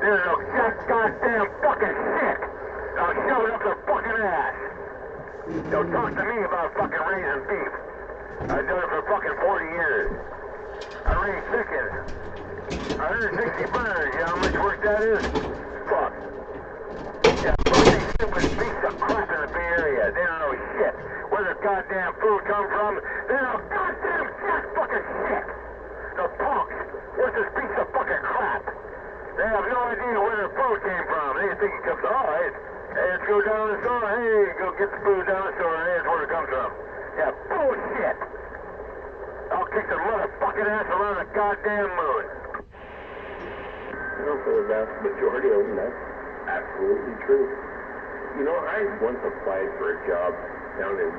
There's no goddamn fucking shit. I'll shove it up their fucking ass. Don't talk to me about fucking raising beef. I've done it for fucking 40 years. I raise chickens. 160 birds, you know how much work that is? Fuck. Yeah, fuck these stupid beasts of crap in the Bay Area. They don't know shit. Where their goddamn food come from, they don't know goddamn jack fucking shit. The punks. What's this piece of fucking crap? They have no idea where their food came from. They think it comes, oh, hey, let's go down to the store. Hey, go get the food down the store. Hey, that's where it comes from. Yeah, bullshit. I'll kick their motherfucking ass around the goddamn moon. You know, for the vast majority of them, that's absolutely true. You know, I once applied for a job down in,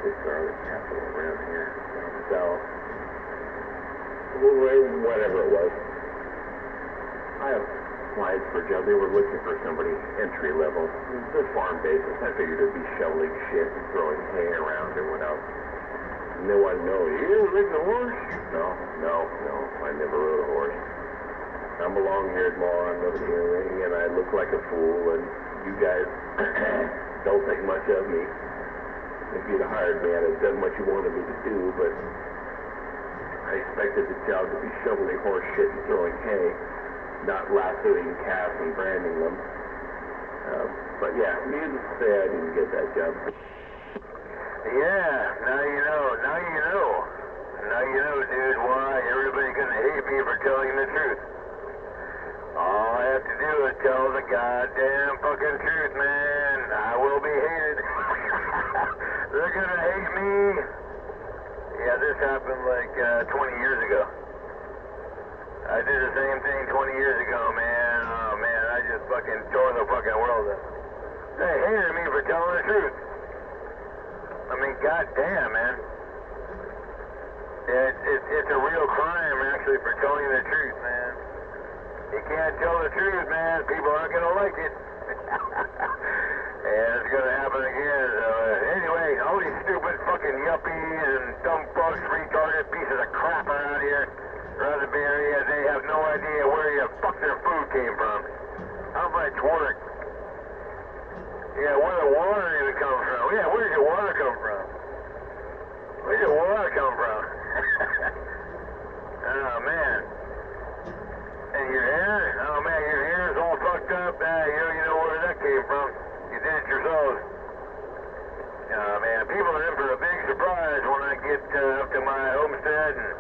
what's our other capital around here? Down south. Whatever it was. I applied for a job. They were looking for somebody entry level. It was a farm basis. I figured it'd be shoveling shit and throwing hay around and whatnot. And they wanted to know, you ever ridden a horse? No. I never rode a horse. I'm a long-haired moron living here, and I look like a fool, and you guys don't think much of me. If you'd have hired me, I'd have done what you wanted me to do, but I expected the job to be shoveling horse shit and throwing hay, not lassoing calves and branding them. But yeah, needless to say, I didn't get that job. Yeah, now you know. Now you know, dude, why everybody's gonna hate me for telling the truth. All I have to do is tell the goddamn fucking truth, man. I will be hated. They're gonna hate me. Yeah, this happened like 20 years ago. I did the same thing 20 years ago, man. Oh, man, I just fucking tore the fucking world up. They hated me for telling the truth. I mean, goddamn, man. It's a real crime, actually, for telling the truth, man. You can't tell the truth, man. People aren't going to like it. And it's going to happen again. So, anyway, all these stupid fucking yuppies and dumb fucks, retarded pieces of crap around here, around the Bay Area, they have no idea where the fuck their food came from. How much work? Yeah, where the water even come from? Yeah, where's your water come from? Where's your water come from? Oh, man. And your hair? Oh, man, your hair is all fucked up. You know where that came from. You did it yourself. Oh, man, people are in for a big surprise when I get up to my homestead and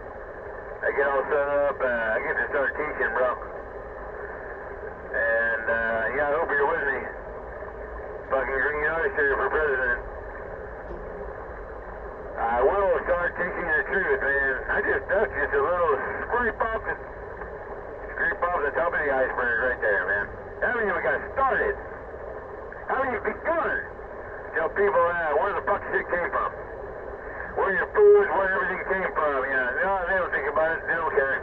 I get all set up. I get to start teaching, bro. And, yeah, I hope you're with me. Fucking green oyster for president. I will start teaching the truth, man. I just ducked just a little scrape off the top of the iceberg right there, man. I haven't even got started. I haven't even begun. Tell people where the fuck shit came from. Where your food, where everything came from. Yeah, no, they don't think about it. They don't care.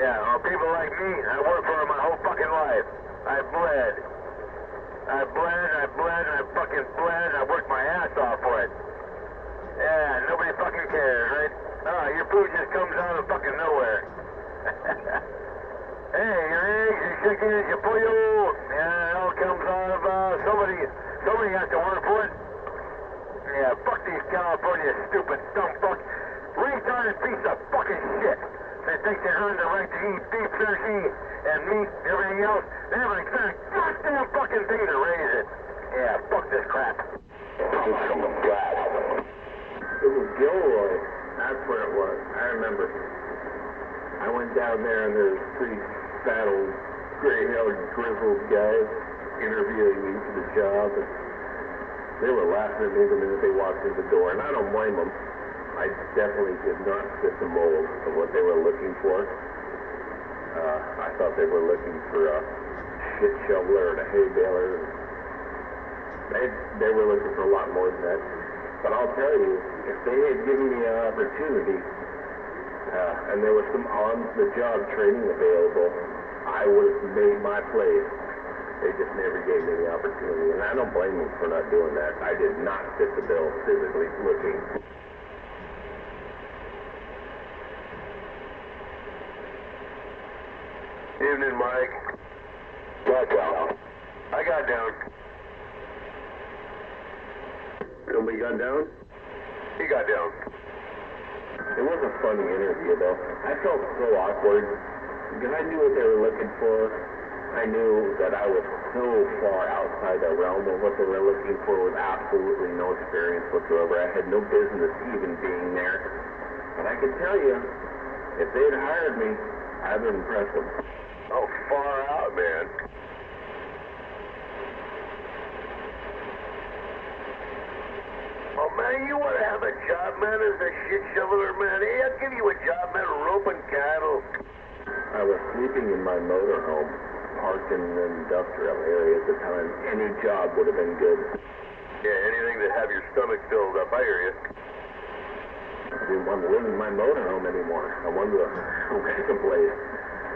Yeah, well, people like me, I worked for them my whole fucking life. I bled, and I fucking bled, and I worked my ass off for it. Yeah, nobody fucking cares, right? Oh, your food just comes out of fucking nowhere. Hey, your eggs, your chickens, your pollo, yeah, it all comes out of, somebody has to work for it. Yeah, fuck these California stupid dumb fucks. Retarded piece of fucking shit. They think they earn the right to eat beef jerky and meat and everything else. They haven't done a goddamn fucking thing to raise it. Yeah, fuck this crap. It was Gilroy. That's where it was. I remember. I went down there and there's three fat old gray-haired grizzled guys interviewing me for the job. And they were laughing at me the minute they walked in the door, and I don't blame them. I definitely did not fit the mold of what they were looking for. I thought they were looking for a shit shoveler and a hay baler. They were looking for a lot more than that. But I'll tell you, if they had given me an opportunity, and there was some on-the-job training available, I would have made my place. They just never gave me the opportunity, and I don't blame them for not doing that. I did not fit the bill physically looking. Evening, Mike. Got down. I got down. Somebody got down? He got down. It was a funny interview, though. I felt so awkward because I knew what they were looking for. I knew that I was so far outside the realm of what they were looking for with absolutely no experience whatsoever. I had no business even being there. But I can tell you, if they had hired me, I would impress them. Oh, far out, man. Oh, man, you want to have a job, man, as a shit shoveler, man? Hey, I'll give you a job, man, roping cattle. I was sleeping in my motorhome, parked in an industrial area at the time. Any job would have been good. Yeah, anything to have your stomach filled up, I hear you. I didn't want to live in my motorhome anymore. I wanted to rent a place.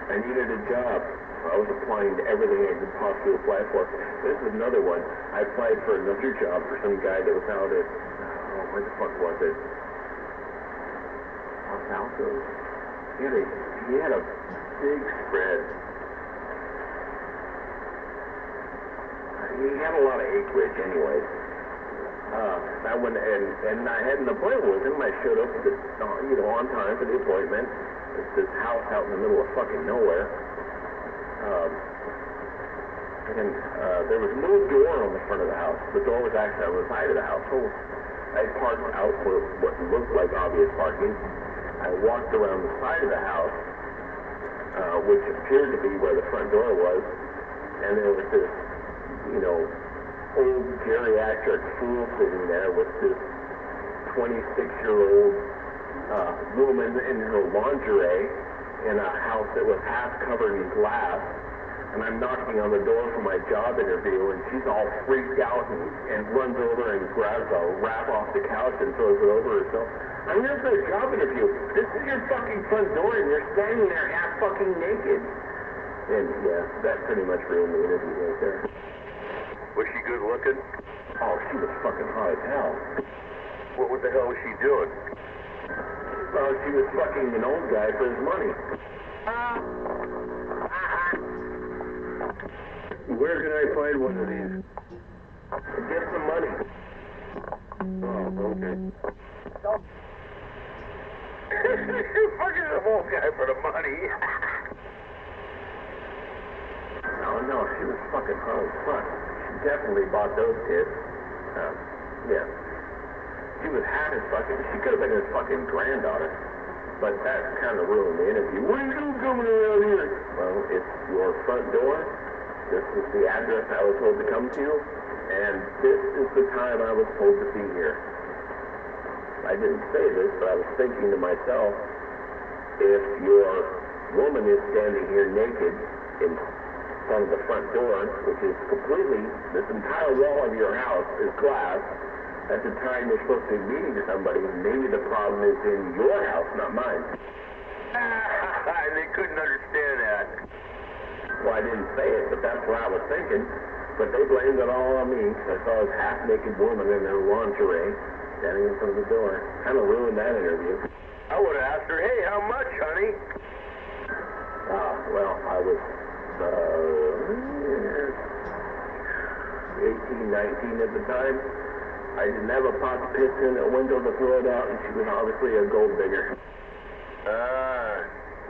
I needed a job. I was applying to everything I could possibly apply for. This is another one. I applied for another job for some guy that was out at, where the fuck was it? Los Altos. He had a big spread. He had a lot of acreage anyway. I went and I had an appointment with him. I showed up at on time for the appointment. It's this house out in the middle of fucking nowhere. There was no door on the front of the house. The door was actually on the side of the house. So I parked out for what looked like obvious parking. I walked around the side of the house, which appeared to be where the front door was, and there was this, old geriatric fool sitting there with this 26-year-old woman in her lingerie in a house that was half covered in glass. And I'm knocking on the door for my job interview, and she's all freaked out and runs over and grabs a wrap off the couch and throws it over herself. I'm here for a job interview. This is your fucking front door, and you're standing there half fucking naked. And yeah, that pretty much ruined the interview right there. Was she good looking? Oh, she was fucking hot as hell. What the hell was she doing? Well, she was fucking an old guy for his money. Where can I find one of these? Get some money. Oh, okay. Fucking the old guy for the money. No, she was fucking hot as fuck. She definitely bought those tits. Yeah. She was half his fucking, she could have been his fucking granddaughter. But that kind of ruined the interview. What are you doing coming around here? Well, it's your front door. This is the address I was told to come to. And this is the time I was told to be here. I didn't say this, but I was thinking to myself, if your woman is standing here naked in front of the front door, which is completely, this entire wall of your house is glass, at the time you're supposed to be meeting somebody, maybe the problem is in your house, not mine. They couldn't understand that. Well, I didn't say it, but that's what I was thinking. But they blamed it all on me. I saw this half-naked woman in her lingerie standing in front of the door. Kind of ruined that interview. I would have asked her, hey, how much, honey? Well, I was 18, 19 at the time. I didn't have a pot to piss in, a window to throw it out, and she was obviously a gold digger.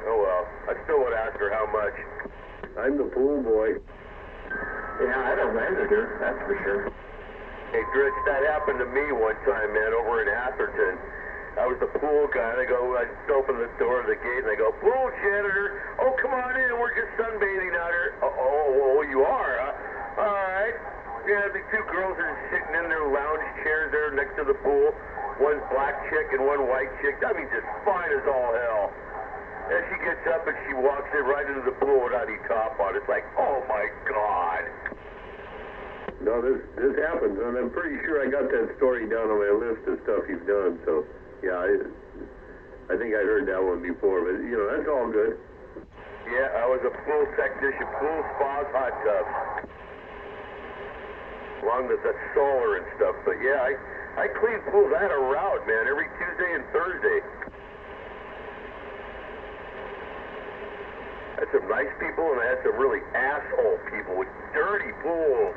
Oh well. I still would ask her how much. I'm the pool boy. Yeah, I'd have rented her, that's for sure. Hey, Dritch, that happened to me one time, man, over in Atherton. I was the pool guy, and I just opened the door of the gate, and I go, pool janitor, oh, come on in, we're just sunbathing out here. Oh, you are, huh? All right. Yeah, the two girls are sitting in their lounge chairs there next to the pool. One black chick and one white chick. I mean, just fine as all hell. And she gets up and she walks in right into the pool without any top on. It's like, oh my God. No, this happens, and I'm pretty sure I got that story down on my list of stuff you've done. So, yeah, I think I heard that one before, but that's all good. Yeah, I was a pool technician, pool spas, hot tubs. Along with the solar and stuff, but yeah, I clean pools. I had a route, man, every Tuesday and Thursday. I had some nice people, and I had some really asshole people with dirty pools.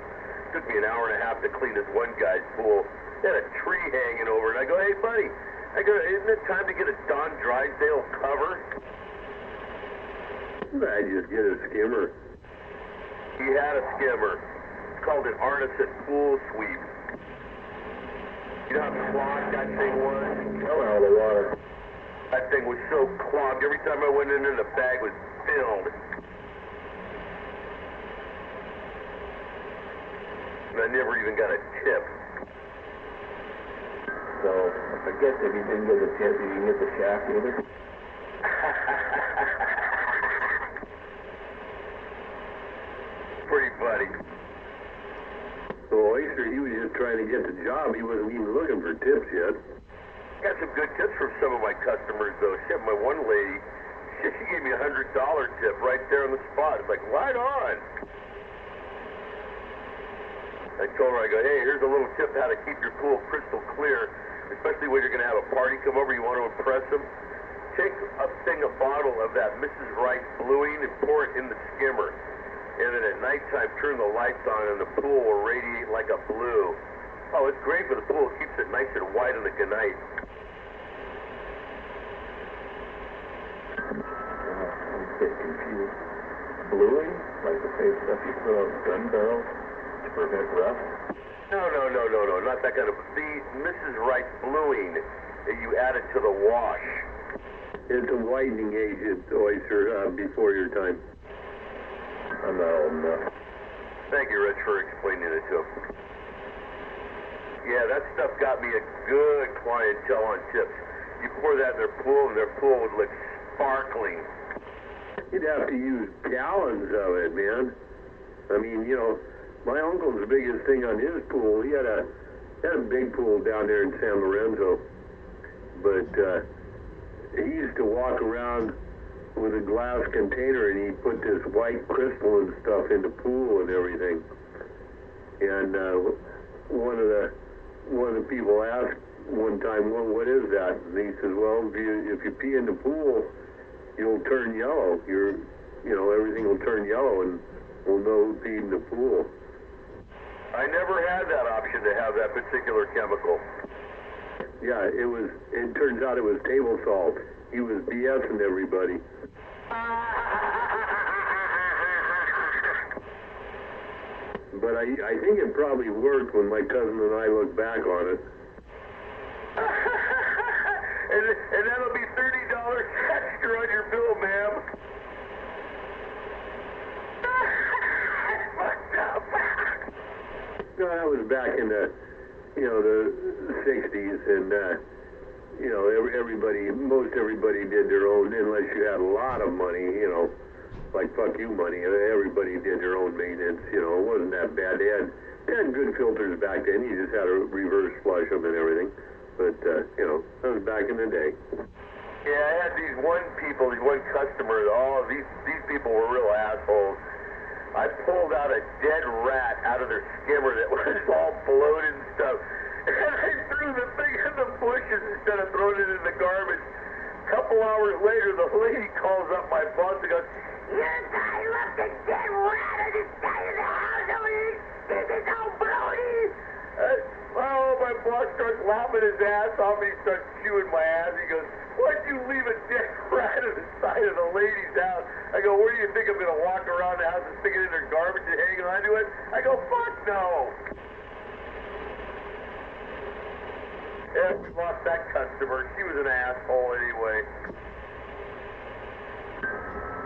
Took me an hour and a half to clean this one guy's pool. He had a tree hanging over it. I go, hey, buddy, I go, isn't it time to get a Don Drysdale cover? I just get a skimmer. He had a skimmer. It's called an Artisan Pool Sweep. You know how clogged that thing was? Hell out of the water. That thing was so clogged. Every time I went in there, the bag was filled. And I never even got a tip. So, I guess if you didn't get the tip, you didn't get the shaft either? Pretty funny. So Oyster, he was just trying to get the job. He wasn't even looking for tips yet. Got some good tips from some of my customers, though. Shit, my one lady, she gave me $100 tip right there on the spot. It's like, right on. I told her, I go, hey, here's a little tip how to keep your pool crystal clear, especially when you're going to have a party come over, you want to impress them. Take a bottle of that Mrs. Right bluing and pour it in the skimmer. And then at nighttime, turn the lights on and the pool will radiate like a blue. Oh, it's great for the pool. It keeps it nice and white on the good night. I'm a bit confused. Bluing? Like the same stuff you put on gun barrels to prevent rust? No, not that kind of. The Mrs. Right bluing that you added to the wash. It's a whitening agent, Oyster, before your time. I'm not old enough. Thank you, Rich, for explaining it to him. Yeah, that stuff got me a good clientele on tips. You pour that in their pool, and their pool would look sparkling. You'd have to use gallons of it, man. I mean, you know, my uncle's biggest thing on his pool, he had a big pool down there in San Lorenzo, but he used to walk around with a glass container, and he put this white crystal and stuff in the pool and everything. And one of the people asked one time, well, what is that? And he says, well, if you pee in the pool, you'll turn yellow. Everything will turn yellow, and we'll know who peed in the pool. I never had that option to have that particular chemical. Yeah, it turns out it was table salt. He was BSing everybody. But I think it probably worked when my cousin and I look back on it. and that'll be $30 extra on your bill, ma'am. Fucked up. No, that was back in the 60s, and most everybody did their own, unless you had a lot of money, like fuck you money. Everybody did their own maintenance. It wasn't that bad. They had good filters back then. You just had to reverse flush them and everything. But that was back in the day. Yeah, I had these one customer. Oh, these people were real assholes. I pulled out a dead rat out of their skimmer that was all bloated and stuff. And I threw the thing in the bushes instead of throwing it in the garbage. A couple hours later, the lady calls up my boss and goes, "Your guy left a dead rat on this guy in the house. This is all bloated." My boss starts laughing his ass off, and he starts chewing my ass. He goes, "Why'd you leave a dead rat on the side of the lady's house?" I go, "Where do you think I'm going to walk around the house and stick it in her garbage and hang on to it?" I go, "Fuck no." Yeah, we lost that customer. She was an asshole anyway.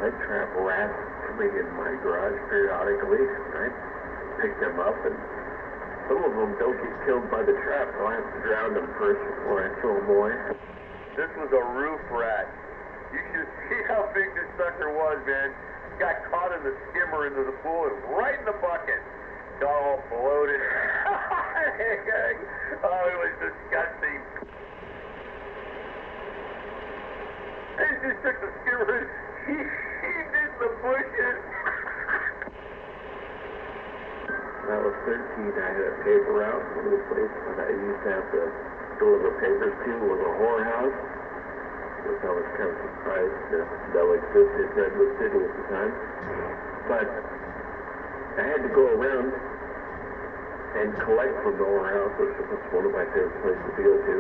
I trap rats coming in my garage periodically. I pick them up, and some of them don't get killed by the trap, so I have to drown them first before I throw them away. This was a roof rat. You should see how big this sucker was, man. Got caught in the skimmer into the pool and right in the bucket. Got all bloated. Oh, it was disgusting. He just took the skimmer and he did the bushes. When I was 13, I had a paper route. One of the places that I used to have to deliver papers to was a whorehouse. which I was kind of surprised that existed in Redwood City at the time. But I had to go around and collect from the whorehouse, which was one of my favorite places to go to.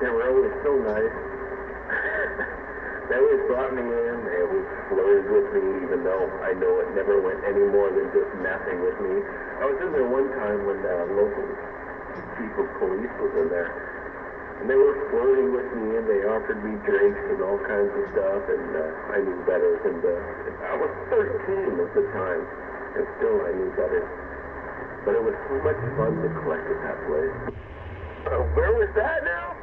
They were always so nice. They always brought me in. They always flirted with me, even though I know it never went any more than just messing with me. I was in there one time when the local chief of police was in there, and they were flirting with me, and they offered me drinks and all kinds of stuff, and I knew better than to... I was 13 at the time, and still I knew better. But it was so much fun to collect at that place. Where was that now?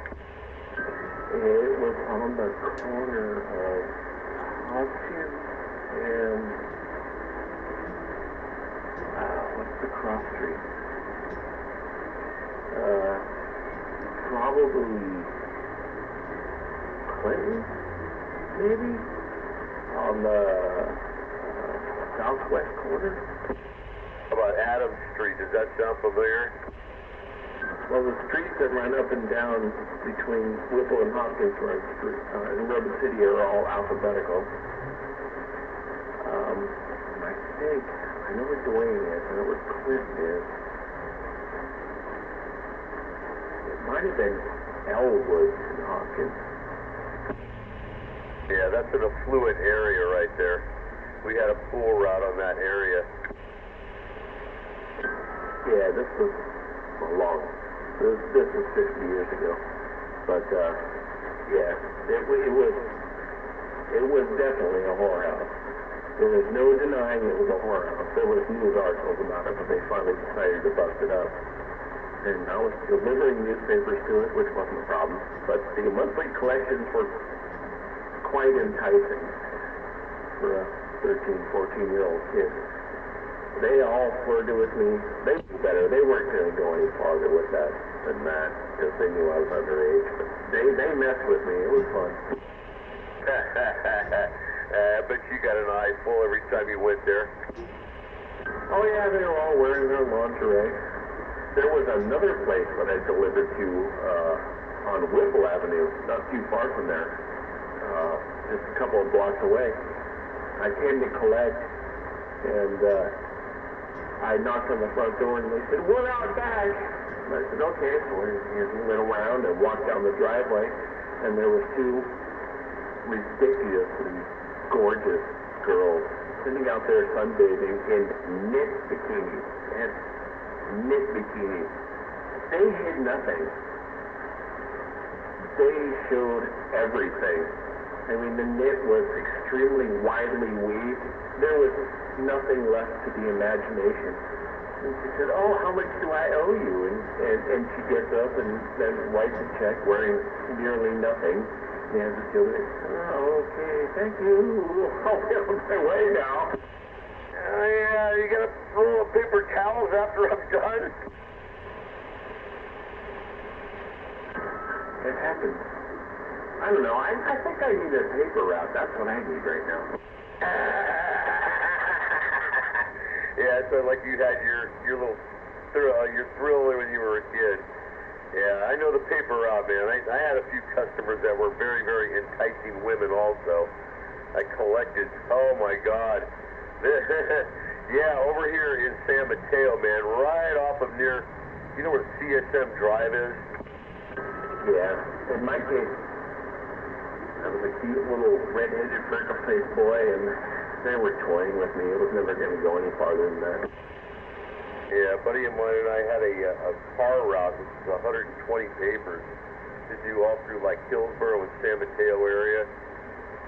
It was on the corner of Hopkins and what's the cross street? Probably Clinton, maybe, on the southwest corner. How about Adams Street? Does that sound familiar? Well, the streets that run up and down between Whipple and Hopkins Road in Redwood City are all alphabetical. I think, I know where Dwayne is, I know where Clint is. It might have been Elwood and Hopkins. Yeah, that's an affluent area right there. We had a pool route on that area. Yeah, this was this was 50 years ago. But, yeah, it was definitely a whorehouse. There was no denying it was a whorehouse. There was news articles about it, but they finally decided to bust it up. And I was delivering newspapers to it, which wasn't a problem. But the monthly collections were quite enticing for a 13, 14-year-old kid. They all flirted with me. They knew better. They weren't going to go any farther with that than that, because they knew I was underage. But they messed with me. It was fun. I bet you got an eye full every time you went there. Oh yeah, they were all wearing their lingerie. There was another place that I delivered to on Whipple Avenue, not too far from there, just a couple of blocks away. I came to collect, and I knocked on the front door, and they said, "We're out back." And I said, "Okay." So we went around and walked down the driveway, and there were two ridiculously gorgeous girls sitting out there sunbathing in knit bikinis. And knit bikinis. They hid nothing. They showed everything. I mean, the knit was extremely widely weaved. There was nothing left to the imagination. And she said, "Oh, how much do I owe you?" And she gets up and then writes a check wearing nearly nothing. And hands it to me. "Oh, okay, thank you. I'll be on my way now." Yeah, you got a roll of paper towels after I'm done? It happens. I don't know. I think I need a paper route. That's what I need right now. Yeah, so like you had your little thrill when you were a kid. Yeah, I know the paper route, man. I had a few customers that were very, very enticing women also. I collected. Oh my God. Yeah, over here in San Mateo, man, right off of near, you know where CSM Drive is? Yeah. In my case, I was a cute little red-headed, freckle-faced boy, and they were toying with me. It was never going to go any farther than that. Yeah, a buddy of mine and I had a car route, which was 120 papers, to do all through like Hillsborough and San Mateo area.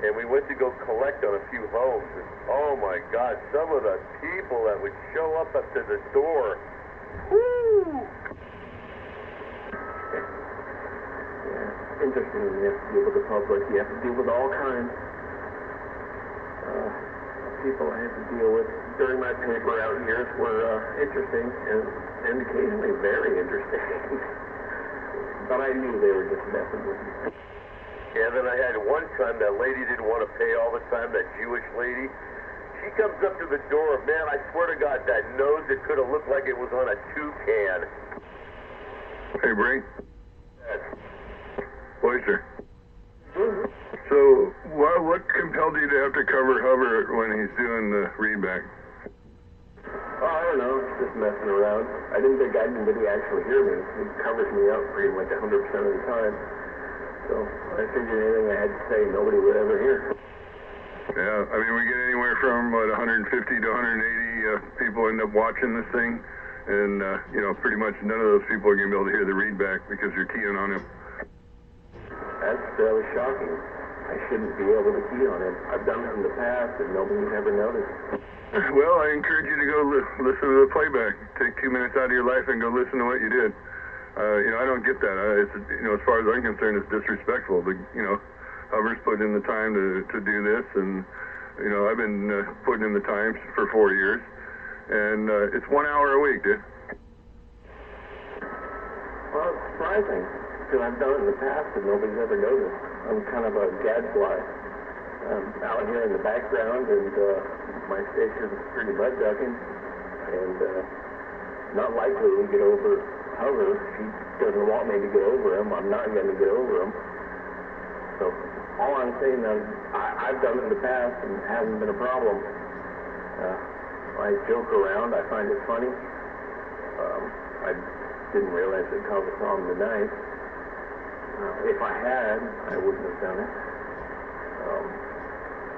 And we went to go collect on a few homes. And oh my God, some of the people that would show up to the door. Woo! Yeah, interesting when you have to deal with the public. You have to deal with all kinds of people I had to deal with during my paper out years were interesting and occasionally very interesting. But I knew they were just messing with me. Yeah, then I had one time that lady didn't want to pay all the time, that Jewish lady. She comes up to the door, man, I swear to God, that nose, it could have looked like it was on a toucan. Hey, Bree. Yes. Oyster. have to cover Hover when he's doing the readback? Oh, I don't know, it's just messing around. I didn't think anybody actually hear me. It covers me up pretty much 100% of the time. So I figured anything I had to say, nobody would ever hear. Yeah, I mean, we get anywhere from, 150 to 180 people end up watching this thing. And, pretty much none of those people are going to be able to hear the readback because you're keying on him. That's fairly shocking. I shouldn't be able to key on him. I've done it in the past and nobody's ever noticed. Well, I encourage you to go listen to the playback. Take 2 minutes out of your life and go listen to what you did. I don't get that. As far as I'm concerned, it's disrespectful. Hover's put in the time to do this, and, I've been putting in the time for 4 years, and it's 1 hour a week, dude. Well, it's surprising, because I've done it in the past and nobody's ever noticed. I'm kind of a gadfly. I'm out here in the background, and my station's pretty mud ducking, and not likely to get over Hover. She doesn't want me to get over him. I'm not going to get over him. So all I'm saying is I've done it in the past and it hasn't been a problem. I joke around. I find it funny. I didn't realize it caused a problem tonight. If I had, I wouldn't have done it.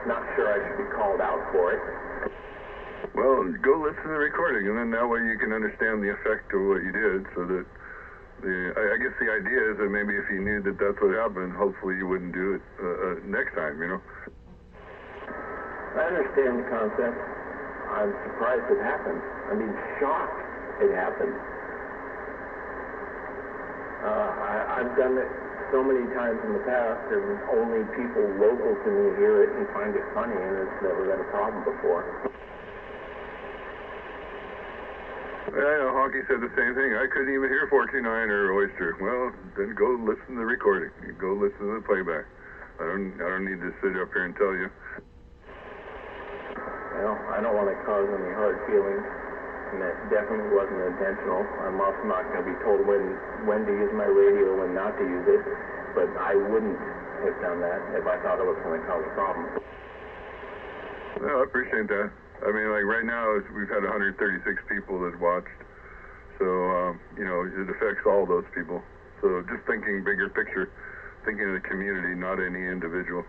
Not sure I should be called out for it. Well, go listen to the recording, and then that way you can understand the effect of what you did, so that I guess the idea is that maybe if you knew that that's what happened, hopefully you wouldn't do it next time, I understand the concept. I'm surprised it happened. I mean, shocked it happened. I've done it so many times in the past, and only people local to me hear it and find it funny, and it's never been a problem before. Yeah, Honky said the same thing. I couldn't even hear 429 or Oyster. Well, then go listen to the recording. Go listen to the playback. I don't need to sit up here and tell you. Well, I don't want to cause any hard feelings, and that definitely wasn't intentional. I'm also not going to be told when to use my radio, when not to use it, but I wouldn't have done that if I thought it was going to cause a problem. Well, I appreciate that. I mean, like right now, we've had 136 people that watched, so, it affects all those people. So just thinking bigger picture, thinking of the community, not any individual.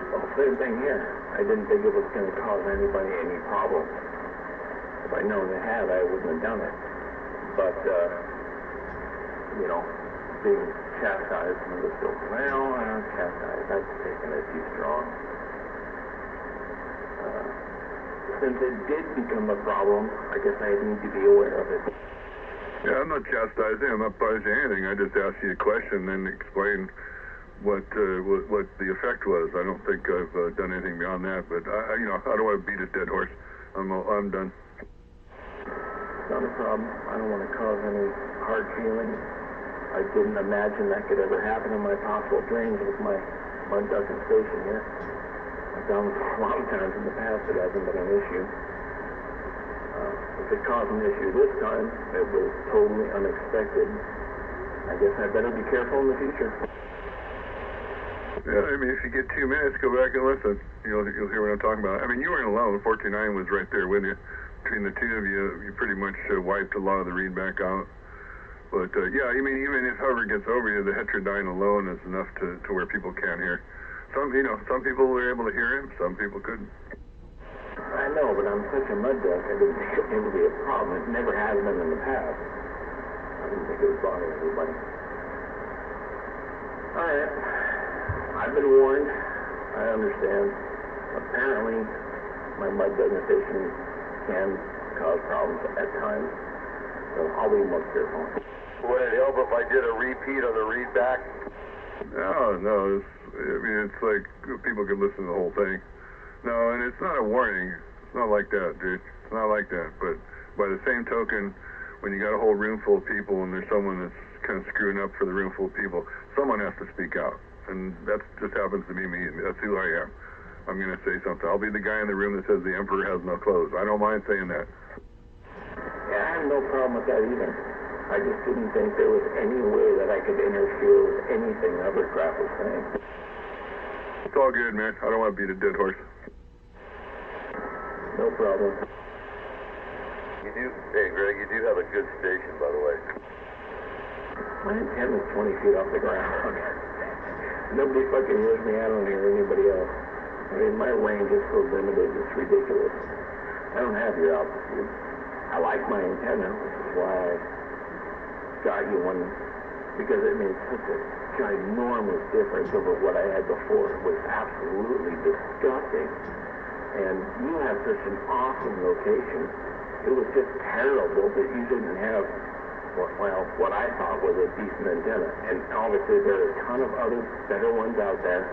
Well, same thing here. I didn't think it was going to cause anybody any problem. If I'd known it had, I wouldn't have done it. But, being chastised and just go, chastised, that's taking it too strong. Since it did become a problem, I guess I need to be aware of it. Yeah, I'm not chastising. I'm not punishing anything. I just asked you a question and explained what the effect was. I don't think I've done anything beyond that, but I don't want to beat a dead horse. I'm done. It's not a problem. I don't want to cause any hard feelings. I didn't imagine that could ever happen in my possible dreams with my mud ducking station here. I've done it a lot of times in the past. It hasn't been an issue. If it caused an issue this time, it was totally unexpected. I guess I better be careful in the future. Yeah, I mean, if you get 2 minutes, go back and listen. You'll hear what I'm talking about. I mean, you weren't alone. 429 was right there with you. Between the two of you, you pretty much wiped a lot of the readback out. But, yeah, I mean, even if Hover gets over you, the heterodyne alone is enough to where people can't hear. Some people were able to hear him, some people couldn't. I know, but I'm such a mud duck, I didn't think it would be a problem. It never has been in the past. I didn't think it would bother anybody. Alright. I've been warned. I understand. Apparently, my mud ducking station can cause problems at times, so I'll be more careful. Would it help if I did a repeat of the readback? No. It's like people could listen to the whole thing. No, and it's not a warning. It's not like that, dude. It's not like that. But by the same token, when you got a whole room full of people and there's someone that's kind of screwing up for the room full of people, someone has to speak out. And that just happens to be me. That's who I am. I'm going to say something. I'll be the guy in the room that says the emperor has no clothes. I don't mind saying that. Yeah, I have no problem with that either. I just didn't think there was any way that I could interfere with anything Hovercraft was saying. It's all good, man. I don't want to beat a dead horse. No problem. Hey Greg, you do have a good station, by the way. My antenna's 20 feet off the ground. Nobody fucking hears me. I don't hear anybody else. I mean, my range is so limited, it's ridiculous. I don't have your altitude. I like my antenna, which is why I got you one, because it made such a ginormous difference over what I had before. It was absolutely disgusting. And you have such an awesome location. It was just terrible that you didn't have, well, what I thought was a decent antenna. And obviously there are a ton of other better ones out there.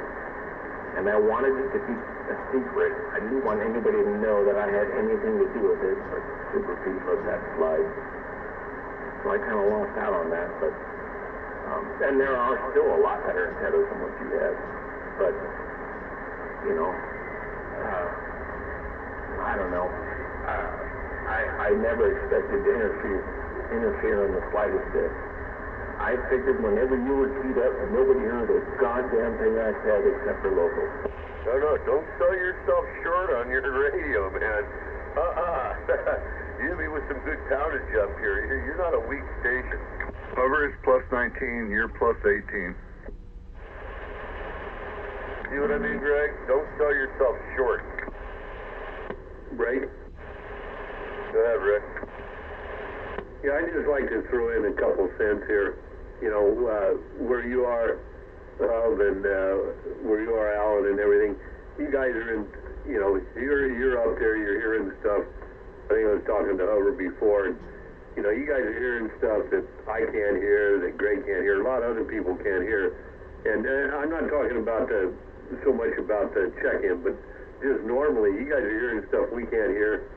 And I wanted it to be a secret. I didn't want anybody to know that I had anything to do with it. But Super Pete let that slide. So I kind of lost out on that. But and there are still a lot better antennas than what you had. But, you know, I don't know. I never expected to interfere in the slightest bit. I figured whenever you were keyed up, nobody heard a goddamn thing I said except for locals. No, don't sell yourself short on your radio, man. You hit me with some good poundage up here. You're not a weak station. Hover is plus 19, you're plus 18. See what I mean, Greg? Don't sell yourself short. Right? Go ahead, Rick. Yeah, I'd just like to throw in a couple cents here. You know, where you are, and where you are, Alan, and everything. You guys are in, you know, you're up there, you're hearing stuff. I think I was talking to Hover before, and, you know, you guys are hearing stuff that I can't hear, that Greg can't hear, a lot of other people can't hear. And I'm not talking about so much about the check-in, but just normally, you guys are hearing stuff we can't hear.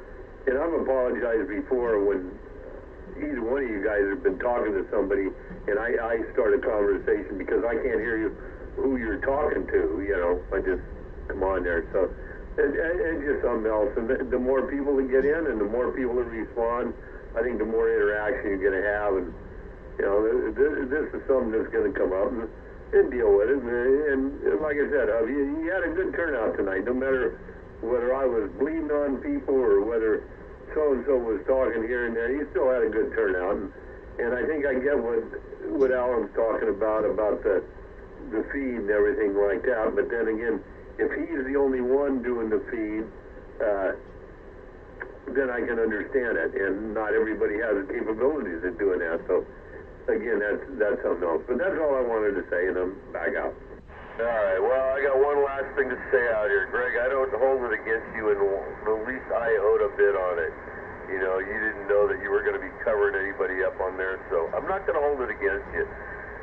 And I've apologized before when either one of you guys have been talking to somebody and I start a conversation because I can't hear you who you're talking to, you know. I just come on there. So and just something else. And the more people that get in and the more people that respond, I think the more interaction you're going to have. And, you know, this is something that's going to come up and deal with it. And like I said, you had a good turnout tonight, no matter whether I was bleeding on people or whether so-and-so was talking here and there. You still had a good turnout. And I think I get what Alan's talking about the feed and everything like that. But then again, if he's the only one doing the feed, then I can understand it. And not everybody has the capabilities of doing that. So, again, that's something else. But that's all I wanted to say, and I'm back out. All right, well, I got one last thing to say out here. Greg, I don't hold it against you in the least iota bit on it. You know, you didn't know that you were going to be covering anybody up on there, so I'm not going to hold it against you.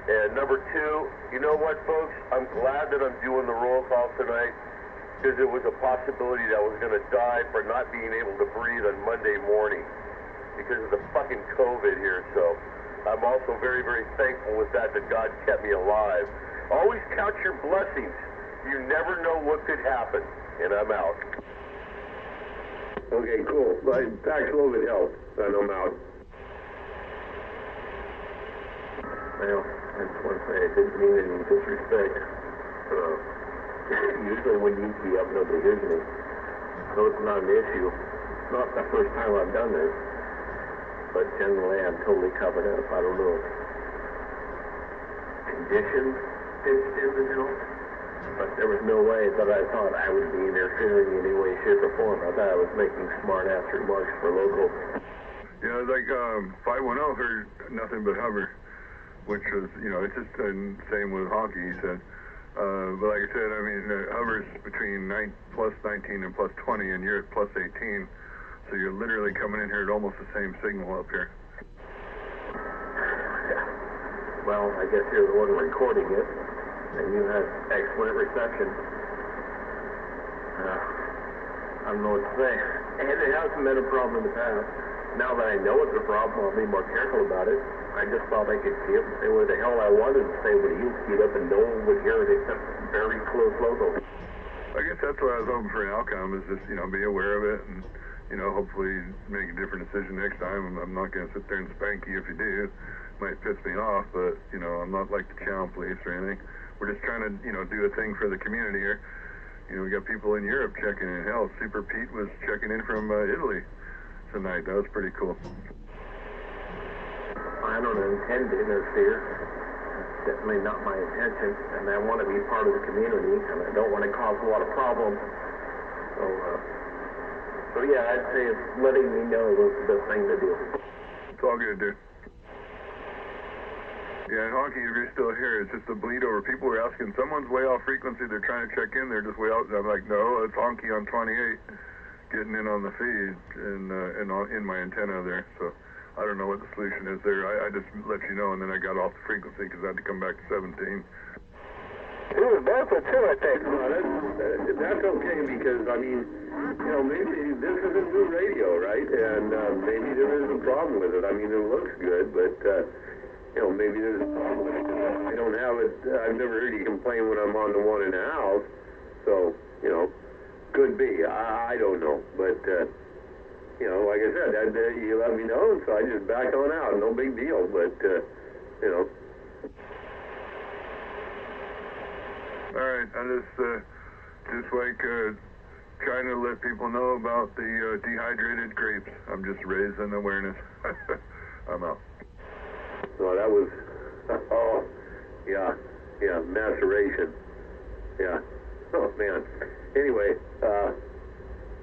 And number two, you know what, folks? I'm glad that I'm doing the roll call tonight because it was a possibility that I was going to die for not being able to breathe on Monday morning because of the fucking COVID here. So I'm also very, very thankful with that God kept me alive. Always count your blessings. You never know what could happen. And I'm out. Okay, cool. Paxlovid help, and I'm out. Well, I just want to say I didn't mean any disrespect. Usually when you key up, nobody hears me. So it's not an issue. It's not the first time I've done this. But generally, I'm totally covered up. I don't know. Conditions pitched in, you know. But there was no way that I thought I would be interfering in any way, shape, or form. I thought I was making smart-ass remarks for locals. Yeah, like 510 heard nothing but hover, which was, you know, it's just the same with honky, he said. But like I said, I mean, hover's between plus 19 and plus 20, and you're at plus 18. So you're literally coming in here at almost the same signal up here. Well, I guess you're the one recording it, and you had excellent reception. I don't know what to say. And it hasn't been a problem in the past. Now that I know it's a problem, I'll be more careful about it. I just thought I could key up and say what the hell I wanted to say when he was keyed up, and no one would hear it except very close locals. I guess that's what I was hoping for an outcome, is just, you know, be aware of it and, you know, hopefully make a different decision next time. I'm not going to sit there and spank you if you do. It might piss me off, but, you know, I'm not like the Channel Police or anything. we're just trying to, do a thing for the community here. We got people in Europe checking in. Hell, Super Pete was checking in from Italy tonight. That was pretty cool. I don't intend to interfere. That's definitely not my intention. And I want to be part of the community, and I don't want to cause a lot of problems. So yeah, I'd say it's letting me know was the best thing to do. It's all good, dude. Yeah, and Honky, if you're still here, it's just a bleed over. People were asking, someone's way off frequency, they're trying to check in, they're just way out. And I'm like, no, it's Honky on 28 getting in on the feed and in my antenna there. So I don't know what the solution is there. I just let you know, and then I got off the frequency because I had to come back to 17. Ooh, that's a two, I think. No, that's okay because, I mean, maybe this is a new radio, right? And maybe there is a problem with it. I mean, it looks good, but, maybe there's a problem with it. I don't have it. I've never heard you complain when I'm on the one in the house. So, could be. I don't know. But, like I said, you let me know, so I just back on out. No big deal, but, All right, I just like trying to let people know about the dehydrated grapes. I'm just raising awareness. I'm out. Well, that was, yeah, maceration. Yeah. Oh, man. Anyway,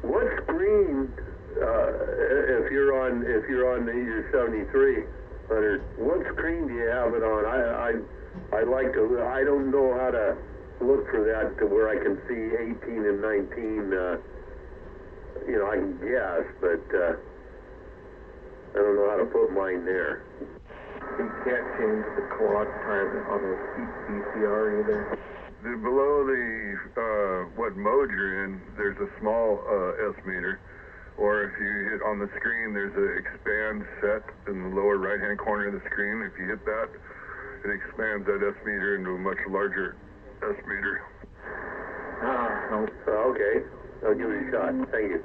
what screen, if you're on your 73, Hunter, what screen do you have it on? I'd like to, I don't know how to look for that to where I can see 18 and 19, I can guess, but, I don't know how to put mine there. You can't change the clock time on the VCR either. Below the what mode you're in, there's a small S meter, or if you hit on the screen, there's an expand set in the lower right-hand corner of the screen. If you hit that, it expands that S meter into a much larger S meter. Okay, I'll give it a shot. Thank you.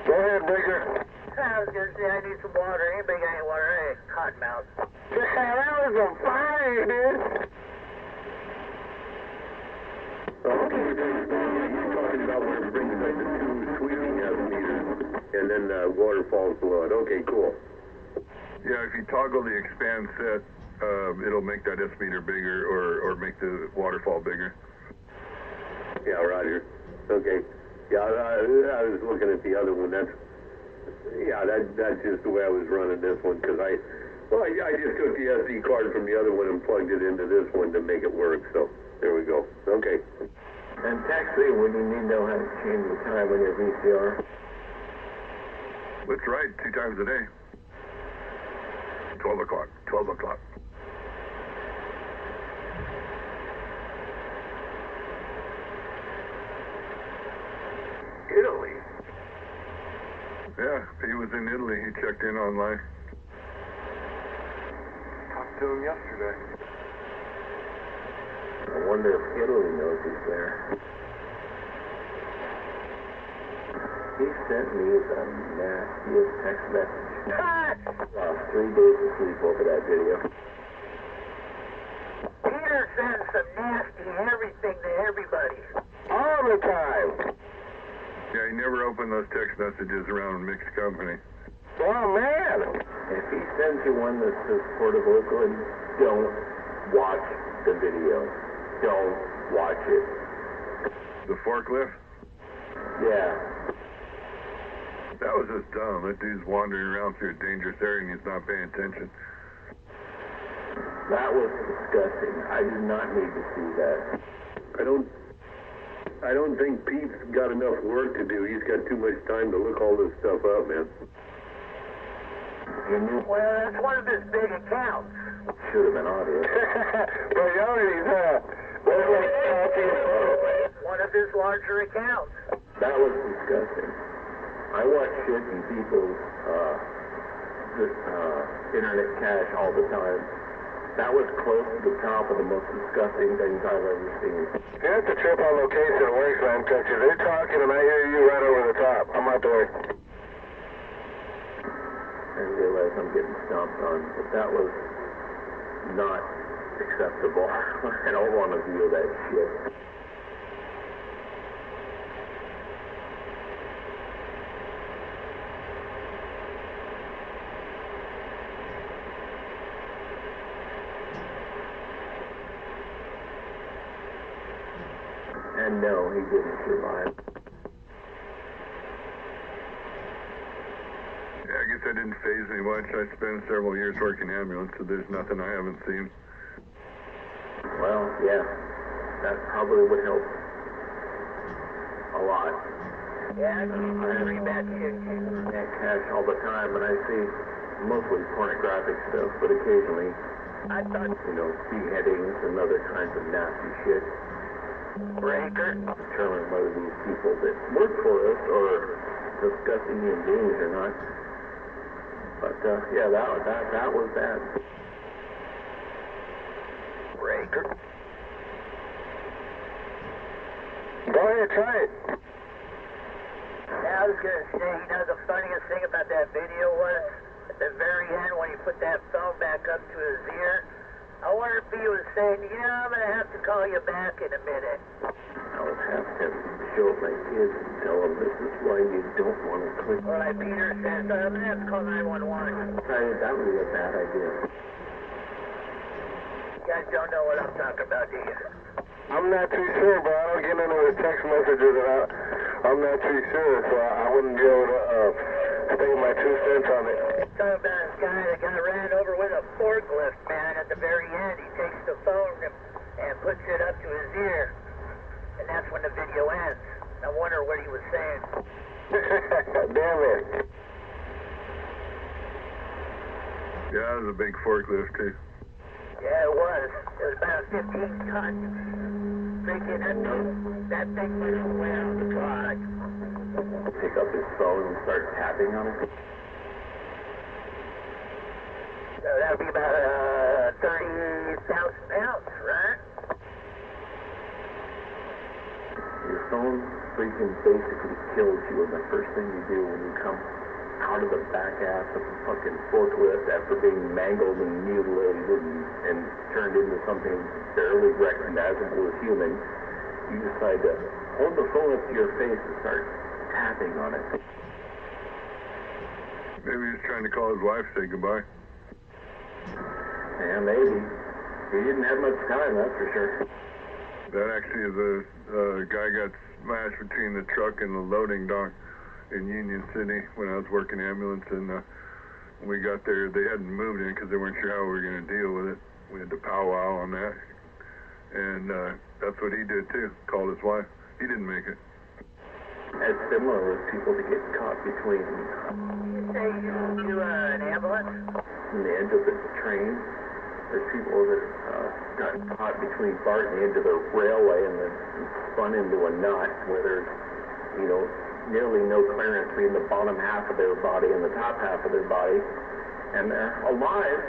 Go ahead, Bigger. I was going to say, I need some water. Anybody got any water? Hey, cottonmouth. Yeah, that was a fire, dude. You're talking about where it brings like the two sweeping S meters, and then water falls below it. Okay, cool. Yeah, if you toggle the expand set, it'll make that S meter bigger or make the waterfall bigger. Yeah, Roger. Okay. Yeah, I was looking at the other one. That's just the way I was running this one because I just took the SD card from the other one and plugged it into this one to make it work. So there we go. Okay. And text me when you need to know how to change the time on your VCR. That's right, 2 times a day. 12 o'clock. 12 o'clock. Italy. Yeah, he was in Italy. He checked in online. Talked to him yesterday. I wonder if Italy knows he's there. He sent me the nastiest text message. Lost 3 days of sleep over that video. Peter sends some nasty everything to everybody. All the time. Yeah, he never opened those text messages around mixed company. Oh, man. If he sends you one that says Port of Oakland, don't watch the video. Don't watch it. The forklift? Yeah. That was just dumb. That dude's wandering around through a dangerous area and he's not paying attention. That was disgusting. I did not need to see that. I don't think Pete's got enough work to do. He's got too much time to look all this stuff up, man. Well, that's one of his big accounts. Should have been audio. Priorities, huh? One of his larger accounts. That was disgusting. I watch shit in people's internet cache all the time. That was close to the top of the most disgusting things I've ever seen. You have to trip on location at work, man, because they're talking and I hear you right over the top. I'm out the way. I realize I'm getting stomped on, but that was not acceptable. I don't want to view that shit. And no, he didn't survive. Yeah, I guess that didn't faze me much. I spent several years working ambulance, so there's nothing I haven't seen. Well, yeah, that probably would help a lot. Yeah, I keep pretty bad shit. I cash all the time, and I see mostly pornographic stuff, but occasionally, I thought, beheadings and other kinds of nasty shit. Breaker. Not determine whether these people that work for us are disgusting human beings or not. But yeah, that was that. Breaker. Go ahead, try it. Yeah, I was gonna say, the funniest thing about that video was, at the very end when he put that phone back up to his ear, I wonder if he was saying, I'm gonna have to call you back in a minute. I would have to show my kids and tell them this is why you don't want to click. Or like Peter says, I'm gonna have to call 911. That would be a bad idea. You guys don't know what I'm talking about, do you? I'm not too sure, but I don't get into the text messages, and I'm not too sure, so I wouldn't be able to state my 2 cents on it. Talking about this guy that got ran over with a forklift, man. At the very end, he takes the phone and puts it up to his ear. And that's when the video ends. I wonder what he was saying. Damn it. Yeah, that was a big forklift, too. Yeah, it was. It was about 15 tons. Freaking that thing went around the clock. Pick up his phone and start tapping on it. So that would be about 30,000 pounds, right? Your phone freaking basically kills you, and the first thing you do when you come out of the back ass of a fucking forklift after being mangled and mutilated and turned into something barely recognizable as human, you decide to hold the phone up to your face and start tapping on it. Maybe he's trying to call his wife, say goodbye. Yeah, maybe. He didn't have much time, that's for sure. That actually is a guy got smashed between the truck and the loading dock in Union City when I was working ambulance, and when we got there, they hadn't moved in because they weren't sure how we were going to deal with it. We had to powwow on that, and that's what he did too. Called his wife. He didn't make it. As similar as people that get caught between You say you an ambulance? the edge of the train. There's people that got caught between BART and the edge of the railway and then spun into a knot where there's, nearly no clearance between the bottom half of their body and the top half of their body. And they're alive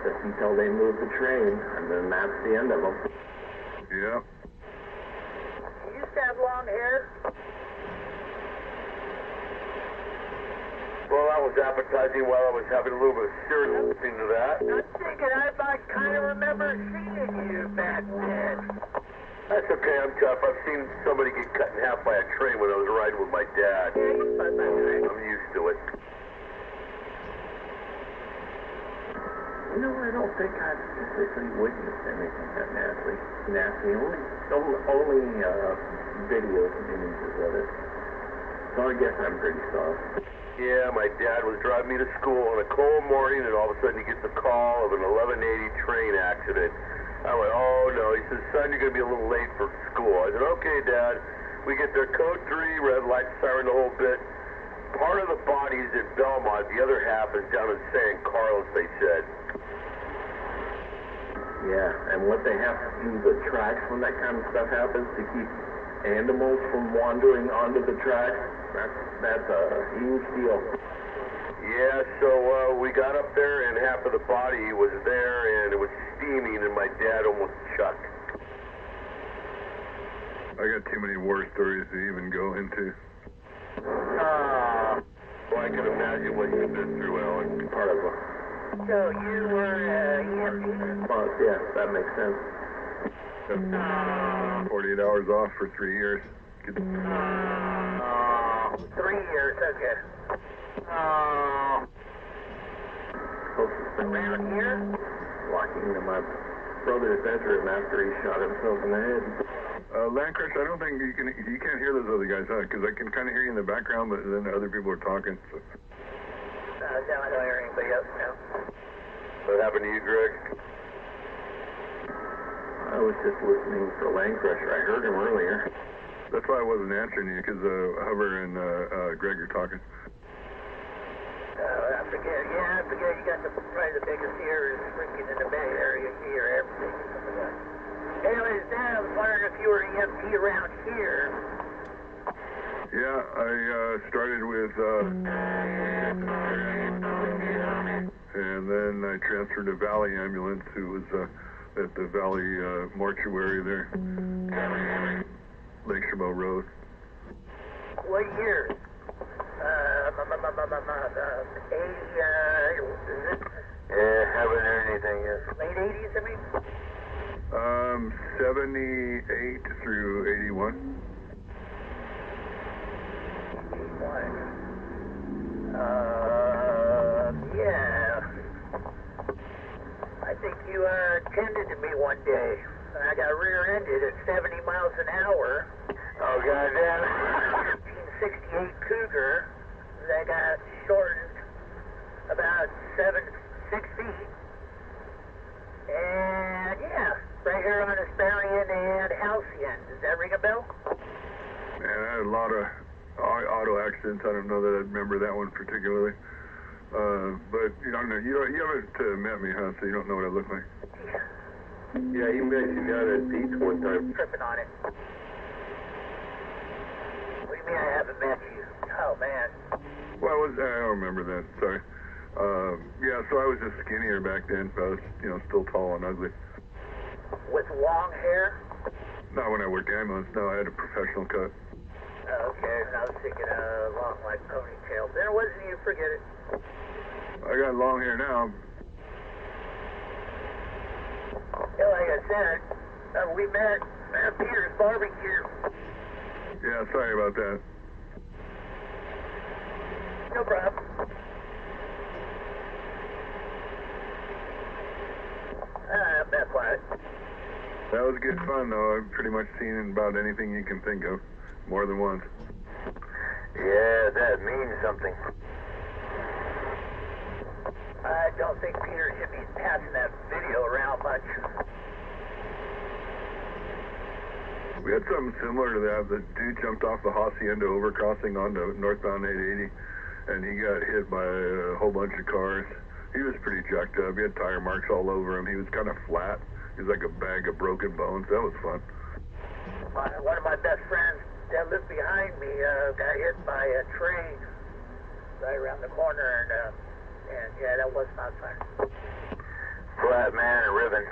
just until they move the train, and then that's the end of them. Yeah. You used to have long hair? Well, that was appetizing while I was having a little bit of cereal listening to that. I'm thinking I kind of remember seeing you back then. That's okay, I'm tough. I've seen somebody get cut in half by a train when I was riding with my dad. Yeah, you spun that right. I'm used to it. I don't think I've physically witnessed anything that nasty. Only videos and images of it. So I guess I'm pretty soft. Yeah, my dad was driving me to school on a cold morning, and all of a sudden he gets a call of an 1180 train accident. I went, oh no. He says, son, you're going to be a little late for school. I said, okay, Dad. We get there, code 3, red light, siren, the whole bit. Part of the body's in Belmont, the other half is down in San Carlos, they said. Yeah, and what they have to do the tracks when that kind of stuff happens to keep animals from wandering onto the tracks, that's a huge deal. Yeah, so we got up there, and half of the body was there, and it was steaming, and my dad almost chucked. I got too many war stories to even go into. Well, I can imagine what you've been through, Alan. Part of So you were EMT? Well, yeah, that makes sense. 48 hours off for 3 years. 3 years, okay. Around here? Walking to my brother's bedroom after he shot himself in the head. Landcrush, I don't think you can't hear those other guys, huh? Because I can kind of hear you in the background, but then other people are talking. So. No, I don't hear anybody else now. What happened to you, Greg? I was just listening for Landcrusher. I heard him earlier. That's why I wasn't answering you, because Huber and Greg are talking. I forget you got probably the biggest ears freaking in the Bay Area. You hear everything. Anyways, Dan, I was wondering if you were EMT around here. Yeah, I started with, and then I transferred to Valley Ambulance, who was at the Valley Mortuary there, Lake Chabot Road. What year? 80, haven't heard anything yet. late 80s, I mean? 78 through 81. 81. Yeah. I think you attended to me one day. I got rear-ended at 70 miles an hour. Oh, goddamn. 1968 Cougar that got shortened about 6 feet. And yeah, right here on Asparian and Halcyon. Does that ring a bell? Man, I had a lot of auto accidents. I don't know that I remember that one particularly. But you don't know. You haven't met me, huh? So you don't know what I look like. Yeah, he mentioned down at Pete's one time. Tripping on it. What do you mean I haven't met you? Oh, man. Well, I don't remember that. Sorry. Yeah, so I was just skinnier back then. But I was, still tall and ugly. With long hair? Not when I worked ambulance. No, I had a professional cut. Okay, I was thinking long like ponytail. Then it wasn't you, forget it. I got long hair now. Yeah, like I said, we met at Peter's barbecue. Yeah, sorry about that. No problem. I'm that quiet. That was good fun, though. I've pretty much seen about anything you can think of, more than once. Yeah, that means something. I don't think Peter should be passing that video around much. We had something similar to that. The dude jumped off the Hacienda overcrossing onto northbound 880, and he got hit by a whole bunch of cars. He was pretty jacked up. He had tire marks all over him. He was kind of flat. He was like a bag of broken bones. That was fun. One of my best friends that lived behind me got hit by a train right around the corner, and yeah, that was not fun. Flat man and ribbon.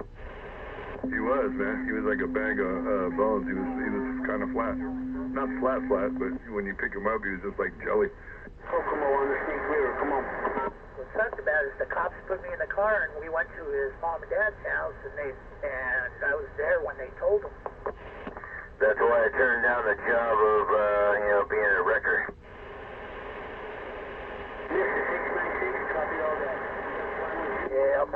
He was, man. He was like a bag of bones. He was kind of flat. Not flat, but when you pick him up, he was just like jelly. Kokomo on the Snake River, come on. What sucked about it is the cops put me in the car, and we went to his mom and dad's house, and I was there when they told him. That's why I turned down the job of, being a wrecker. This is 696, copy all that. Yeah.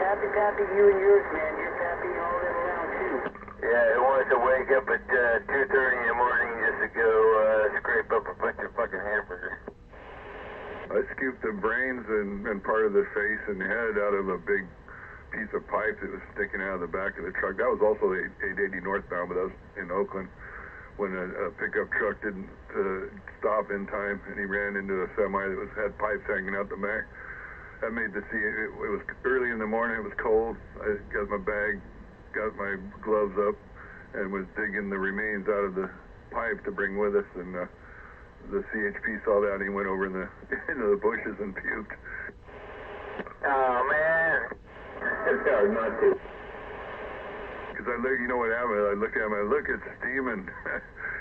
Happy you and yours, man. You're tapping all that around, too. Yeah, I wanted to wake up at 2:30 in the morning just to go scrape up a bunch of fucking hamburgers. I scooped the brains and part of the face and head out of a big piece of pipe that was sticking out of the back of the truck. That was also 880 northbound, but that was in Oakland when a pickup truck didn't stop in time, and he ran into a semi that had pipes hanging out the back. That made the scene. It was early in the morning. It was cold. I got my bag, got my gloves up, and was digging the remains out of the pipe to bring with us. And the CHP saw that, and he went over into the bushes and puked. Oh, man. It's hard not to. Because you know what happened? I looked at him, it's steaming.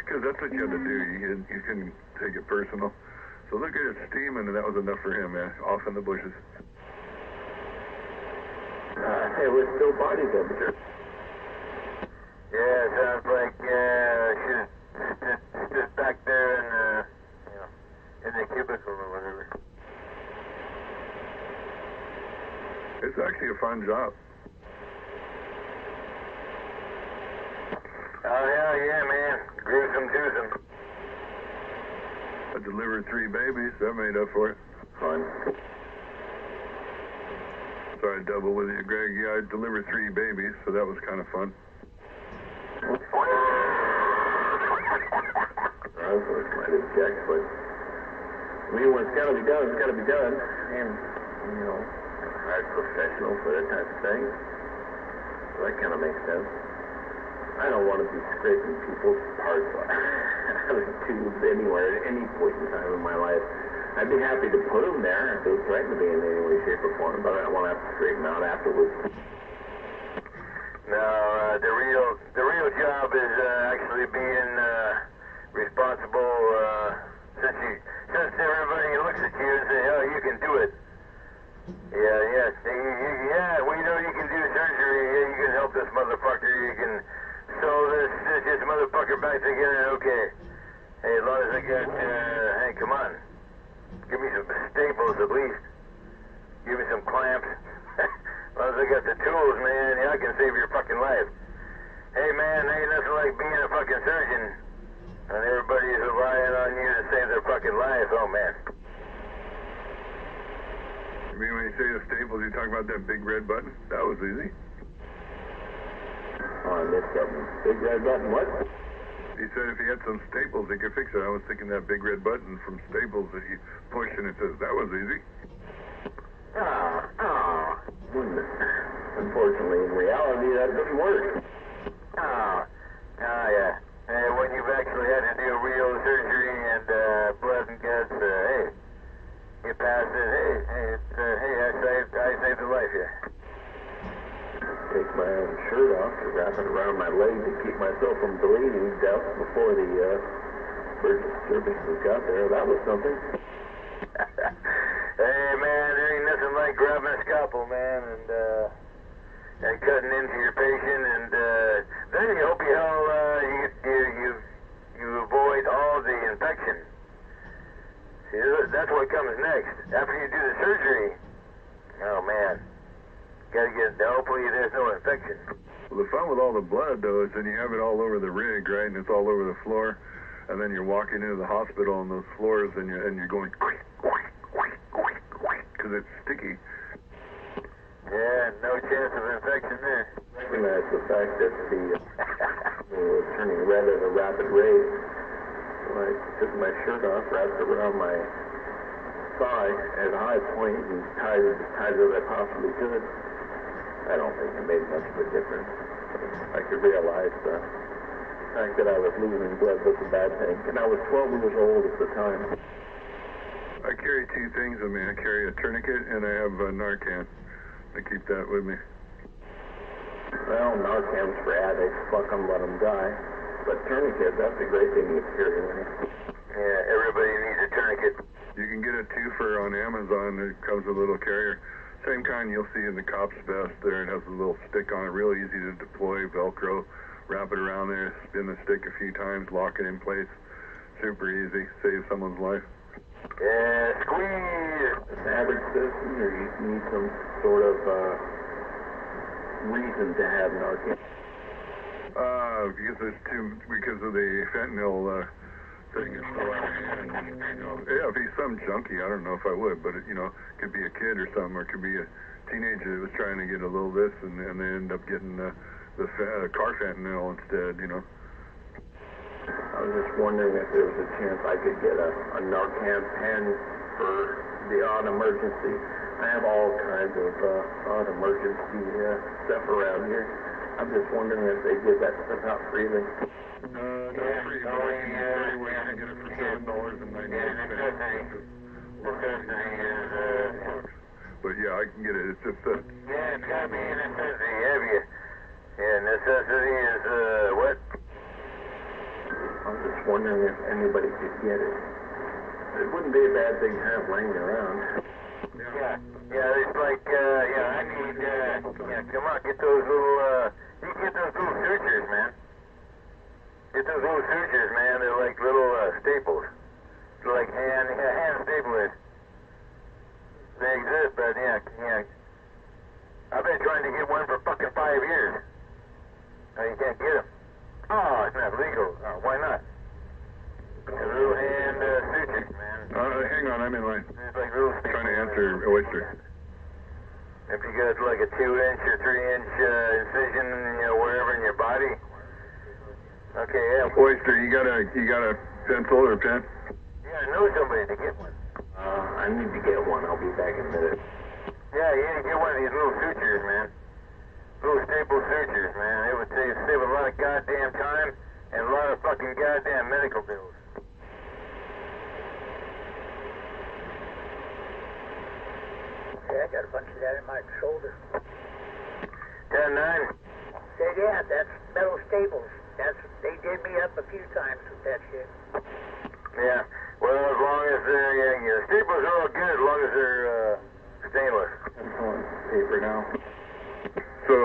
Because that's what you had to do. You couldn't take it personal. So look at it steaming, and that was enough for him, man. Off in the bushes. It was still body temperature. Yeah, sounds like she stood back there in the cubicle or whatever. It's actually a fun job. Oh, hell yeah, man. Gruesome twosome. I delivered 3 babies. That made up for it. Fun. Sorry, double with you, Greg. Yeah, I delivered 3 babies, so that was kind of fun. I was might object, but I mean, when it's got to be done, it's got to be done. And, you know, I'm professional for that type of thing. So that kind of makes sense. I don't want to be scraping people's parts out of tubes anywhere at any point in time in my life. I'd be happy to put them there if they threaten to be in any way, shape, or form, but I don't want to have to straighten them out afterwards. No, the real job is actually being responsible. Since everybody looks at you and say, "Oh, you can do it." Yeah, we know you can do surgery. Yeah, you can help this motherfucker. You can sew this motherfucker back together. Okay. Hey, as long as I got, hey, come on. Give me some staples at least. Give me some clamps. As long as I got the tools, man, yeah, I can save your fucking life. Hey, man, ain't nothing like being a fucking surgeon. And everybody's relying on you to save their fucking life. Oh, man. You mean when you say the staples, you talking about that big red button? That was easy. Oh, I missed that one. Big red button, what? He said if he had some staples, he could fix it. I was thinking that big red button from Staples that you push and it says, that was easy. Unfortunately, in reality, that doesn't work. Yeah. Hey, when you've actually had to do real surgery and blood and guts, hey, you pass it. Hey, I saved a life here. Take my own shirt off to wrap it around my leg to keep myself from bleeding to death before the emergency services got there. That was something. Hey, man, there ain't nothing like grabbing a scalpel, man, and cutting into your patient, and then you hope you avoid all the infection. See, that's what comes next. After you do the surgery, oh, man. Hopefully there's no infection. Well, the fun with all the blood, though, is then you have it all over the rig, right, and it's all over the floor, and then you're walking into the hospital on those floors, and you're going, because it's sticky. Yeah, no chance of infection there. Recognize the fact that the was turning red at a rapid rate. So I took my shirt off, wrapped it around my thigh at a high point, and tied it as tight as I possibly could. I don't think it made much of a difference. I could realize the fact that I was losing blood was a bad thing, and I was 12 years old at the time. I carry 2 things with me. I carry a tourniquet, and I have Narcan. I keep that with me. Well, Narcan's for addicts. Fuck them, let them die. But tourniquet, that's a great thing to carry with you. Yeah, everybody needs a tourniquet. You can get a twofer on Amazon. It comes with a little carrier. Same kind you'll see in the cop's vest there. It has a little stick on it, real easy to deploy, Velcro. Wrap it around there, spin the stick a few times, lock it in place. Super easy, save someone's life. Yeah, squeeze. An average citizen, or you need some sort of reason to have Narcan? Because of the fentanyl thing. Yeah, if he's some junkie, I don't know if I would, but it could be a kid or something, or it could be a teenager that was trying to get a little this, and they end up getting the car fentanyl instead. I was just wondering if there was a chance I could get a Narcan pen for the odd emergency. I have all kinds of odd emergency stuff around here. I'm just wondering if they give that stuff out freely. Not free, but I can tell you where you can get it for $7.98. But yeah, I can get it. It's just Yeah, it's gotta be a necessity, have you? Yeah, necessity is, what? I was just wondering if anybody could get it. It wouldn't be a bad thing to have laying around. Yeah, it's like, yeah, I need, yeah, come on, get those little, you can get those little sutures, man. Get those little sutures, man. They're like little, staples. They're like hand staplers. They exist, but yeah. I've been trying to get one for fucking 5 years. Oh, you can't get them. Oh, it's not legal. Oh, why not? The little hand, sutures, man. Hang on, I'm in line. It's like little staples. Trying to answer Oyster. If you got like a 2-inch or 3-inch, incision, you know, wherever in your body. Okay, yeah. Oyster, you got a pencil or pen? Yeah, I know somebody to get one. I need to get one. I'll be back in a minute. Yeah, you need to get one of these little sutures, man. Little staple sutures, man. It would save a lot of goddamn time and a lot of fucking goddamn medical bills. Yeah, I got a bunch of that in my shoulder. 10-9. Say, yeah, that's metal staples. They did me up a few times with that shit. Yeah. Well, as long as they're, yeah, staples are all good as long as they're, stainless. I'm pulling paper now. So,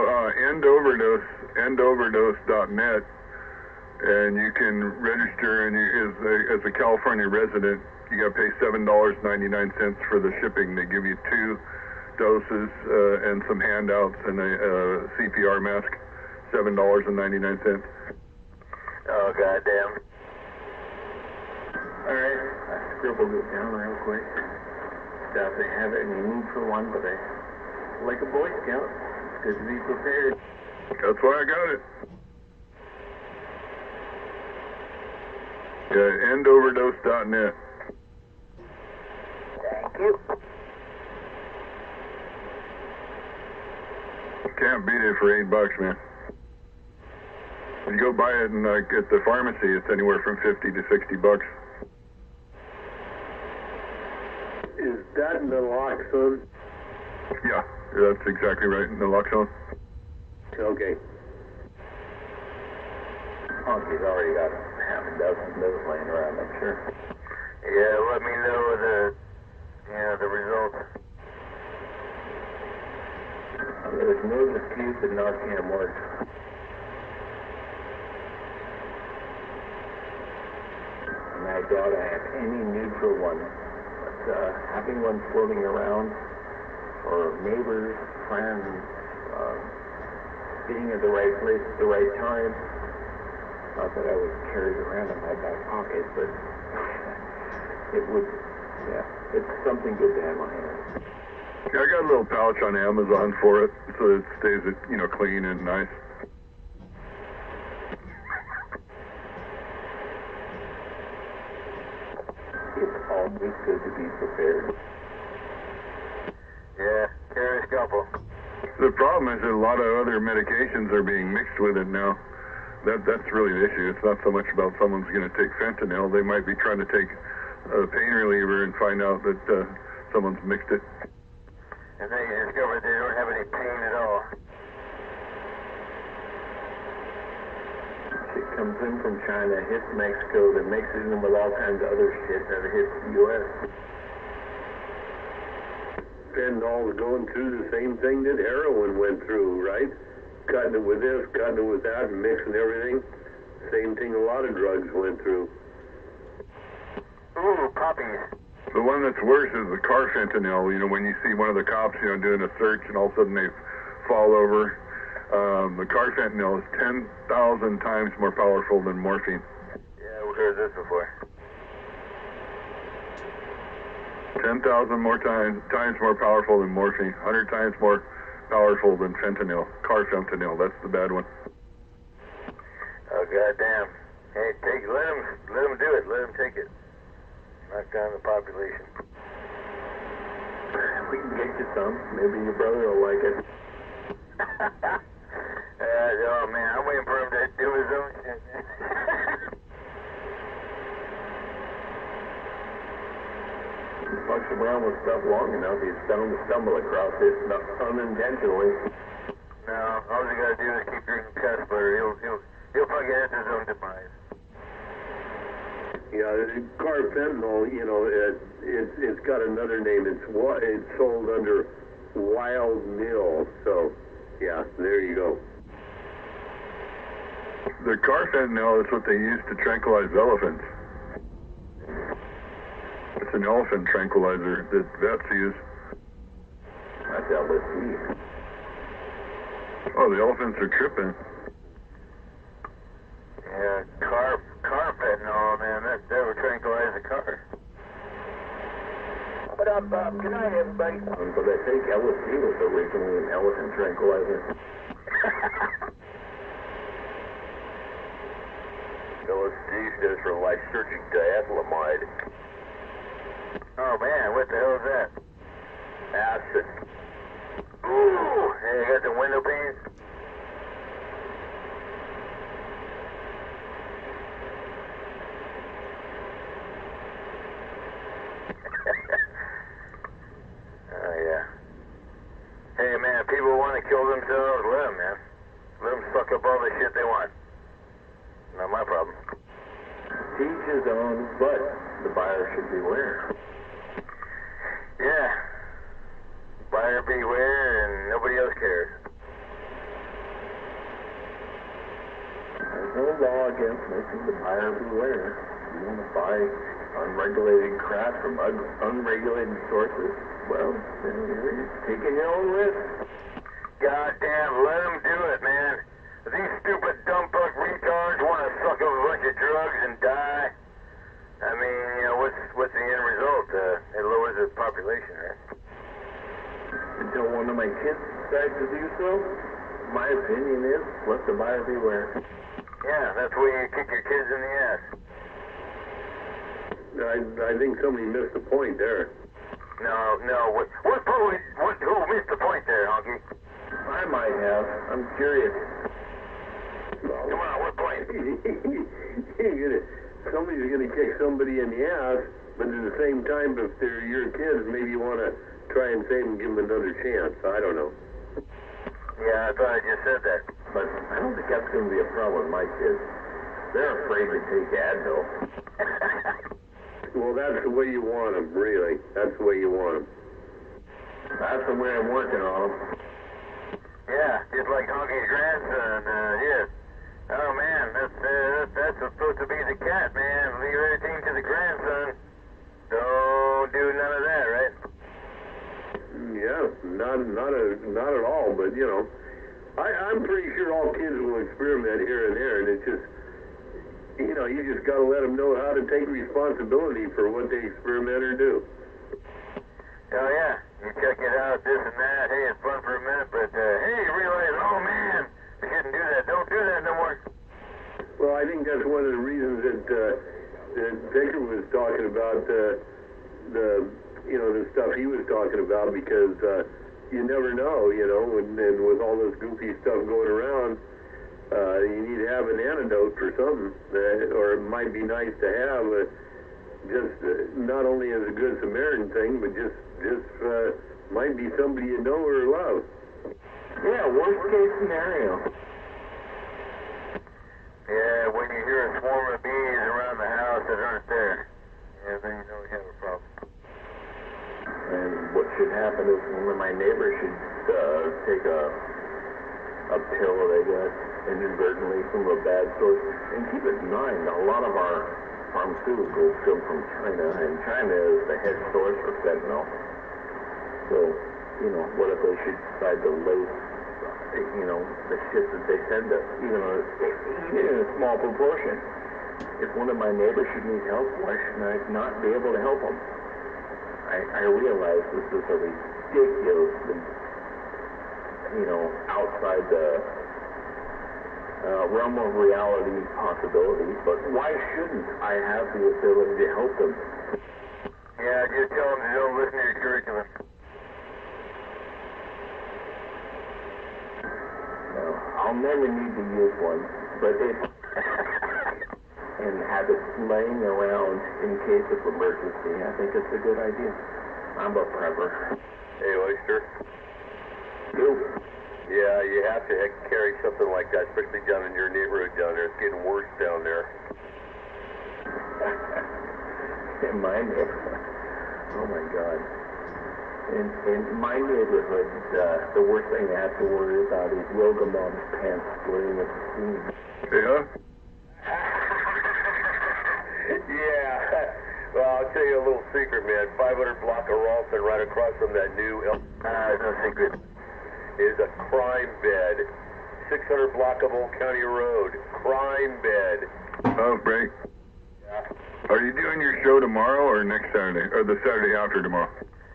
endoverdose.net, and you can register, and as a California resident, you got to pay $7.99 for the shipping. They give you 2 doses and some handouts and a CPR mask, $7.99. Oh, goddamn. All right, I scribbled it down real quick. Doubt they have any need for one, but like a Boy Scout, it's good to be prepared. That's why I got it. Yeah, endoverdose.net. Thank you. Can't beat it for $8, man. If you go buy it and at the pharmacy, it's anywhere from $50 to $60. Is that naloxone? Yeah, that's exactly right. Naloxone. Okay. Honky's already got half a dozen of those laying around, I'm sure. Yeah, let me know the results. There's no dispute that Narcan works. And I doubt I have any neutral one. But having one floating around for neighbors, friends, being at the right place at the right time. Not that I would carry it around in my back pocket, but it would, yeah, it's something good to have on hand. Yeah, I got a little pouch on Amazon for it, so it stays, clean and nice. It's always good to be prepared. Yeah, carry a couple. The problem is that a lot of other medications are being mixed with it now. That's really the issue. It's not so much about someone's going to take fentanyl. They might be trying to take a pain reliever and find out that someone's mixed it. And they discovered they don't have any pain at all. Shit comes in from China, hits Mexico, then mixes in with all kinds of other shit that hits the U.S. Fentanyl's going through the same thing that heroin went through, right? Cutting it with this, cutting it with that, and mixing everything. Same thing a lot of drugs went through. Ooh, puppies. The one that's worse is the car fentanyl. When you see one of the cops, doing a search and all of a sudden they fall over. The car fentanyl is 10,000 times more powerful than morphine. Yeah, we've heard this before. 10,000 more times more powerful than morphine. 100 times more powerful than fentanyl. Car fentanyl, that's the bad one. Oh, goddamn. Hey, let them do it. Let them take it. Knock down the population. We can get you some. Maybe your brother will like it. Oh, man, I'm waiting for him to do his own shit. He fucks around with stuff long enough, he's bound to stumble across it unintentionally. No, all he gotta do is keep drinking cuss, but he'll fucking hit his own demise. Yeah, Yeah, carfentanil, you know, it's got another name. It's sold under wild mill. So, yeah, there you go. The carfentanil is what they use to tranquilize elephants. It's an elephant tranquilizer that vets use. That's LSD. Oh, the elephants are tripping. Yeah, carfentanil, man, that would tranquilize the car. What up, Bob? Good night, everybody. But I think LSD was originally an elephant tranquilizer. LSD stands for lysergic diethylamide. Oh man, what the hell is that? Acid. Ooh, hey, you got the window panes? Oh yeah. Hey man, people want to kill themselves, let them, man. Let them suck up all the shit they want. Not my problem. Each his own, but the buyer should beware. Yeah. Buyer beware and nobody else cares. There's no law against making the buyer beware. You want to buy unregulated crap from unregulated sources, well, then you're taking your own risk. Goddamn, let them do it, man. These stupid dumb fuck retards want to suck up a bunch of drugs and die. I mean, you know, what's the end result? It lowers the population, right? Until one of my kids decides to do so, my opinion is, let the buyer beware. Yeah, that's where you kick your kids in the ass. I think somebody missed the point there. No, who missed the point there, Honky? I might have. I'm curious. Come on, what point? Somebody's gonna kick somebody in the ass, but at the same time, if they're your kids, maybe you want to try and save them, give them another chance. I don't know. Yeah, I thought I just said that. But I don't think that's going to be a problem with my kids. They're afraid to take Advil. Well, that's the way you want them, really. That's the way you want them. That's the way I'm working on them. Yeah, just like Honky's grandson, yeah. Oh man, that's supposed to be the cat, man. Leave everything to the grandson. Don't do none of that, right? Yeah, not at all. But you know, I'm pretty sure all kids will experiment here and there, and it's just, you know, you just got to let them know how to take responsibility for what they experiment or do. Oh yeah, you check it out, this and that. Hey, it's fun for a minute, but hey, you realize, oh man, I shouldn't do that. Don't do that no more. Well, I think that's one of the reasons that Victor was talking about the stuff he was talking about, because you never know, you know, and with all this goofy stuff going around, you need to have an antidote for something, or it might be nice to have just not only as a good Samaritan thing, but just might be somebody you know or love. Yeah, worst case scenario. Yeah, when you hear a swarm of bees around the house that aren't there, yeah, then you know we have a problem. And what should happen is one of my neighbors should take a pill they got inadvertently from a bad source. And keep in mind, a lot of our pharmaceuticals come from China, and China is the head source for fentanyl. So, you know, what if they should decide to lace, you know, the shit that they send us, even in a small proportion? If one of my neighbors should need help, why shouldn't I not be able to help them? I realize this is a ridiculously, you know, outside the realm of reality possibility, but why shouldn't I have the ability to help them? Yeah, just tell them to don't listen to your curriculum. I'll never need to use one, but and have it laying around in case of emergency, I think it's a good idea. I'm a prepper. Hey, Oyster. You? Yeah, you have to carry something like that, especially down in your neighborhood down there. It's getting worse down there. In my neighborhood. Oh my God. In my neighborhood, the worst thing I have to worry about is yoga mom's pants splitting at the seams. Yeah? Yeah. Well, I'll tell you a little secret, man. 500 block of Ralston right across from that new... No secret. is a crime bed. 600 block of Old County Road. Crime bed. Oh, great. Yeah. Are you doing your show tomorrow or next Saturday? Or the Saturday after tomorrow?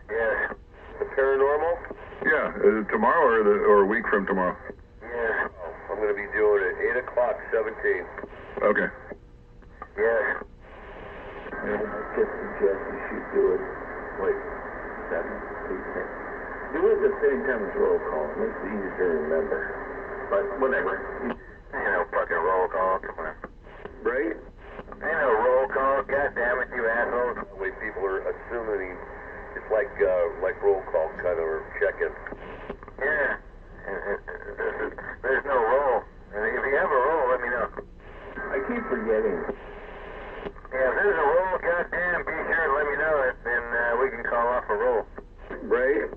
Yes. The paranormal? Yeah, tomorrow or a week from tomorrow? Yes. Oh, I'm going to be doing it 8 o'clock, 17. Okay. Yes. And I just suggest you should do it. Wait, 7, 8, 10. Do it at the same time as roll call. It makes it easier to remember. But whatever. Ain't no fucking roll call. Come on. Right? Ain't no roll call. God damn it, you assholes. The way people are assuming it's like roll call kind of check-in. Yeah. There's no roll. And if you have a roll, let me know. I keep forgetting. Yeah, if there's a roll, goddamn, be sure to let me know it, then we can call off a roll. Right?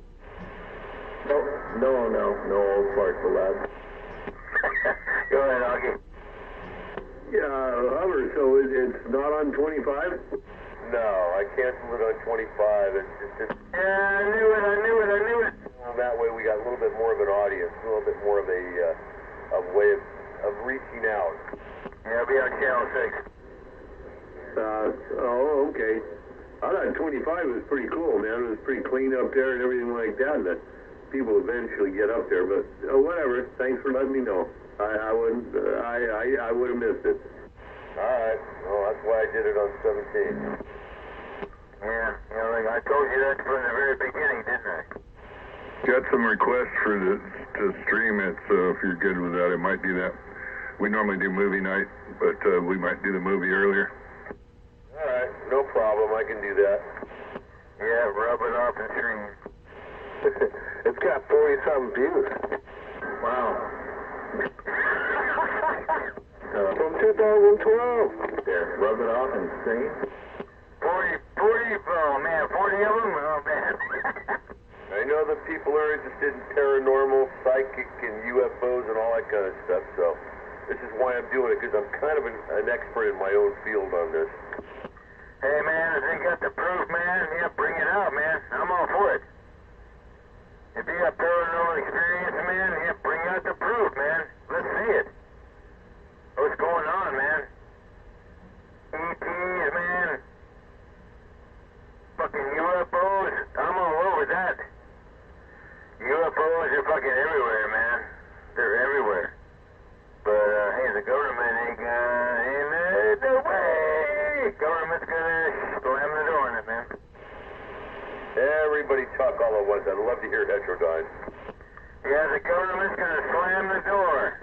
No old farts allowed. Go ahead, Augie. Yeah, Hover, so it's not on 25? No, I canceled it on 25. It's Yeah, I knew it. that way we got a little bit more of an audience, a little bit more of a way of reaching out. Yeah, I'll be on channel 6. Oh, okay. I thought 25 was pretty cool, man. It was pretty clean up there and everything like that. That people eventually get up there, but whatever. Thanks for letting me know. I wouldn't. I would have missed it. All right. Well, that's why I did it on 17. Yeah, like I told you that from the very beginning, didn't I? Got some requests to stream it, so if you're good with that, it might do that. We normally do movie night, but we might do the movie earlier. All right. No problem. I can do that. Yeah, rub it off and stream. It's got 40-something views. Wow. From 2012. There, rub it off and sing. 40, oh man, 40 of them? Oh man. I know that people are interested in paranormal, psychic, and UFOs and all that kind of stuff, so this is why I'm doing it, because I'm kind of an expert in my own field on this. Hey man, if they got the proof, man, yeah, bring it out, man. I'm all for it. If you got paranormal experience, man, yeah, bring out the proof, man. Let's see it. What's going on, man? ETs, man. Fucking UFOs. I'm all over that. UFOs are fucking everywhere, man. They're everywhere. But, hey, the government ain't no way. Government's gonna slam the door on it, man. Everybody talk all at once. I'd love to hear Heterodyne. Yeah, the government's gonna slam the door.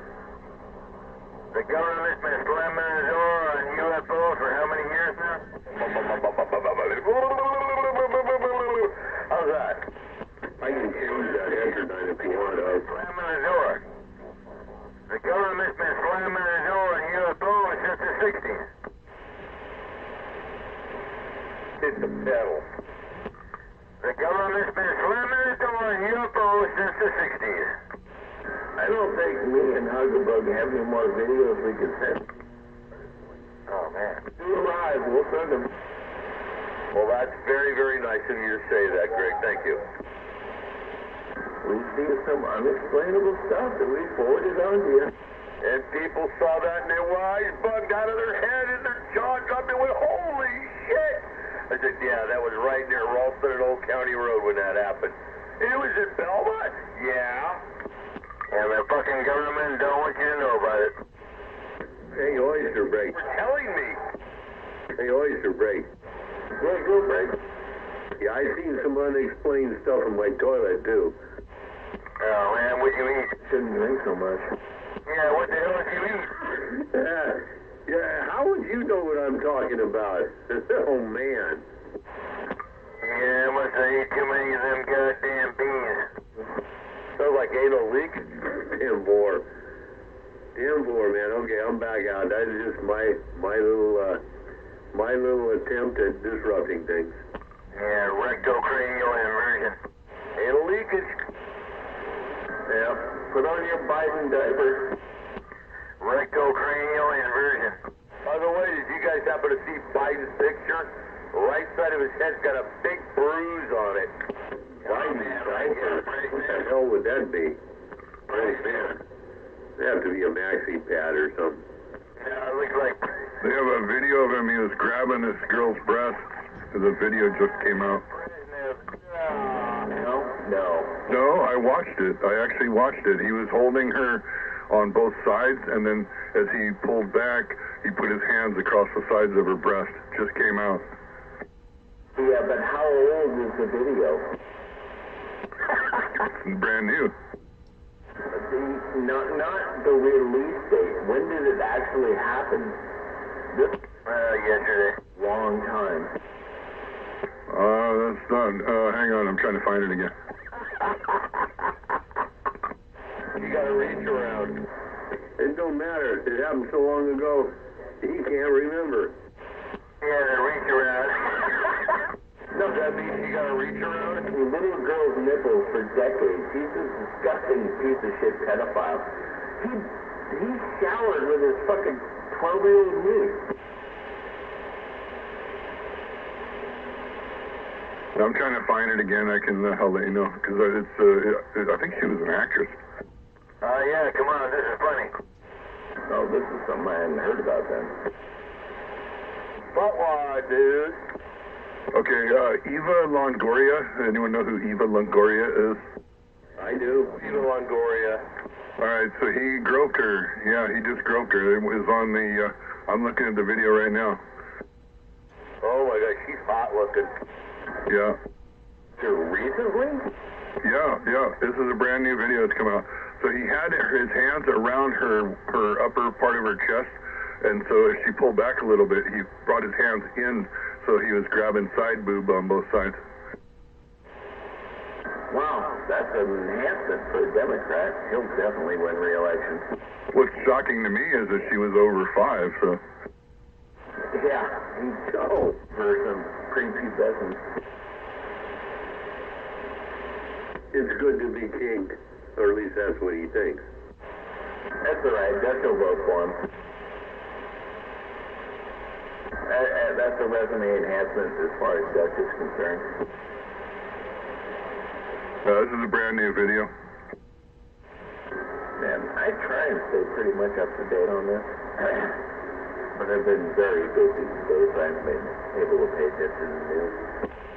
The government's been slamming the door on UFOs for how many years now? How's that? I can change that Heterodyne if you want to. Slamming the door. The government's been slamming the door on UFOs since the 60s. Hit the pedal. The government's been slamming the door on UFOs since the 60s. I don't think me and Hugabug have any more videos we can send. Oh, man. Do them live. We'll send them. Well, that's very, very nice of you to say that, Greg. Thank you. We see some unexplainable stuff that we forwarded on to you. And people saw that and their eyes bugged out of their head and their jaw dropped and went, holy shit! I said, yeah, that was right near Ralston and Old County Road when that happened. It was in Belmont? Yeah. And the fucking government don't want you to know about it. Hey, oyster break. You're telling me. Hey, oyster break. Yeah, go break. Yeah, I seen some unexplained stuff in my toilet, too. Oh, man, what'd you eat? Shouldn't drink so much. Yeah, what the hell did you eat? Yeah, how would you know what I'm talking about? Oh, man. Yeah, must have ate too many of them goddamn beans. Sounds like anal leak. Damn bore, man. Okay, I'm back out. That is just my little My little attempt at disrupting things. Yeah, rectocranial inversion. It'll leakage. Yeah, put on your Biden diaper. Rectocranial inversion. By the way, did you guys happen to see Biden's picture? The right side of his head's got a big bruise on it. Biden's diaper? What the hell would that be? Pretty bad. It'd have to be a maxi pad or something. Yeah, it looks like... They have a video of him. He was grabbing this girl's breast. The video just came out. No, I watched it. I actually watched it. He was holding her on both sides, and then as he pulled back, he put his hands across the sides of her breast. Just came out. Yeah, but how old is the video? It's brand new. Not the release date. When did it actually happen? Yesterday. Long time. That's not, hang on, I'm trying to find it again. You gotta reach around. It don't matter. It happened so long ago, he can't remember. Yeah, the reach around. No, that means you gotta reach around? The little girl's nipples for decades. He's a disgusting piece of shit pedophile. He showered with his fucking 12-year-old niece. I'm trying to find it again. I can, I'll let you know, because I think she was an actress. Yeah, come on, this is funny. Oh, this is something I hadn't heard about then. Buttwad, dude. Okay, Eva Longoria. Anyone know who Eva Longoria is? I do. Eva Longoria. All right, so he groped her. Yeah, he just groped her. It was on the, I'm looking at the video right now. Oh my God, she's hot looking. Yeah. Recently? Yeah. This is a brand new video that's come out. So he had his hands around her upper part of her chest, and so as she pulled back a little bit, he brought his hands in, so he was grabbing side boob on both sides. Wow, that's an enhancement for a Democrat. He'll definitely win re-election. What's shocking to me is that she was over 5, so... Yeah, he's so for some prepubescent. It's good to be king, or at least that's what he thinks. That's all right. That's a vote for him. That's a resume enhancement as far as Dutch is concerned. This is a brand new video. Man, I try and stay pretty much up to date on this. But I've been very busy today, so I haven't been able to pay attention to the news.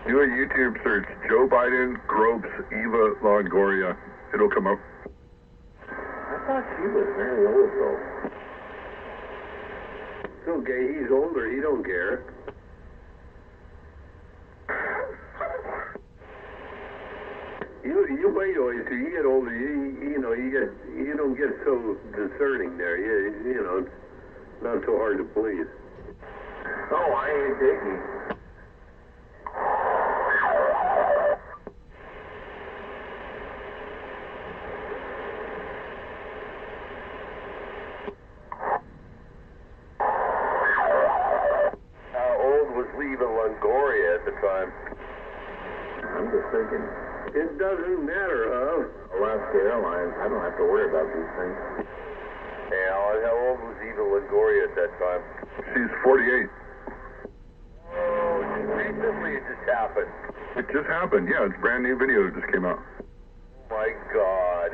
Do a YouTube search, Joe Biden gropes Eva Longoria. It'll come up. I thought she was very old, though. It's okay, he's older, he don't care. You wait always till you get older, you don't get so discerning there. You know, it's not so hard to please. Oh, I ain't digging. How old was Eva Longoria at the time? I'm just thinking, It doesn't matter, Alaska Airlines, I don't have to worry about these things. Hey, Alan, how old was Eva Longoria at that time? She's 48. Oh, recently it just happened. It just happened. Yeah, it's a brand new video that just came out. Oh my God.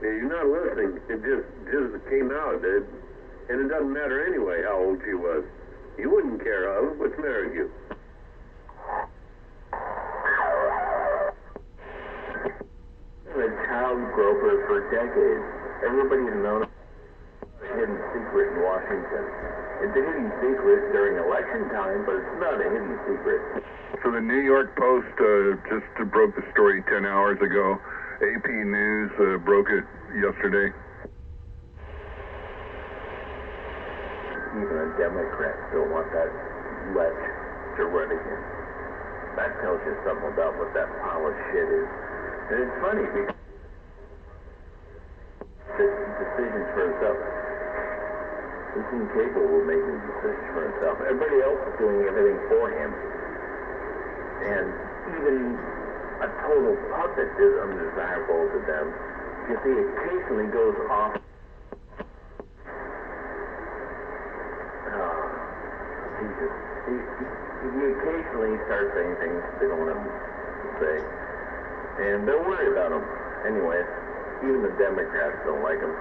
Yeah, you're not listening. It just came out, and it doesn't matter anyway how old she was. You wouldn't care, What's the matter with you? A child groper for decades. Everybody's known a hidden secret in Washington. It's a hidden secret during election time, but it's not a hidden secret. So the New York Post just broke the story 10 hours ago. AP News broke it yesterday. Even a Democrat still want that lech to run again. That tells you something about what that pile of shit is. And it's funny because decisions for himself. He seem capable of making decisions for himself. Everybody else is doing everything for him. And even a total puppet is undesirable to them because he occasionally goes off. Jesus. He occasionally starts saying things they don't want him to say. And they're worried about him. Anyways, even the Democrats don't like him.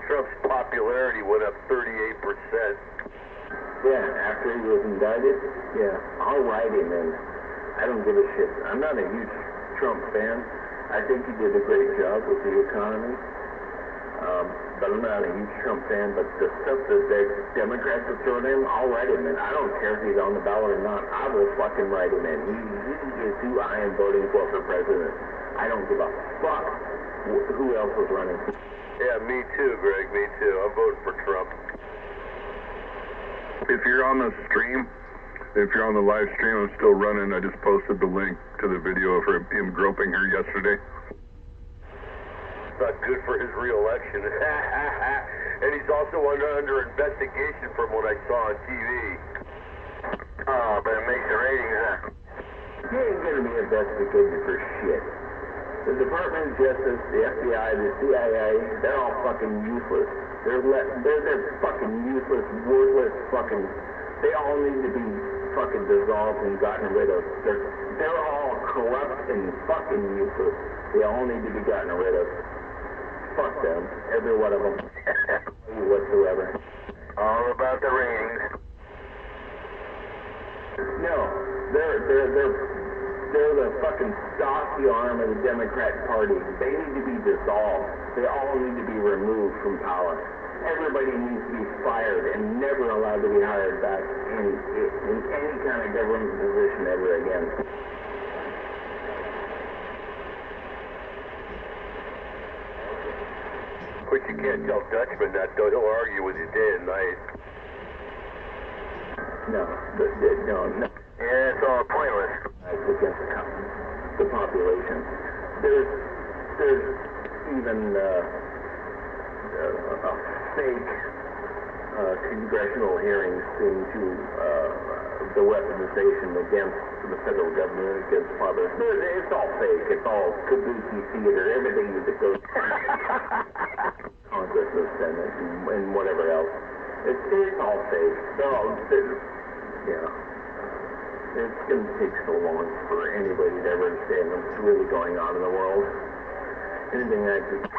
Trump's popularity went up 38%. Yeah, after he was indicted, yeah, I'll write him in. I don't give a shit. I'm not a huge Trump fan. I think he did a great job with the economy. But I'm not a huge Trump fan. But the stuff that the Democrats are throwing in, I'll write him in. I don't care if he's on the ballot or not. I will fucking write him in. He is who I am voting for president. I don't give a fuck who else is running. Yeah, me too, Greg. Me too. I'm voting for Trump. If you're on the stream, if you're on the live stream, I'm still running. I just posted the link to the video of him groping her yesterday. Not good for his re-election. And he's also under investigation from what I saw on TV. Oh, but it makes the ratings up. He ain't gonna be investigated for shit. The Department of Justice, the FBI, the CIA, they're all fucking useless. They're fucking useless, worthless fucking... They all need to be fucking dissolved and gotten rid of. They're all corrupt and fucking useless. They all need to be gotten rid of. Fuck them. Every one of them. Whatsoever. All about the ratings. No. They're the fucking stocky arm of the Democrat Party. They need to be dissolved. They all need to be removed from power. Everybody needs to be fired and never allowed to be hired back in any kind of government position ever again. But you can't tell Dutchman that, though. He'll argue with you day and night. No. Yeah, it's all pointless. Against the population. There's even a fake congressional hearings into the weaponization against the federal government, against fathers. It's all fake. It's all kabuki theater. Everything that goes Congress and Senate and whatever else. It's all fake. It's going to take so long for anybody to ever understand what's really going on in the world. Anything I just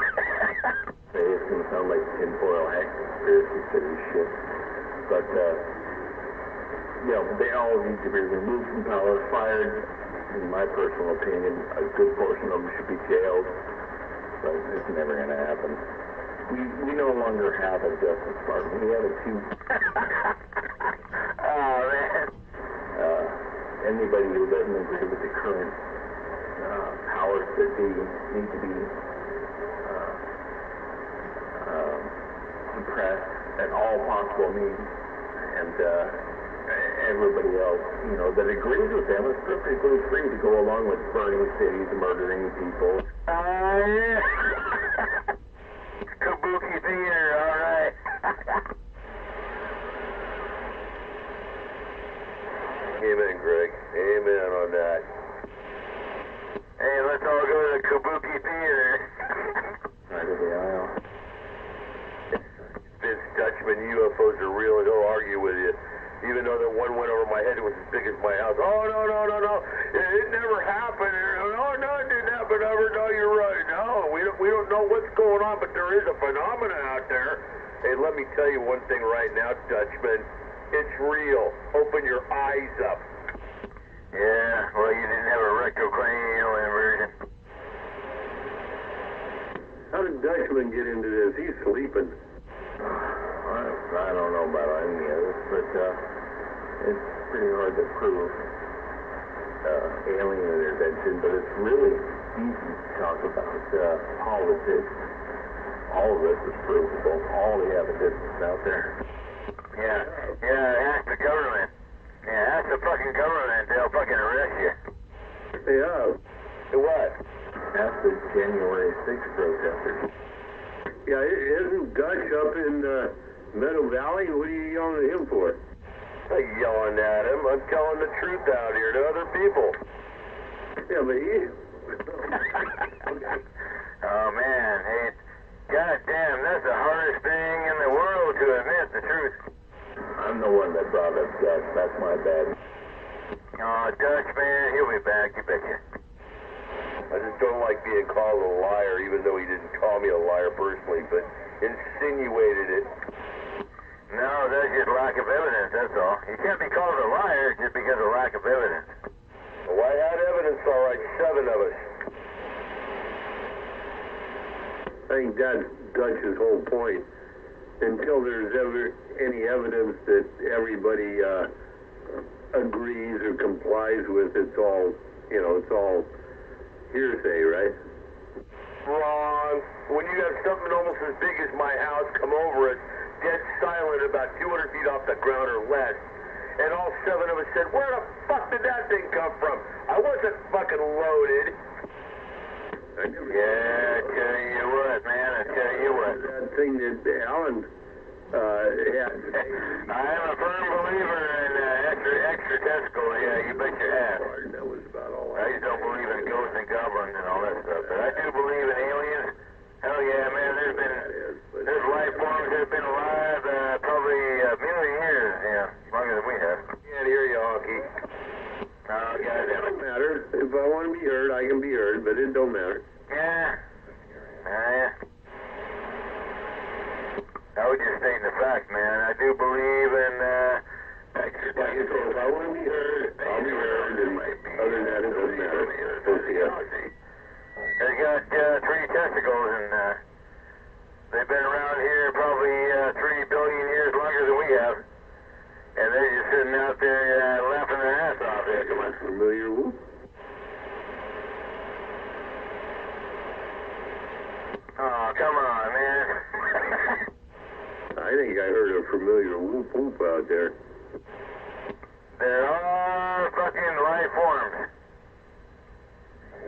say is going to sound like tinfoil hat conspiracy theory shit. But, they all need to be removed from power, fired. In my personal opinion, a good portion of them should be jailed. But it's never going to happen. We no longer have a Justice Department. We have a two. Oh, man. Anybody who doesn't agree with the current powers that be need to be suppressed at all possible means, and everybody else, that agrees with them is perfectly free to go along with burning cities, murdering people. Yeah. Kabuki theater, all right. Amen, Greg. Amen on that. Hey, let's all go to the Kabuki theater. Side of the aisle. Vince Dutchman, UFOs are real, and he'll argue with you. Even though that one went over my head, it was as big as my house. Oh, no. It never happened. Oh, no, it didn't happen ever. No, you're right. No, we don't know what's going on, but there is a phenomenon out there. Hey, let me tell you one thing right now, Dutchman. It's real. Open your eyes up. Yeah, well, you didn't have a retrocranial inversion. How did Dutchman get into this? He's sleeping. I don't know about any of this, but it's pretty hard to prove alien intervention, but it's really easy to talk about politics. All of this is provable. All the evidence is out there. Yeah, ask the government. Yeah, ask the fucking government. They'll fucking arrest you. Yeah. What? past the January 6th protesters. Yeah, isn't Dutch up in Meadow Valley? What are you yelling at him for? I'm not yelling at him. I'm telling the truth out here to other people. Yeah, but he... Oh, man. Hey, goddamn, that's the hardest thing in the world to admit the truth. I'm the one that brought up Dutch. That's my bad. Oh, Dutch, man, he'll be back, you betcha. I just don't like being called a liar, even though he didn't call me a liar personally, but insinuated it. No, that's just lack of evidence, that's all. You can't be called a liar just because of lack of evidence. Well, I had evidence, all right, 7 of us. I think that's Dutch's whole point. Until there's ever any evidence that everybody agrees or complies with, it's all, it's all hearsay, right? Wrong. When you have something almost as big as my house come over us, dead silent about 200 feet off the ground or less, and all 7 of us said, where the fuck did that thing come from? I wasn't fucking loaded. I never Yeah, I tell you what, man, I tell you what. That thing that Alan had. I am a firm believer in extra testicles, yeah, you bet your ass. That was about all I just don't believe in ghosts and goblins and all that stuff, but I do believe in aliens. Hell yeah, man, there's life forms that have been alive probably a million years, yeah, longer than we have. Can't hear you, honky. Oh, It goddamn don't it. matter. If I want to be heard, I can be heard, but it don't matter. Yeah. Yeah. I was just stating the fact, man. I do believe in extra Like I said, if I want to be heard, I'll be heard, and other than that, it doesn't matter. We'll see ya. They got 3 testicles, and they've been around here probably 3 billion years longer than we have. And they're just sitting out there laughing their ass off there. Come on. Familiar whoop? Oh, come on, man. I think I heard a familiar whoop whoop out there. There are fucking life forms.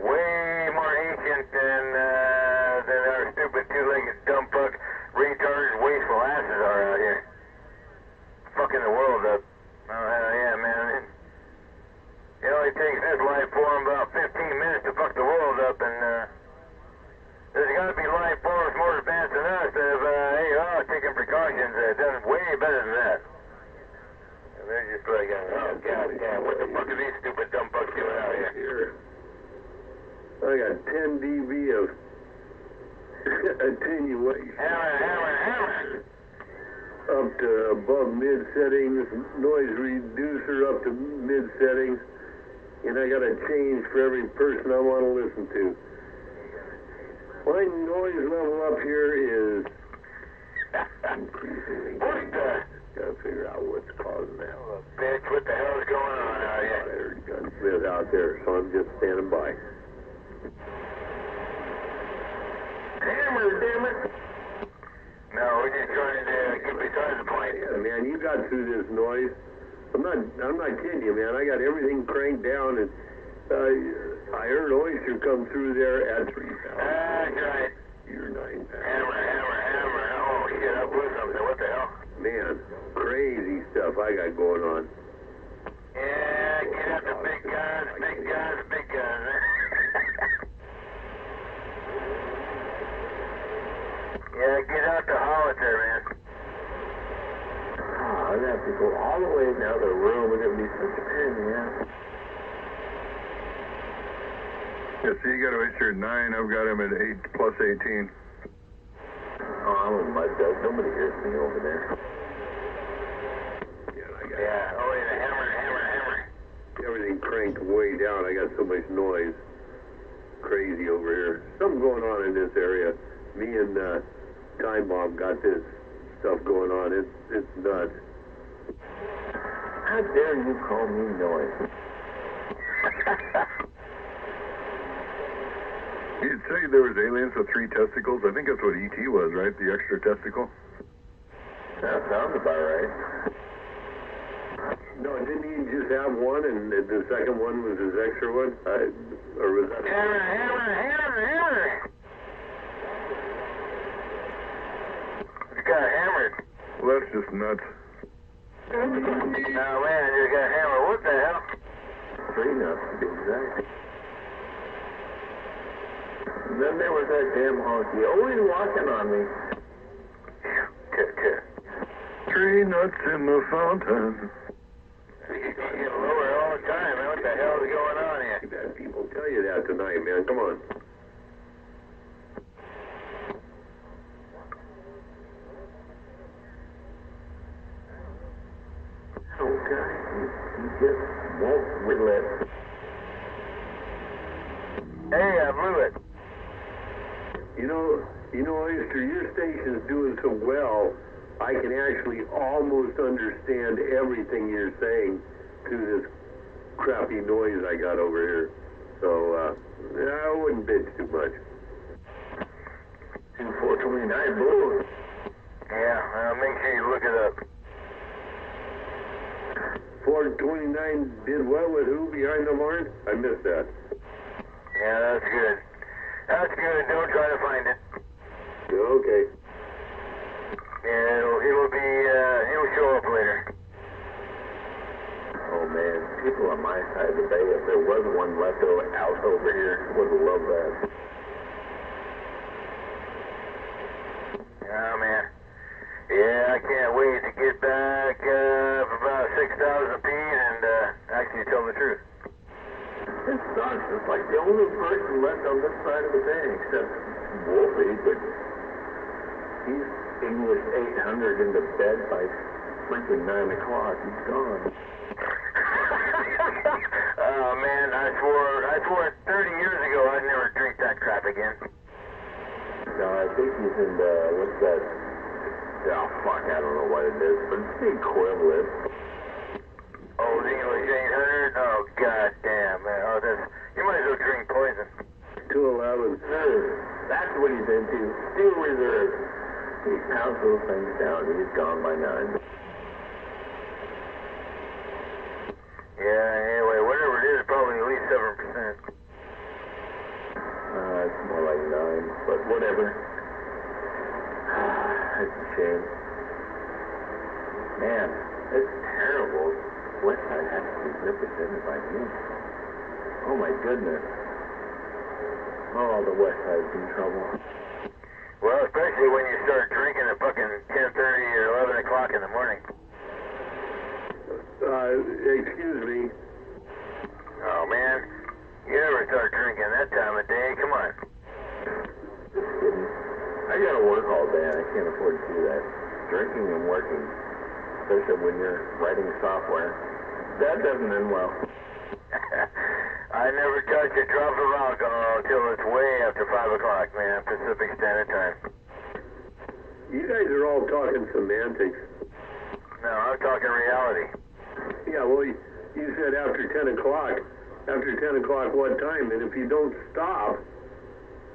Way more ancient than our stupid 2-legged dumb fuck retarded wasteful asses are out here. Fucking the world up. Oh, hell yeah, man. It only takes this life form about 15 minutes to fuck the world up, and there's got to be life forms more advanced than us that have, taking precautions done way better than that. And they're just like, oh, goddamn, what the fuck are these stupid dumb fucks doing out here? I got 10 dB of attenuation. Hammer. Up to above mid settings, noise reducer up to mid settings, and I got a change for every person I want to listen to. My noise level up here is increasing. Gotta figure out what's causing that. Oh, bitch, what the hell's going on out I here? heard gunsmith out there, so I'm just standing by. Hammer, damn it! No, we're just trying to get beside the point. Yeah, man, you got through this noise. I'm not kidding you, man. I got everything cranked down, and I heard Oyster come through there at 3,000. That's right. You're 9,000. Hammer. Oh, shit, I blew something. What the hell? Man, crazy stuff I got going on. Yeah, get out the big guns. Yeah, get out the howitzer, man. Oh, I'd have to go all the way down the room. We're going to be such a pain in the ass. Yeah, so you got Oyster at 9. I've got him at 8 plus 18. Oh, I'm with my dog. Nobody hears me over there. Yeah, oh, yeah, hammer. Everything cranked way down. I got so much noise. Crazy over here. Something going on in this area. Me and Time Bomb got this stuff going on. It's nuts. How dare you call me noise? You'd say there was aliens with 3 testicles. I think that's what ET was, right? The extra testicle. That sounds about right. No, didn't he just have one, and the second one was his extra one? Or was that... Hammer. it's just nuts. Oh man, you got hammered. What the hell? Tree nuts, to be exact. And then there was that damn honky, always walking on me. Tree nuts in the fountain. You get lower all the time, man. What the hell is going on here? You've had people tell you that tonight, man. Come on. Okay, he just won't relent. Hey, I blew it. You know, Oyster, your station's doing so well, I can actually almost understand everything you're saying through this crappy noise I got over here. So, I wouldn't bitch too much. 429 blue. Yeah, make sure you look it up. 429 did what with who behind the barn? I missed that. Yeah, that's good. That's good. Don't try to find it. Okay. Yeah, it'll show up later. Oh man, people on my side of the bay, if there was one left out over here, would love that. Oh man. Yeah, I can't wait to get back for about 6,000 feet and actually tell the truth. It sucks. It's like the only person left on this side of the bay, except Wolfie, but he's English 800 into bed by freaking 9 o'clock. He's gone. Oh man, I swore 30 years ago I'd never drink that crap again. No, I think he's in the, what's that? Oh fuck, I don't know what it is, but it's the equivalent. Oh, the English 800? Oh, goddamn, man. Oh, you might as well drink poison. 211. That's what he's into. Steel reserve. He pounds those things down. He's gone by 9. Yeah, anyway, whatever it is, probably at least 7%. It's more like 9, but whatever. It's a shame. Man, it's terrible. Westside has to be represented by him. Oh my goodness. Oh, the Westside's in trouble. Well, especially when you start drinking at fucking 10:30 or 11 o'clock in the morning. Excuse me. Oh, man. You never start drinking that time of day. Come on. Just kidding. I gotta work all day. I can't afford to do that. Drinking and working, especially when you're writing software, that doesn't end well. I never touch a drop of alcohol until it's way after 5 o'clock, man, Pacific Standard Time. You guys are all talking semantics. No, I'm talking reality. Yeah, well, you said after 10 o'clock. After 10 o'clock what time? And if you don't stop,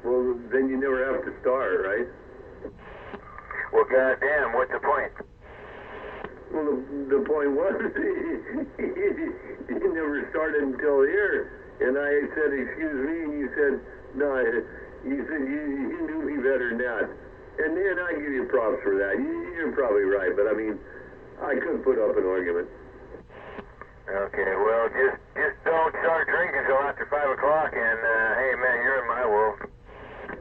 well, then you never have to start, right? Well, goddamn, what's the point? Well, the point was, you never started until here. And I said, excuse me, and you said, no, you said you knew me better than that. And I give you props for that. You're probably right, but I mean, I couldn't put up an argument. Okay, well, just don't start drinking until after 5 o'clock, and, hey, man, you're in my world.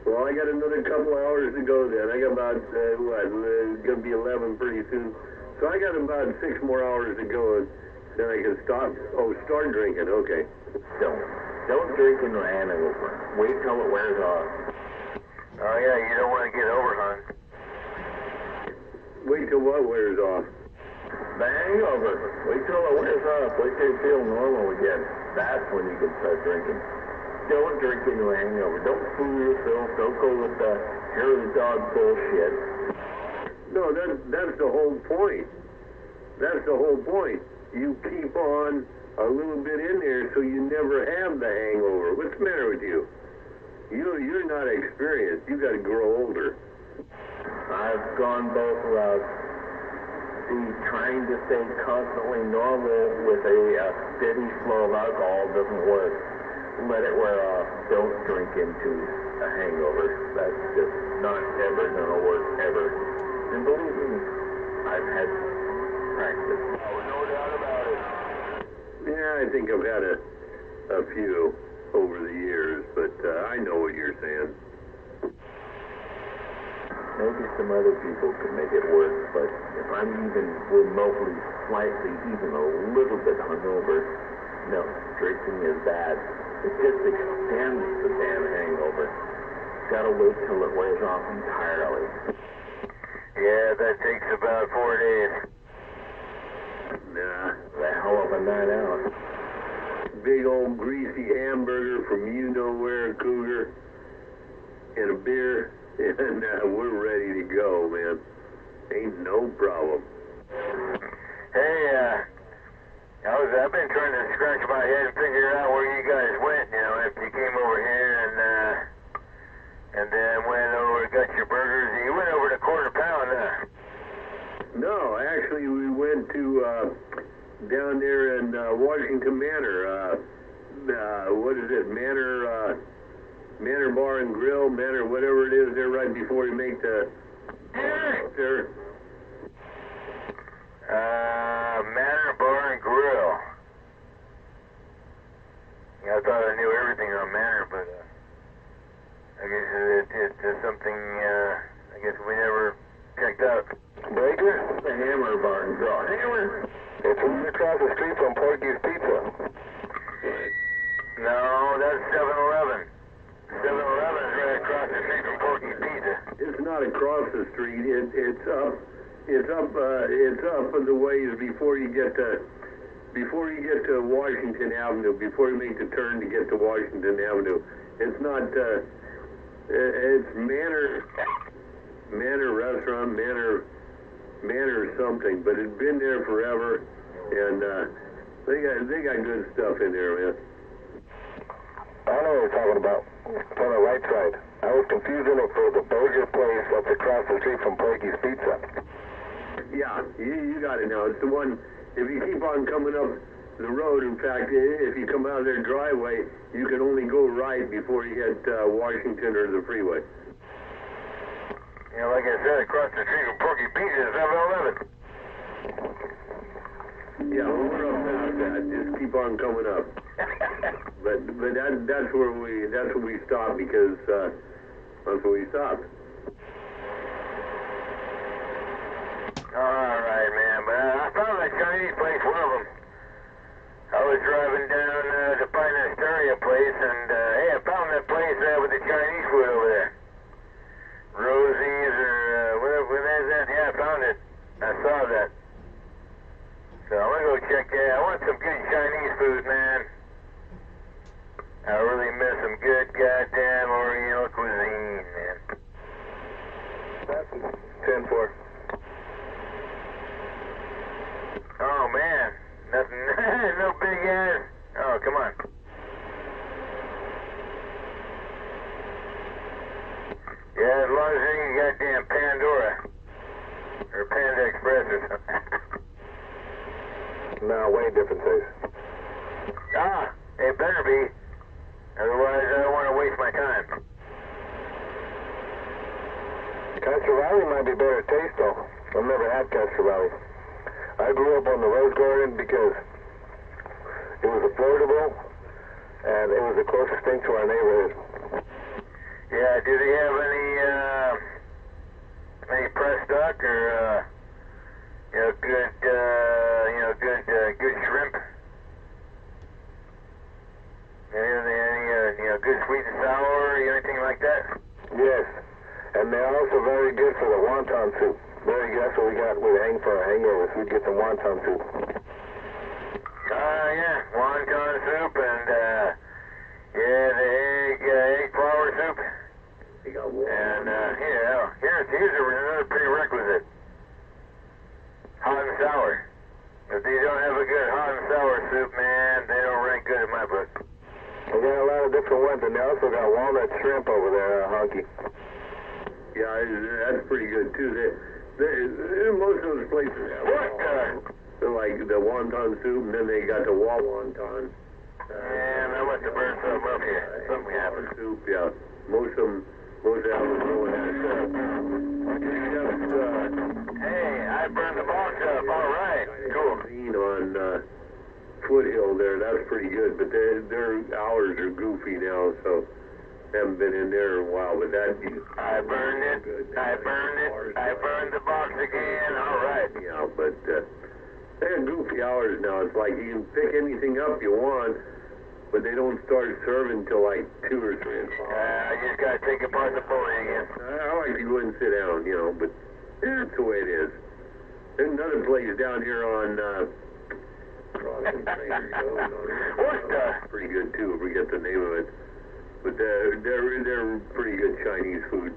Well, I got another couple hours to go then. I got about, it's going to be 11 pretty soon. So I got about 6 more hours to go, and then I can stop. Oh, start drinking, okay. Don't drink in the hangover. Wait till it wears off. Oh, yeah, you don't want to get overhung. Wait till what wears off? The hangover. Wait till it wears off. Wait till you feel normal again. That's when you can start drinking. Don't drink into a hangover. Don't fool yourself. Don't go with the hair of the dog bullshit. No, that's the whole point. That's the whole point. You keep on a little bit in there so you never have the hangover. What's the matter with you? You're not experienced. You got to grow older. I've gone both routes. See, trying to stay constantly normal with a steady flow of alcohol doesn't work. Let it wear off. Don't drink into a hangover. That's just not ever going to work, ever. And believe me, I've had practice. Oh, no doubt about it. Yeah, I think I've had a few over the years, but I know what you're saying. Maybe some other people could make it work, but if I'm even remotely, slightly, even a little bit hungover, no, drinking is bad. It just extends the damn hangover. Gotta wait till it wears off entirely. Yeah, that takes about 4 days. Nah, The hell of a night out. big old greasy hamburger from you-know-where, Cougar, and a beer, and we're ready to go, man. Ain't no problem. Hey, I've been trying to scratch my head and figure out where you guys went, you know, after you came over here and then went over and got your burgers. You went over to Quarter Pound, No, actually, we went to down there in Washington Manor. What is it? Manor Bar and Grill, Manor, whatever it is. There right before you make the there. Manor Bar and Grill. Yeah, I thought I knew everything on Manor, but I guess it's something, I guess we never checked out. Breaker? The Hammer Bar and Grill. Hammer? It's right across the street from Porky's Pizza. No, that's 7-Eleven. 7-Eleven is right across the street from Porky's Pizza. It's not across the street. It's up. It's up in the ways before you get to Washington Avenue. Before you make the turn to get to Washington Avenue. It's not. It's Manor Restaurant, Manor something, but it's been there forever, and they got good stuff in there, man. I know what you're talking about. It's on the right side. I was confusing it for the burger place that's across the street from Porky's Pizza. Yeah, you got it now. It's the one, if you keep on coming up the road, in fact, if you come out of their driveway, you can only go right before you hit Washington or the freeway. You know, like I said, across the street from Porky's Pizza is 7-Eleven. Yeah, well, we're up past that. Just keep on coming up. But that's where we stopped because that's where we stopped. All right, man. But I found that Chinese place, one of them. I was driving down to find that Astoria place, and hey, I found that place with the Chinese food over there. Rosie's or whatever that is. Yeah, I found it. I saw that. So I'm gonna go check that. I want some good Chinese food, man. I really miss some good goddamn Oriental cuisine, man. 10-4. Oh man, nothing, no big ass. Oh, come on. Yeah, as long as you ain't goddamn Pandora or Panda Express or something. No, way different taste. Ah, it better be. Otherwise, I don't want to waste my time. Castrovalley might be better taste though. I've never had Castrovalley. I grew up on the Rose Garden because it was affordable and it was the closest thing to our neighborhood. Yeah, do they have any pressed duck or good shrimp? Any good sweet and sour or anything like that? Yes, and they're also very good for the wonton soup. Very good. That's what we got with for our hangovers. We'd get some wonton soup. Yeah, wonton soup and the egg flour soup. You got one. And here's another prerequisite. Hot and sour. If they don't have a good hot and sour soup, man, they don't rank good in my book. We got a lot of different ones, and they also got walnut shrimp over there, Honky. Yeah, that's pretty good too. Most of those places have they're like the wonton soup, and then they got the wonton. Man, I must have burned something up here. Something happened. Soup, yeah. Most of them going that. Hey, I burned that's pretty good, but their hours are goofy now, so haven't been in there in a while. But that I burned it. I burned it. I burned the box again. All right. yeah, but they have goofy hours now. It's like you can pick anything up you want, but they don't start serving till like 2 or 3 o'clock. I just gotta take apart the bully again. I like to go and sit down, you know, but that's the way it is. There's another place down here on Crossing Trader Joe's. What the? Pretty good too. I forget the name of it, but they're pretty good Chinese food.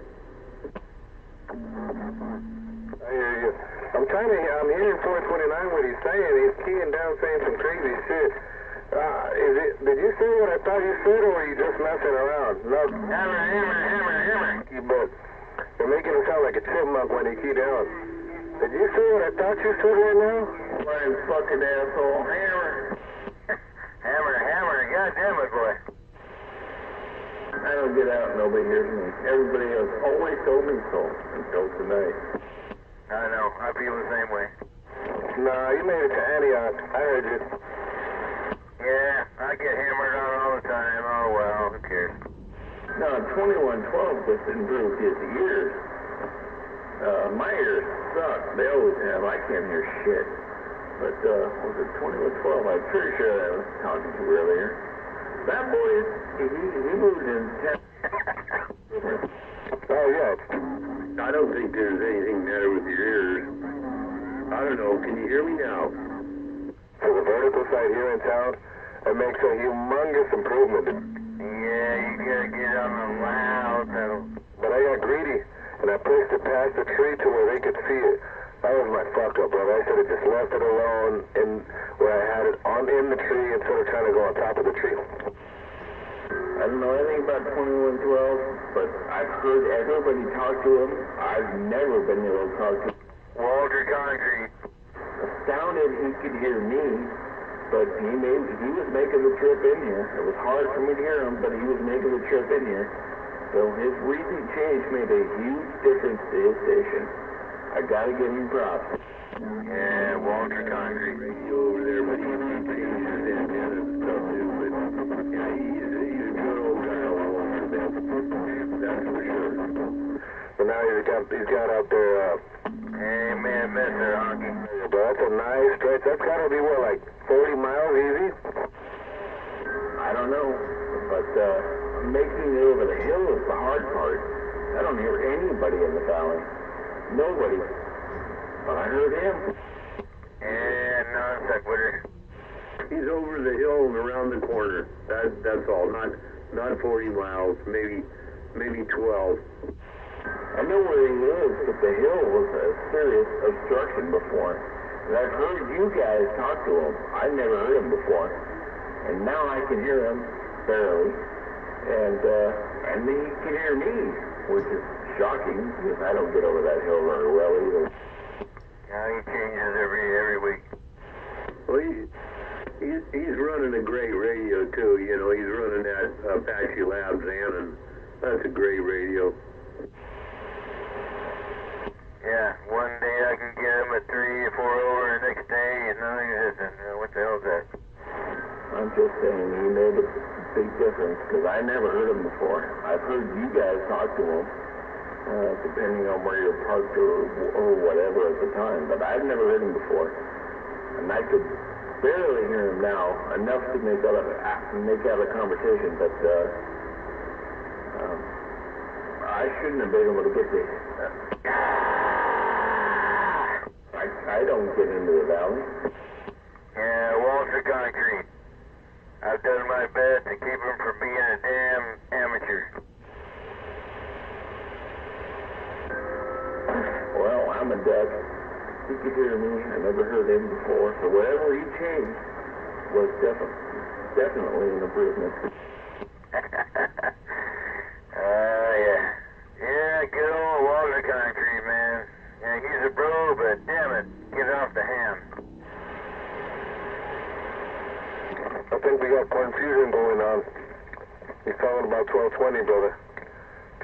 I hear you. I'm hearing 429 what he's saying. He's keying down saying some crazy shit. Did you say what I thought you said, or were you just messing around? No. Hammer. But you're making him sound like a chipmunk when he keyed down. Did you say what I thought you said right now? Flying fucking asshole. Hammer. God damn it, boy. I don't get out, nobody hears me. Everybody else always told me so until tonight. I know. I feel the same way. Nah, you made it to Antioch. I heard you. Yeah, I get hammered on all the time. Oh, well, who cares? No, 2112 just improved his ears. My ears suck. They always have. I can't hear shit. But, was it 2112? I'm pretty sure I was talking to earlier. That boy, he moved in 10. Oh, yeah. I don't think there's anything matter with your ears. I don't know. Can you hear me now? For the vertical side here in town, it makes a humongous improvement. Yeah, you gotta get on the loud pedal. But I got greedy, and I pushed it past the tree to where they could see it. That was my fuck up, brother. I should have just left it alone in where I had it in the tree instead of trying to go on top of the tree. I don't know anything about 2112, but I've heard everybody talk to him. I've never been able to talk to him. Walter Concrete. Astounded he could hear me, but he was making the trip in here. It was hard for me to hear him, but he was making the trip in here. So his recent change made a huge difference to his station. I gotta give him props. Yeah, Walter Concrete. Radio over there, but he changed his antenna and stuff too. But yeah, he's a good old guy all over that. That's for sure. But now he's got out there. Hey, man, Mr. Honky. But that's a nice stretch. That's gotta be what, like 40 miles easy? I don't know, but making it over the hill is the hard part. I don't hear anybody in the valley. Nobody. But I heard him. And non sequitur. He's over the hill and around the corner. That's all. Not 40 miles, maybe 12. I know where he is, but the hill was a serious obstruction before. And I've heard you guys talk to him. I've never heard him before. And now I can hear him, barely. And he can hear me, which is shocking, because I don't get over that hill very well either. Now he changes every week. Well, he's running a great radio, too. You know, he's running that Apache Labs and that's a great radio. Yeah, one day I can get him at 3 or 4 over, the next day nothing existent. What the hell's that? I'm just saying he made a big difference, because I never heard him before. I've heard you guys talk to him, depending on where you're parked or whatever at the time, but I've never heard him before. And I could barely hear him now, enough to make out a conversation, but I shouldn't have been able to get the... I don't get into the valley. Yeah, Walter Concrete. I've done my best to keep him from being a damn amateur. Well, I'm a duck. He could hear me. I never heard him before. So whatever he changed was definitely an improvement. Yeah. Yeah, good old Walter Concrete, man. Yeah, he's a bro, but damn it, get off the ham. I think we got confusion going on. He's talking about 1220, brother.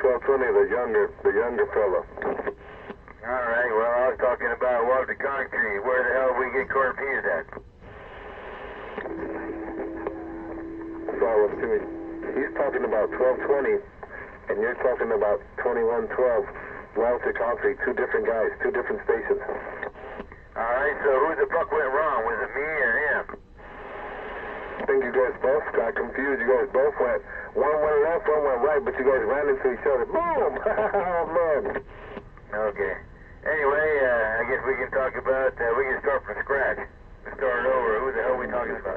1220, the younger fella. All right, well, I was talking about Walter Concrete. Where the hell we get confused at? follow-up to me. He's talking about 1220, and you're talking about 2112. Well to concrete, two different guys, two different stations. Alright, so who the fuck went wrong? Was it me or him? I think you guys both got confused. You guys both went, one went left, one went right, but you guys ran into each other. Boom! Oh, man. Okay. Anyway, I guess we can talk about, we can start from scratch. We start over. Who the hell are we talking about?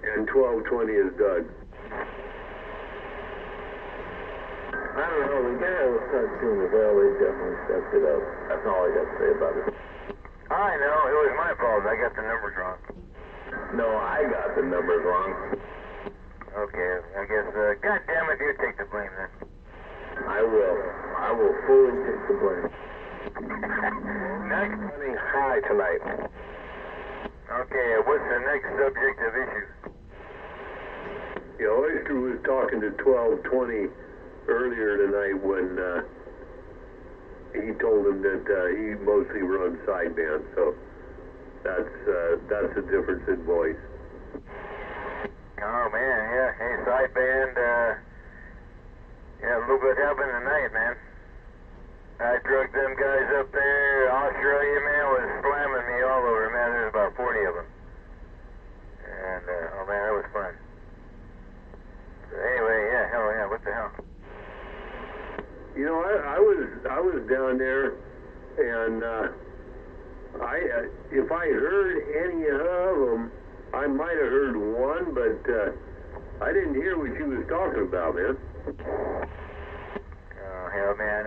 And 1220 is Doug. I don't know, the guy I was touching the bell, he definitely stepped it up. That's all I got to say about it. I know, it was my fault. I got the numbers wrong. No, I got the numbers wrong. Okay, I guess, God damn it, you take the blame then. I will. I will fully take the blame. Next. Running high tonight. Okay, what's the next subject of issue? Yeah, Oyster was talking to 1220 earlier tonight when he told him that he mostly runs sideband, so that's a difference in voice. Oh man, yeah, hey, sideband, yeah, a little bit happened tonight, man. I drugged them guys up there. Australia, man, was slamming me all over, man. There's about 40 of them. And, oh man, that was fun. So anyway, yeah, hell yeah, what the hell? You know, I was down there, and if I heard any of them, I might have heard one, but I didn't hear what you was talking about, man. Oh hell, man,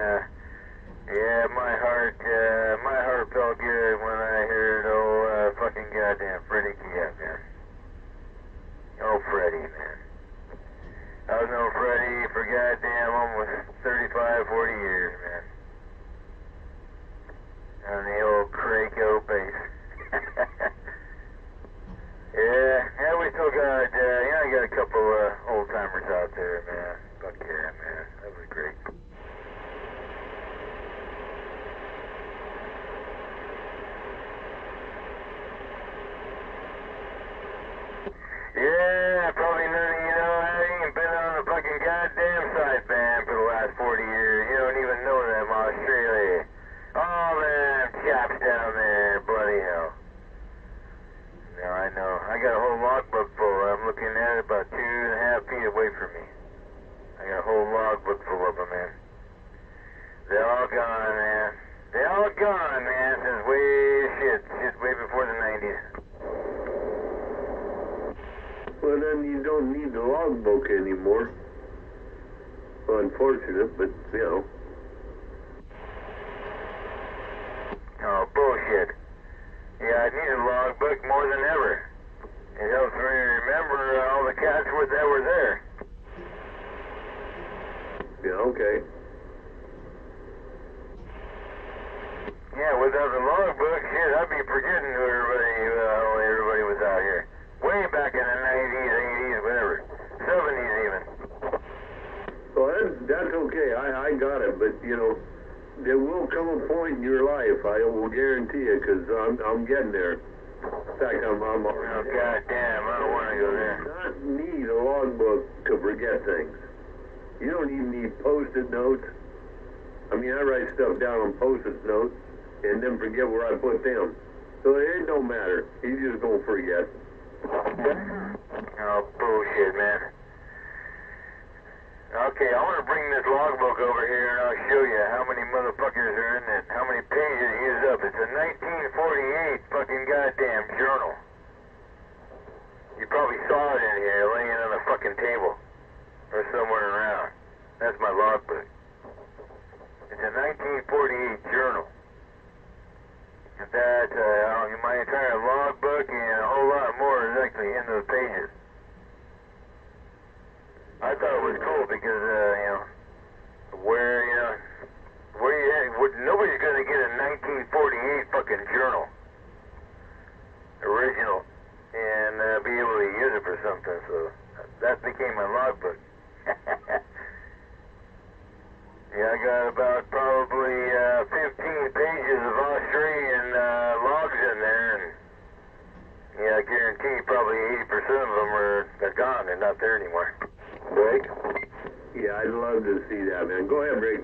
yeah, my heart felt good when I heard fucking goddamn Freddie Kiev, man. Oh, Freddie, man. I've known Freddie for goddamn almost 35, 40 years, man. On the old Craco base. Yeah, we still got, I got a couple old timers out there, man. Fuck yeah, man. That was great. Yeah, probably none of you know how you ain't been on the fucking goddamn sideband for the last 40 years. You don't even know them, Australia. All them chaps down there, bloody hell. No, I know. I got a whole logbook full. I'm looking at it about 2.5 feet away from me. I got a whole logbook full of them, man. They're all gone, man. They're all gone, man, since way before the 90s. Well, then you don't need the logbook anymore. Well, unfortunate, but, you know. Oh, bullshit. Yeah, I need a logbook more than ever. It helps me remember all the cats that were there. Yeah, okay. Yeah, without the logbook, shit, I'd be forgetting who everybody was out here. Way back in the 90s, 80s, whatever. 70s even. Well, that's okay. I got it, but, you know, there will come a point in your life, I will guarantee it, because I'm getting there. In fact, I'm already. Oh, goddamn, I don't want to go there. You do not need a logbook to forget things. You don't even need Post-it notes. I mean, I write stuff down on Post-it notes and then forget where I put them. So it don't matter. You just don't forget. Oh, bullshit, man. Okay, I want to bring this logbook over here and I'll show you how many motherfuckers are in it, how many pages it used up. It's a 1948 fucking goddamn journal. You probably saw it in here laying on a fucking table or somewhere around. That's my logbook. It's a 1948 journal. And that, my entire logbook and a whole lot more is actually in those pages. I thought it was cool because, nobody's going to get a 1948 fucking journal, original, and be able to use it for something, so that became my logbook. Yeah, I got about probably 15 pages of Australian logs in there, and yeah, I guarantee probably 80% of them are gone. They're not there anymore. Break? Yeah, I'd love to see that, man. Go ahead, Break.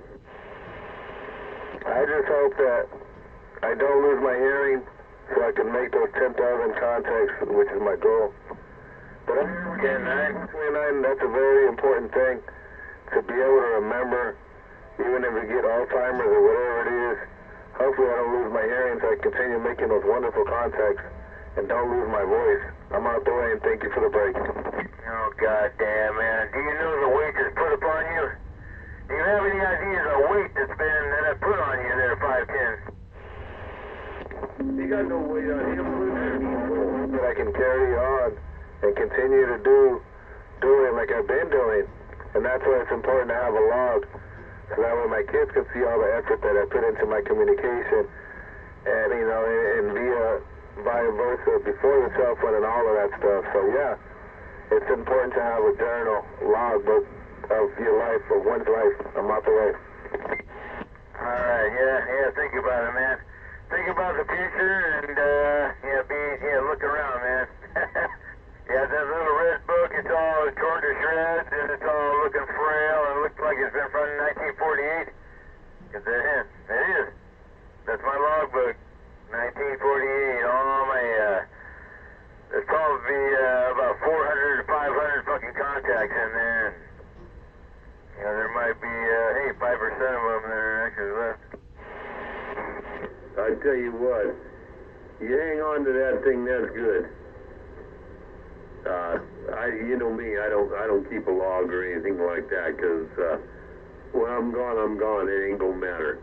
I just hope that I don't lose my hearing so I can make those 10,000 contacts, which is my goal. But I'm 29, that's a very important thing to be able to remember, even if we get Alzheimer's or whatever it is. Hopefully I don't lose my hearing so I continue making those wonderful contacts and don't lose my voice. I'm out the way and thank you for the break. Oh, goddamn, man. Do you know the weight that's put upon you? Do you have any ideas of weight that I put on you there, 5'10"? You got no weight on him, Luke. That I can carry on and continue to do it like I've been doing. And that's why it's important to have a log, so that way my kids can see all the effort that I put into my communication, and and vice versa before the cell phone and all of that stuff. So yeah, it's important to have a journal logbook of your life, of one's life. I'm out the way. All right, yeah, think about it, man. Think about the future and look around, man. Yeah, that little red book, it's all torn to shreds and it's all looking frail and looks like it's been from 1948. Cause it is. That's my logbook, 1948. All my there's probably about 400 to 500 fucking contacts in there. And, there might be 5% of them that are actually left. I tell you what, you hang on to that thing, that's good. You know me, I don't keep a log or anything like that, because when I'm gone, it ain't gonna matter.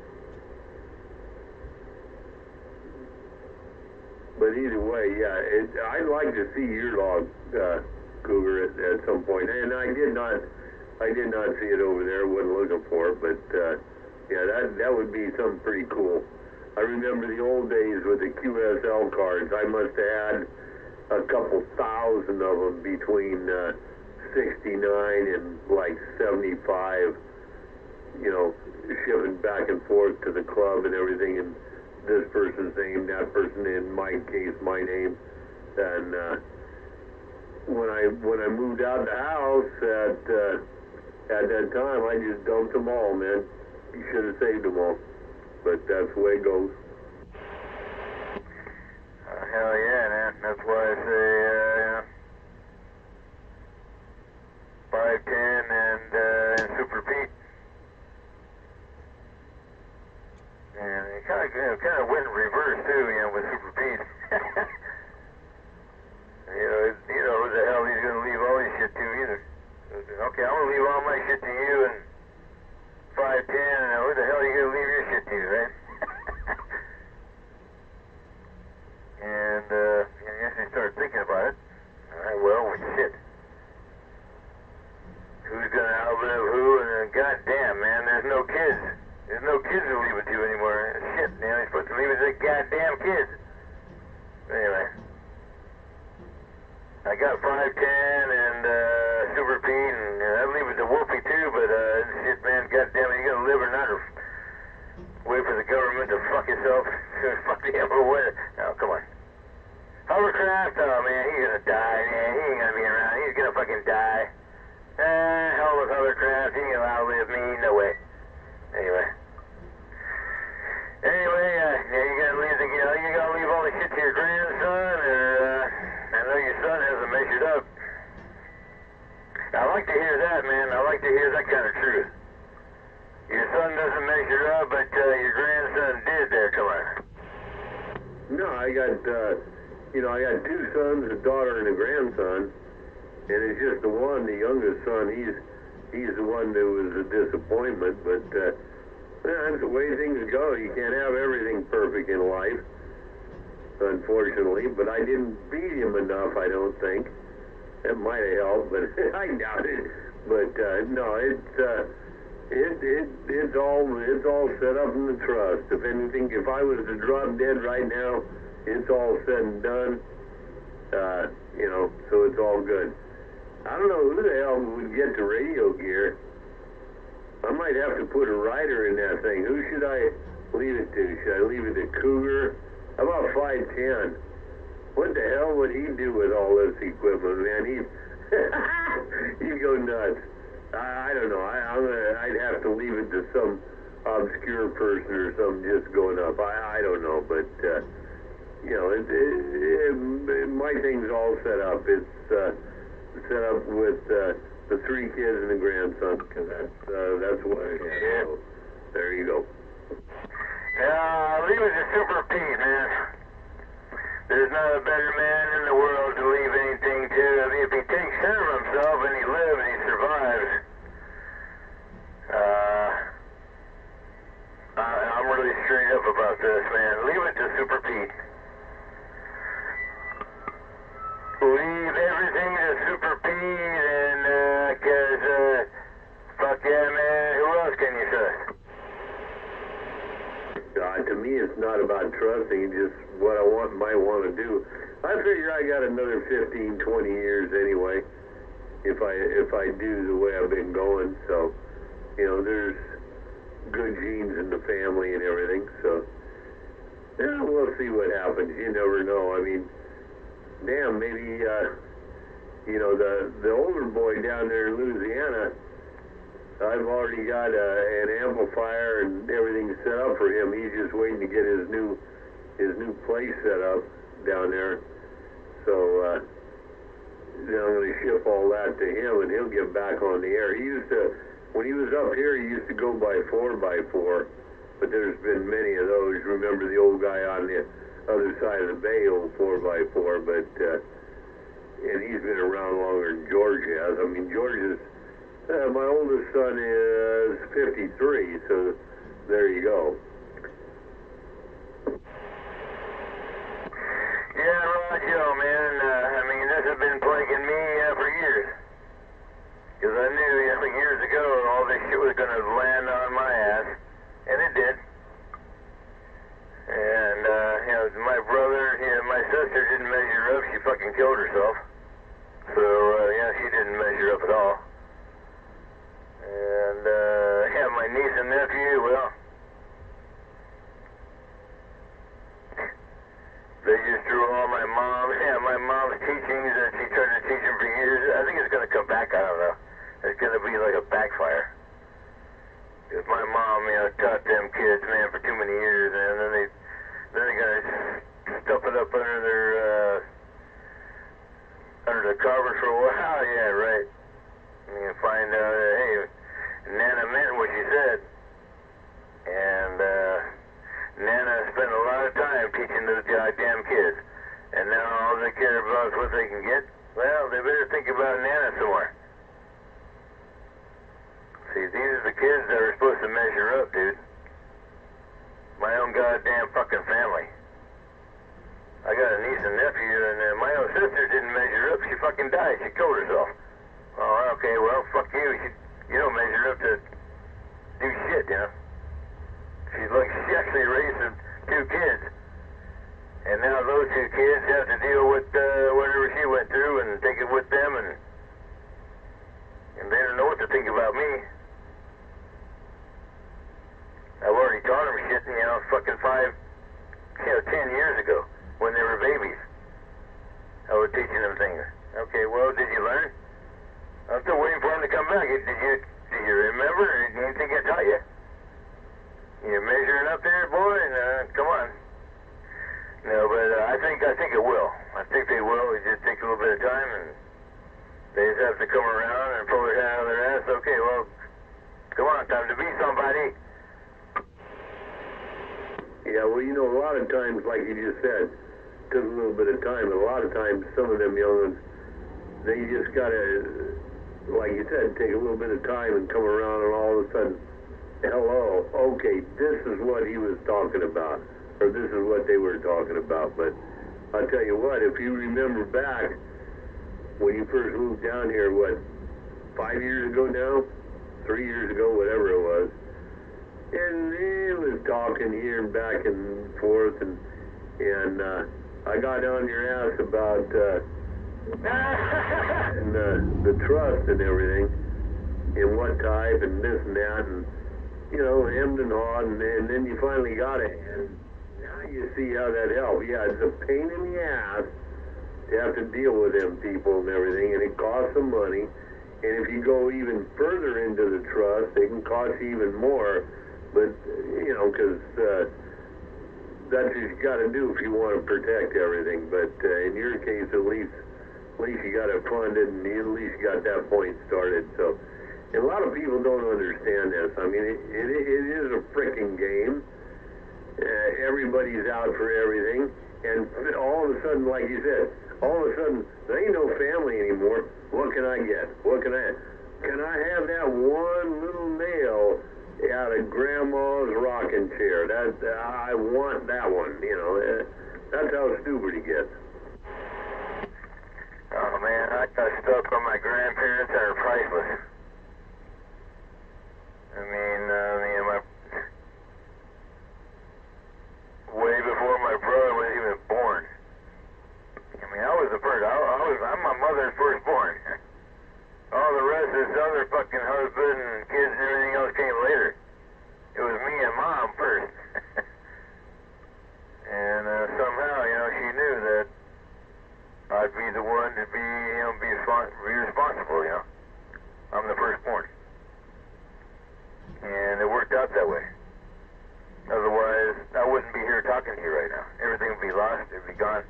But either way, yeah, I'd like to see your log, Cougar, at some point. And I did not see it over there, wasn't looking for it, but yeah, that would be something pretty cool. I remember the old days with the QSL cards. I must have had a couple thousand of them between 69 and like 75, shipping back and forth to the club and everything, and this person's name, that person, in my case, my name. And when I moved out of the house at that time, I just dumped them all, man. You should have saved them all. But that's the way it goes. Hell yeah, man. That's why I say, 5'10" and Super Pete. And it kind of went in reverse too, with Super Pete. Who the hell he's gonna leave all his shit to either. Okay, I'm gonna leave all my shit to you and 5'10", and who the hell are you gonna leave your shit to, right? And I guess I started thinking about it. Alright, well, shit. Who's gonna outlive who? And goddamn, man, there's no kids. There's no kids to leave it to anymore. Shit, man, he's supposed to leave it to the goddamn kids. Anyway. I got 5'10" and Super Pete, and I'd leave it to Wolfie too, but shit, man, goddamn it, you gonna live or not, or wait for the government to fuck itself? Fuck the hell away. Oh, come on. Hovercraft, oh man, he's gonna die, man. He ain't gonna be around. He's gonna fucking die. Hell with Hovercraft. He ain't gonna outlive me. No way. Anyway, you gotta leave all the shit to your grandson, or I know your son hasn't measured up. I like to hear that, man. I like to hear that kind of truth. Your son doesn't measure up, but your grandson did there. Come on. No, I got two sons, a daughter and a grandson, and it's just the one, the youngest son, he's the one that was a disappointment, but that's the way things go. You can't have everything perfect in life, unfortunately, but I didn't beat him enough, I don't think. That might have helped, but I doubt it. But no, it's all set up in the trust. If I was to drop dead right now, it's all said and done. So it's all good. I don't know who the hell would get the radio gear. I might have to put a rider in that thing. Who should I leave it to? Should I leave it to Cougar? How about 5'10"? what the hell would he do with all this equipment, man? He'd go nuts. I don't know. I'd have to leave it to some obscure person or something just going up. I don't know, but you know, my thing's all set up. It's set up with the 3 kids and the grandson, because that's what I have. So, there you go. Yeah, leave it to Super Pete, man. There's not a better man in the world to leave anything to. I mean, if he takes care of himself and he lives and he survives, I'm really straight up about this, man. Leave it to Super Pete. Leave everything to Super Pete, and, fuck yeah, man, who else can you trust? To me, it's not about trusting, just what I might want to do. I figure I got another 15, 20 years anyway, if I do the way I've been going. So, you know, there's good genes in the family and everything. So, yeah, we'll see what happens. You never know. I mean, damn, maybe, you know, the older boy down there in Louisiana, I've already got an amplifier and everything set up for him. He's just waiting to get his new place set up down there. So then I'm going to ship all that to him, and he'll get back on the air. He used to, when he was up here, he used to go by 4x4, but there's been many of those. Remember the old guy on the other side of the bay, old 4x4, but and he's been around longer than George has. I mean, George is. My oldest son is 53, so there you go. Yeah, Roger, man. I mean, this has been plaguing me for years. Because I knew years ago all this shit was going to land on my ass, and it did. And, you know, my brother, my sister didn't measure up. She fucking killed herself. So, yeah, she didn't measure up at all. And, yeah, my niece and nephew, well, they just drew all my mom's teachings that she tried to teach them for years. I think it's going to come back, I don't know. It's going to be like a backfire. Because my mom, you know, taught them kids, man, for too many years, and then they got to stuff it up under the covers for a while. Yeah, right. You find out, hey, Nana meant what she said. And Nana spent a lot of time teaching those goddamn kids. And now all they care about is what they can get. Well, they better think about Nana some more. See, these are the kids that are supposed to measure up, dude. My own goddamn fucking family. I got a niece and nephew, and my own sister didn't measure up. She fucking died. She killed herself. Oh, okay, well, fuck you. You don't measure up to do shit, you know. She actually raised 2 kids. And now those 2 kids have to deal with whatever she went through and take it with them, and they don't know what to think about me. I've already taught them shit, you know, fucking 10 years ago when they were babies. I was teaching them things. Okay, well, did you learn? I'm still waiting for him to come back. Did you remember anything I taught you? You're measuring up there, boy, and come on. No, but I think it will. I think they will. It just takes a little bit of time, and they just have to come around and pull their head out of their ass. Okay, well, come on, time to be somebody. Yeah, well, you know, a lot of times, like you just said, it took a little bit of time, but a lot of times, some of them young ones, they just gotta, like you said, take a little bit of time and come around, and all of a sudden, hello, okay, this is what he was talking about, or this is what they were talking about. But I'll tell you what, if you remember back when you first moved down here, what, 5 years ago now? 3 years ago, whatever it was, and he was talking here and back and forth, and I got on your ass about and the trust and everything, and what type, and this and that, and you know, hemmed and hawed, and then you finally got it, and now you see how that helped. Yeah, it's a pain in the ass have to deal with them people and everything, and it costs them money. And if you go even further into the trust, it can cost you even more. But, you know, because that's what you got to do if you want to protect everything. But in your case, at least you got it funded, and at least you got that point started. So, and a lot of people don't understand this. I mean, it is a freaking game. Everybody's out for everything, and all of a sudden, like you said, all of a sudden, there ain't no family anymore. What can I get? What can I have that one little nail out of Grandma's rocking chair? I want that one, you know. That's how stupid he gets. Oh man, I got stuck on my grandparents that are priceless. I mean, way before my brother was even born. I mean, I was the first. I'm my mother's firstborn. All the rest of his other fucking husband and kids and everything else came later. It was me and Mom first. And somehow, you know, she knew that I'd be the one to be, you know, be responsible, you know. I'm the firstborn. And it worked out that way. Otherwise, I wouldn't be here talking to you right now. Everything would be lost. It'd be gone.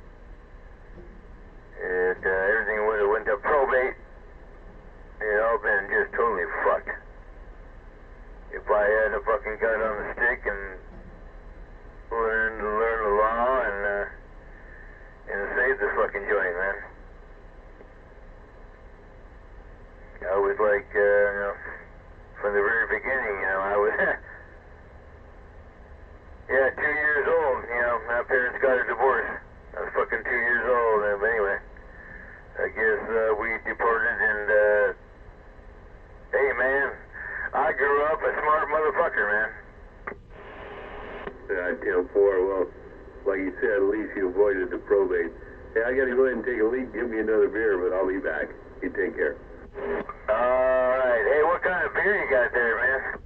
Everything would have went to probate. It all been just totally fucked. If I had a fucking gun on the stick and learn the law and save this fucking joint, man. I was like, you know, from the very beginning, you know, I was, yeah, 2 years old, you know, my parents got a divorce. I was fucking 2 years old, but anyway, I guess we deported and, hey man, I grew up a smart motherfucker, man. 10-4, well, like you said, at least you avoided the probate. Hey, I gotta go ahead and take a leak, give me another beer, but I'll be back. You take care. Alright, hey, what kind of beer you got there, man?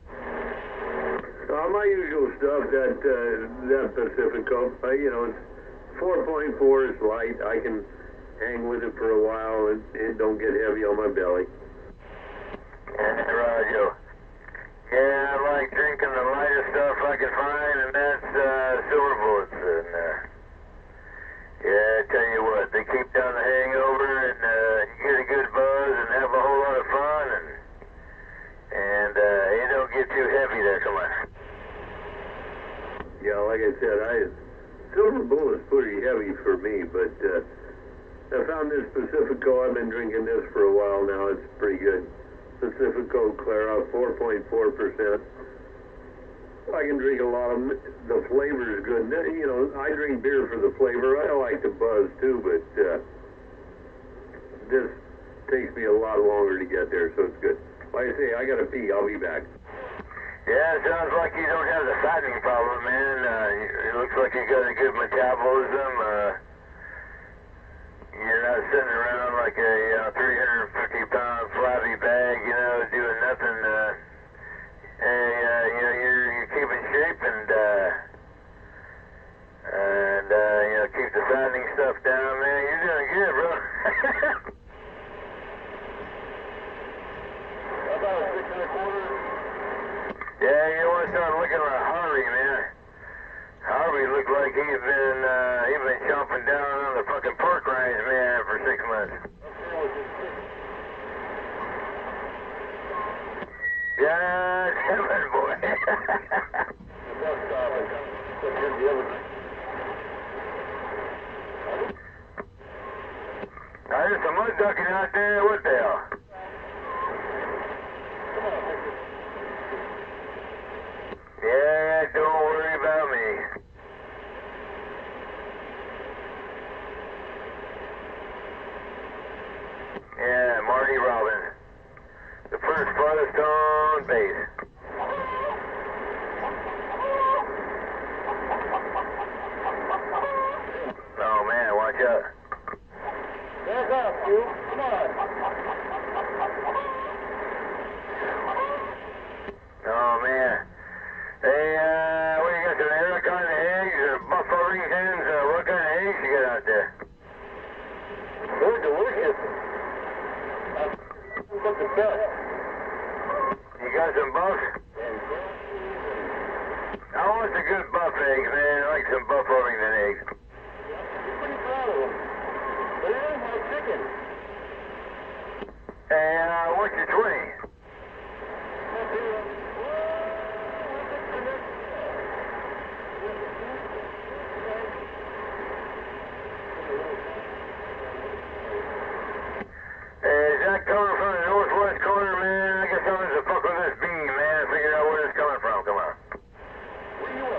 My usual stuff, that Pacifico, you know, it's 4.4 is light. I can hang with it for a while and it don't get heavy on my belly. And Roger. Yeah, I like drinking the lightest stuff I can find, and that's Silver Bullets. And yeah, I tell you what, they keep down the hangover, and you get a good buzz and have a whole lot of fun, and it don't get too heavy there. Come on. Yeah, like I said, Silver Bullet's pretty heavy for me, but I found this Pacifico. I've been drinking this for a while now. It's pretty good. Pacifico Clara, 4.4%. I can drink a lot of them. The flavor is good. You know, I drink beer for the flavor. I like the buzz too, but this takes me a lot longer to get there, so it's good. Like I say, I gotta pee. I'll be back. Yeah, it sounds like you don't have the fattening problem, man. It looks like you got a good metabolism. You're not sitting around like a 350-pound flabby bag, you know, doing nothing. You know, you're keeping shape and you know, keep the fattening stuff down, man. You're doing good, bro. About 6 1/4. Yeah, you want to start looking like Harvey, man. Harvey looked like he's been chomping down on the fucking pork rinds, man, for 6 months. Yeah, Kevin, boy. There's some mud ducking out there. What the hell? Yeah, don't worry about me. Yeah, Marty Robbins. The first farthest on base. Oh man, watch out. Back up, you. Come on. Oh man. Hey, what you got, some Aragon eggs or buffalo hens? What kind of eggs you got out there? You got some buffs? I want the good buff eggs, man. I like some buff Irvington eggs. Pretty proud of them. They're my chicken. Hey, what's your 20? Is that coming from the northwest corner, man? I guess I'm going to fuck with this beam, man, and figure out where it's coming from. Come on. Where you at?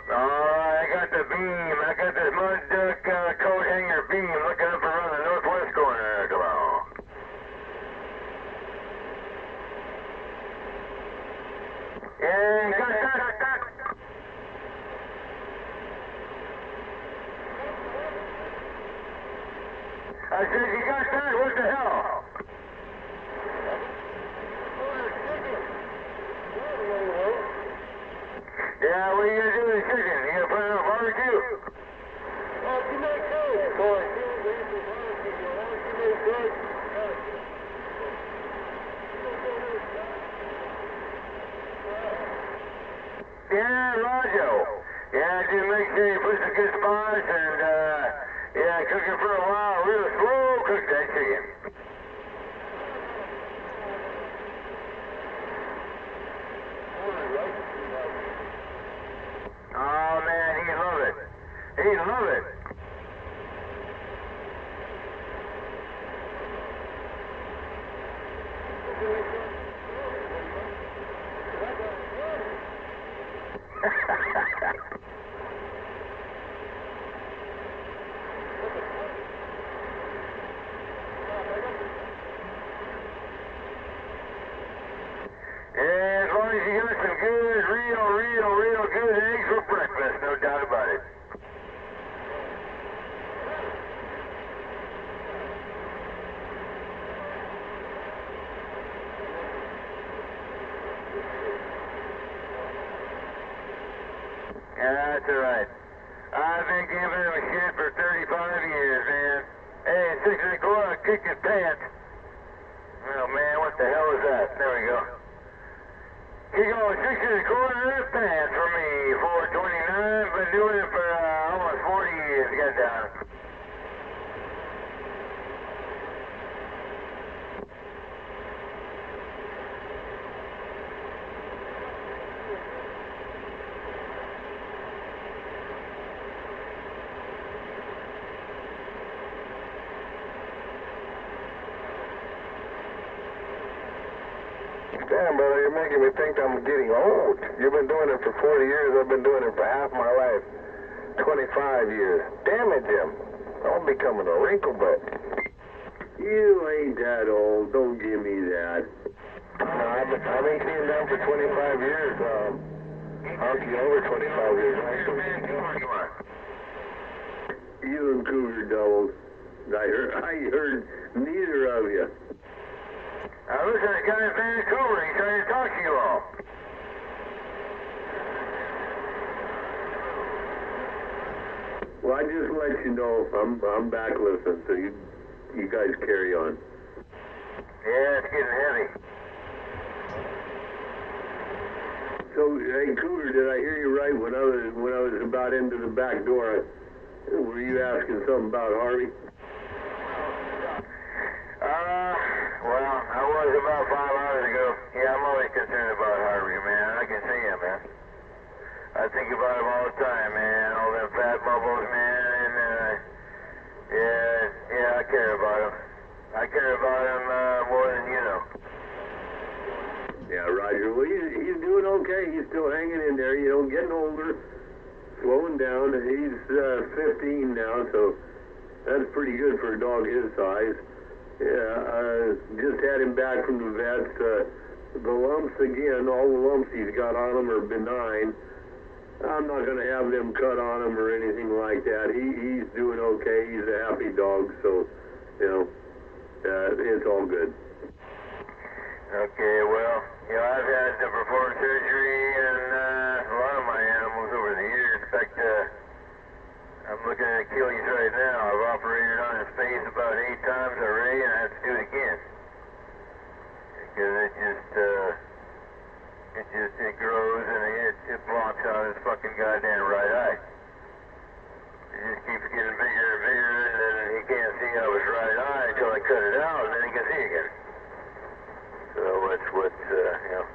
Alright, I got the beam. I got this mud duck coat hanger beam looking up around the northwest corner. Come on. Yeah, got that. I said, you got that? What the hell? Yeah, what are you gonna do with the chicken? You gonna put it on barbecue? Oh, you make good. Boy, you make good. Yeah, Roger. Yeah, just make sure you put some good spice and, yeah, cook it for a while. Real slow cook that chicken. Oh, man, he'd love it. He'd love it. Yeah, as long as you got some good, real good eggs for breakfast, no doubt about it. Yeah, that's all right. I've been giving him shit for 35 years, man. Hey, 6 and a quarter, kick his pants. Oh, man, what the hell is that? There we go. He goes 6 and a quarter pants for me, 429. Been doing it for almost 40 years. Get down. Damn, brother, you're making me think I'm getting old. You've been doing it for 40 years. I've been doing it for half my life. 25 years. Damn it, Jim. I'm becoming a wrinkle butt. You ain't that old. Don't give me that. No, I've been seeing them for 25 years. Honky over 25 years, actually. Come on. You and Cougar doubled. I heard neither of you. Listen, this guy in Vancouver, he's trying to talk to you all. Well, I just let you know I'm back listening, so you guys carry on. Yeah, it's getting heavy. So, hey, Cougar, did I hear you right when I was about into the back door? Were you asking something about Harvey? Well, I was about 5 hours ago. Yeah, I'm always concerned about Harvey, man. I can see him, man. I think about him all the time, man. All them fat bubbles, man, and, yeah, I care about him. I care about him, more than you know. Yeah, Roger. Well, he's doing okay. He's still hanging in there, you know, getting older, slowing down. He's 15 now, so that's pretty good for a dog his size. Yeah, just had him back from the vets. The lumps again, all the lumps he's got on him are benign. I'm not going to have them cut on him or anything like that. He's doing okay. He's a happy dog, so, you know, it's all good. Okay, well, you know, I've had to perform surgery and a lot of my animals over the years. In fact, I'm looking at Achilles right now. I've operated on his face about 8 times already, and I have to do it again. Because it grows and it blocks out his fucking goddamn right eye. It just keeps getting bigger and bigger, and then he can't see out his right eye until I cut it out, and then he can see again. So that's what's, you know,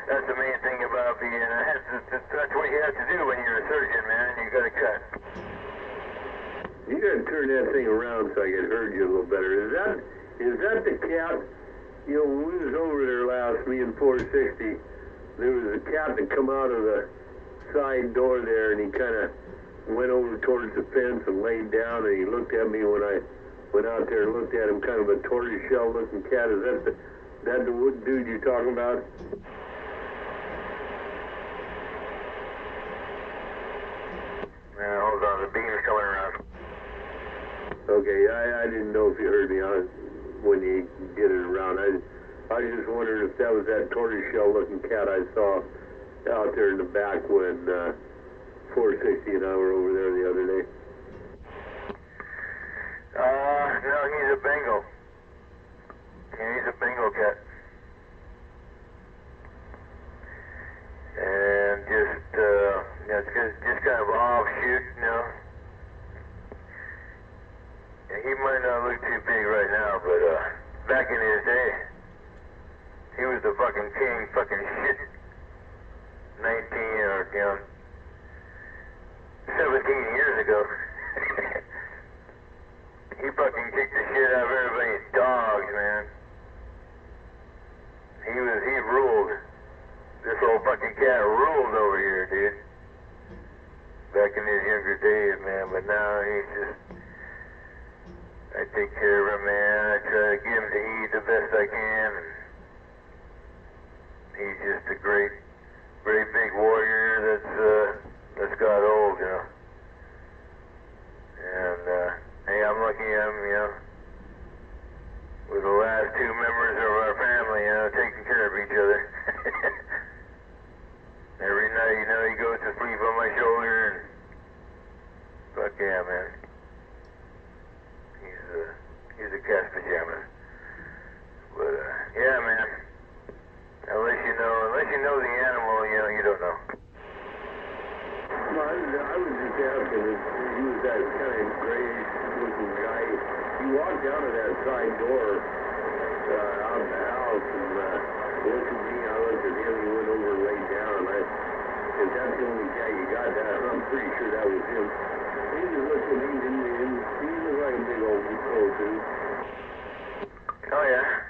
that's the main thing about being, that's what you have to do when you're a surgeon, man. You gotta cut. You gotta turn that thing around so I can hear you a little better. Is that the cat? You know, when we was over there last, me and 460, there was a cat that come out of the side door there, and he kind of went over towards the fence and laid down, and he looked at me when I went out there and looked at him, kind of a tortoiseshell-looking cat. Is that the wood dude you're talking about? Hold on, the beam's coming around. Okay, I didn't know if you heard me when you get it around. I was just wondering if that was that tortoiseshell-looking cat I saw out there in the back when 460 and I were over there the other day. No, he's a Bengal. Yeah, he's a Bengal cat. And just kind of offshoot, you know. Yeah, he might not look too big right now, but back in his day, he was the fucking king, fucking shit. 19 or, you know, 17 years ago. He fucking kicked the shit out of everybody's dogs, man. He ruled. This old fucking cat ruled over here, dude. Back in his younger days, man, but now he's just, I take care of him, man. I try to give him to eat the best I can. And he's just a great big warrior that's got old, you know. And hey, I'm lucky I'm, you know, with the last 2 members of our family, you know, taking care of each other. Every night, you know, he goes to sleep on my shoulder, and fuck yeah, man. He's a cat's pajamas. But yeah, man. Unless you know the animal, you know, you don't know. Well, I was just asking if he was that kind of grayish-looking guy. He walked out of that side door out of the house and looked at me. I looked at him. He went over and laid down. If that's the only cat you got, I'm pretty sure that was him. He was looking at me, and he was like a big old dude. Oh yeah.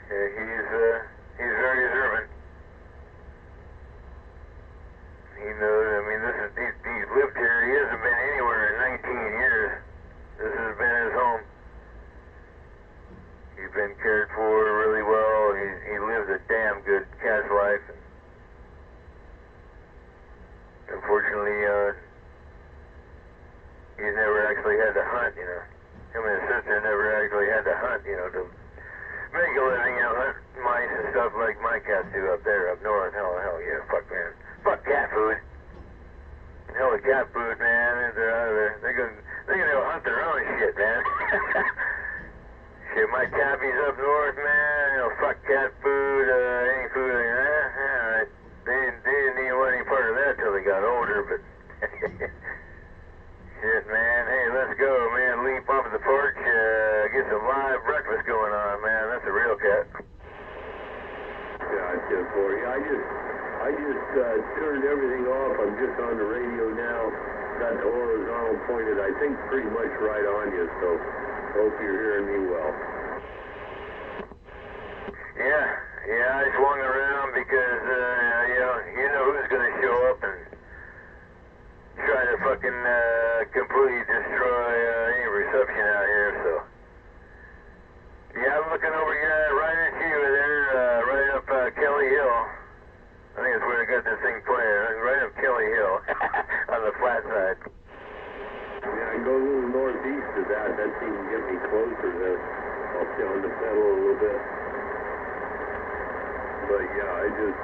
Yeah, he's very observant. He knows. I mean, he's lived here. He hasn't been anywhere in 19 years. This has been his home. He's been cared for really well. He lives a damn good cat's life. Unfortunately, he's never actually had to hunt, you know. Him and his sister never actually had to hunt, you know, to make a living, you know, hunt mice and stuff like my cats do up there, up north. Hell yeah, fuck, man. Fuck cat food. Hell with cat food, man. They're out of there. They're gonna go hunt their own shit, man. Shit, my cabbies up north, man, you know, fuck cat food, any food like that. Yeah, they didn't even want any part of that till they got older, but shit, man. Hey, let's go, man. Leap off of the porch, get some live breakfast going on, man. That's a real cat. Gotcha, Corey. I just turned everything off. I'm just on the radio now. Got the horizontal pointed, I think, pretty much right on you, so hope you're hearing me well. Yeah, I swung around because, you know who's going to show up and try to fucking completely destroy any reception out here, so. Yeah, I'm looking over here right at you there, right up Kelly Hill. I think that's where I got this thing playing. the flat side. Yeah, I can go a little northeast of that. That seems to get me closer there. I'll stay on the pedal a little bit. But yeah, I just,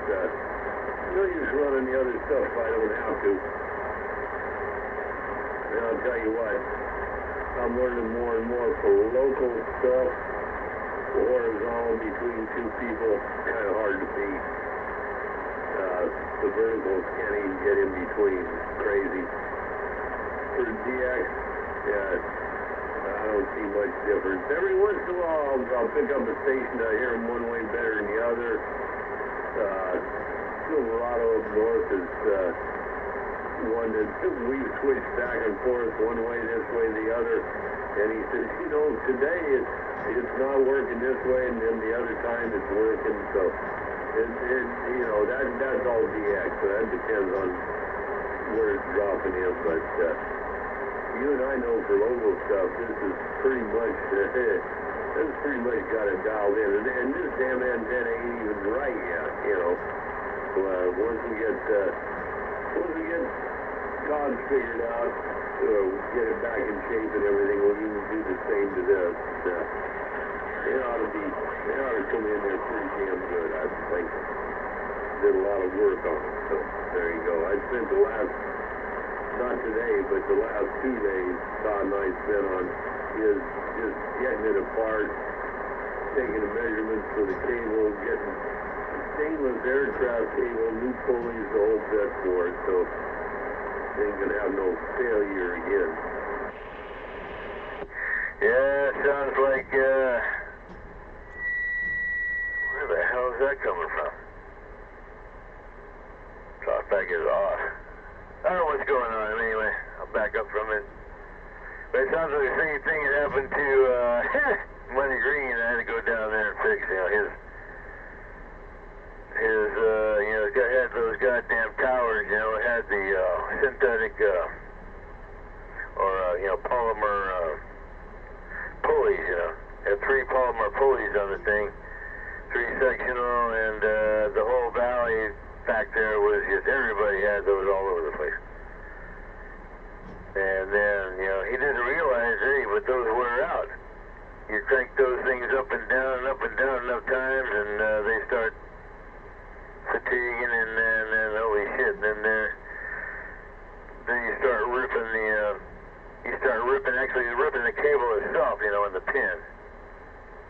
no use running the other stuff if I don't have to. And I'll tell you what, I'm learning more and more for local stuff. Horizontal between two people, kind of hard to beat. The verticals can't even get in between. It's crazy. For DX, yeah, I don't see much difference. Every once in a while, I'll pick up a station. I hear them one way better than the other. Silverado up north is one that we've switched back and forth one way, this way, the other. And he says, you know, today it's not working this way, and then the other time it's working. So, you know, that's all DX. So that depends on where it's dropping in. But you and I know for local stuff, this is pretty much got it dialed in. And this damn antenna ain't even right yet. You know, once we get Todd's figured out, get it back in shape and everything, we'll even do the same to this. They ought to come in there pretty damn good, I think. Did a lot of work on it, so there you go. I spent the last, not today, but the last 2 days, Todd and I spent on is just getting it apart, taking the measurements for the cable, getting stainless aircraft cable, new pulleys, the whole bit for it, so ain't gonna have no failure again. Yeah, sounds like, where the hell is that coming from? Talkback is off. I don't know what's going on anyway. I'll back up from it. But it sounds like the same thing that happened to, Money Green. I had to go down there and fix, you know, his you know, it had those goddamn towers, you know, it had the, synthetic, you know, polymer, pulleys, you know. Had 3 polymer pulleys on the thing, 3 sectional, and, the whole valley back there was just, everybody had those all over the place. And then, you know, he didn't realize, hey, but those wear out. You crank those things up and down enough times, and, they start fatiguing, and then holy shit, then you start ripping the cable itself, you know, in the pin.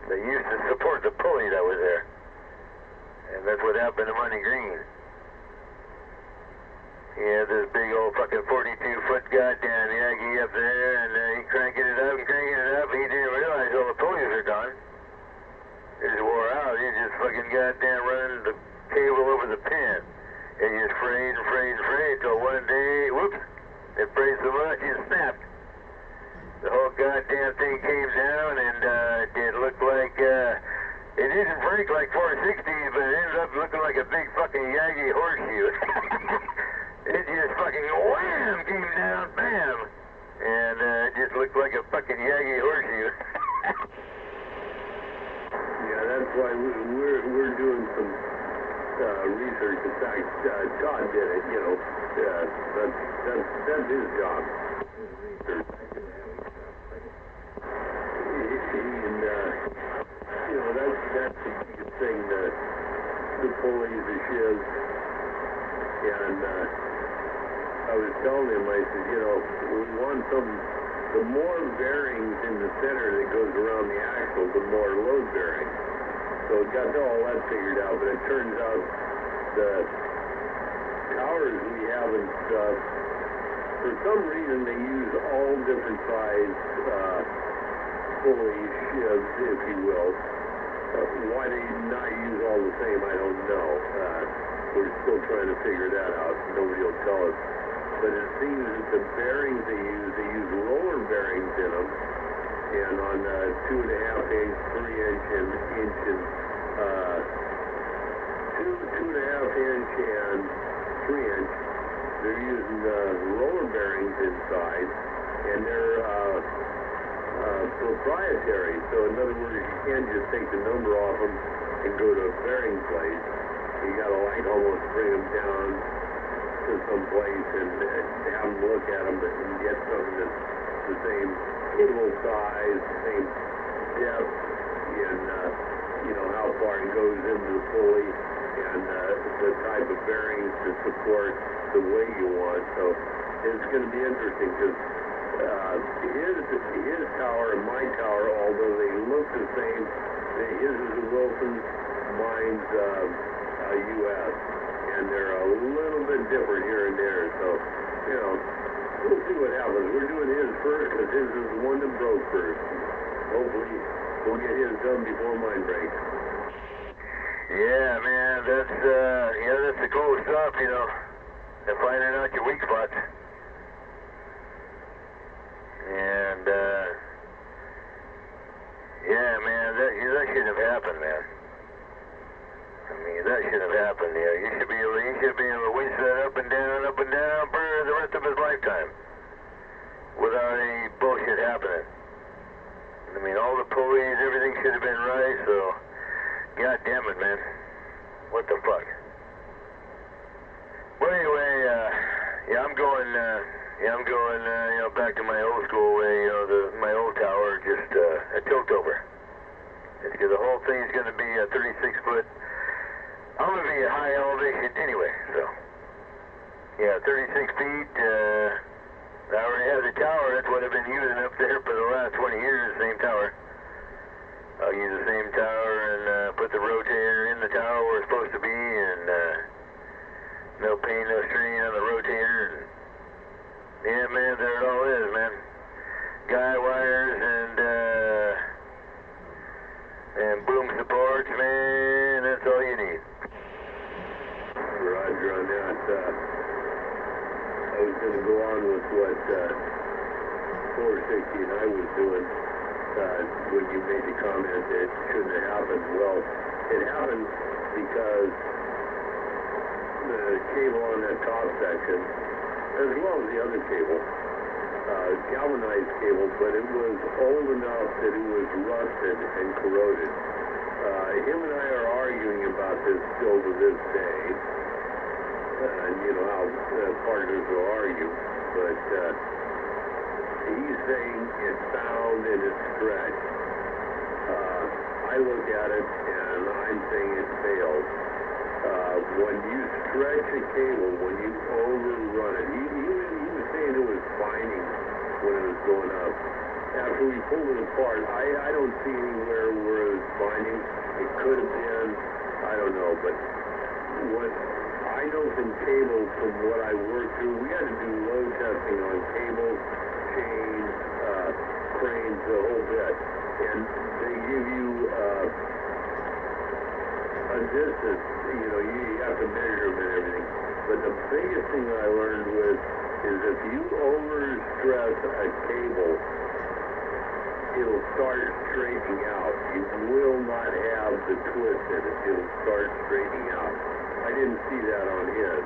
They used to support the pulley that was there. And that's what happened to Money Green. He had this big old fucking 42-foot goddamn Yagi up there, and he cranking it up, and he didn't realize all the pulleys are gone. It just wore out. He just fucking goddamn running the cable over the pin. It just frayed till one day, whoops, it frayed so much it snapped. The whole goddamn thing came down, and it looked like, it didn't break like 460, but it ended up looking like a big fucking Yagi horseshoe. It just fucking wham, came down, bam, and it just looked like a fucking Yagi horseshoe. Yeah, that's why we're doing some research. In fact, Todd did it. You know, that's his job. And you know, that's the biggest thing. The pulleys, the shivs, and I was telling him, I said, you know, we want the more bearings in the center that goes around the axle, the more load bearing. So it got all that figured out, but it turns out the towers we have and stuff, for some reason they use all different size pulleys, shivs, if you will. Why they not use all the same, I don't know. We're still trying to figure that out. Nobody will tell us. But it seems that the bearings they use roller bearings in them. And on 2.5 inch, 3 inch, and 2.5 inch and 3 inch, they're using roller bearings inside, and they're proprietary. So in other words, you can't just take the number off them and go to a bearing place. You gotta like almost bring them down to some place and have them look at them and get something that's the same cable size, same depth in, how far it goes into the pulley and the type of bearings to support the weight you want. So it's going to be interesting because his tower and my tower, although they look the same, his is a Wilson, mine's U.S., and they're a little bit different here and there. So, we'll see what happens. We're doing his first because his is the one that broke first. Hopefully, we'll get his done before mine breaks. Yeah, man, that's the cool stuff, and finding out your weak spots. And, yeah, man, that shouldn't have happened, man. I mean, that shouldn't have happened. Yeah, he should be able to winch that up and down for the rest of his lifetime without any bullshit happening. I mean, all the pulleys, everything should have been right, so, god damn it, man. What the fuck? Well, anyway, I'm going, back to my old school way, my old tower, just a tilt over. Because the whole thing's going to be a 36-foot. I'm going to be at high elevation anyway, so. Yeah, 36 feet. I already have the tower. That's what I've been using up there for the last 20 years, the same tower. I'll use the same tower and put the rotator in the tower where it's supposed to be, and no pain, no strain on the rotator. Yeah, man, there it all is, man. Guy wires and boom supports, man. That's all you need. Roger on that. I was going to go on with what 460 and I was doing when you made the comment that it shouldn't have happened. Well, it happened because the cable on that top section, as well as the other cable, galvanized cable, but it was old enough that it was rusted and corroded. Him and I are arguing about this still to this day, and you know how partners will argue, but he's saying it's sound and it's stretched. I look at it and I'm saying it failed. When you stretch a cable, when you overrun it, he was saying it was binding when it was going up. After we pulled it apart, I don't see anywhere where it was binding. It could have been, I don't know, but what I know from cable, from what I worked through, we had to do load testing on cables, chains, cranes, the whole bit. And they give you a distance, you have to measure them and everything. But the biggest thing I learned is if you overstress a cable, it'll start straightening out. You will not have the twist in it. It'll start straightening out. I didn't see that on his.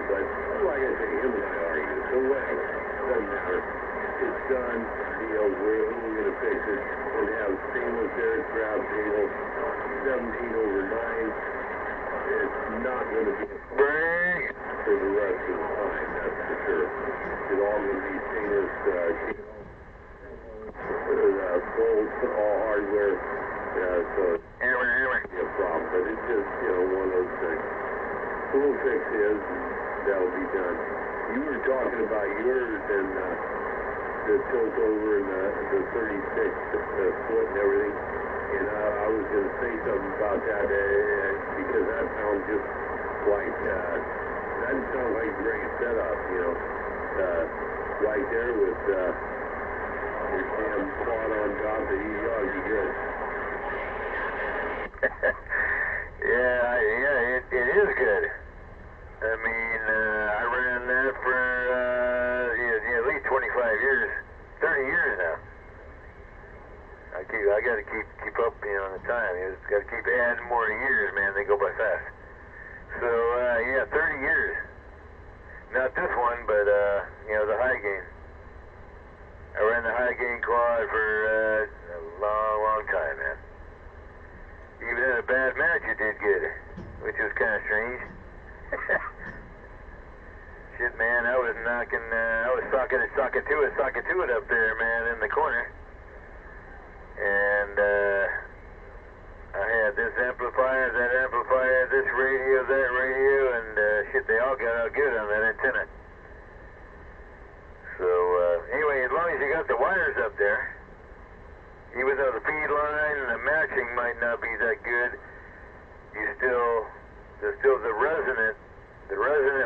But like I say, him and I argue. So whatever. Doesn't matter. It's done. Deal. We're going to fix it. We're going to have stainless aircraft cable, 17/9. It's not going to be a break for the rest of the time, that's for sure. It's all going to be stainless cable. Bolts, all hardware, so it's be a problem, but it's just, one of those things. We'll fix his, and that'll be done. You were talking about yours and the tilt over and the 36 foot and everything, and I was going to say something about that because that sounds just like, that sounds like a great setup, right there with your damn quad on top, that you ought to be good. Yeah, it is good. I mean, I ran that for at least 25 years, 30 years now. I got to keep up, on the time. You just got to keep adding more years, man. They go by fast. So 30 years. Not this one, but the high gain. I ran the high gain quad for a long time, man. Even in a bad match, it did good, which was kind of strange. Shit, man, I was talking to it up there, man, in the corner. And, I had this amplifier, that amplifier, this radio, that radio, and, shit, they all got out good on that antenna. So, anyway, as long as you got the wires up there, even though the feed line and the matching might not be that good, there's still the resonant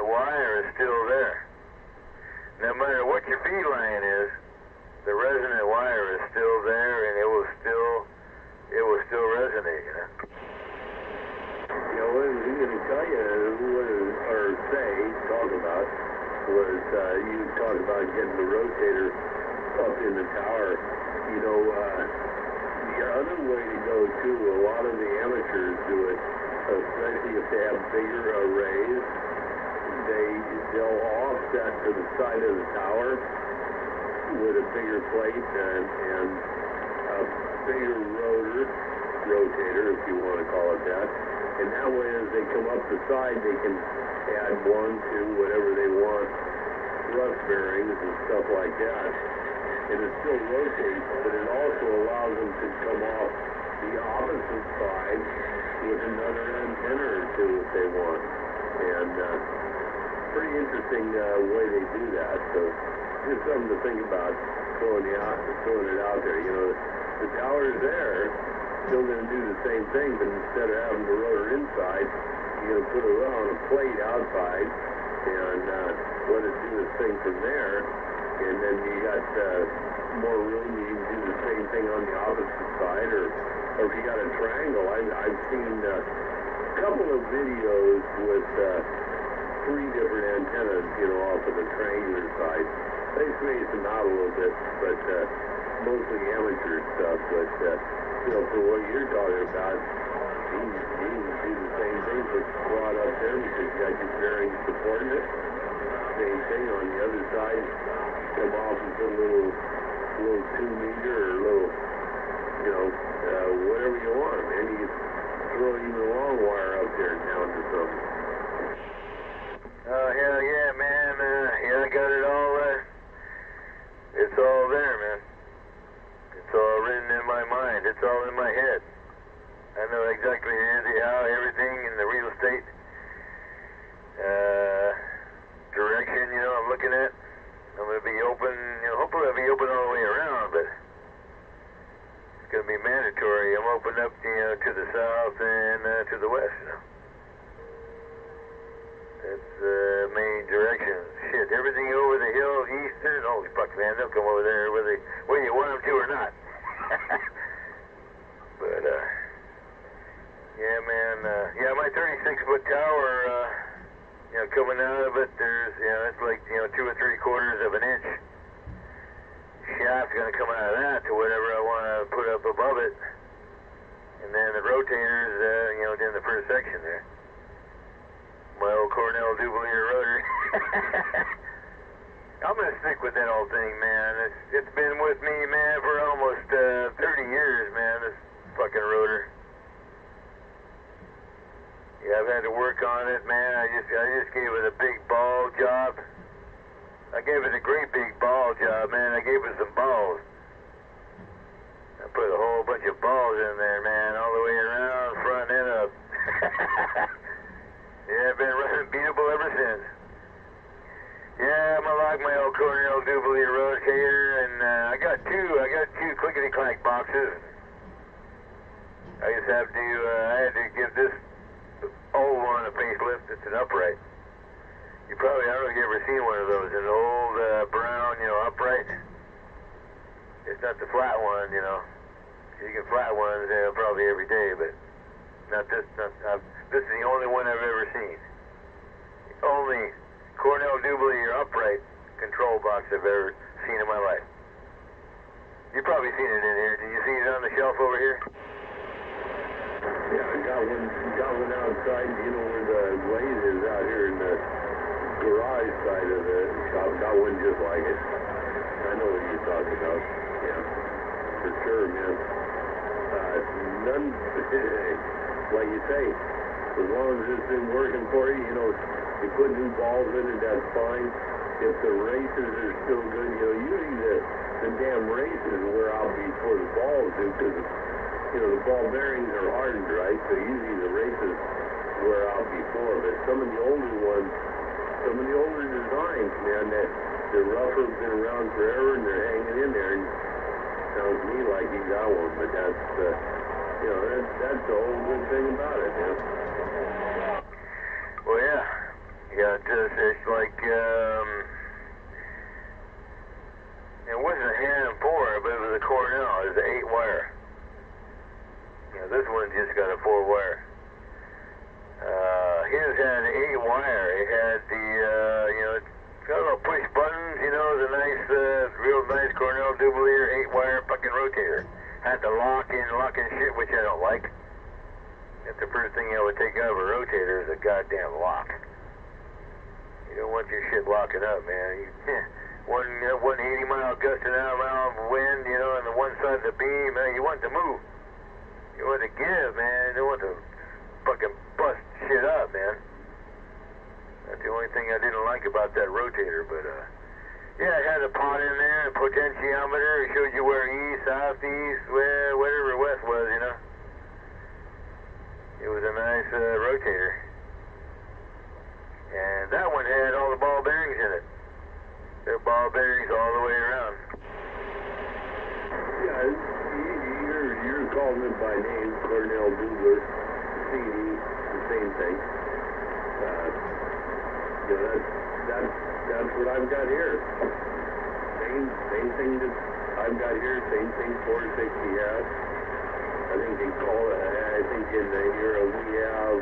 wire is still there. No matter what your feed line is, the resonant wire is still there, and it will still resonate, you know. You know, what I was going to tell you, talk about, was you talked about getting the rotator up in the tower. You know, the other way to go, too, a lot of the amateurs do it, especially if they have bigger arrays. They'll offset to the side of the tower with a bigger plate and a bigger rotator, if you want to call it that. And that way, as they come up the side, they can add 1, 2, whatever they want, thrust bearings and stuff like that. And it still rotates, but it also allows them to come off the opposite side with another antenna or two if they want. And pretty interesting way they do that. So just something to think about throwing it out there. You know, the tower's there, still going to do the same thing, but instead of having the rotor inside, you're going to put it on a plate outside and let it do its thing from there. And then you got more room, you can do the same thing on the opposite side, or if you got a triangle. I've seen a couple of videos with 3 different antennas, you know, off of the triangular side. They space them out a little bit, but mostly amateur stuff. But you know, for what you're talking about, you can do the same thing, put the quad up there because you got your bearings supporting it. Same thing on the other side. Come off and put a little 2-meter or a little, you know, whatever you want, man. You can throw even a long wire up there down to something. Oh, hell yeah, man. Yeah, I got it all, it's all there, man. It's all written in my mind. It's all in my head. I know exactly how everything in the real estate direction, you know, I'm looking at. I'm going to be open, you know, hopefully I'll be open all the way around, but it's going to be mandatory. I'm open up, you know, to the south and to the west, you know. That's the main direction. Shit, everything over the hill, eastern, holy fuck, man, they'll come over there whether you want them to or not. But, yeah, man, yeah, my 36-foot tower, you know, coming out of it, there's, you know, it's like, you know, 2 3/4 of an inch shaft going to come out of that to whatever I want to put up above it. And then the rotators, you know, in the first section there. My old Kernal Vision rotor. I'm going to stick with that old thing, man. It's been with me, man, for almost 30 years, man, this fucking rotor. Yeah, I've had to work on it, man. I just gave it a big ball job. I gave it a great big ball job, man. I gave it some balls. I put a whole bunch of balls in there, man, all the way around, front and up. Yeah, I've been running beatable ever since. Yeah, I'm gonna lock my old Kernal Vision rotator, and I got two clickety-clack boxes. I just have to, I had to give this old one a facelift. It's an upright. I don't know if you've ever seen one of those, an old brown, you know, upright. It's not the flat one, you know. You get flat ones probably every day, but not this. This is the only one I've ever seen. The only Kernal Vision upright control box I've ever seen in my life. You've probably seen it in here. Did you see it on the shelf over here? Yeah, I got one outside, you know, where the blade is out here in the garage side of the shop. Got one just like it. I know what you're talking about. Yeah, for sure, man. None, like you say, as long as it's been working for you, you know, You put new balls in it, that's fine. If the races are still good, you know, usually the damn races wear out before the balls do, because, you know, the ball bearings are hardened, right? So usually the races wear out before. But some of the older ones, some of the older designs, man, they're rougher, been around forever, and they're hanging in there. And sounds to me like you got one, but that's, you know, that's the whole good thing about it, man. Well, yeah. Yeah, it's like, it wasn't a hand 4, but it was a Kernal. It was an 8-wire. You know, this one just got a 4-wire. His had an 8-wire. It had the, you know, got little push buttons, you know, the nice, real nice Kernal dual-ear 8-wire fucking rotator. Had the lock-in shit, which I don't like. That's the first thing I would take out of a rotator is a goddamn lock. You don't want your shit locking up, man. One 80-mile gust an hour wind, you know, on the one side of the beam, man, you want to move. You want to give, man. You don't want to fucking bust shit up, man. That's the only thing I didn't like about that rotator, but, yeah, it had a pot in there, a potentiometer. It showed you where east, southeast, whatever west was, you know. It was a nice rotator. And that one had all the ball bearings in it. They're ball bearings all the way around. Yeah, you're calling it by name, Kernal Doodler, CD, the same thing. You know, that's what I've got here. Same thing that I've got here, same thing 460 has. I think they call it, I think in the era we have,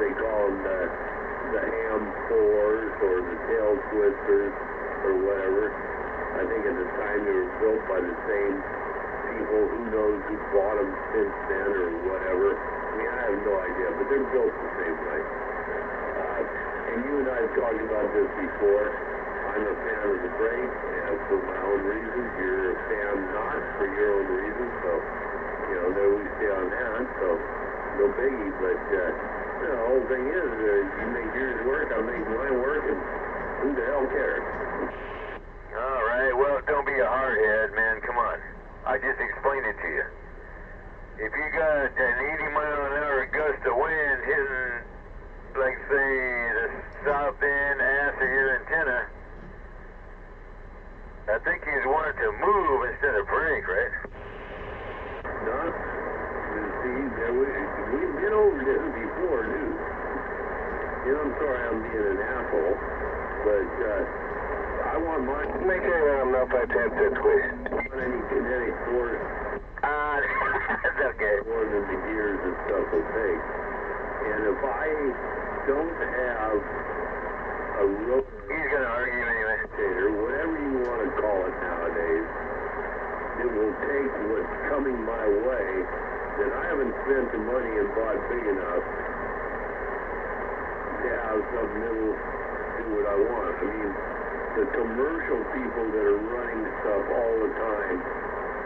they call them the ham 4s or the tail twisters or whatever. I think at the time they were built by the same people. Who knows who bought them since then or whatever. I mean, I have no idea, but they're built the same way. And you and I have talked about this before. I'm a fan of the brake, and for my own reasons. You're a fan not for your own reasons, so, you know, there we stay on that, so no biggie, but, you know, the whole thing is, you make yours work, I make mine work, and who the hell cares? All right, well, don't be a hardhead, man, come on. I just explained it to you. If you got an 80-mile-an-hour gust of wind hitting, like, say, the south end ass of your antenna, I think you'd want it to move instead of brake, right? No. See, we've been over this before, dude. You know, I'm sorry I'm being an asshole, but I want mine. Make sure I'm not attempt to twist. I don't want any kinetic force. That's okay. More than the gears and stuff will take. And if I don't have a rotor, He's going to argue anyway. whatever you want to call it nowadays, it will take what's coming my way that I haven't spent the money and bought big enough to have something that will do what I want. I mean, the commercial people that are running stuff all the time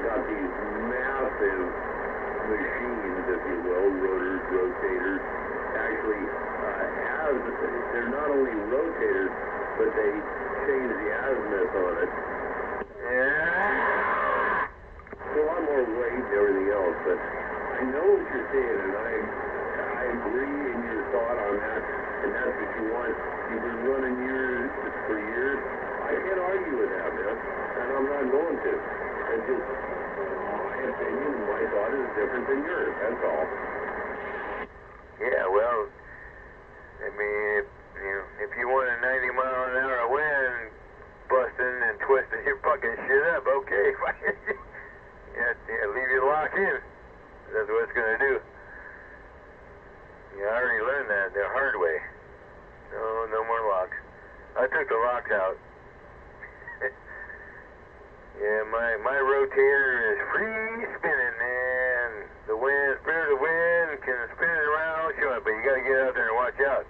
got these massive machines, if you will, rotors, rotators. Actually, they're not only rotators, but they change the azimuth on it. So a lot more weight and everything else, but I know what you're saying, and I agree in your thought on that, and that's what you want. You've been running yours for years. I can't argue with that, man, and I'm not going to. It's just my opinion, my thought is different than yours, that's all. Yeah, well, I mean, if you want a 90-mile-an-hour wind busting and twisting your fucking shit up, okay, fine. Yeah, leave your lock in. That's what it's going to do. Yeah, I already learned that the hard way. No more locks. I took the locks out. Yeah, my rotator is free spinning, man. The wind, spirit of the wind can spin it around, sure, but you got to get out there and watch out.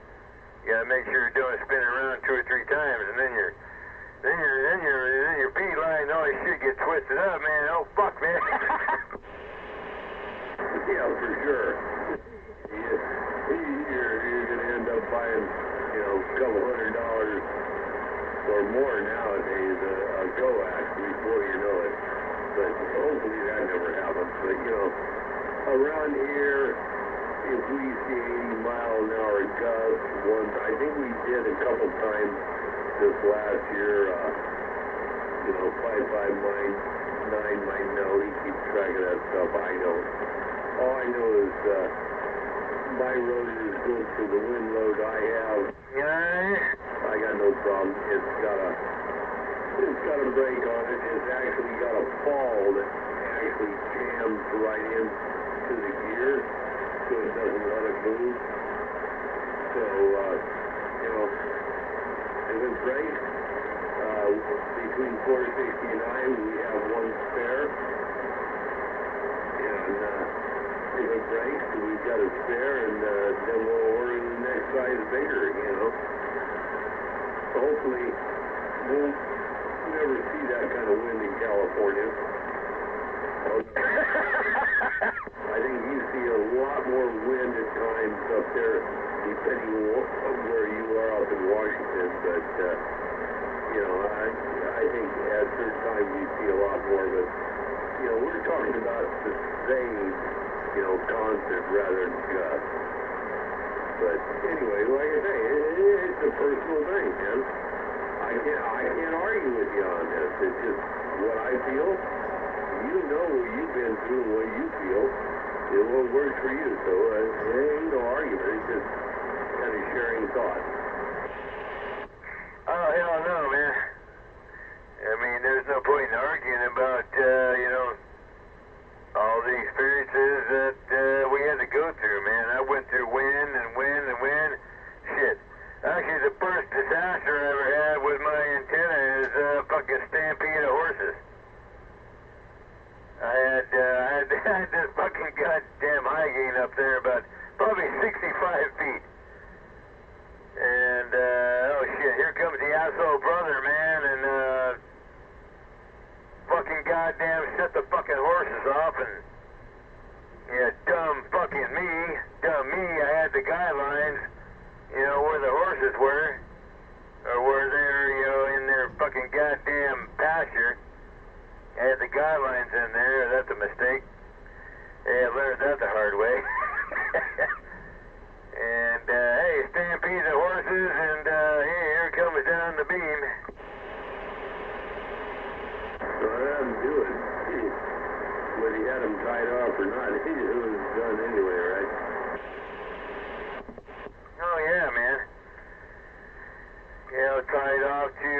You got to make sure you're doing spinning around 2 or 3 times, and then your feet line, all this shit get twisted up, man. Oh fuck, man. Yeah, for sure. You're going to end up buying couple $100 or more nowadays a coax before you know it. But hopefully that never happens. But you know, around here, if we see 80-mile-an-hour gusts, I think we did a couple times this last year. You know, 559 might know. He keeps track of that stuff. I don't. All I know is my road is good for the wind load I have. I got no problem. It's got a brake on it. It's actually got a fall that actually jams right in to the gear, so it doesn't let it move. So, you know, if it breaks, between 460 and I, we have one spare. And if it breaks, we've got a spare, and then we'll order the next size bigger, you know. Hopefully, we'll never see that kind of wind in California. I think you see a lot more wind at times up there, depending on where you are up in Washington, but, you know, I think at certain times you see a lot more, but, you know, we're talking about the same, you know, constant rather than just. But anyway, like I say, it's a personal thing, man. I can't argue with you on this. It's just what I feel. You know what you've been through and what you feel. It what works for you. So it ain't no argument. It's just kind of sharing thoughts. Oh, hell no, man. I mean, there's no point in arguing about, you know, all the experiences that we had to go through, man. I went through wind and wind and wind. Shit. Actually, the first disaster I ever had with my antenna is a fucking stampede of horses. I had this fucking goddamn high gain up there about probably 65 feet. And, oh shit, here comes the asshole brother, man, and, fucking goddamn shut the fucking horses off, and, yeah, dumb me, I had the guidelines, you know, where the horses were, or where they're, you know, in their fucking goddamn pasture. I had the guidelines in there. That's a mistake. Yeah, I learned that the hard way. And, hey, stampede the horses, and, here it comes down the beam. So that doesn't do it. Whether he had them tied off or not, it was done anyway, right? Oh, yeah, man. You know, tied off to,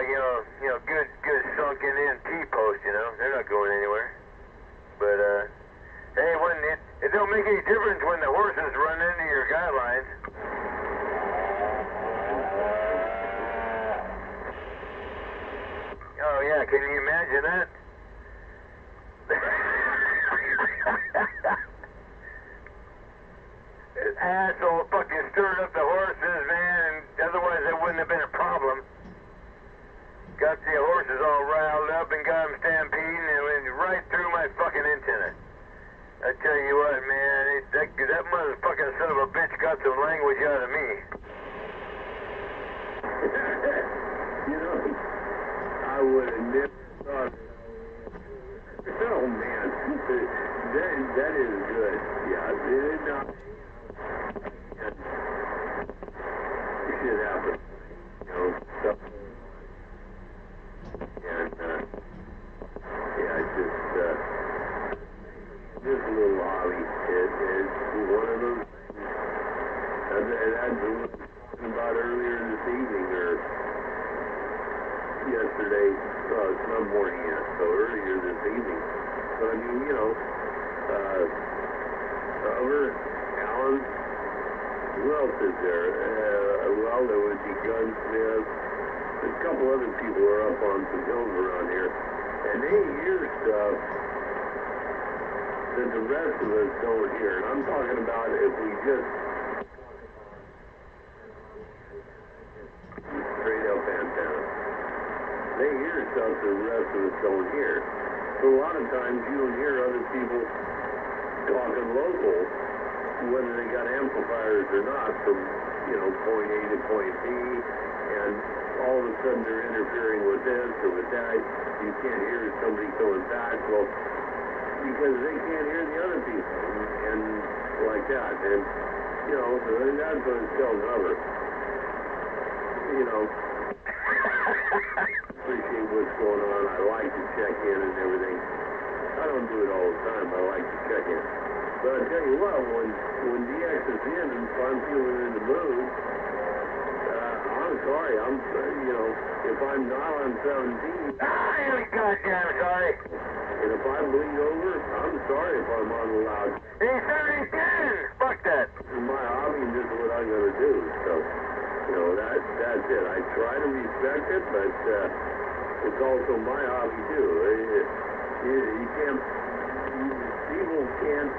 you know, good sunken in T-post, you know. They're not going anywhere. But, hey, it don't make any difference when the horses run into your guidelines. Oh, yeah, can you imagine that? This asshole fucking stirred up the horses, man, and otherwise there wouldn't have been a problem. Got the horses all riled up and got them stampeding and went right through my fucking antenna. I tell you what, man, that motherfucking son of a bitch got some language out of me. You know, I would have never thought. Oh man, that is good. Yeah, did not. Shit happens. You know, stuff. And yeah, just a little hobby. It's one of those things. That's what I was talking about earlier this evening or yesterday, it's not morning yet, so earlier this evening. But I mean, you know, Over, Allen, who else is there? Well, there would be Gunsmith. A couple other people are up on some hills around here. And they hear stuff that the rest of us don't hear. And I'm talking about if we just straight up antenna. They hear stuff that the rest of us don't hear. So a lot of times you don't hear other people talking local, whether they got amplifiers or not, from you know, point A to point B, and all of a sudden they're interfering with this or with that. You can't hear somebody coming back. Well, because they can't hear the other people, and like that. And, you know, that's what it's telling others. You know, appreciate what's going on. I like to check in and everything. I don't do it all the time, but I like to check in. But I tell you what, when DX is in and if I'm feeling in the mood, I'm sorry. You know, if I'm not on 17, I ain't goddamn sorry. and if I bleed over, I'm sorry if I'm on the loud. He's 17. Fuck that. In my hobby, this is what I'm going to do. So, you know, that's it. I try to respect it, but it's also my hobby, too. You can't, people can't,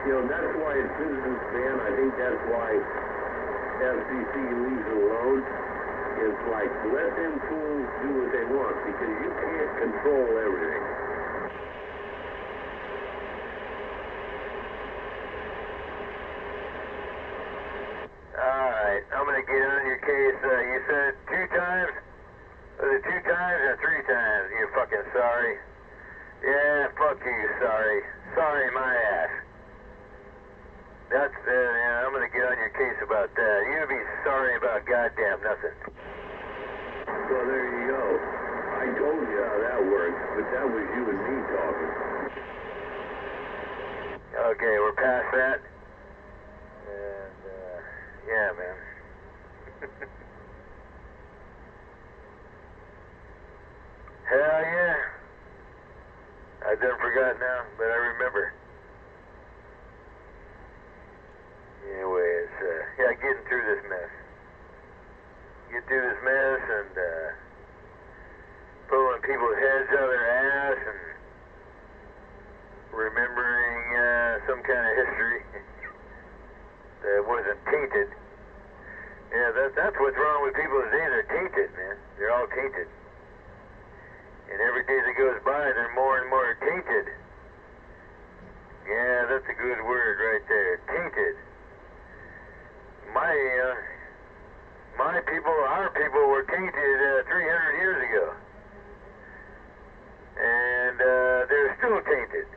you know, that's why it's citizens ban. I think that's why FCC leaves it alone. It's like, let them fools do what they want, because you can't control everything. Alright, I'm gonna get on your case. You said 2 times? Was it 2 times or 3 times? You fucking sorry. Yeah, fuck you, sorry. Sorry my ass. That's, yeah, I'm gonna get on your case about that. You'll be sorry about goddamn nothing. Well, there you go. I told you how that works, but that was you and me talking. Okay, we're past that. And, yeah, man. Hell yeah. I done forgot now, but I remember. Anyways, yeah, getting through this mess. Get through this mess and, pulling people's heads out of their ass and remembering, some kind of history that wasn't tainted. Yeah, that's what's wrong with people today. They're tainted, man. They're all tainted. And every day that goes by, they're more and more tainted. Yeah, that's a good word right there. Tainted. My people, our people were tainted 300 years ago. And they're still tainted.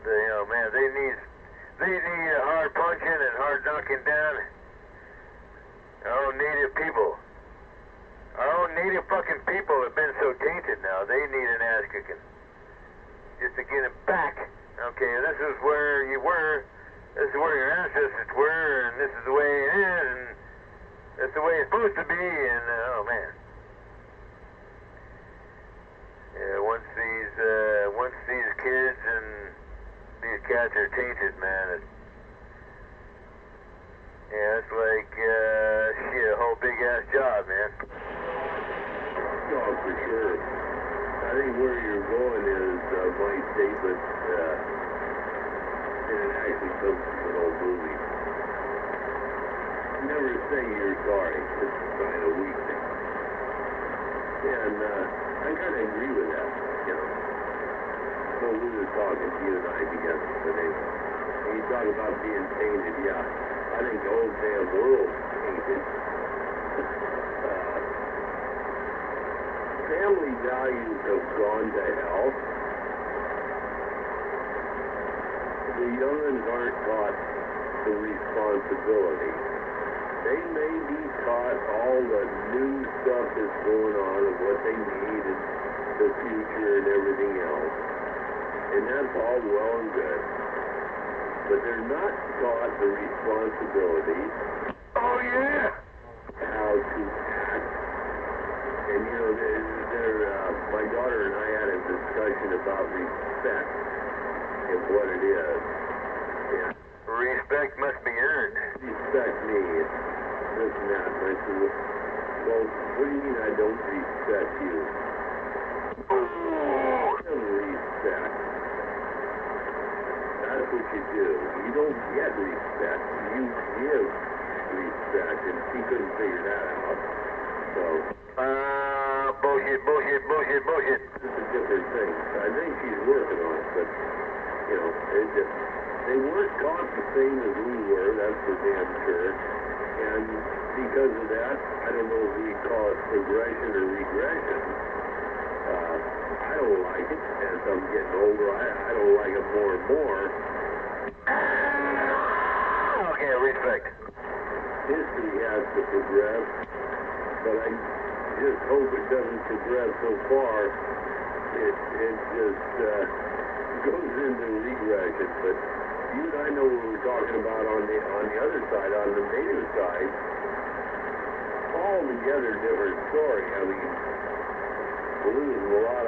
You know, man, they need hard punching and hard knocking down. Our own native people. Our own native fucking people have been so tainted now, they need an ass kicking. Just to get them back. Okay, this is where you were, this is where your ancestors were, and this is the way it is, and that's the way it's supposed to be, and oh man. Yeah, once these kids and these cats are tainted, man, it's like, shit, a whole big ass job, man. Oh, for sure. I think where you're going is my statement, and it actually comes from an old movie. Never say you're sorry. It's a sign of weakness. And I kind of agree with that, you know. So we were talking, you and I together today. And you talk about being tainted, yeah. I think the whole damn world's tainted. Family values have gone to hell. The young'uns aren't taught the responsibility. They may be taught all the new stuff that's going on and what they need and the future and everything else. And that's all well and good. But they're not taught the responsibility. Oh yeah! How to act. And you know, my daughter and I had a discussion about respect and what it is. Yeah. Respect must be earned. Respect me, this and that. And I said, well, what do you mean I don't respect you? Respect. That's what you do. You don't get respect. You give respect, and she couldn't figure that out. So. Bullshit. It's a different thing. I think she's working on it, but You know, they weren't taught the same as we were, that's for damn sure. And because of that, I don't know if we call it progression or regression. I don't like it. As I'm getting older, I don't like it more and more. Okay, respect. History has to progress, but I just hope it doesn't progress so far. It just goes into regression. But you and I know what we're talking about on the other side, on the native side. Altogether different story. I mean, we're losing a lot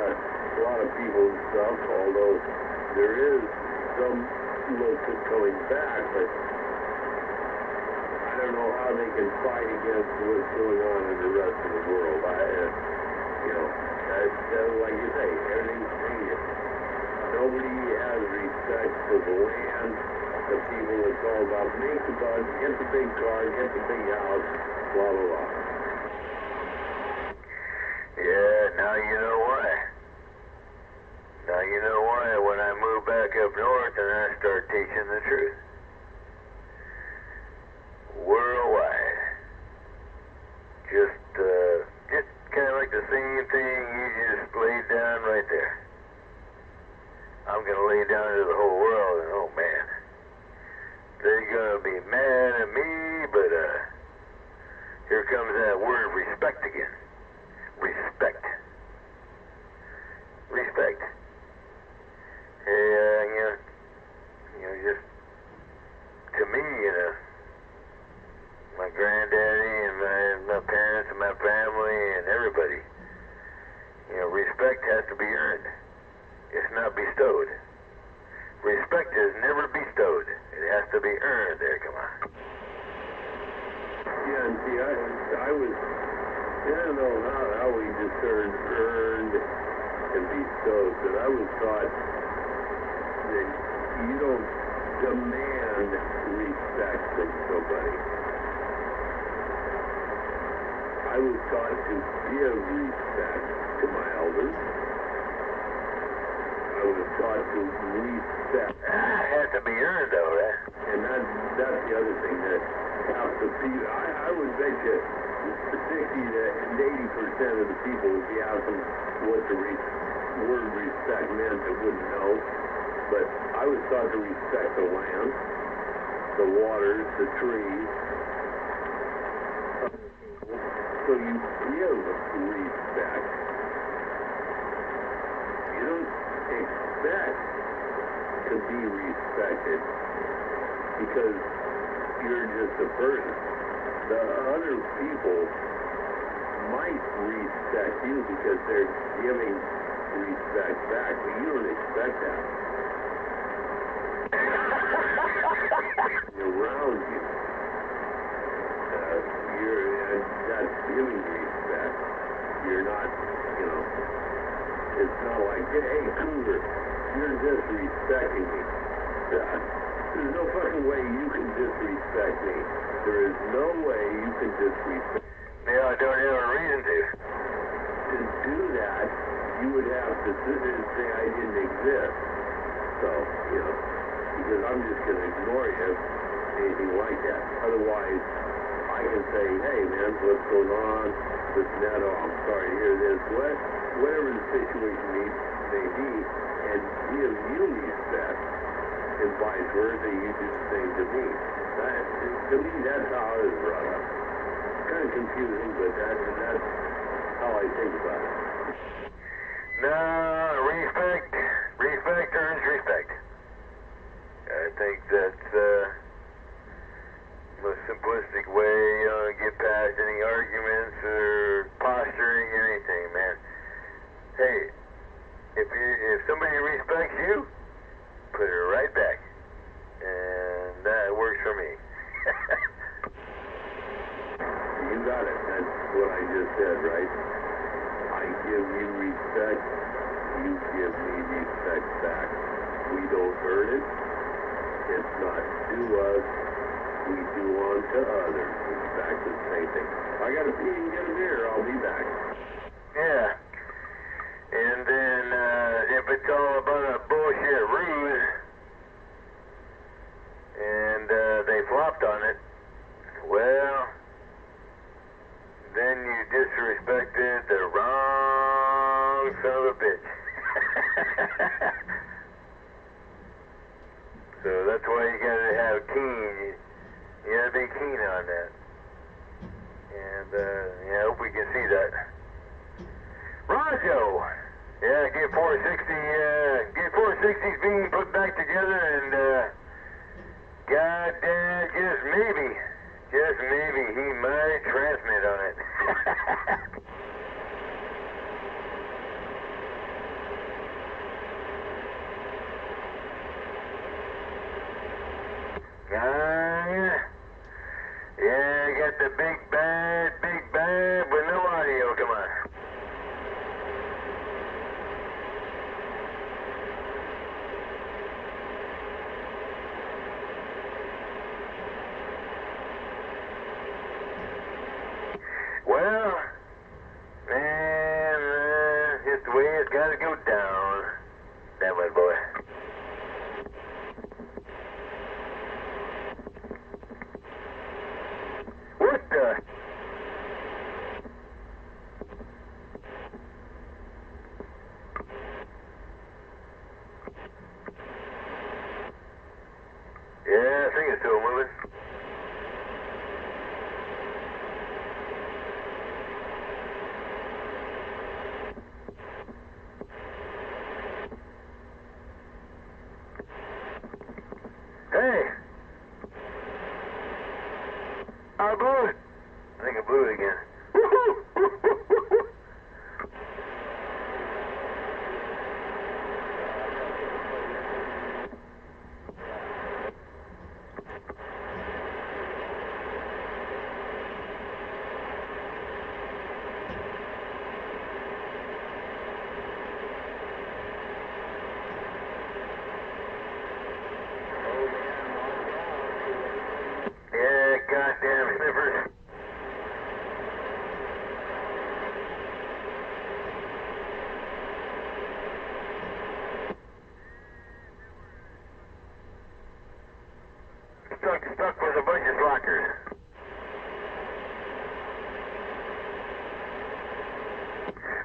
of people and stuff, although there is some looks at coming back, but I don't know how they can fight against what's going on in the rest of the world. You know, like you say, everything's changing. Nobody has respect for the land, the people. It's all about make the buzz, get the big car, get the big house, blah, blah, blah. Yeah, now you know why. Now you know why when I move back up north and I start teaching the truth. Worldwide. Just kind of like the same thing you just laid down right there. I'm going to lay down to the whole world, and oh man, they're going to be mad at me, but here comes that word respect again. Respect. Respect. Hey, just to me, my granddaddy and my parents and my family and everybody, respect has to be earned. It's not bestowed. Respect is never bestowed. It has to be earned. There, come on. Yeah, and see, I don't know how we discern earned and bestowed, but I was taught that you don't demand respect from somebody. I was taught to give respect to my elders. I was taught to respect. It has to be earned, though, right? And that's the other thing, that half the people, I would bet you 60 to 80% of the people, if you ask them what the word respect meant, they wouldn't know. But I was taught to respect the land, the waters, the trees. So you give respect. You don't expect to be respected because you're just a person. The other people might respect you because they're giving respect back, but you don't expect that. Around you, that's giving respect. You're not, it's not like, hey, Cougar, you're disrespecting me. There's no fucking way you can disrespect me. There is no way you can disrespect. Yeah, I don't have a reason to. To do that, you would have to sit there and say I didn't exist. So, because I'm just going to ignore you, anything like that. Otherwise, I can say, hey man, what's going on? This and that, oh, I'm sorry to hear this. Whatever the situation may be, and give you respect, and vice versa, you do the same to me. To me, that's how I was brought up. It's kind of confusing, but that's how I think about it. No, respect earns respect. I think that's the most simplistic way to get past any arguments or posturing or anything, man. Hey, if somebody respects you, put it right back. And that works for me. You got it. That's what I just said, right? I give you respect, you give me respect back. We don't earn it. It's not due us. We do unto others. It's back to the same thing. I got to pee and get a beer. I'll be back. Yeah. And then if it's all about a bullshit ruse, you disrespected the wrong son of a bitch. So that's why you gotta have keen. You gotta be keen on that. And yeah, I hope we can see that. Rojo! Yeah, get 460's being put back together, and goddamn, just maybe, he might transmit on it. Yeah, got the big bad with no audio, come on. Well, man, just the way it's gotta go down. That way, boy. What the? Yeah, I think it's still moving. Hey! I blew it. I think I blew it again. Yeah, goddamn sniffers. Stuck with a bunch of slackers.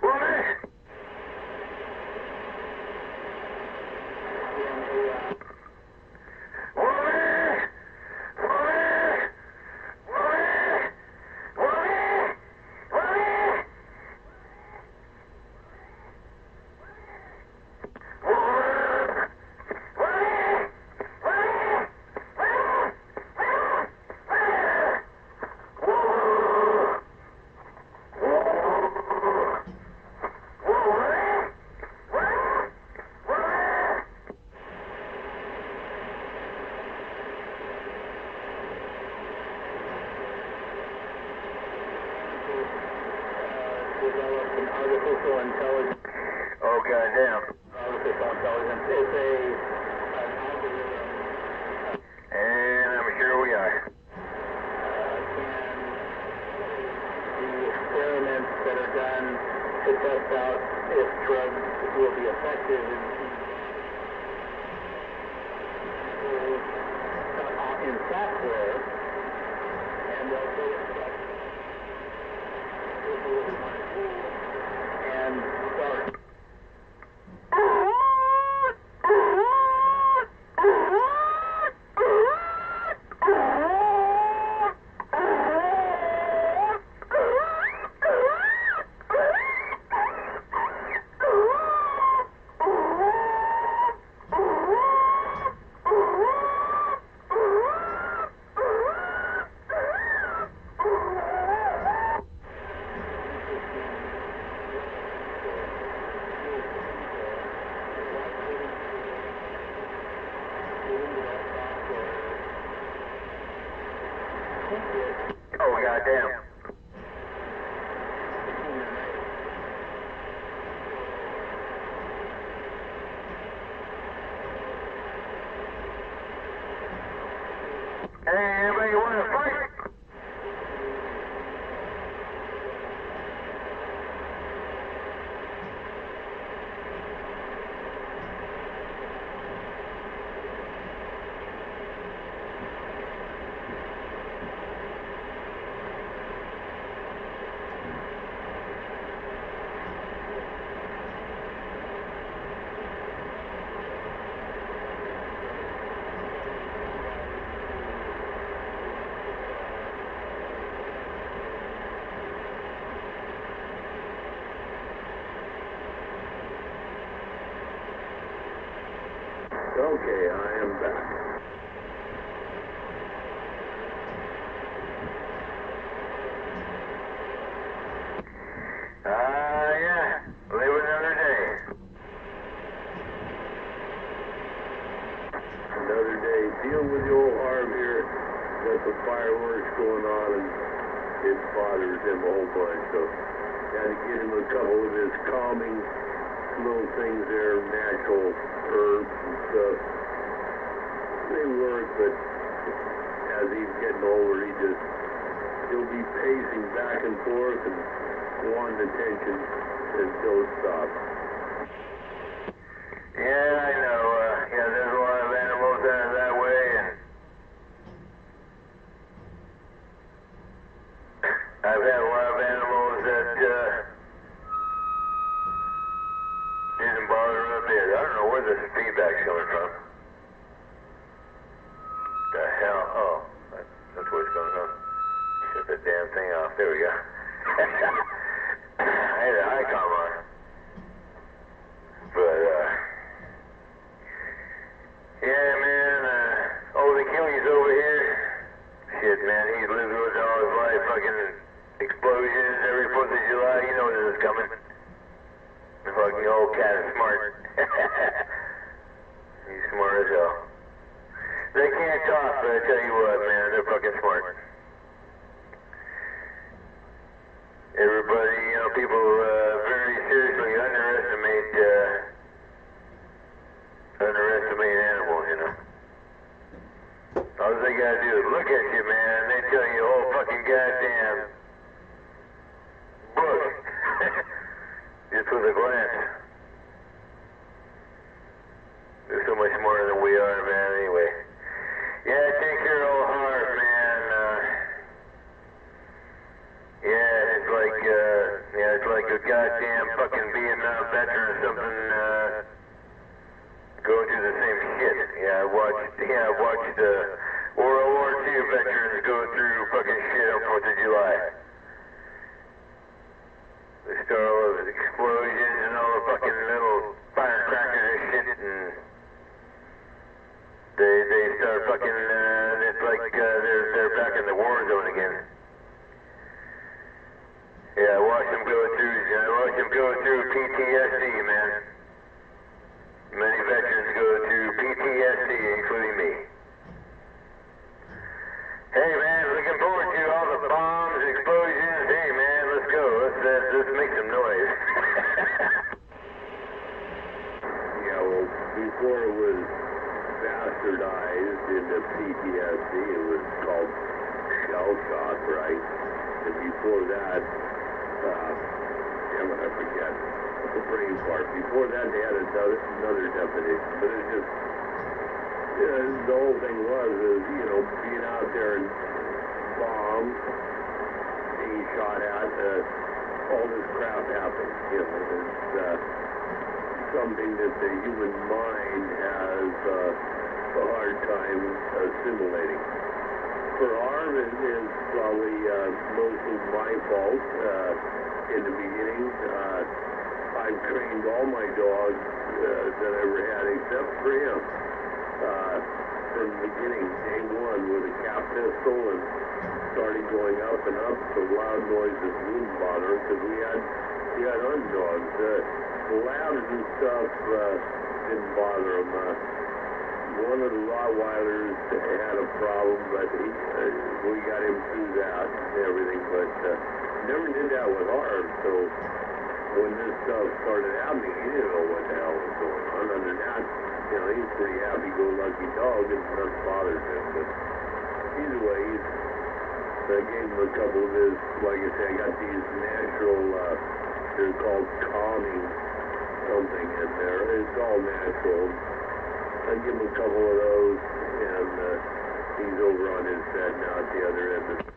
Woman! Woman! Developed an artificial intelligence. Oh, goddamn. Artificial intelligence is an algorithm. And I'm sure we are. Can the experiments that are done to test out if drugs will be effective in software, and they'll say it's and start. Oh, goddamn. Hey, anybody want to fight? Okay, I am back. Yeah. Live another day. Another day. Deal with the old arm here. Got some fireworks going on, and it bothers him a whole bunch. So, had to get him a couple of his calming little things there, natural herbs and stuff. They work, but as he's getting older, he'll be pacing back and forth and wanting attention until it stops. Yeah, I know. Yeah, there's a lot of animals that are that way, and I've had a lot of animals that didn't bother a bit. I don't know where this feedback's coming from. The hell? Oh, that's where it's coming from. Shut the damn thing off. There we go. I had an icon on. But, yeah, man, old Achilles over here. Shit, man, he's lived with all his life. Fucking explosions every 4th of July. You know this is coming. The fucking old cat is smart. He's smart as hell. They can't talk, but I tell you what, man, they're fucking smart. Everybody, you know, people very seriously underestimate animals, you know. All they gotta do is look at you, man, and they tell you a whole fucking goddamn book. Just with a glance. They're so much smarter than we are, man, anyway. Yeah, take care of old Harv, man. It's like a goddamn fucking Vietnam veteran or something, going through the same shit. I watched World War II veterans go through fucking shit on 4th of July. They start all those explosions and all the fucking little firecrackers and shit, and they start fucking, it's like they're back in the war zone again. Yeah, I watched them go through PTSD, man. Many veterans go through PTSD, including me. Hey, man, looking forward to all the bombs, explosions. Hey, man, let's go. Let's make some noise. Yeah, well, before it was bastardized into PTSD, it was called shell shock, right? And before that, damn it, I forget the brain part. Before that, they had another definition, but it's just, the whole thing is, being out there and bombs, being shot at, all this crap happens. It's something that the human mind has a hard time assimilating. For Harv, it is probably mostly my fault. In the beginning, I've trained all my dogs that I ever had, except for him. From the beginning, day one, with a cap pistol, and started going up and up, so loud noises wouldn't bother him, because we had hunting dogs. The labs and stuff didn't bother him. One of the Rottweilers had a problem, but we got him through that and everything, but never did that with Harv, so when this stuff started happening, he didn't know what the hell was going on. Other than that, he's a pretty happy-go-lucky dog, and nothing bothers him, but either way, I gave him a couple of his, like I say, I got these natural, they're called calming something in there. It's all natural. I give him a couple of those, and he's over on his bed now at the other end of the...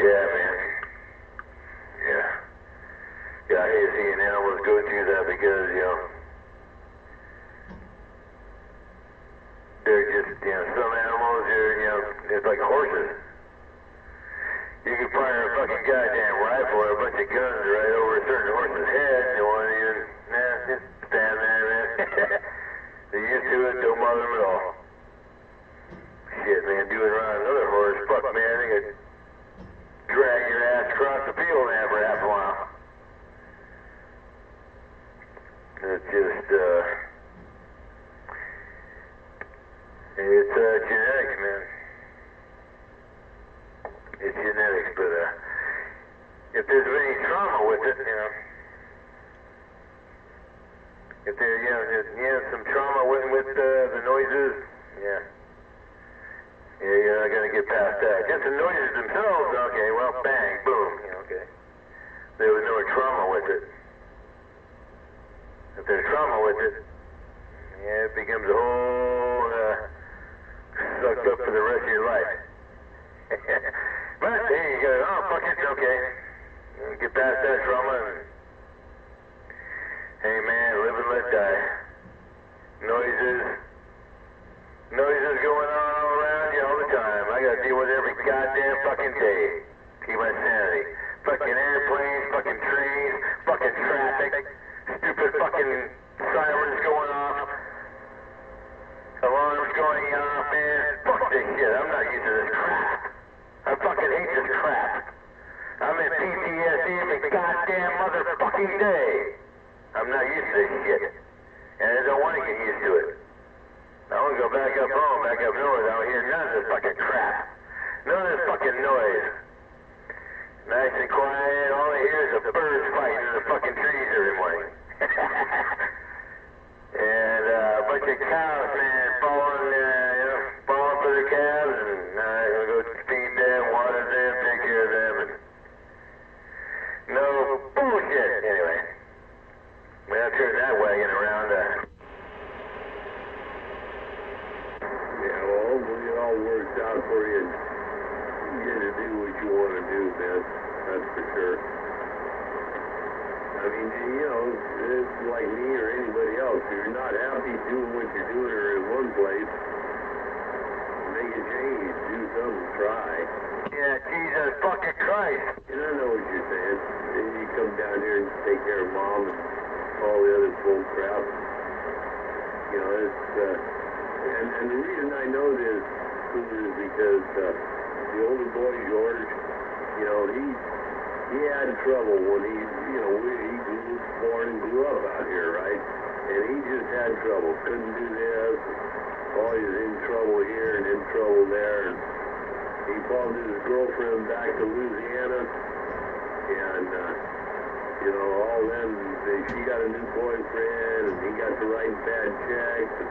Yeah, man. Yeah, I hate seeing animals go through that because, they're just, some animals are, it's like horses. You can fire a fucking goddamn rifle or a bunch of guns right over a certain horse's head, you want to even, just stand there, man. They're used to it, don't bother them at all. Shit, man, doing around another horse, fuck, man, they could drag your ass across the field every half a while. It's just, it's genetics, man. It's genetics, but if there's any trauma with it, if there's some trauma with the noises, you're not gonna get past that. Just the noises themselves, okay, well, bang, boom, okay. There was no trauma with it. If there's trauma with it, it becomes a whole sucked up for the rest of your life. But hey, you go, oh, fuck it, okay. Get past that trauma and, hey man, live and let die. Noises going on all around you all the time. I gotta deal with it every goddamn fucking day. Keep my sanity. Fucking airplanes, fucking trees, fucking traffic, stupid fucking sirens going off, alarms going off, man. Fuck this shit. I'm not used to this crap. I fucking hate this crap. I'm in PTSD every goddamn motherfucking day. I'm not used to this shit. And I don't want to get used to it. I want to go back up home, back up north. I don't hear none of this fucking crap. None of this fucking noise. Nice and quiet. All I hear is the birds fighting in the fucking trees every morning. And a bunch of cows, man, falling for their calves, and I'm going to go feed them, water them, take care of them, and no bullshit. Anyway, when I turn that wagon around, well, hopefully it all works out for you, and you get to do what you want to do, man. That's for sure. I mean, it's like me or anybody else. If you're not happy doing what you're doing or in one place, make a change, do something, try. yeah, Jesus fucking Christ. And I know what you're saying. Then you come down here and take care of mom and all the other bull crap. It's, and the reason I know this is because the older boy, George, he had trouble when he was born and grew up out here, right? And he just had trouble. Couldn't do this. Always in trouble here and in trouble there. And he followed his girlfriend back to Louisiana. And, all them, she got a new boyfriend, and he got to write bad checks and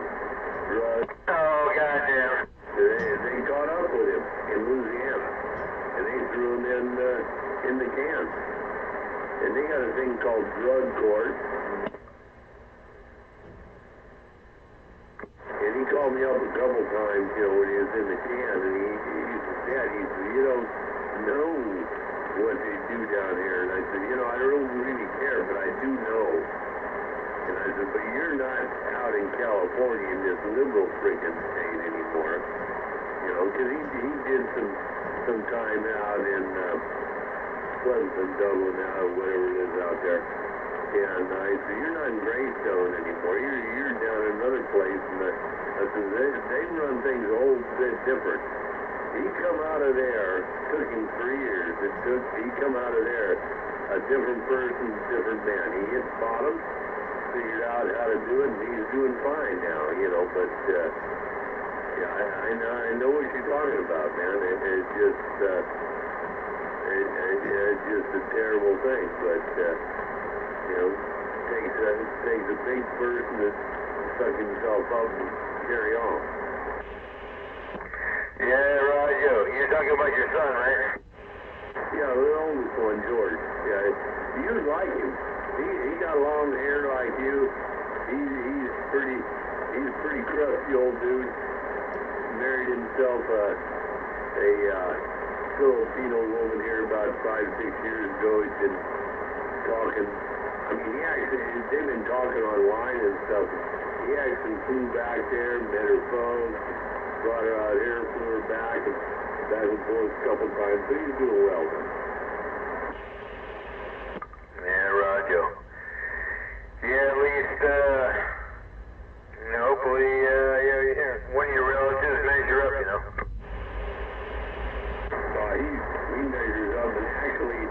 drugs. Oh, goddamn. They caught up with him in Louisiana. And they threw him in the can. And they got a thing called drug court. And he called me up a couple times, when he was in the can, and he said, you don't know what they do down here. And I said, I don't really care, but I do know. And I said, but you're not out in California in this liberal freaking state anymore. Because he did some time out in Clemson, Dublin, whatever it is out there. And I said, you're not in Greystone anymore. You're down in another place. And I said, they run things a whole bit different. He come out of there, took him 3 years. He come out of there a different person, different man. He hit bottom, figured out how to do it, and he's doing fine now, but I know what you're talking about, man. It's just it's just a terrible thing, but takes a big person to suck himself up and carry on. Yeah, right, you're talking about your son, right? Yeah, the oldest one, George. Yeah, you'd like him. He got long hair like you. He's pretty crusty old dude. Married himself a Filipino woman here about 5-6 years ago. He's been talking. I mean, they've been talking online and stuff. He actually flew back there, met her folks, brought her out here, flew her back and forth a couple times. So he's doing well then. teenagers up, and actually,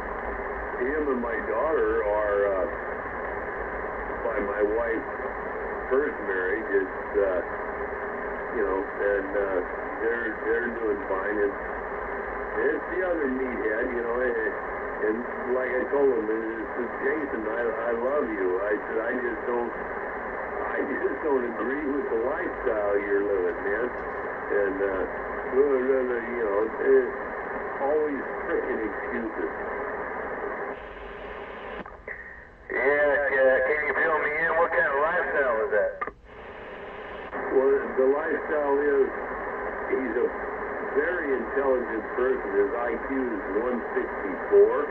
him and my daughter are by my wife's first marriage. It's you know, and they're doing fine. And it's the other meathead, you know, and like I told him, it's Jason, I love you. I said I just don't agree with the lifestyle you're living, man. And you know, always freaking excuses. Yeah, can you fill me in? What kind of lifestyle is that? Well, the lifestyle is, he's a very intelligent person. His IQ is 164.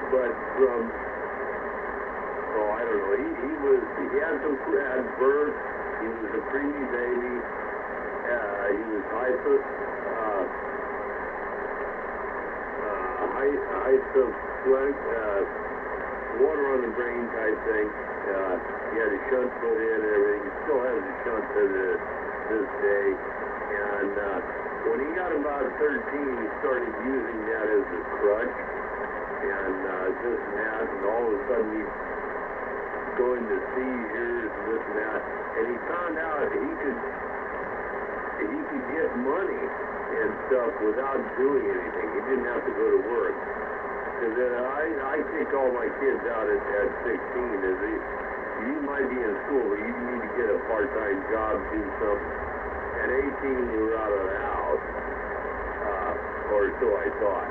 But from, I don't know, he had some had birth. He was a preemie baby. He was water on the brain type thing. He had a shunt put in and everything. He still has a shunt to this day. And when he got about 13, he started using that as a crutch. And this and that, and all of a sudden he'd go into seizures and this and that. And he found out he could get money and stuff without doing anything. He didn't have to go to work. Because I kicked all my kids out at 16. You might be in school, but you need to get a part-time job, do something. At 18, you were out of the house, or so I thought.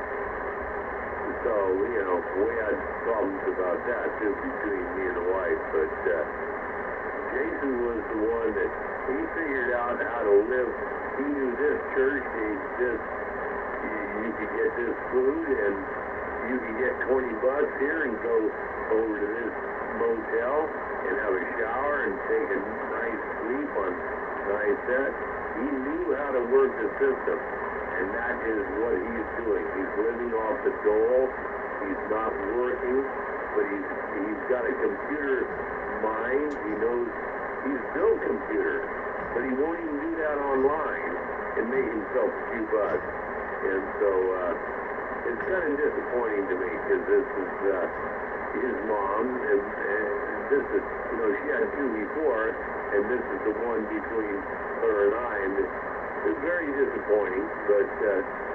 So, you know, we had problems about that, just between me and the wife. But Jason was the one that he figured out how to live. He knew this church, you could get this food, and you could get 20 bucks here and go over to this motel and have a shower and take a nice sleep on nice set. He knew how to work the system, and that is what he's doing. He's living off the dole. He's not working, but he's got a computer mind. He knows he's built computers, but he won't even do that online and make himself a few bucks. And so it's kind of disappointing to me, because this is his mom, and this is, you know, she had two before, and this is the one between her and I, and it's very disappointing. But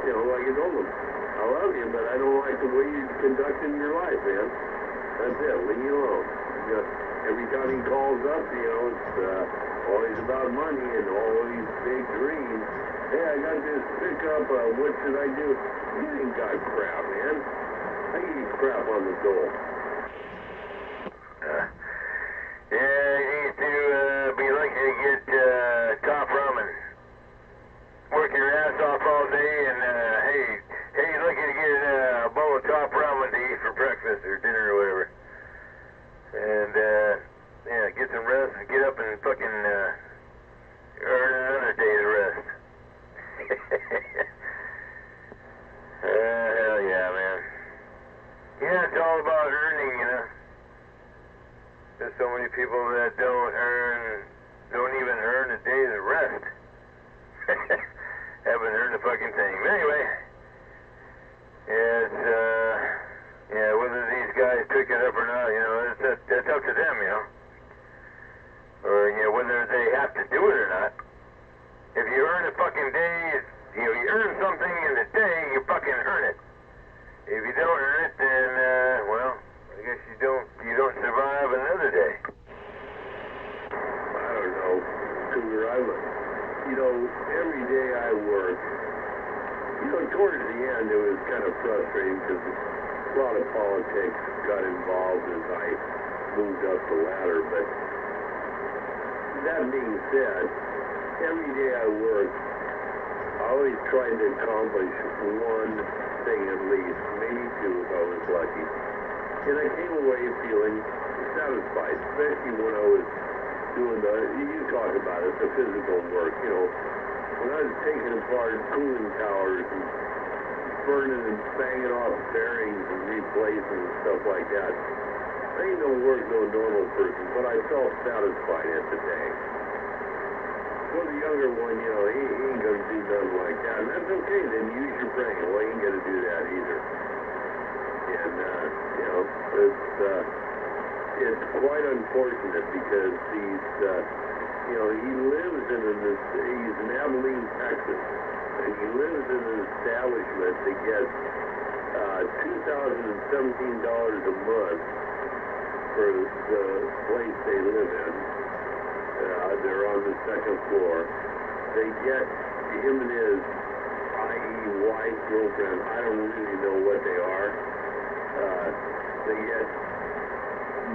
you know, like I told him, I love you, but I don't like the way you're conducting your life, man. That's it. Leave me alone. You know, every time he calls up, you know, it's always about money and all these big dreams. Hey, I got this pickup. What should I do? You ain't got crap, man. I eat crap on the dole. Yeah, you need to be lucky to get top ramen. Work your ass off all day, and hey, lucky to get a bowl of top ramen to eat for breakfast or dinner or whatever. And yeah, get some rest and get up and fucking earn another day's rest. Hell yeah, man. Yeah, it's all about earning, you know. There's so many people that don't even earn a day's rest. Haven't earned a fucking thing. But anyway, it's, yeah, whether these guys pick it up or not, you know, that's up to them, you know. Or, you know, whether they have to do it or not. If you earn a fucking day, you know, you earn something in a day, you fucking earn it. If you don't earn it, then, well, I guess you don't survive another day. I don't know, Cougar. You know, every day I work, you know, towards the end it was kind of frustrating because a lot of politics got involved as I moved up the ladder. But that being said, every day I worked, I always tried to accomplish one thing at least, maybe two if I was lucky. And I came away feeling satisfied, especially when I was doing you talk about it, the physical work, you know. When I was taking apart cooling towers and burning and banging off bearings and replacing and stuff like that, I ain't no work no normal person, but I felt satisfied at the day. So the younger one, you know, he ain't gonna do nothing like that, and that's okay. Then use your thing. Well, you ain't gonna do that either. And, you know, it's quite unfortunate because he's, you know, he lives in he's in Abilene, Texas, and he lives in an establishment that gets $2,017 a month for the place they live in. They're on the second floor. They get him and his, i.e. wife, girlfriend, I don't really know what they are. They get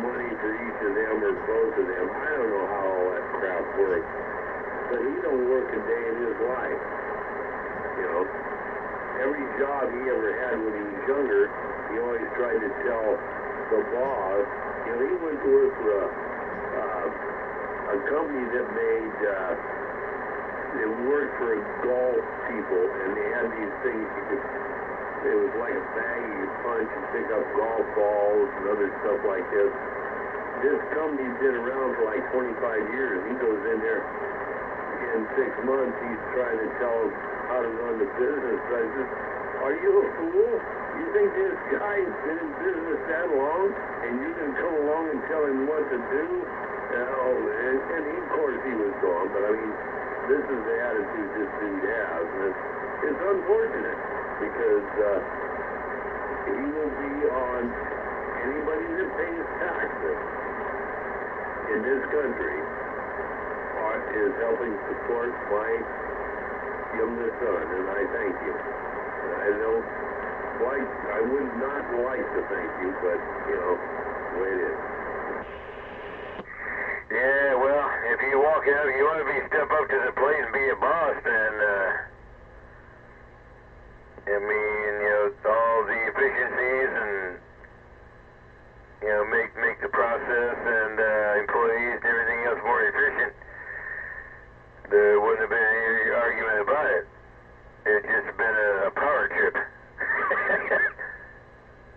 money for each of them or both of them. I don't know how all that crap works. But he don't work a day in his life. You know, every job he ever had when he was younger, he always tried to tell the boss. You know, he went to work for a company that made, it worked for golf people, and they had these things you could, it was like a bag you could punch and pick up golf balls and other stuff like this. This company's been around for like 25 years. He goes in there, in 6 months, he's trying to tell them how to run the business. I said, are you a fool? You think this guy's been in business that long, and you're going to come along and tell him what to do? And he, of course, he was gone, but I mean, this is the attitude this dude has, and it's unfortunate, because he will be on anybody that pays taxes in this country is helping support my youngest son, and I thank you. I don't like, I would not like to thank you, but, you know, the way it is. Yeah, well, if you walk out, you want to step up to the plate and be a boss, then, I mean, you know, all the efficiencies and, you know, make the process and employees and everything else more efficient, there wouldn't have been any argument about it. It's just been a power trip.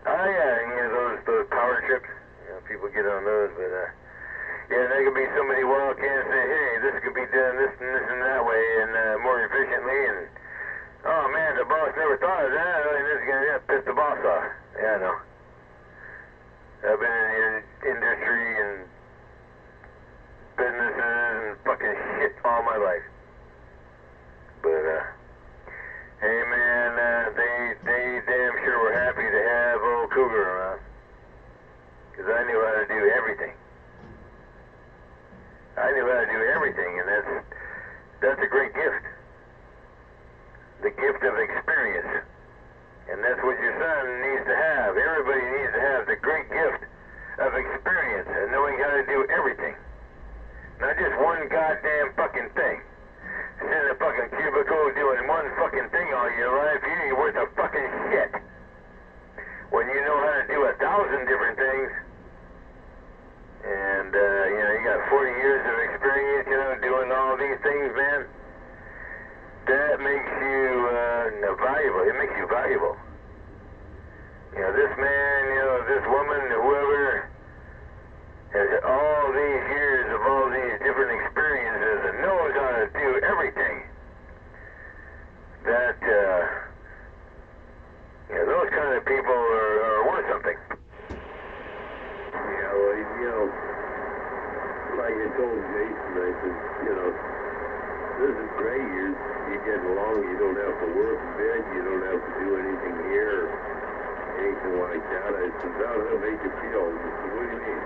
Oh yeah, you know, those power trips, you know, people get on those, but, yeah, there could be somebody walk in and say, hey, this could be done this and that way and more efficiently, and oh man, the boss never thought of that. I mean, this is going to piss the boss off. Yeah, I know. I've been in the industry and businesses and fucking shit all my life. But, hey man, they damn sure were happy to have old Cougar around. Because I knew how to do everything. I knew how to do everything, and that's a great gift. The gift of experience. And that's what your son needs to have. Everybody needs to have the great gift of experience and knowing how to do everything. Not just one goddamn fucking thing. Sit in a fucking cubicle doing one fucking thing all your life, you ain't worth a fucking shit. When you know how to do 1,000 different things, and, you know, you got 40 years of experience, you know, doing all these things, man, that makes you valuable. It makes you valuable. You know, this man, you know, this woman, whoever, has all these years of all these different experiences and knows how to do everything. That, you know, those kind of people are worth something. Yeah, well, you know, like I told Jason, I said, you know, this is great. You're getting along. You don't have to work big. You don't have to do anything here or anything like that. I said, how does that make you feel? He said, what do you mean?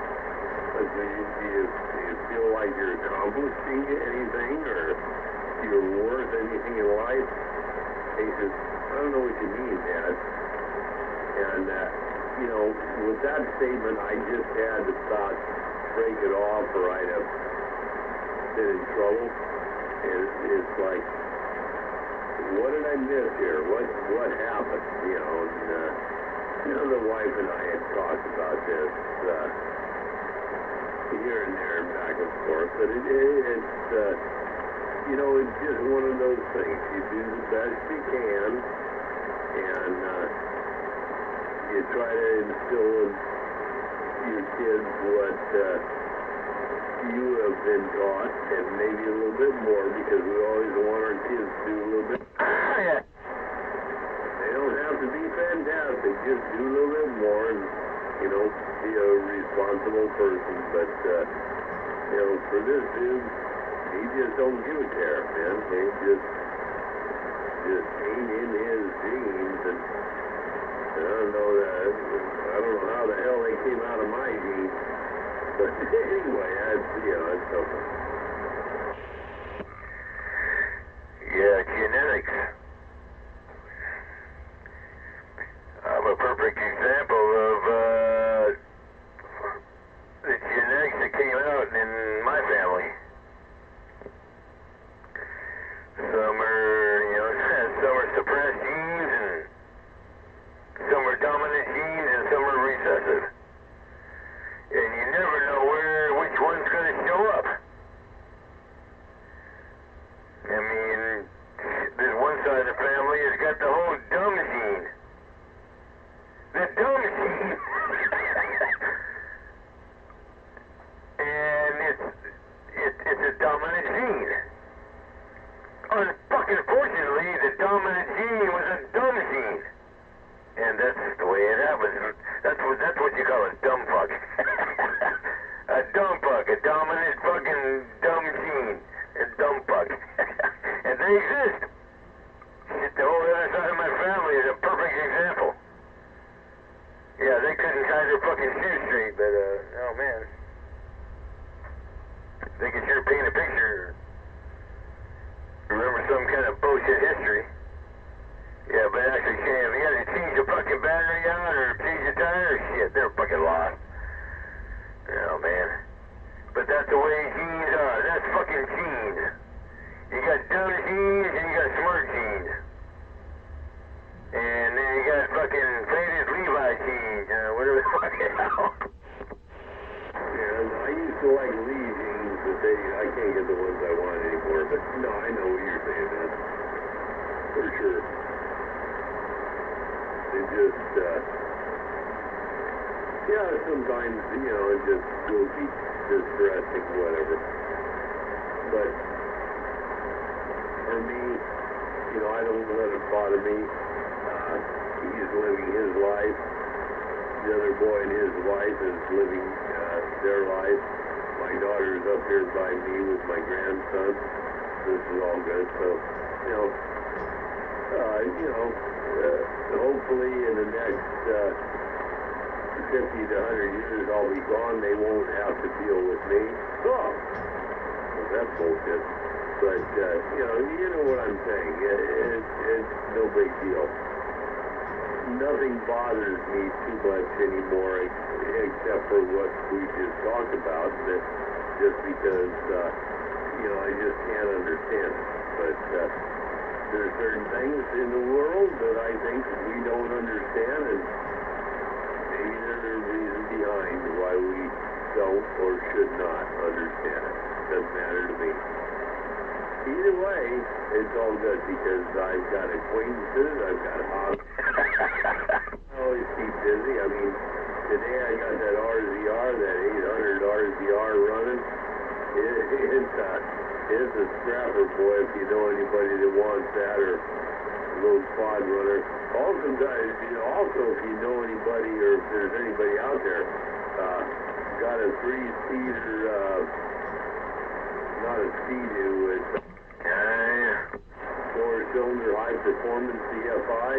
I said, do you feel like you're accomplishing anything or you're worth anything in life? He says, I don't know what you mean, Dad. And, you know, with that statement, I just had to thought, break it off or I'd have been in trouble. It's like, what did I miss here? What happened? You know, and, you know, the wife and I had talked about this here and there and back and forth, but it's, you know, it's just one of those things. You do the best you can, and you try to instill in your kids what you have been taught, and maybe a little bit more, because we always want our kids to do a little bit. just do a little bit more and, you know, be a responsible person. But, you know, for this dude, he just don't give a care, man. He just ain't in his genes, and I don't know how the hell they came out of my genes. But anyway, it's something. Yeah, genetics. I'm a perfect example of the genetics that came out in my family. Some are suppressed genes, and some are dominant genes, and some are recessive. And you never know which one's going to show up. I mean, this one side of the family has got the whole dumb gene. The dumb gene. And it's a dominant gene. Unfortunately, the dominant gene was a dumb gene. And that's the way it happens. That's what you call a dumb fuck. A dumb fuck, a dominant fucking dumb gene. A dumb fuck. And they exist. Shit, the whole other side of my family is a perfect example. Yeah, they couldn't tie their fucking shoes straight, but, oh man. They could sure paint a picture. Remember some kind of bullshit history. Yeah, but actually, you gotta change the fucking battery out or change the tire, shit, they're fucking lost. Oh, man. But that's the way genes are. That's fucking genes. You got dumb genes and you got smart genes. And then you got fucking faded Levi genes, whatever the fuck hell. Yeah, I used to like Lee jeans, but I can't get the ones I want anymore. But no, I know what you're saying, man. For sure. It just, yeah, sometimes, you know, it just will be distressing, whatever. But for me, you know, I don't let it bother me. He's living his life. The other boy and his wife is living their life. My daughter's up here by me with my grandson. This is all good. So, hopefully in the next 50 to 100 years I'll be gone. They won't have to deal with me. Oh, well, that's bullshit. But, you know what I'm saying. It's no big deal. Nothing bothers me too much anymore except for what we just talked about, that just because, I just can't understand it. But there are certain things in the world that I think we don't understand, and maybe there's a reason behind why we don't or should not understand it. Doesn't matter to me. Either way, it's all good because I've got acquaintances, I've got hobbies. I always keep busy. I mean, today I got that RZR, that 800 RZR running. It's a scrapper, boy, if you know anybody that wants that, or a little quad runner. Also, if you know anybody, or if there's anybody out there, got a 3-seater, not a Ski-Doo, it's 4-cylinder high-performance CFI.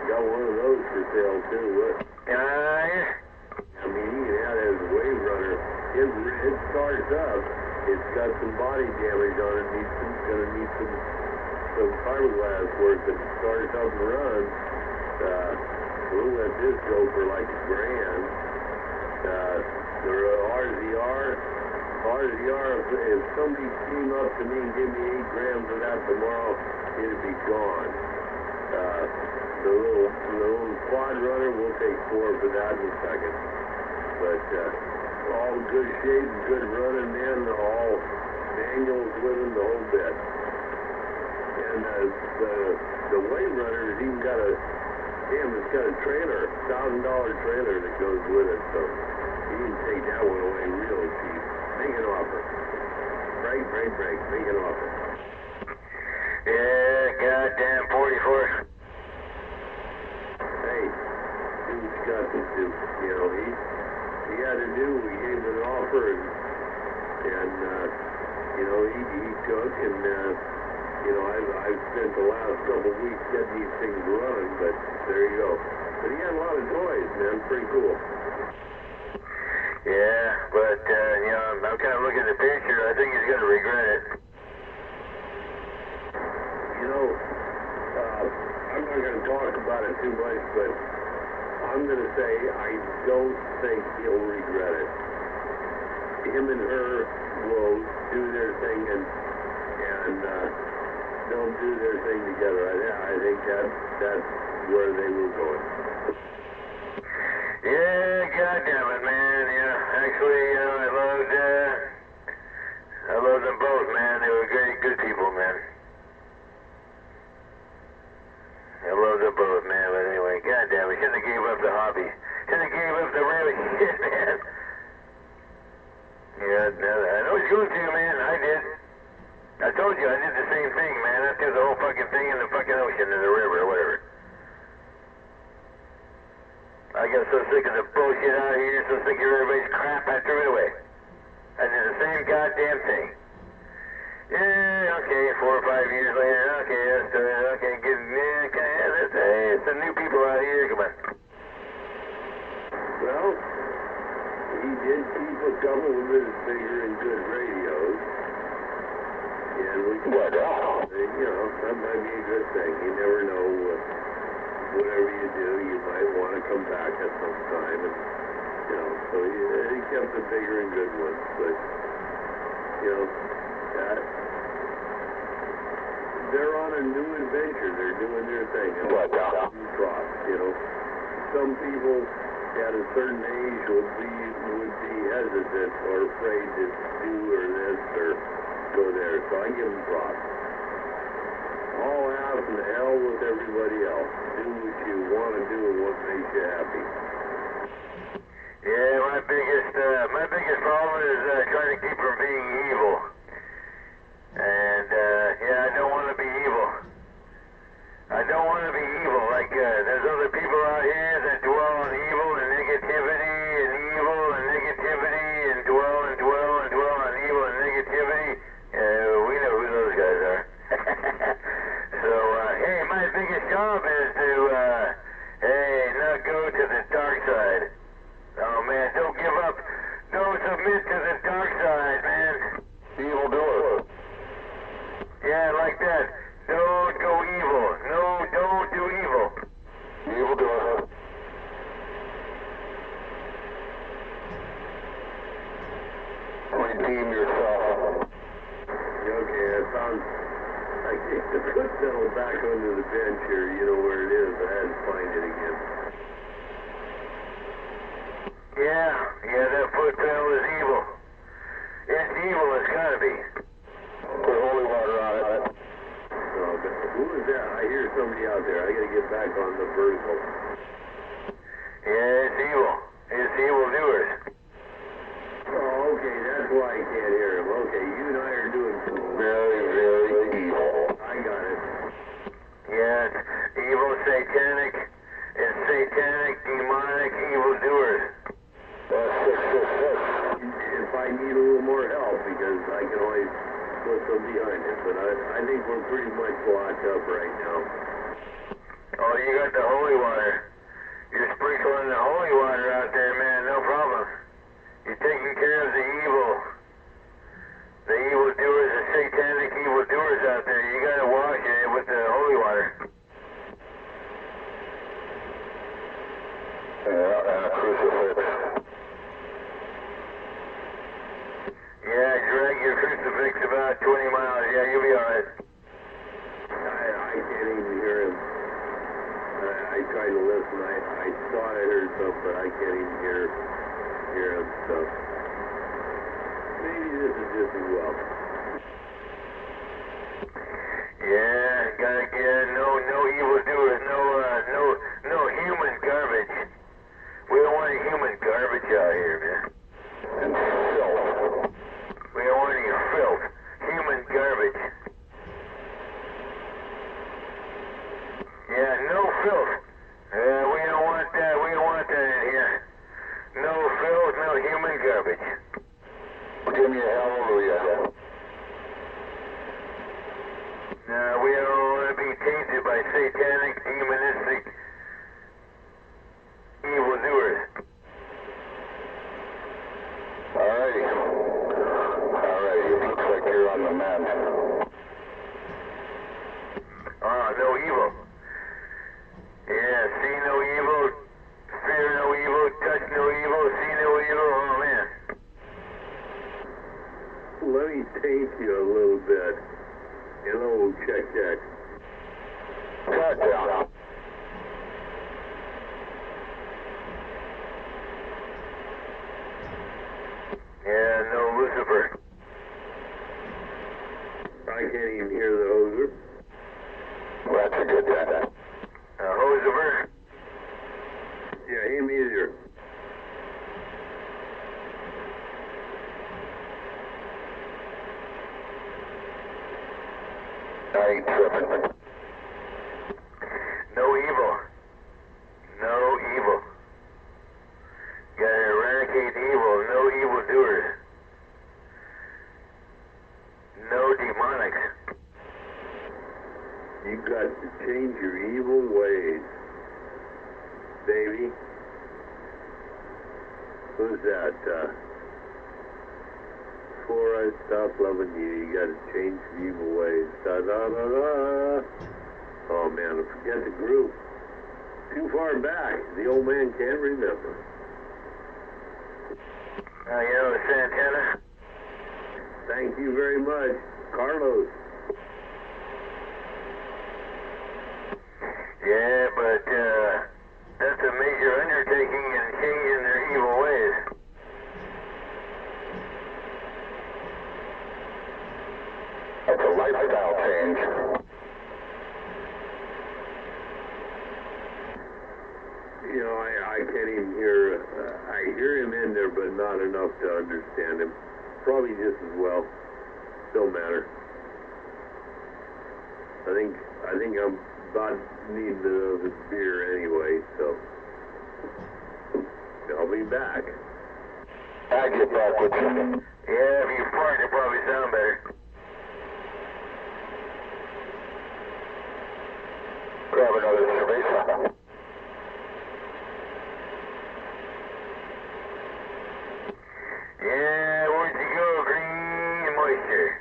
Got one of those for sale, too. I mean, you can have it as a wave runner. It starts up. It's got some body damage on it. Gonna need some fiberglass work, but it starts up and runs. We'll let this go for like $1,000. The RZR, if somebody came up to me and gave me $8,000 for that tomorrow, it'd be gone. The little quad runner, we'll take $4 for that in a second. But all good shape, good running, man. All manuals with them, the whole bit. And the wave runner has even got it's got a trailer, $1,000 trailer that goes with it. So you can take that one away real cheap. Make an offer. Break. Make an offer. Yeah, goddamn 44. Hey, he had to do. We gave him an offer, and you know, he took, and I've spent the last couple of weeks getting these things running, but there you go. But he had a lot of toys, man. Pretty cool. Yeah, but I'm kind of looking at the picture. I think he's going to regret it. You know, I'm not going to talk about it too much, but I'm going to say I don't think he'll regret it. Him and her will do their thing, and they'll do their thing together. I think that's where they were going. Yeah, goddamn it, man. Yeah, actually, I loved them both, man. They were great, good people, man. I love them both, man. But anyway, goddamn, we shouldn't have gave up the hobby. Shouldn't have gave up the real shit, man. Yeah, I know it's good to you, man. I did. I told you I did the same thing, man. I threw the whole fucking thing in the fucking ocean, in the river, or whatever. I got so sick of the bullshit out here, so sick of everybody's crap, I threw it away. I did the same goddamn thing. Yeah, okay, 4 or 5 years later, okay, let's do it, okay, it's the new people out here, come on. Well, he did keep a couple of his bigger and good radios. And we you know, that might be a good thing. You never know. Whatever you do, you might want to come back at some time. And, you know, so he kept the bigger and good ones. But, you know, they're on a new adventure. They're doing their thing. And you know, some people at a certain age would be hesitant or afraid to do or this or go there. So I give them props. All ass and hell with everybody else. Do what you want to do and what makes you happy. Yeah, my biggest problem is trying to keep from being evil. And yeah, I don't want to be evil. I don't want to be evil. Like there's other people out here that dwell on evil and negativity and evil and negativity and dwell on evil and negativity. We know who those guys are. So, hey, my biggest job is to, not go to the dark side. Oh, man, don't give up. Don't submit to the dark side, man. Evil doer. Yeah, like that. Don't go evil. No, don't do evil. Evil doer. Redeem yourself. Okay, that sounds... I kicked the foot pedal back under the bench here. You know where it is. I had to find it again. Yeah, that foot pedal is evil. It's evil, it's gotta be. Put holy water on it. Who is that? I hear somebody out there. I gotta get back on the vertical. Yeah, it's evil. It's evil doers. Oh, okay, that's why I can't hear him. Okay, you and I are doing Very, very evil. I got it. Yeah, it's evil, satanic, and satanic, demonic, evil doers. If I need a little more help, because I can always put some behind it, but I think we're pretty much locked up right now. Oh, you got the holy water. You're sprinkling the holy water out there, man, no problem. You're taking care of the evil doers, the satanic evil doers out there. You gotta wash it with the holy water. Yeah, and a crucifix. Yeah, drag your crucifix about 20 miles. Yeah, you'll be alright. I can't even hear him. I tried to listen. I thought I heard something, but I can't even hear him. So maybe this is just as well. Yeah, gotta get no evil doers, no human garbage. We don't want any human garbage out here, man. And filth. We don't want any filth. Human garbage. Yeah, no filth. We don't want that. We don't want that in here. No filth, no give me a hallelujah. No, we don't want to be tainted by satanic, demonistic, evildoers. Alrighty. Alrighty, it looks like you're on the map. No evil. Yeah, see no evil, fear no evil, touch no evil, see no evil, oh man. Let me taint you a little bit. Hello, check. Touchdown. Yeah, no Lucifer. I can't even hear the hoser. Well, that's a good thing. Lucifer? Yeah, him either. I ain't tripping. No evil. No evil. Gotta eradicate evil. No evildoers. No demonics. You got to change your evil ways, baby. Who's that? Before I stop loving you, you got to change your evil ways. Da da da da. Oh man, I forget the group. Too far back. The old man can't remember. You know Santana? Thank you very much, Carlos. Yeah, but that's a major undertaking in changing their evil ways. That's a lifestyle change. You know, I can't even hear. I hear him in there, but not enough to understand him. Probably just as well. Don't matter. I think I'm about needing another beer anyway, so I'll be back. I'll get back with you. Yeah, if you fart, it'll probably sound better. Grab another cerveza. Yeah, where'd you go, green moisture?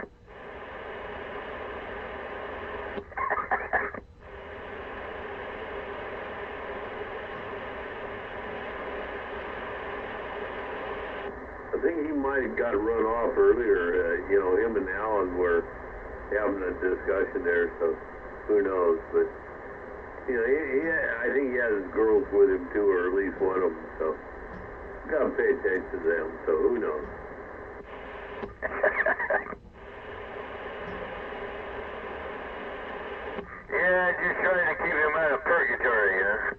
I think he might have got run off earlier. You know, him and Alan were having a discussion there, so who knows? But you know, I think he has his girls with him too, or at least one of them. So gotta pay attention to them. So who knows? Yeah, just trying to keep him out of purgatory, you know?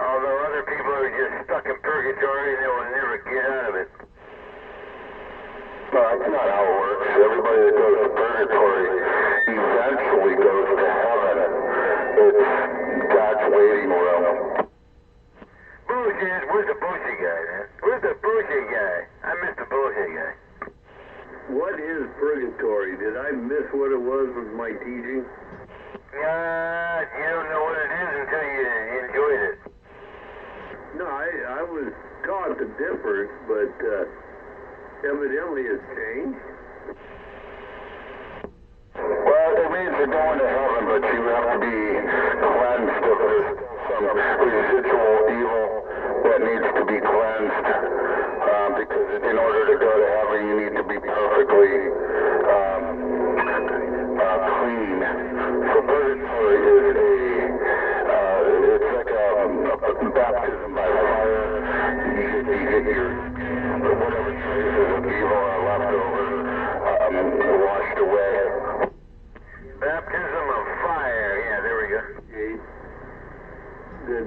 Although other people are just stuck in purgatory and they will never get out of it. No, that's not how it works. Everybody that goes to purgatory eventually goes to heaven. It's God's waiting room. Bullshit. Where's the bullshit guy, man? Where's the bullshit guy? I missed the bullshit guy. What is purgatory? Did I miss what it was with my teaching? You don't know what it is until you enjoyed it. No, I was taught the difference, but evidently it's changed. Well, it means you're going to heaven, but you have to be cleansed of some residual evil that needs to be cleansed. Because in order to go to heaven, you need to be perfectly clean. So purgatory is it's like a baptism by fire. You get your whatever traces of evil are left over washed away. Baptism of fire. Yeah, there we go. Okay. Good.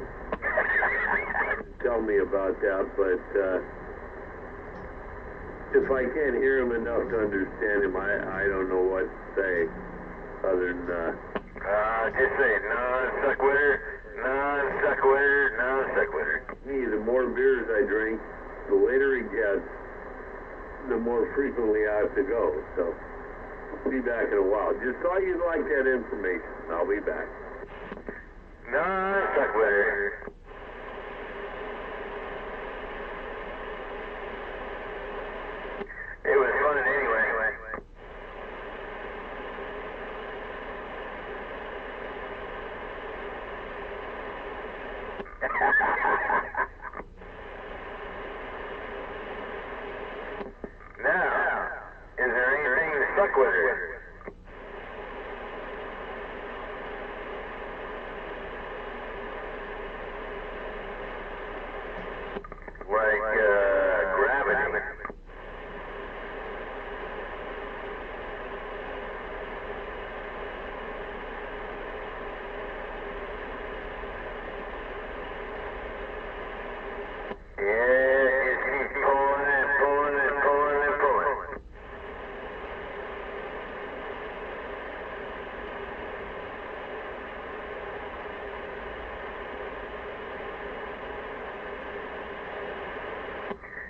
Tell me about that, but if I can't hear him enough to understand him, I don't know what to say other than just say non sequitur, non sequitur, non sequitur. the more beers I drink, The later it gets, the more frequently I have to go. So, I'll be back in a while. Just thought you'd like that information. I'll be back. No, stuck with her. It was fun anyway. Now, is there anything that stuck with her? Like, gravity. Yeah, just keep pulling and pulling and pulling and pulling.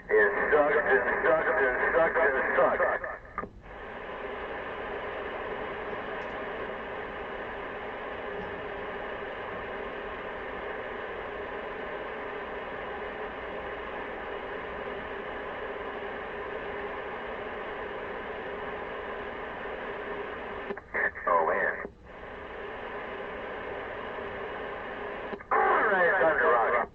It sucks and sucks and sucks and sucks. Oh man. Alright, it's time to rock.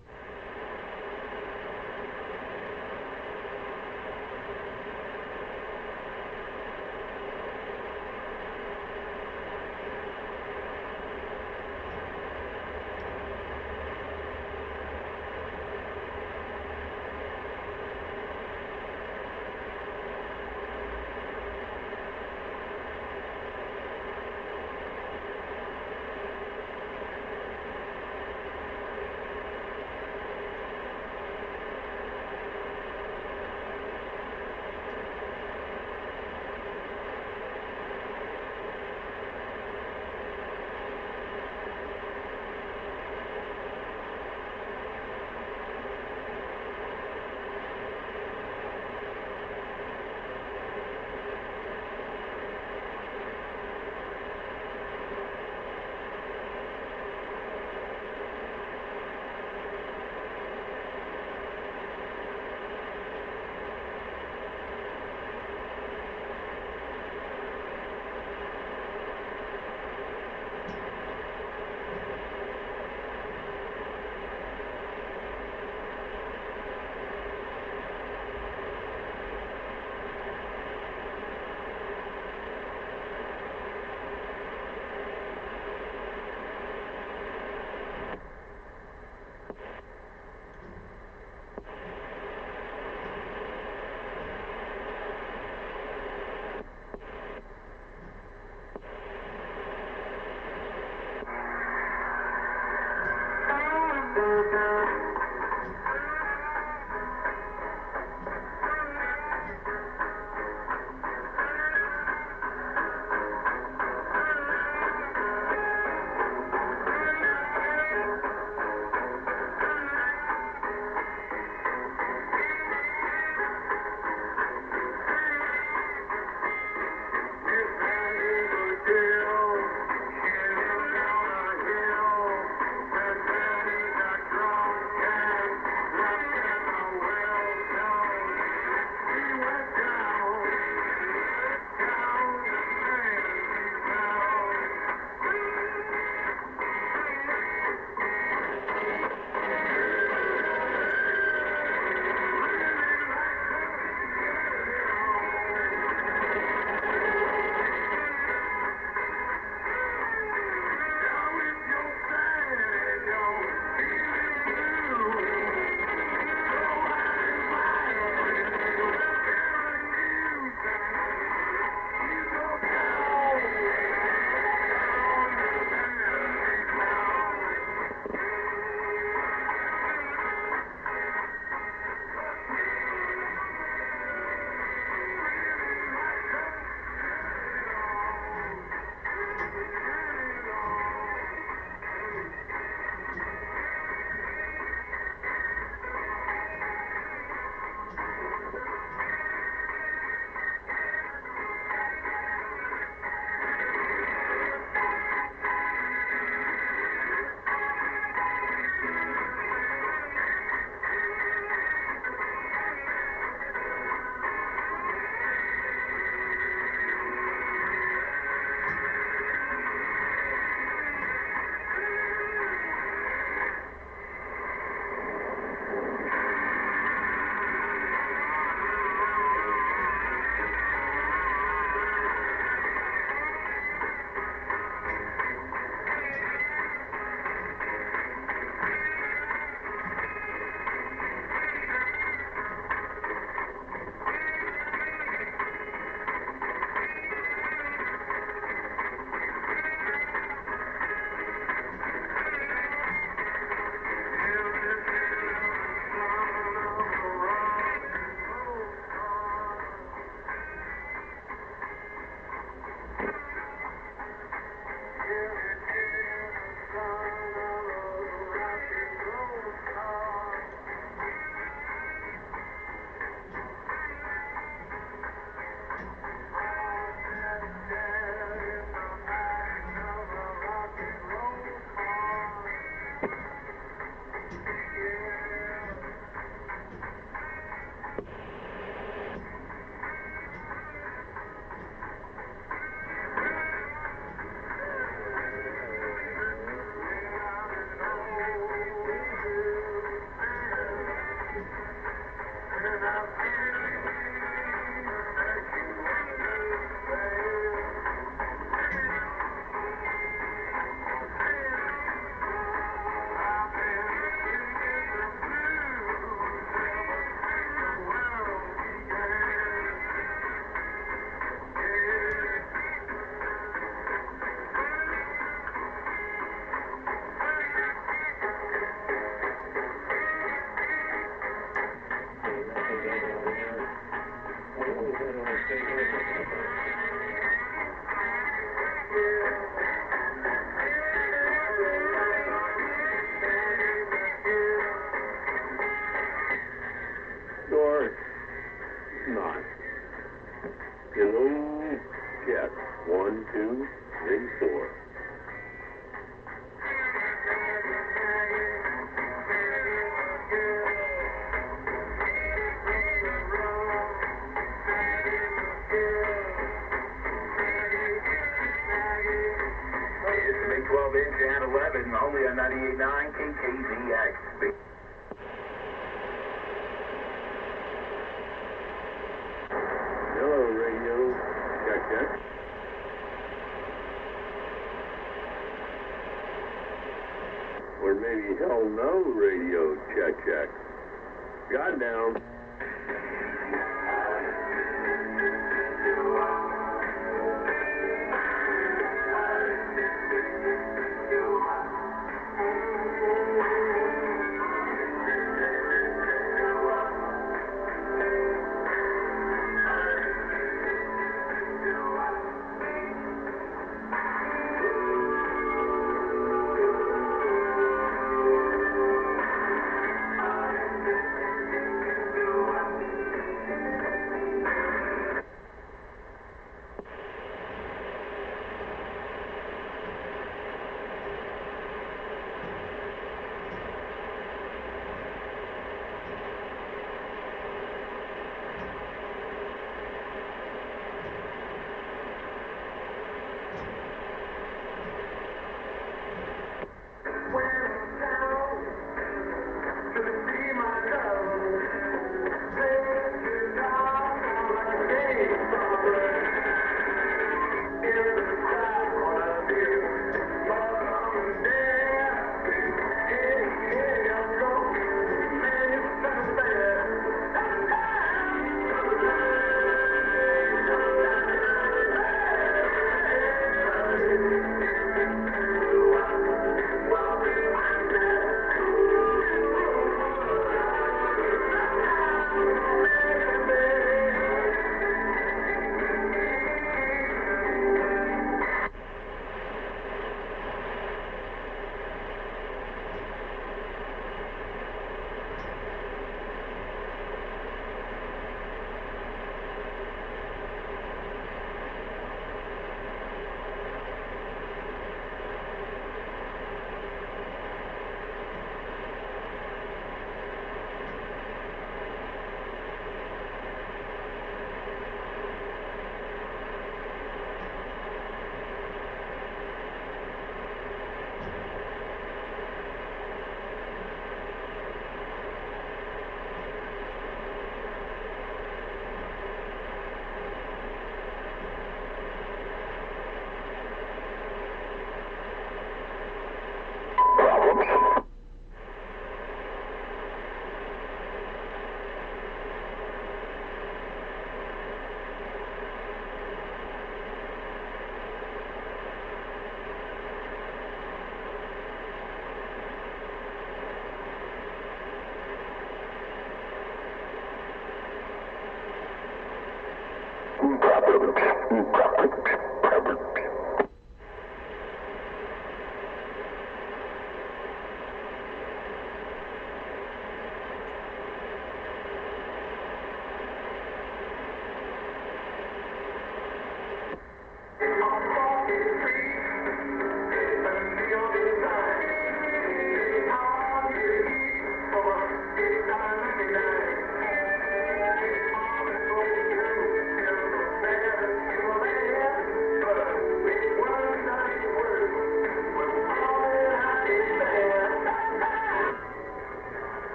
Big 12-inch and 11, only on 98.9 KKZX. Hello, radio. Check, check. Or maybe hell no, radio. Check, check. Got down.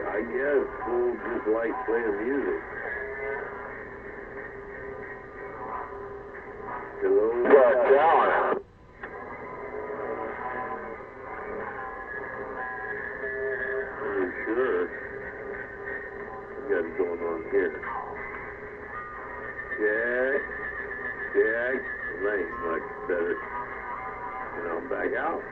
I guess we'll just like playing music. Hello? Down. Are you sure? We got it going on here. Check. Check. That ain't much better. And I'll back out.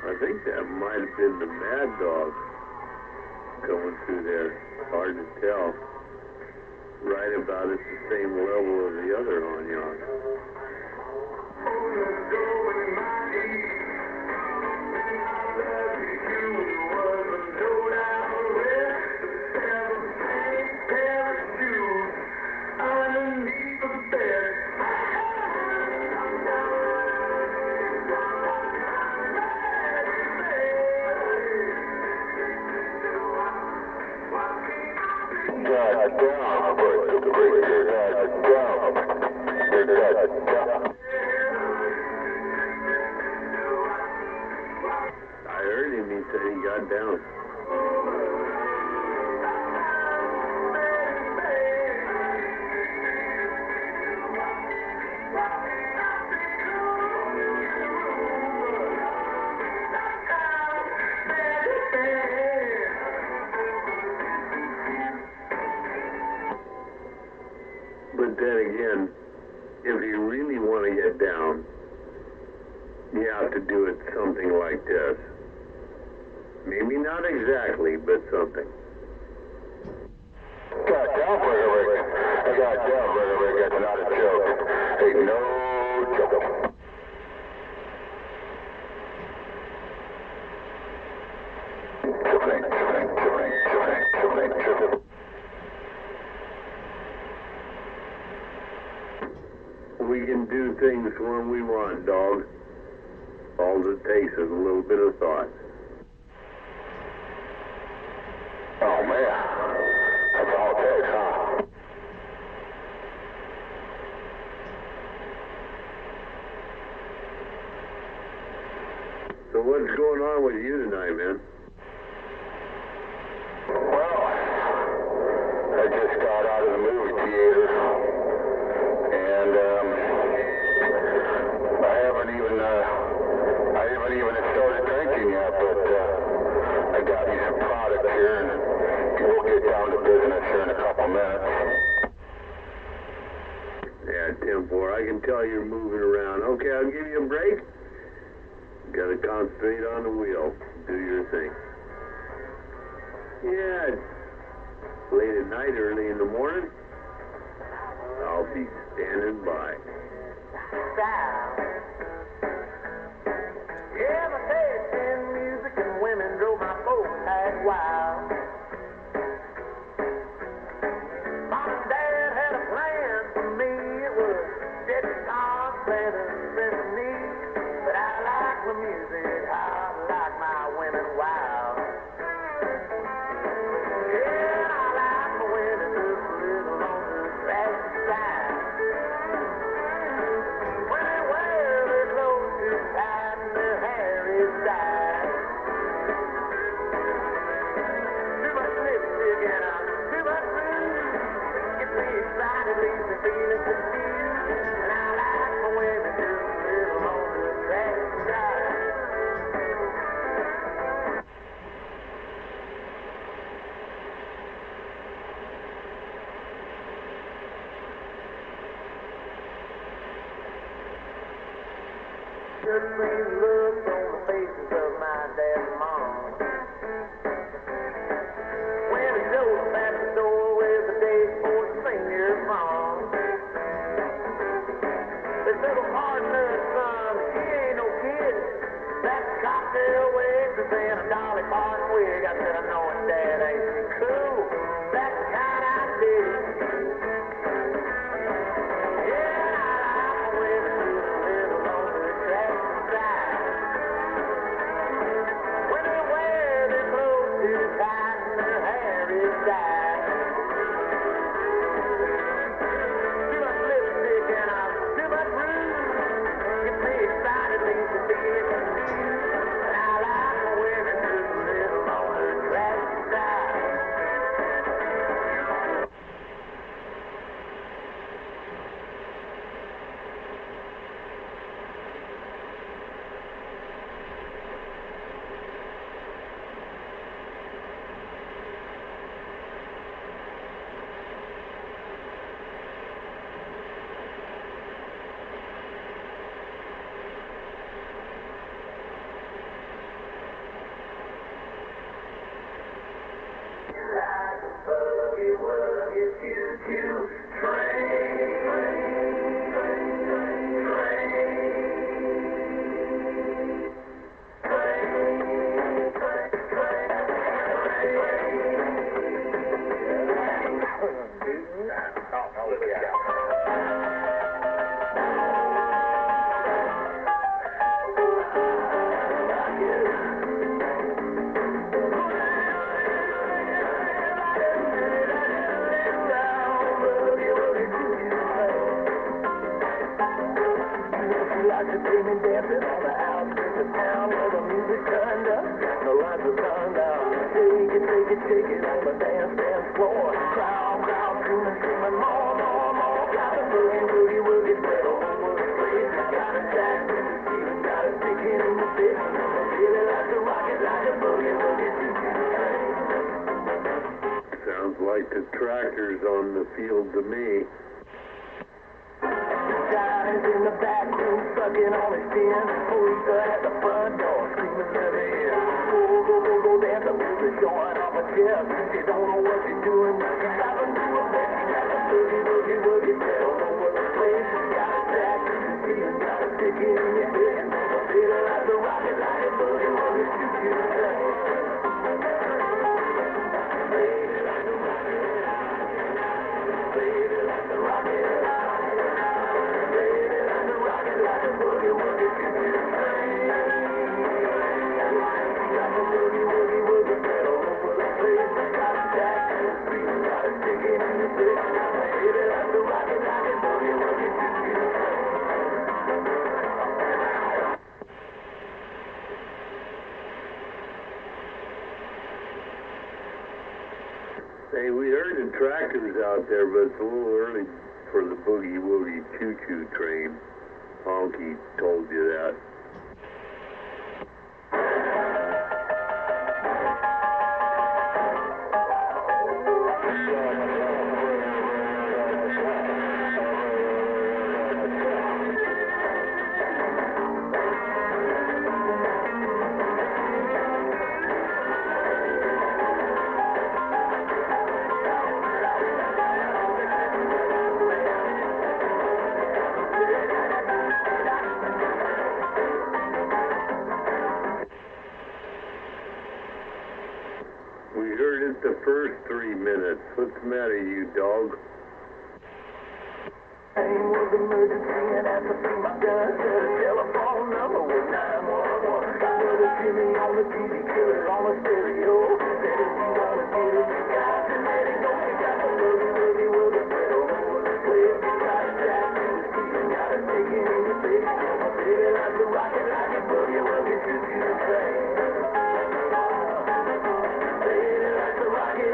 I think that might have been the Mad Dog going through there. Hard to tell. Right about at the same level as the other on yon. Underneath I heard him. He said he got down. But then again, if you really want to get down, you have to do it something like this. Maybe not exactly, but something. Got down, Burger Rick. I got down, Burger Rick. That's not a joke. Hey, no joke. We can do things when we want, dog. All it takes is a little bit of thought. Oh, man. That's all it takes, huh? So what's going on with you tonight, man? Well, I just got out of the movie theater, and I haven't even started drinking yet, but I got me some product here, and we'll get down to business here in a couple minutes. Yeah, 10-4. I can tell you're moving around. Okay, I'll give you a break. Got to concentrate on the wheel. Do your thing. Yeah, it's late at night, early in the morning. I'll be standing by. Yeah, my taste in music and women drove my boat tag wild. Mom and Dad had a plan for me. It was get guitar, play the symphony. But I like my music, I like my women wild. Yeah, I like my women just a little on the classy side. When they wear their clothes too tight and their hair is dyed. Too much lipstick and too much rouge. Gets me excited, leaves me feeling confused. And I like my women just a little on the classy side. Just seen looks on the faces of my dad and mom. When they showed up at the door with the date for the senior prom. They said, "Oh, partner, son, he ain't no kid. That's cocktail waitress and a Dolly Parton wig." I said, "I know it, Dad, ain't she cool? That's the kind I dig." Yeah, I like my women just a little on the classy side. When they wear their clothes too tight and their hair is dyed. Too much lipstick and too much rouge. Gets me excited, leaves me feeling confused. And I like my women just a little on the classy side. got you dreaming, dancing on the outskirts of town where the music turned up, the lights were turned out. Shake it on the dance floor. Crowd screaming more. Got the boogie, spread all over the place. Got a jack in the ceiling, got it sticking in the face. Feel it like a rocket, like a boogie, choo-choo train. Sounds like the tractor's on the field to me. Diners in the back room, sucking on his chin. Police are at the front door, screaming let me in. Go, dance up with the showing off a chest. You don't know what you're doing, but you got to do it best. You got the boogie, spread all over the place. Got a jack in the ceiling, got a ticket in your head. Feel it like a rocket, like a boogie, choo-choo train. Baby, like a rocket. Baby, like a rocket. Baby, like a rocket, like a boogie, choo-choo train. Got the boogie, spread all over the place. Got a jack in the ceiling, got a ticket in your face. Baby, like a rocket, like a boogie, choo-choo train. Hey, we heard the tractors out there, but it's a little early for the boogie woogie choo-choo train. Honky told you that. We heard it the first 3 minutes. What's the matter, you dog? Name was emergency and had to see my gun. Said a telephone number was 911. Got the Jimmy on the TV, killer on the stereo. Said if you wanna get it, you got to let it go. You got the boogie, spread all over the place. Got a jack in the ceiling, got a ticket in your face. Baby, like a rocket, like a boogie, choo-choo train. Baby, like a rocket.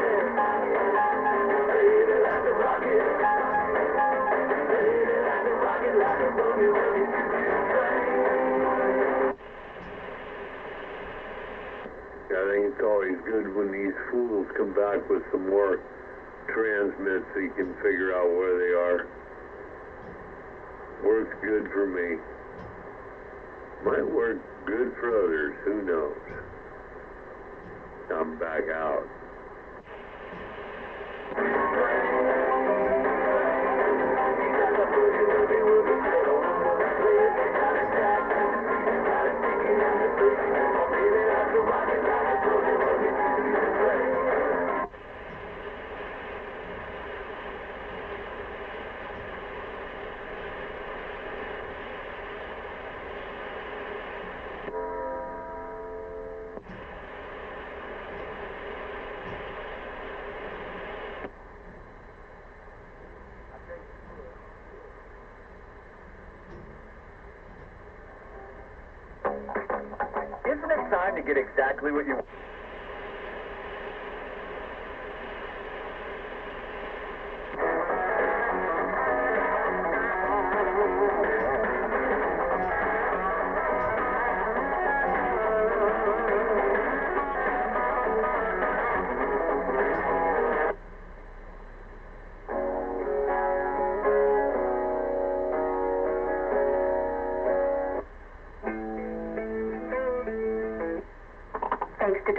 Baby, like a rocket. Baby, like a rocket, like a boogie, choo-choo train. I think it's always good when these fools come back with some more transmits so you can figure out where they are. Works good for me. Might work good for others, who knows? I'm back out. Isn't it time to get exactly what you... Thanks to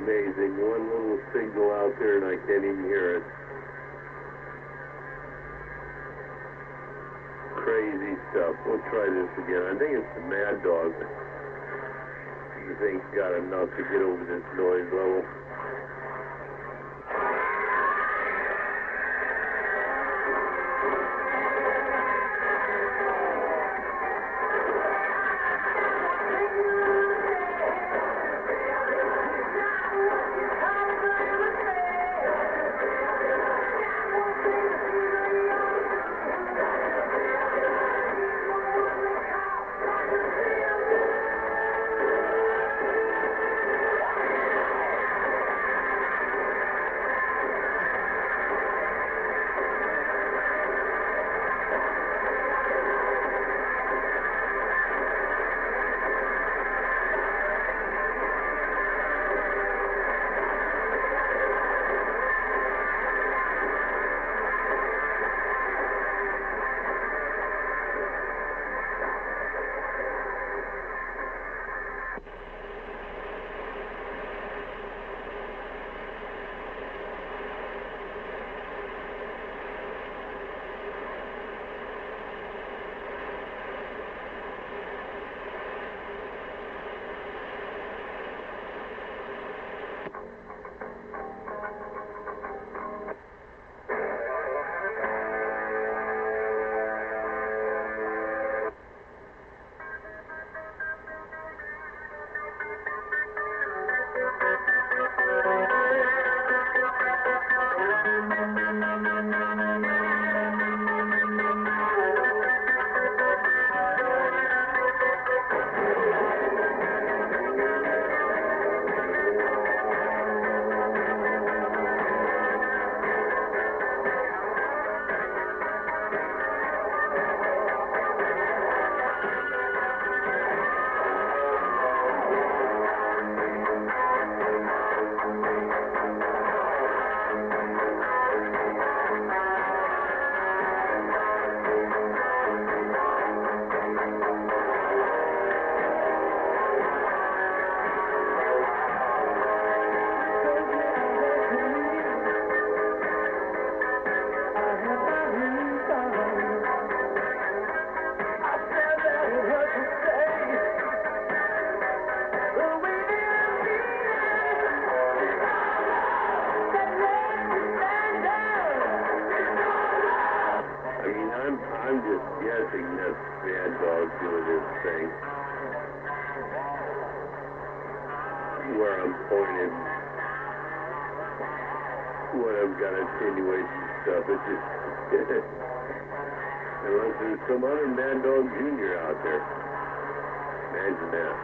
Amazing. One little signal out there and I can't even hear it. Crazy stuff. We'll try this again. I think it's the Mad Dog. I think got enough to get over this noise level. I'm just guessing that Mad Dog doing his thing. Where I'm pointed, what I've got attenuation stuff. It's just unless there's some other Mad Dog Jr. out there. Imagine that.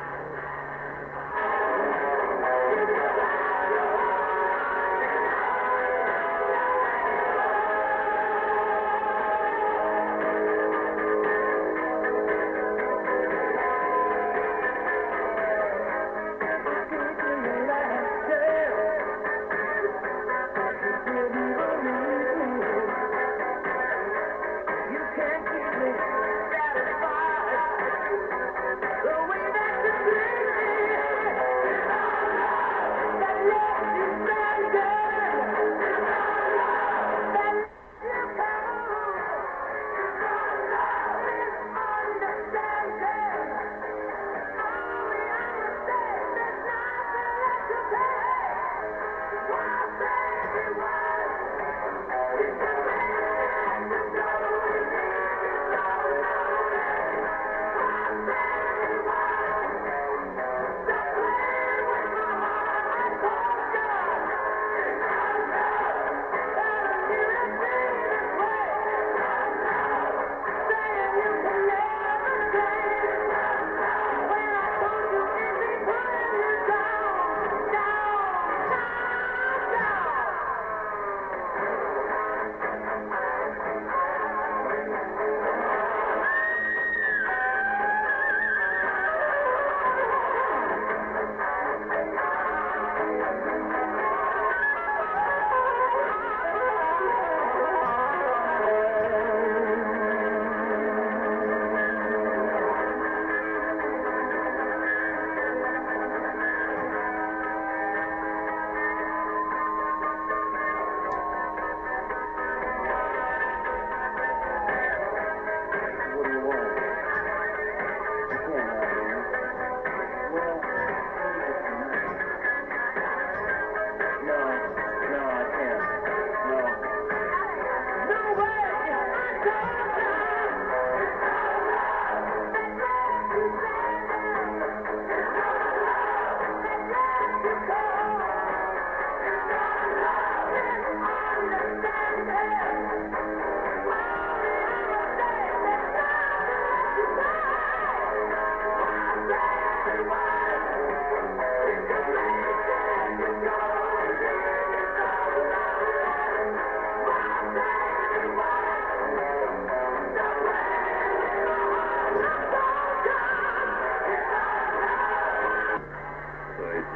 The way that you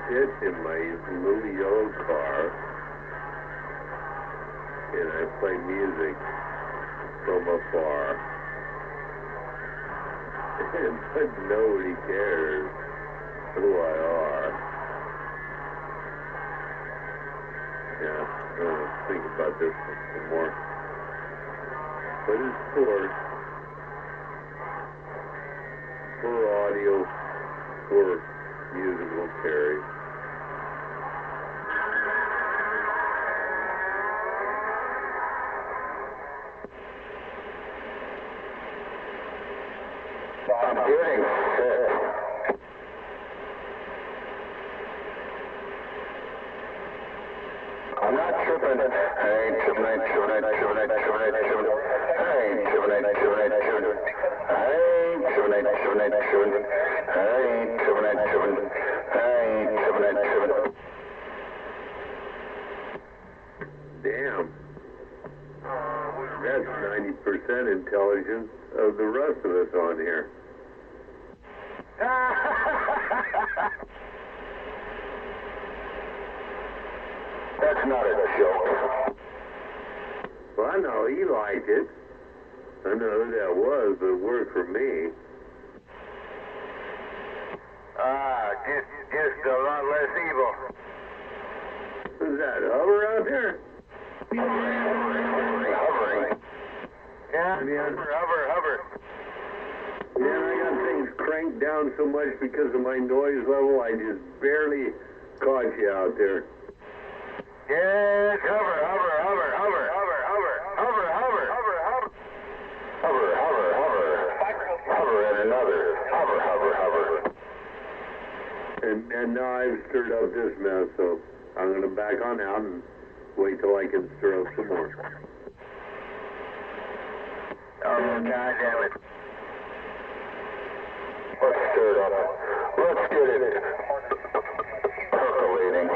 Sit in my little yellow car and I play music from afar. But nobody cares who I are. Yeah, I'm gonna think about this some more. But it's for audio, for musical carry. I'm getting sick. I'm not tripping. I ain't tripping, I ain't tripping, I ain't tripping, I ain't tripping, I ain't tripping. I ain't tripping, I ain't tripping, I ain't tripping. I ain't tripping, I ain't tripping, I ain't tripping. I ain't tripping, I ain't tripping. I ain't tripping, I ain't tripping. Damn. That's 90% intelligence of the rest of us on here. That's not a joke. Well, I know he liked it. I know who that was, but it worked for me. Just a lot less evil. Is that hover out there? Hovering. Yeah, hover. Man, I got things cranked down so much because of my noise level, I just barely caught you out there. Yes, hover. Hover and another. Hover. And now I've stirred up this mess, so I'm going to back on out and wait till I can stir up some more. Oh, God damn it. Let's stir it up. Let's get it percolating.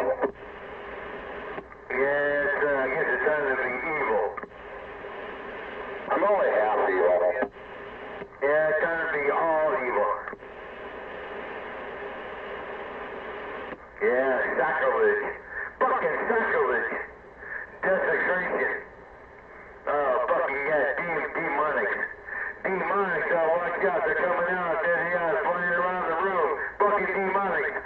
Yes, I guess it's time to be evil. I'm only half evil. Yeah, it's time to be all evil. Yeah, sacrilege. Fucking sacrilege. Desecration. Oh, fucking yeah, demonics. Demonics, oh, watch out, they're coming out. They're flying around the room. Fucking demonics.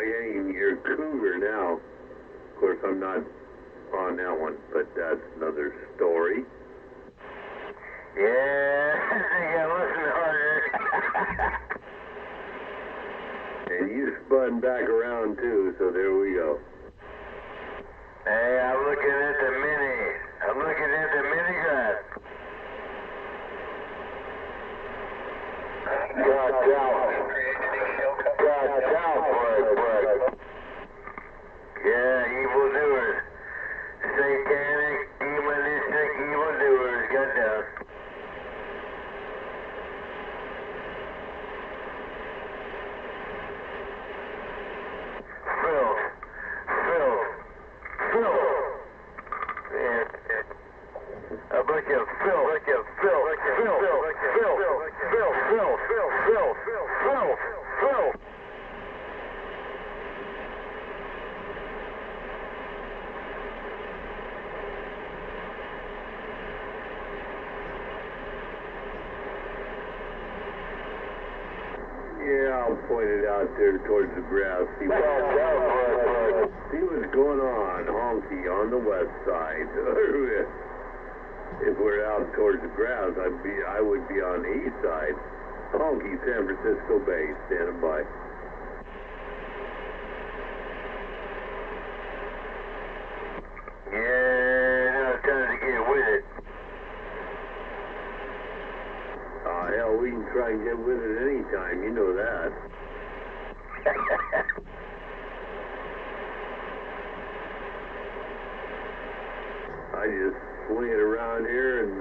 I can hear cougar now. Of course, I'm not on that one, but that's another story. Yeah, I gotta listen harder. And you spun back around too, so there we go. Hey, I'm looking at the mini. I'm looking at the minigun. God damn. God damn, bud. Yeah, evildoers. Satanic, demonistic evildoers. God damn. Filth. Filth. Filth. Yeah. A bunch of filth. Bunch of filth. Filth. Filth. Filth. Filth. Filth. Filth. Filth. Yeah, I'll point it out there towards the grass. See what's going on, honky, on the west side. If we're out towards the grass, I would be on the east side. Honky, San Francisco Bay, standing by. Yeah, now it's time to get with it. Hell, we can try and get with it anytime, you know that. I just swing it around here and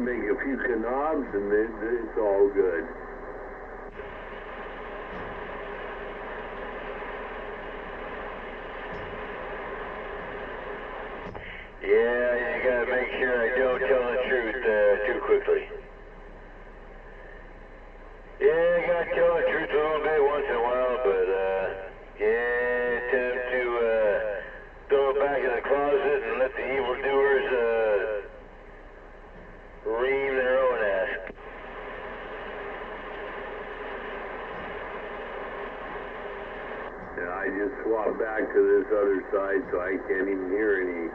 make a few knobs, and it's all good. Yeah, you gotta make sure I don't tell the truth too quickly. Yeah, I gotta tell the truth a little bit once in a while, but yeah, time to throw it back in the closet and let the evildoers ream their own ass. And I just swapped back to this other side, so I can't even hear any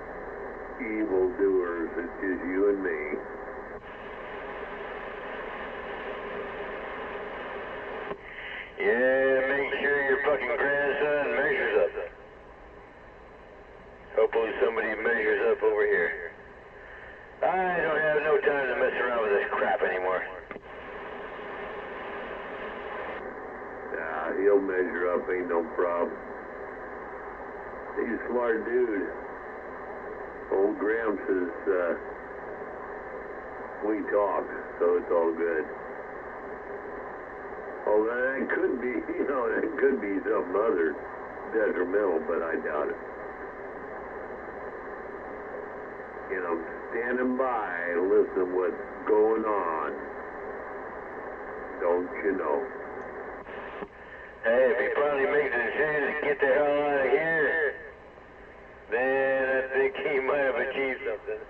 evildoers. It's just you and me. Yeah, make sure your fucking grandson measures up. Hopefully somebody measures up over here. I don't have no time to mess around with this crap anymore. Yeah, he'll measure up, ain't no problem. He's a smart dude. Old Gramps is, we talk, so it's all good. Oh, that could be, that could be something other detrimental, but I doubt it. Standing by, listen what's going on. Don't you know? Hey, if he finally makes a decision to get the hell out of here, then I think he might have achieved something.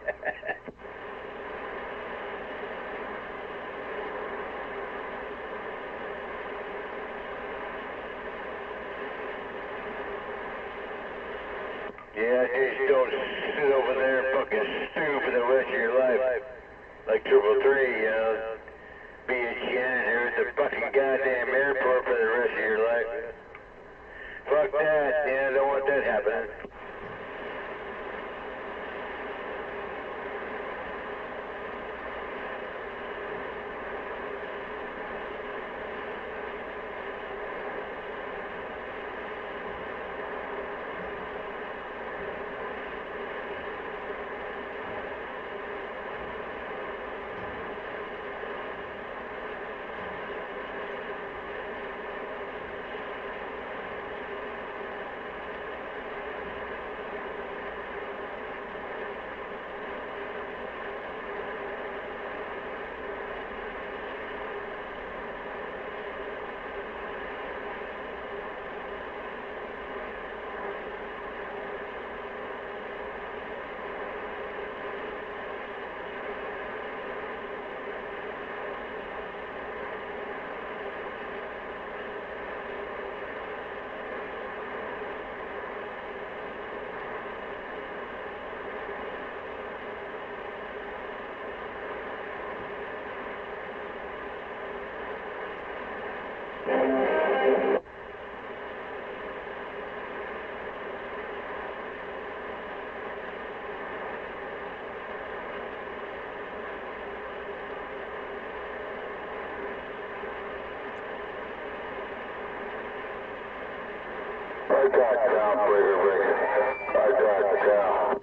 Yeah, just don't sit over there and fucking stew for the rest of your life. Like 333, be a janitor at the fucking goddamn airport for the rest of your life. Fuck that, yeah, I don't want that happening. Contact down, breaker. Contact down.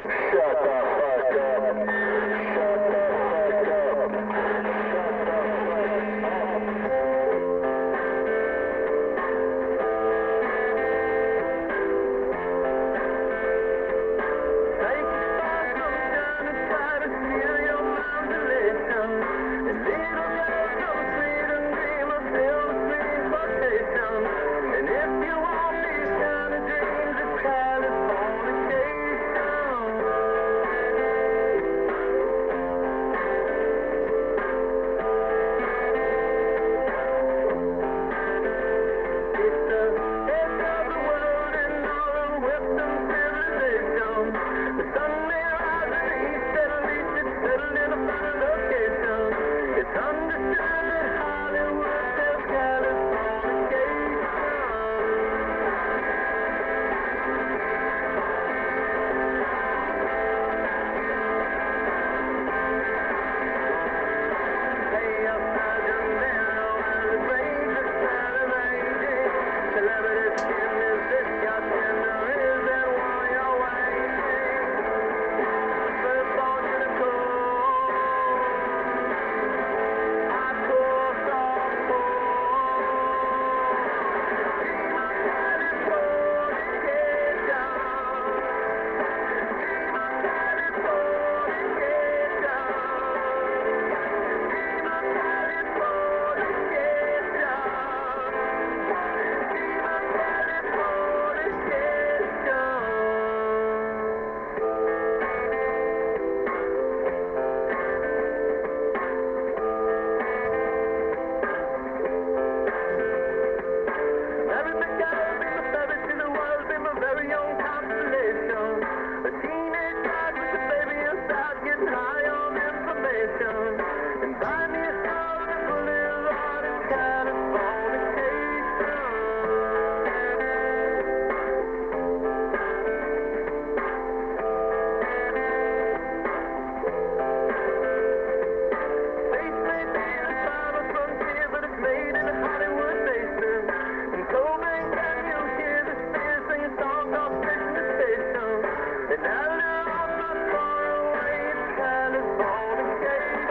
Shut the fuck up. Shut the fuck up. Take a spot sometime and try to steal your mind's elation. And little girls so sweet and dream of silver-screen flirtation. And if you want these kind of dreams, it's Californication. It's the edge of the world and all of Western civilization. The sun may rise in the east, at least it's settled in a final location. It's understood that Hollywood sells Californication. Lay upside your narrow and the greatest kind of aging. Celebrity skin, is this your tender? Is that one you're waiting? Firstborn unicorn, hardcore softcore. Dream of Californication. Dream of Everything gotta be my favorite to the world, be my very own constellation. A teenage bride with a baby inside, getting high on information. And buy me a star in the boulevard in Californication. Space may be the final frontier, but it's made in a Hollywood basement. And Cobain, can you hear the spirits singing songs off station to station? And now they're all not far away, it's Californication.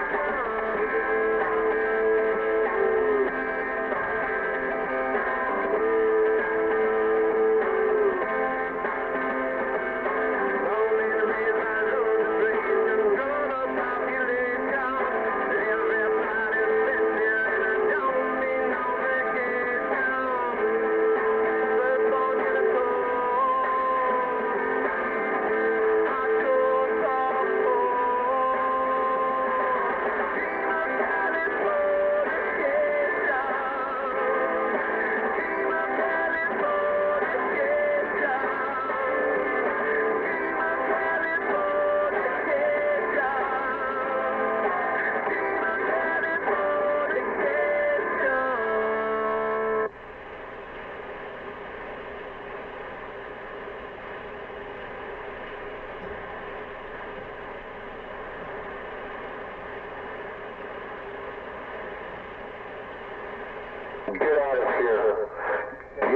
Lonely to realize loads of dreams and grown-up population. Everybody's busy and I don't need no vacation. Firstborn unicorn, hardcore softcore. Dream of Californication. Dream of Get out of here. Get.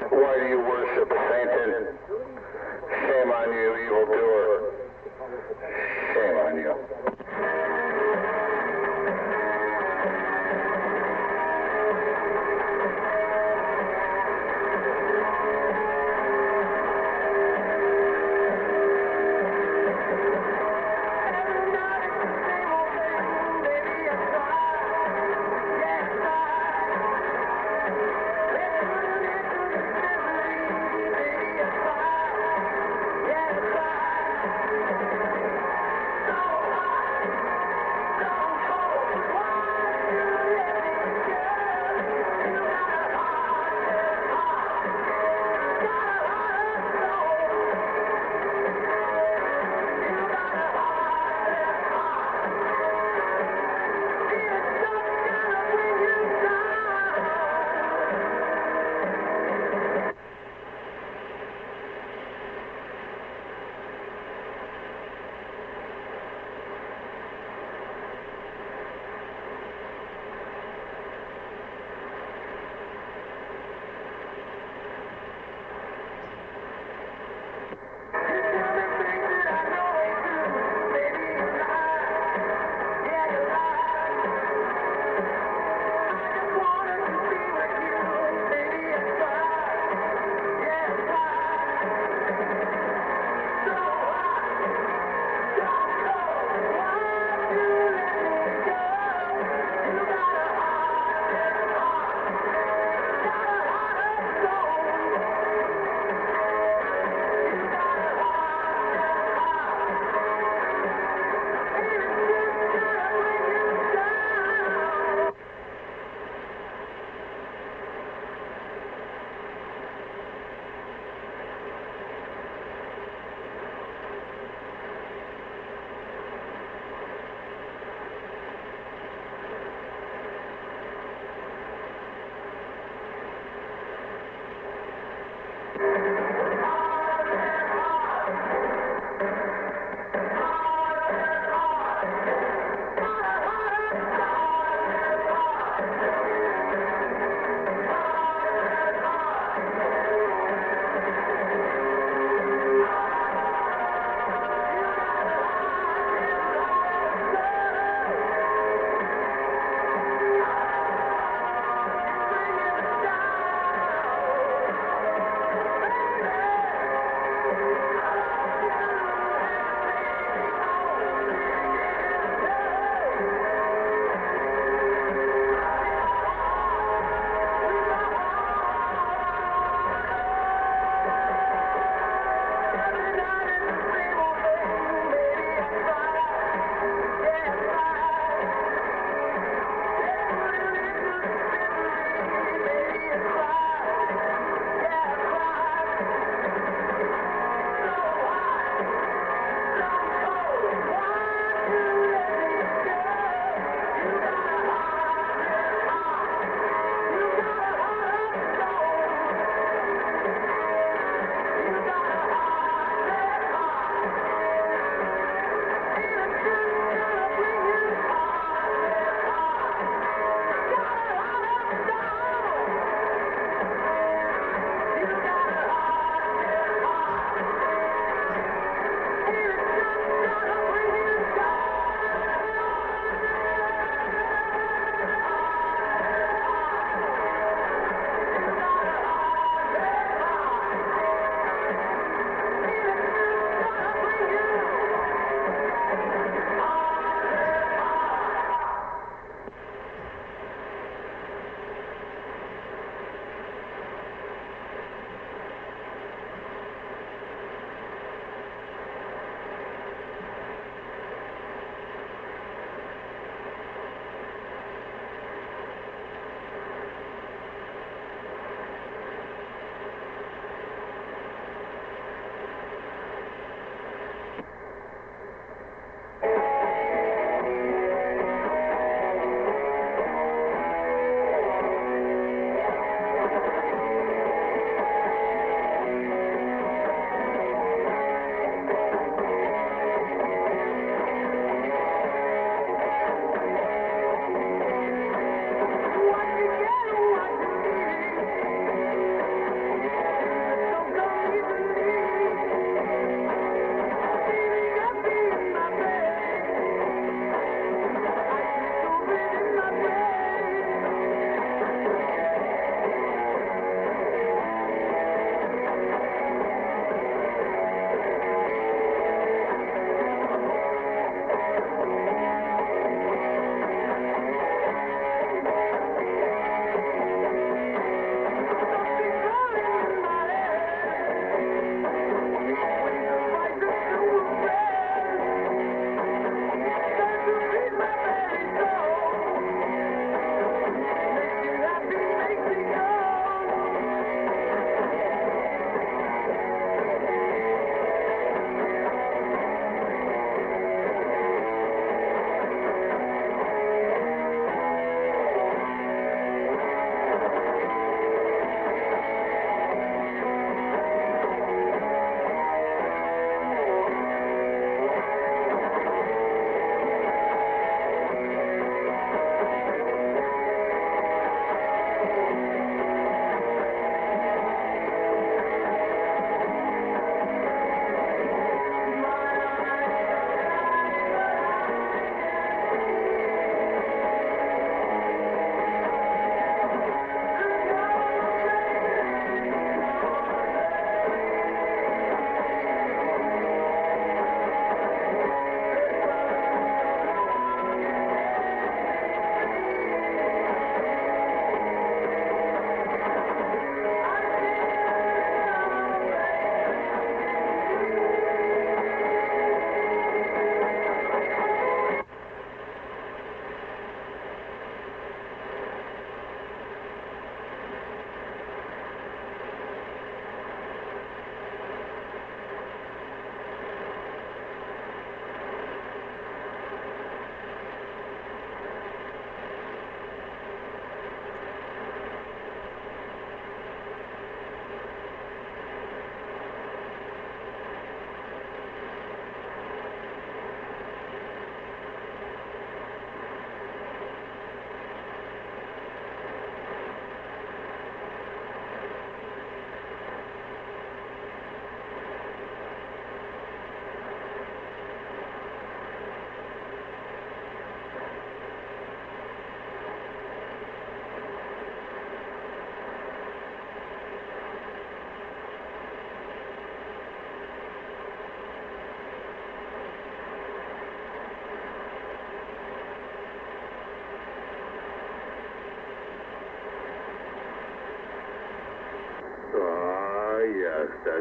Why do you worship Satan? Shame on you, evildoer. Shame on you.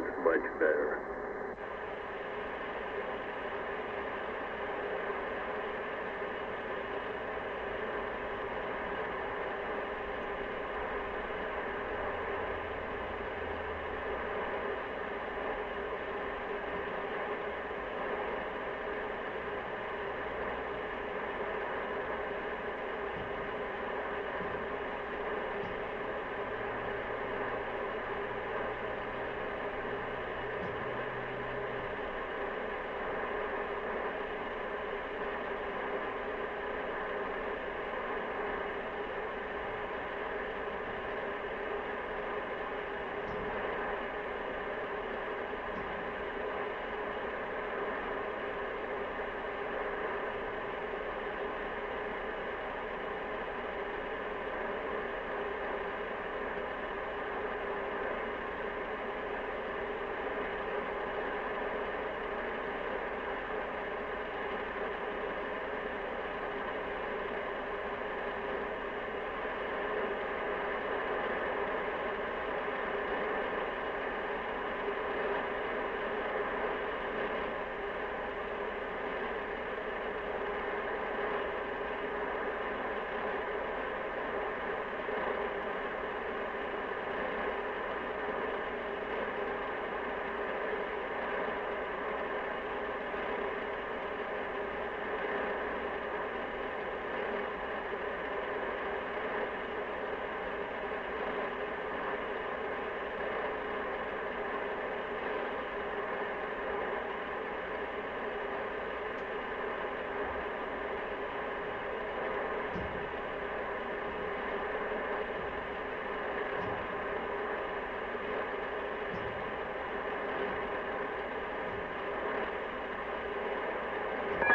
That's much better.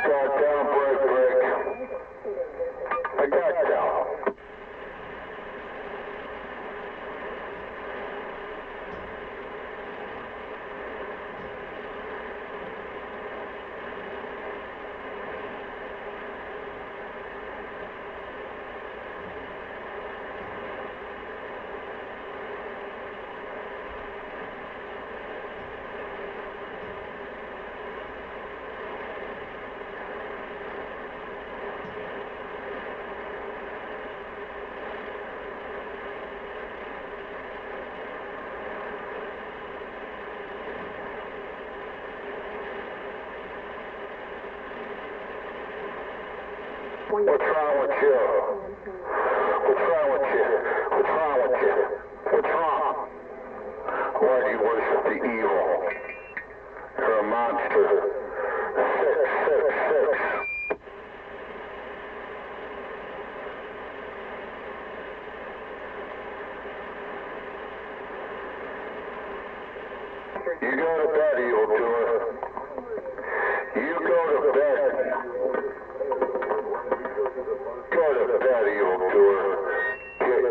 Down, break. I got down. What's wrong with you? What's wrong with you? What's wrong with you? What's wrong? Why do you worship the evil? You're a monster. 666. You go to bed, evildoer. You go to bed. Go to bed, evildoer. Get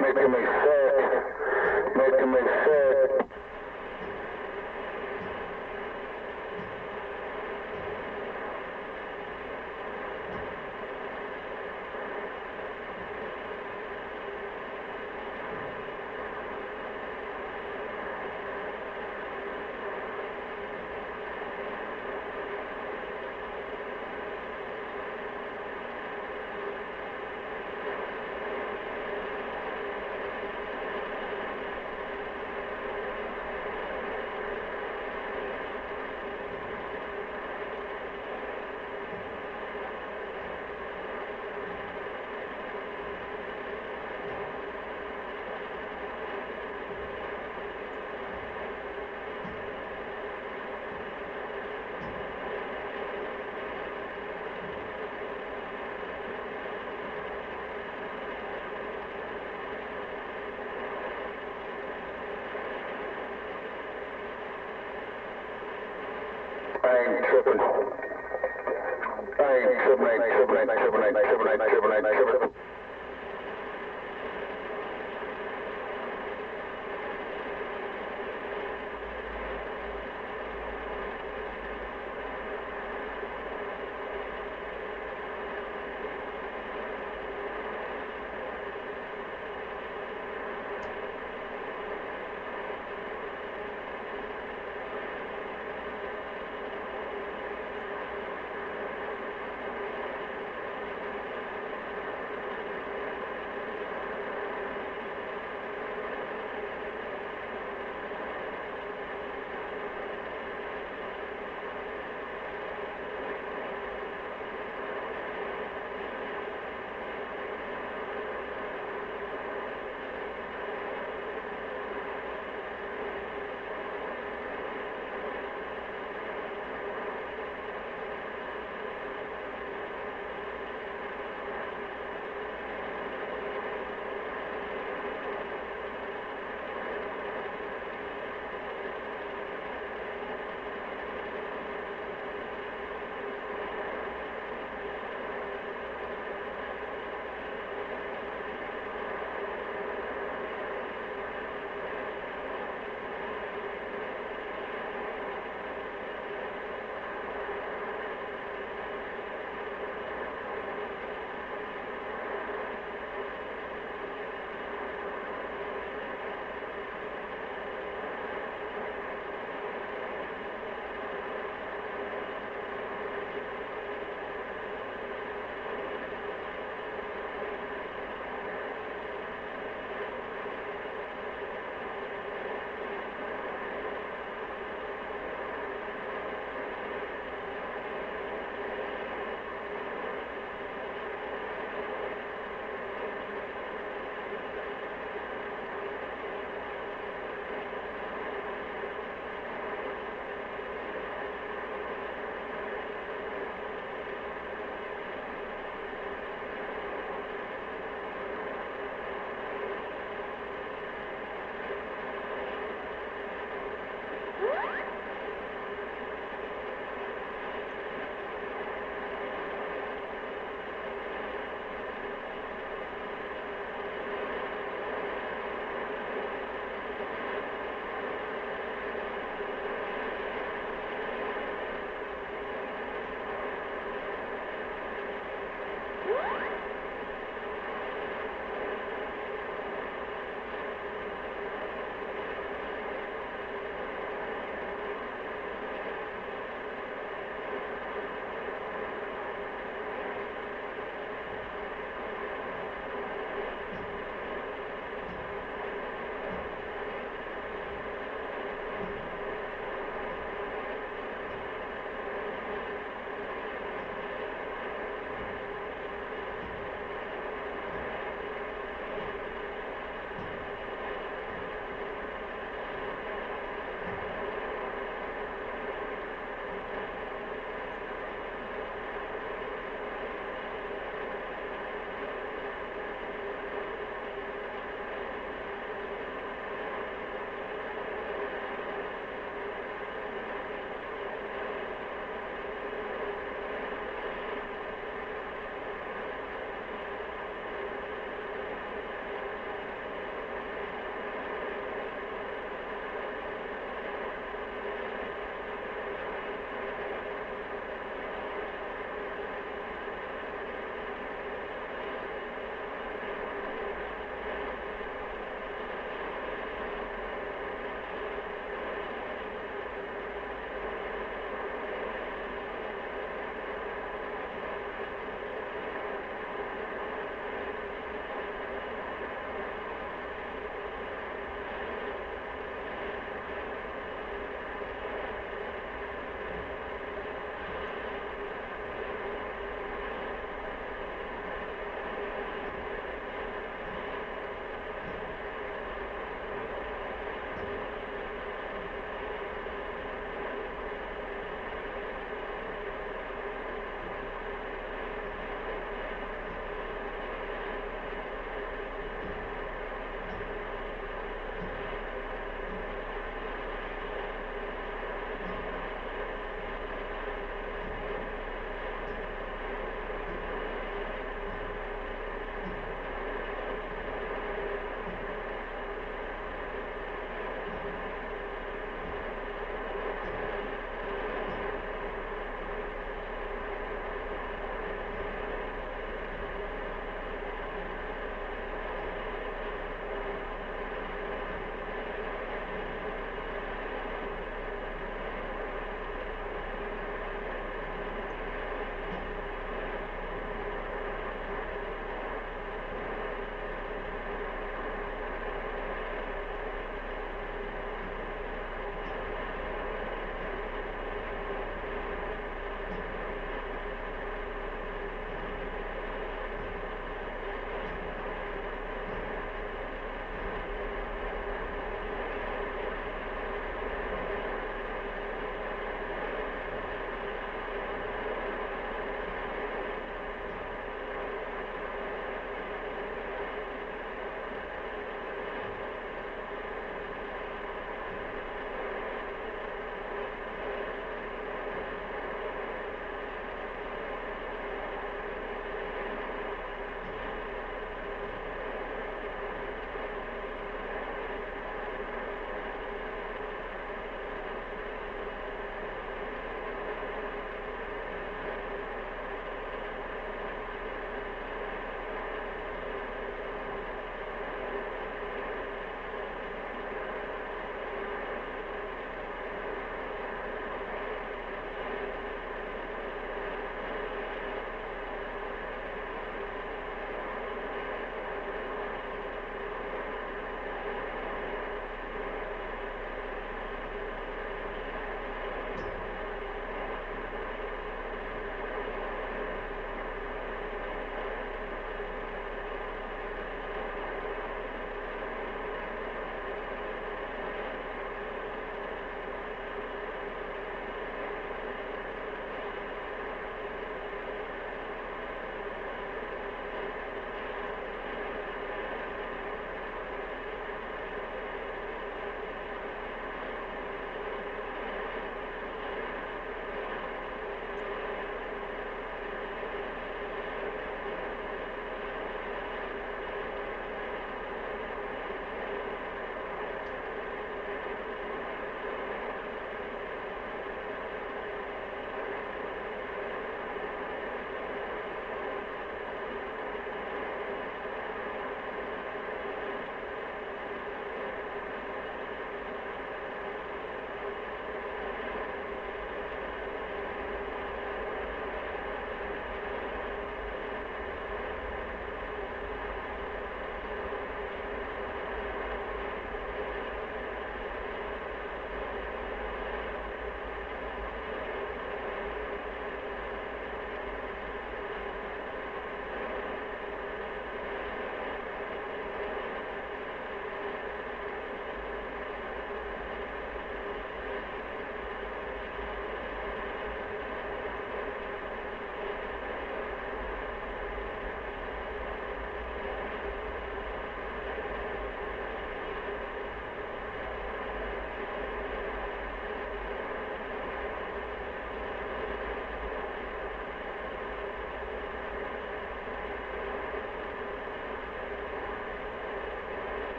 Making me sick. Making me sick. I ain't tripping.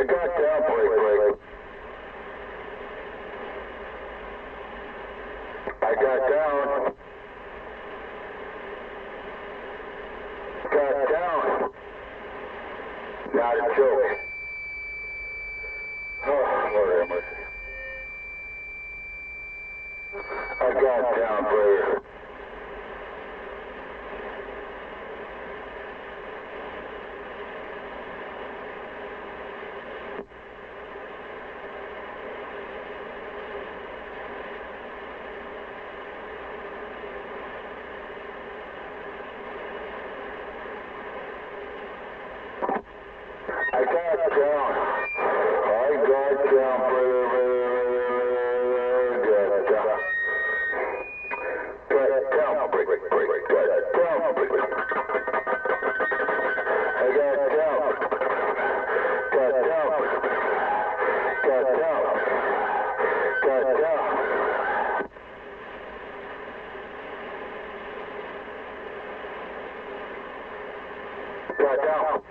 I got down, brake. I got down. Got down. Not a joke. Oh, Lord have mercy. I got down, brother. I got down. I got down, brother. Got down. Got down, break. Got down, break. I got down. Got down. Got down. Got down. Got down.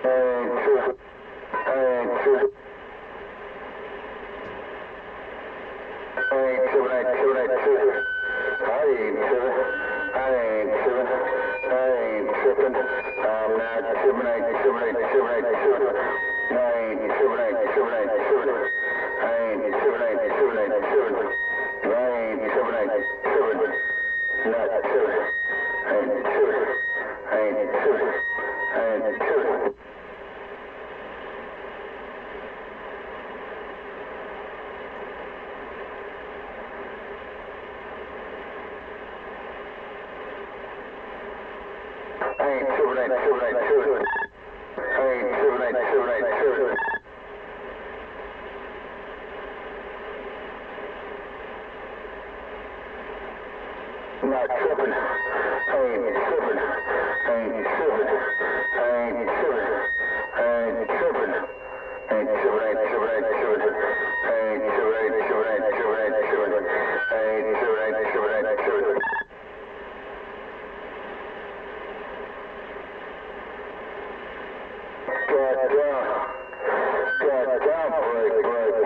Not tripping. I ain't tripping. I ain't tripping. I ain't tripping. I ain't tripping. I ain't tripping. I ain't tripping. I ain't tripping. I ain't tripping. I ain't tripping. I ain't tripping. I ain't tripping. I ain't tripping. I ain't tripping. I ain't tripping. Got down, break.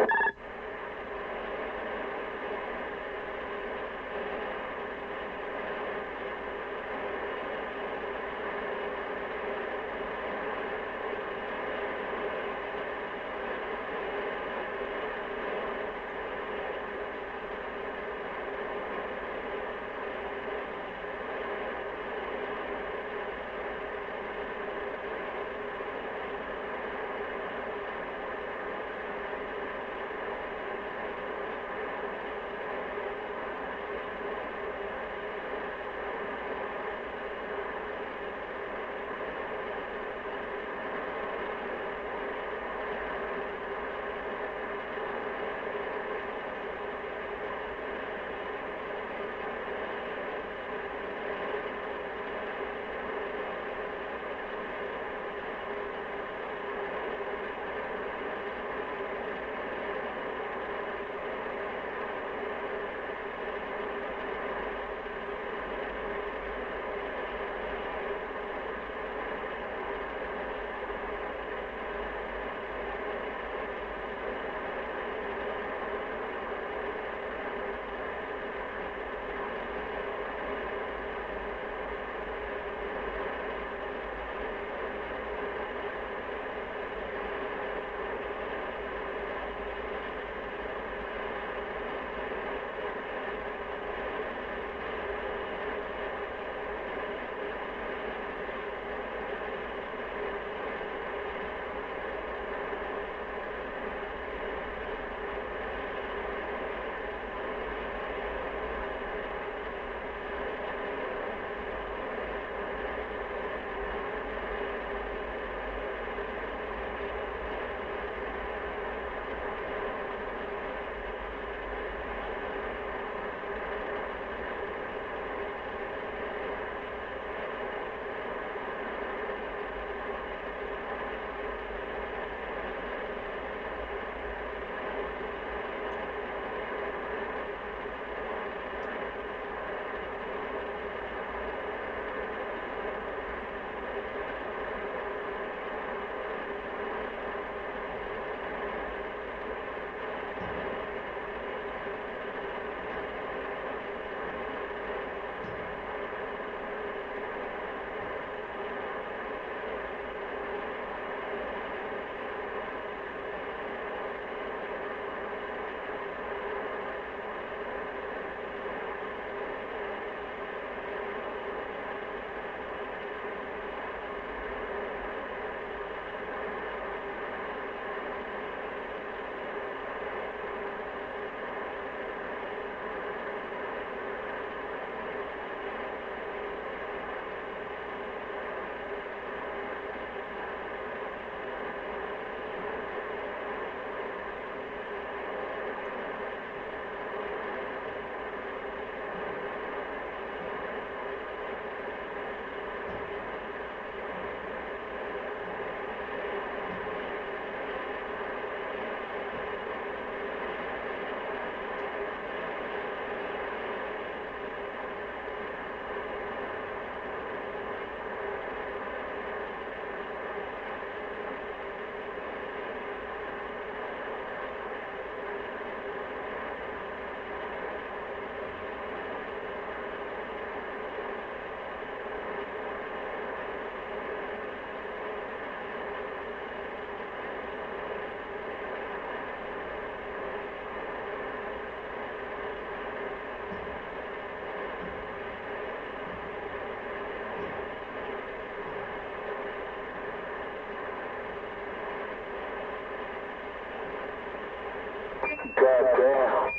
Goddamn.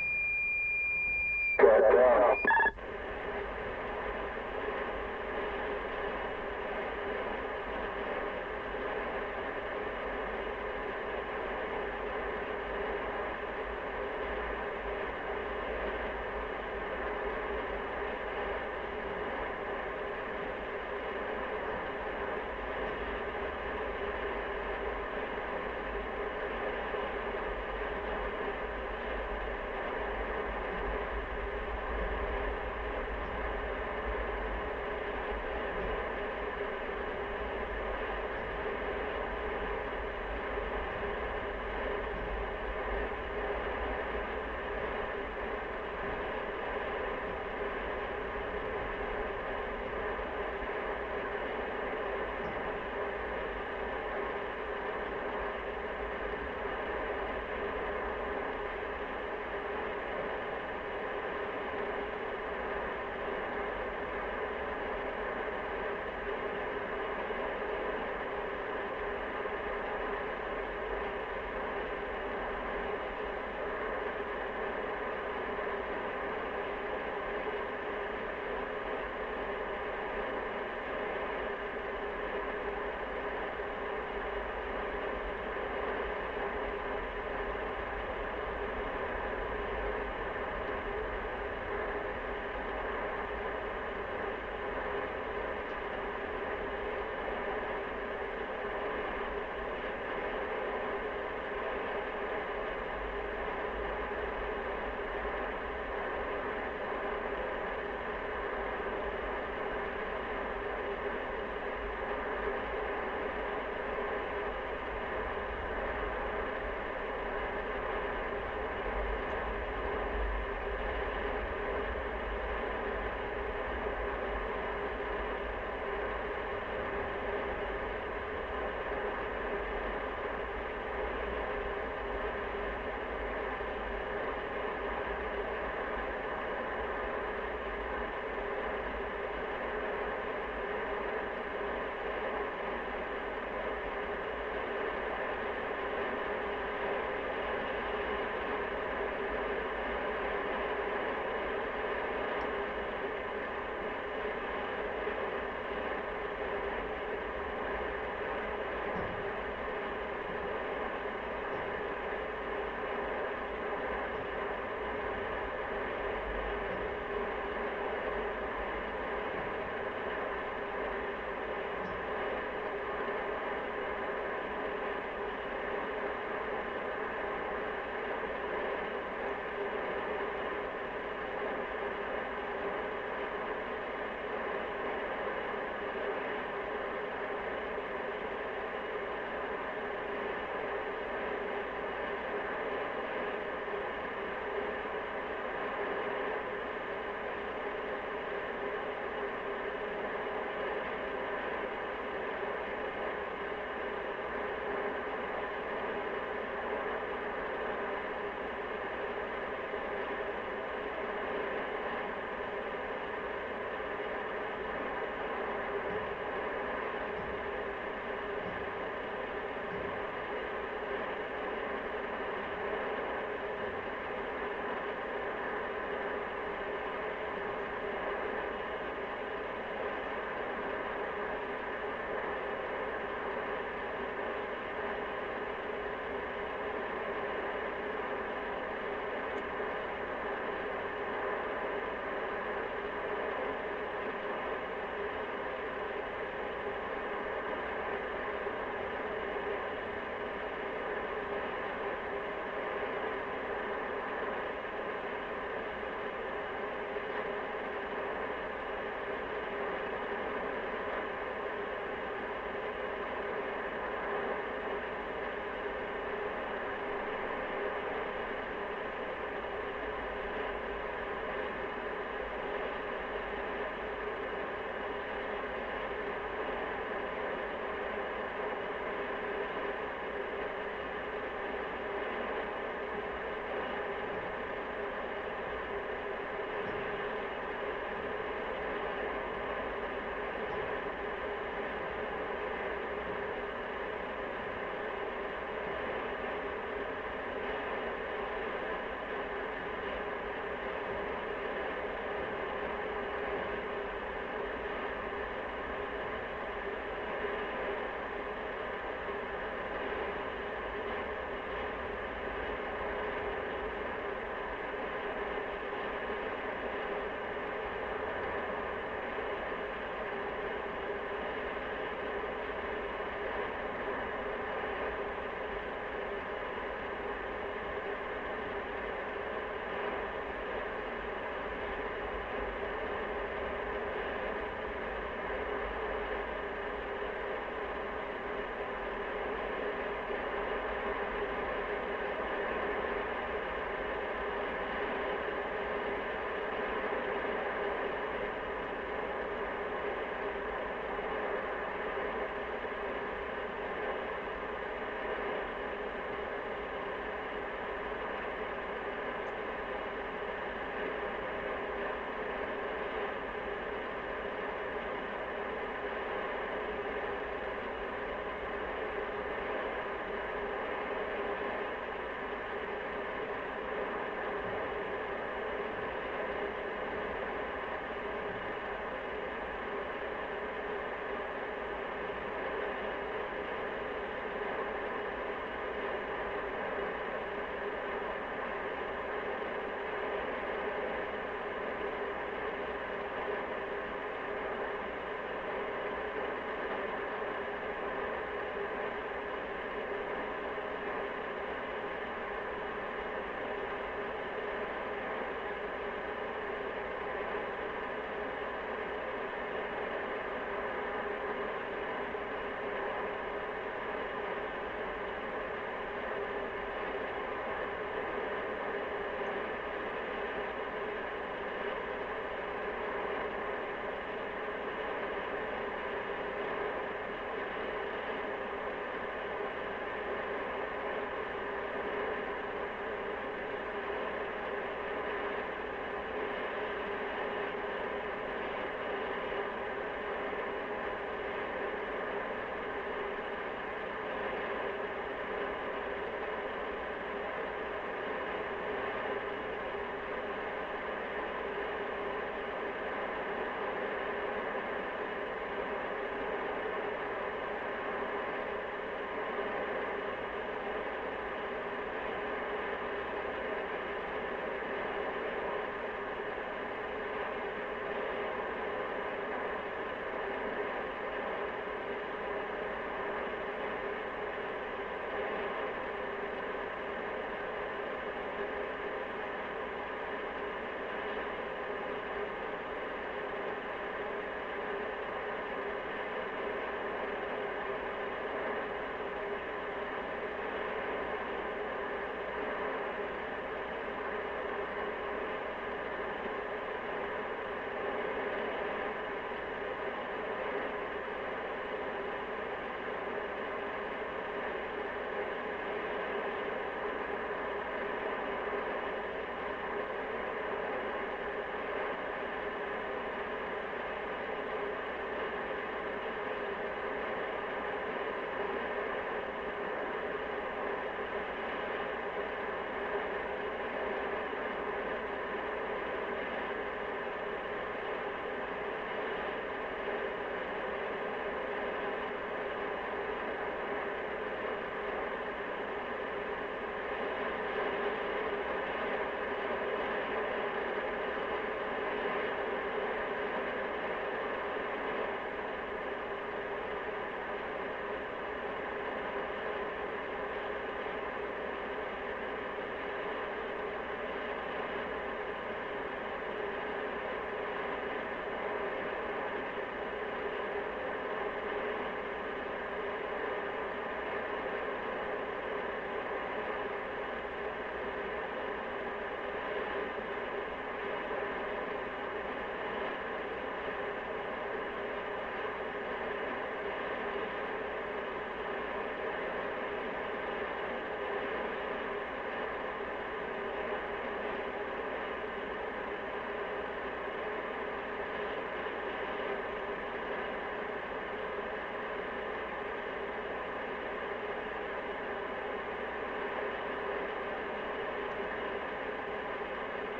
Goddamn.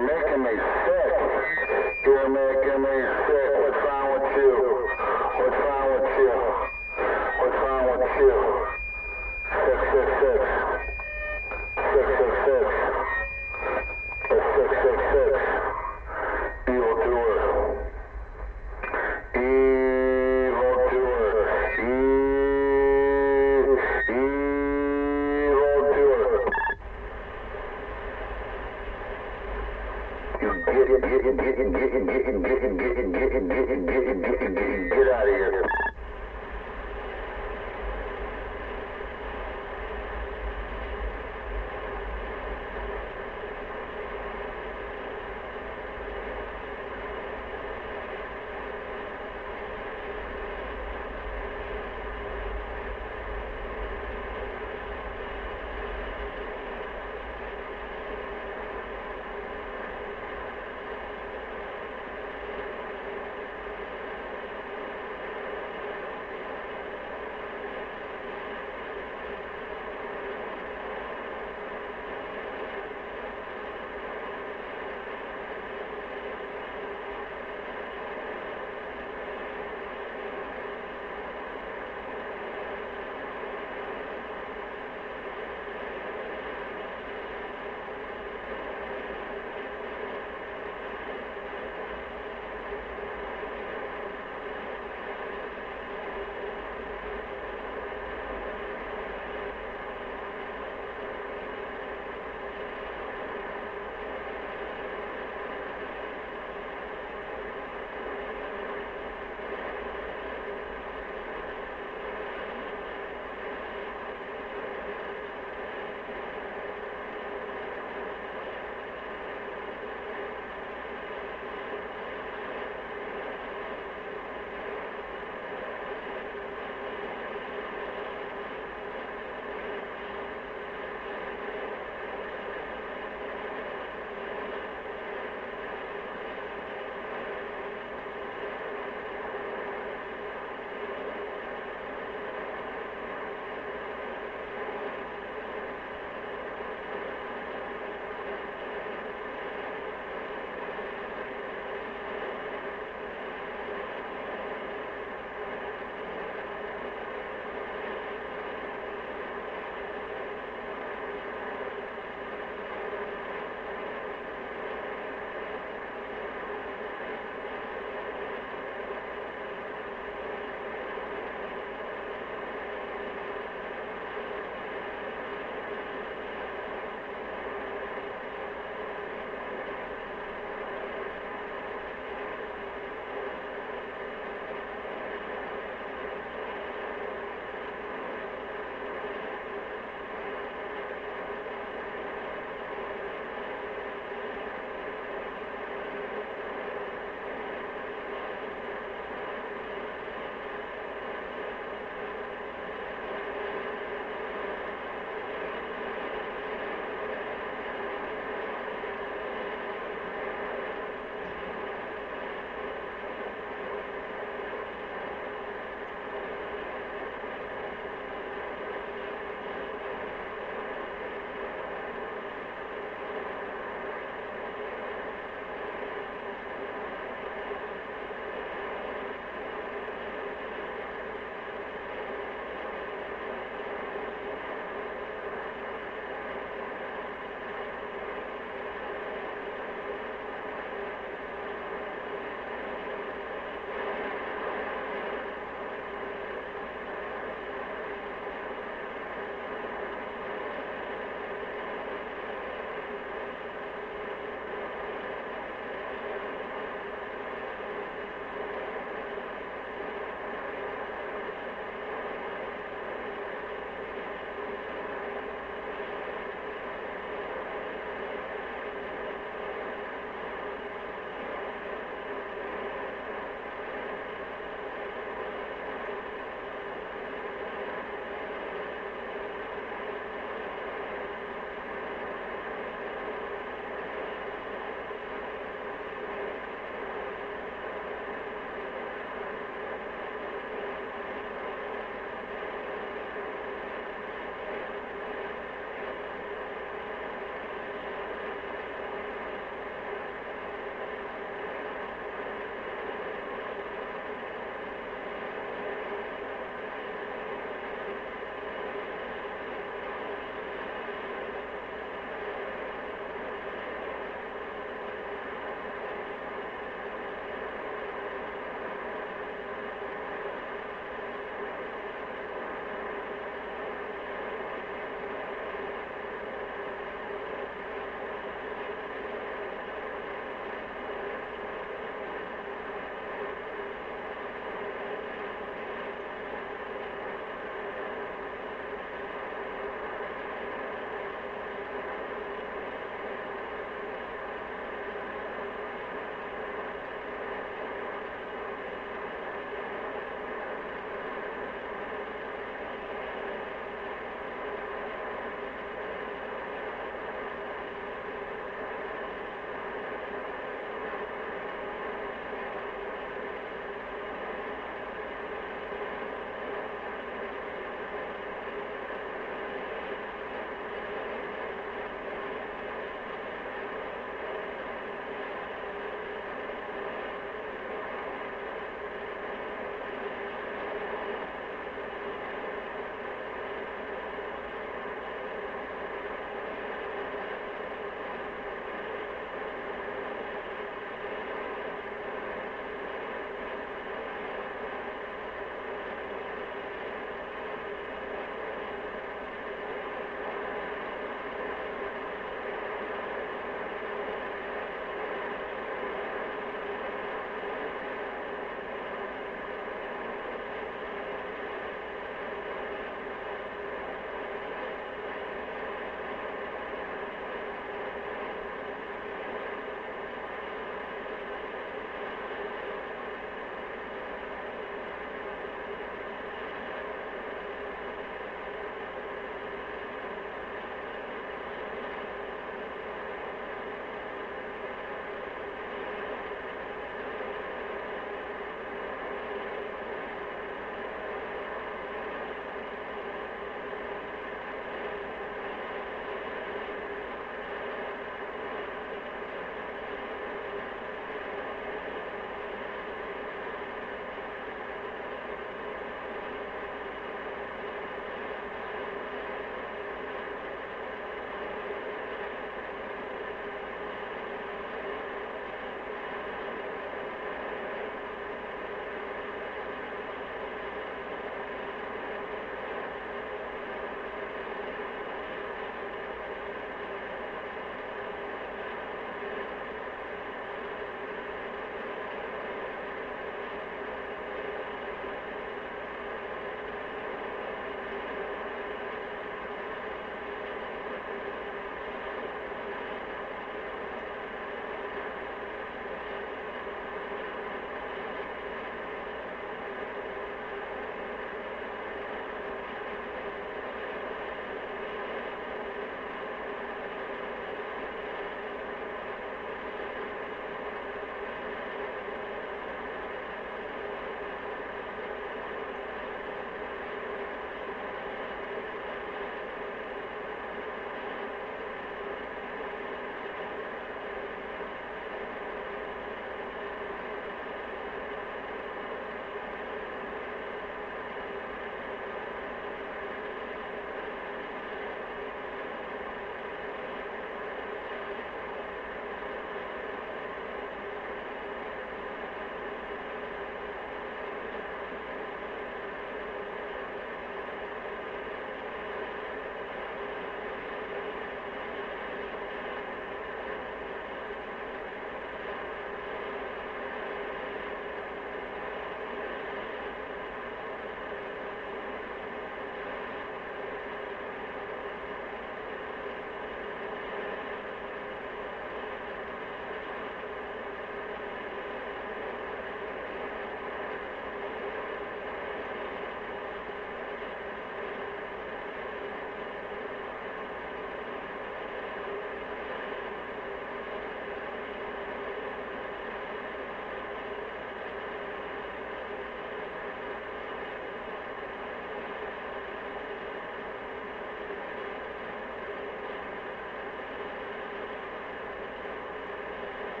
You're making me sick. You're making me sick. What's wrong with you? What's wrong with you? What's wrong with you? 666. 666. It's 666. Evil doer. Evil doer. Evil doer. Get out of here.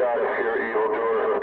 status here, evildoer.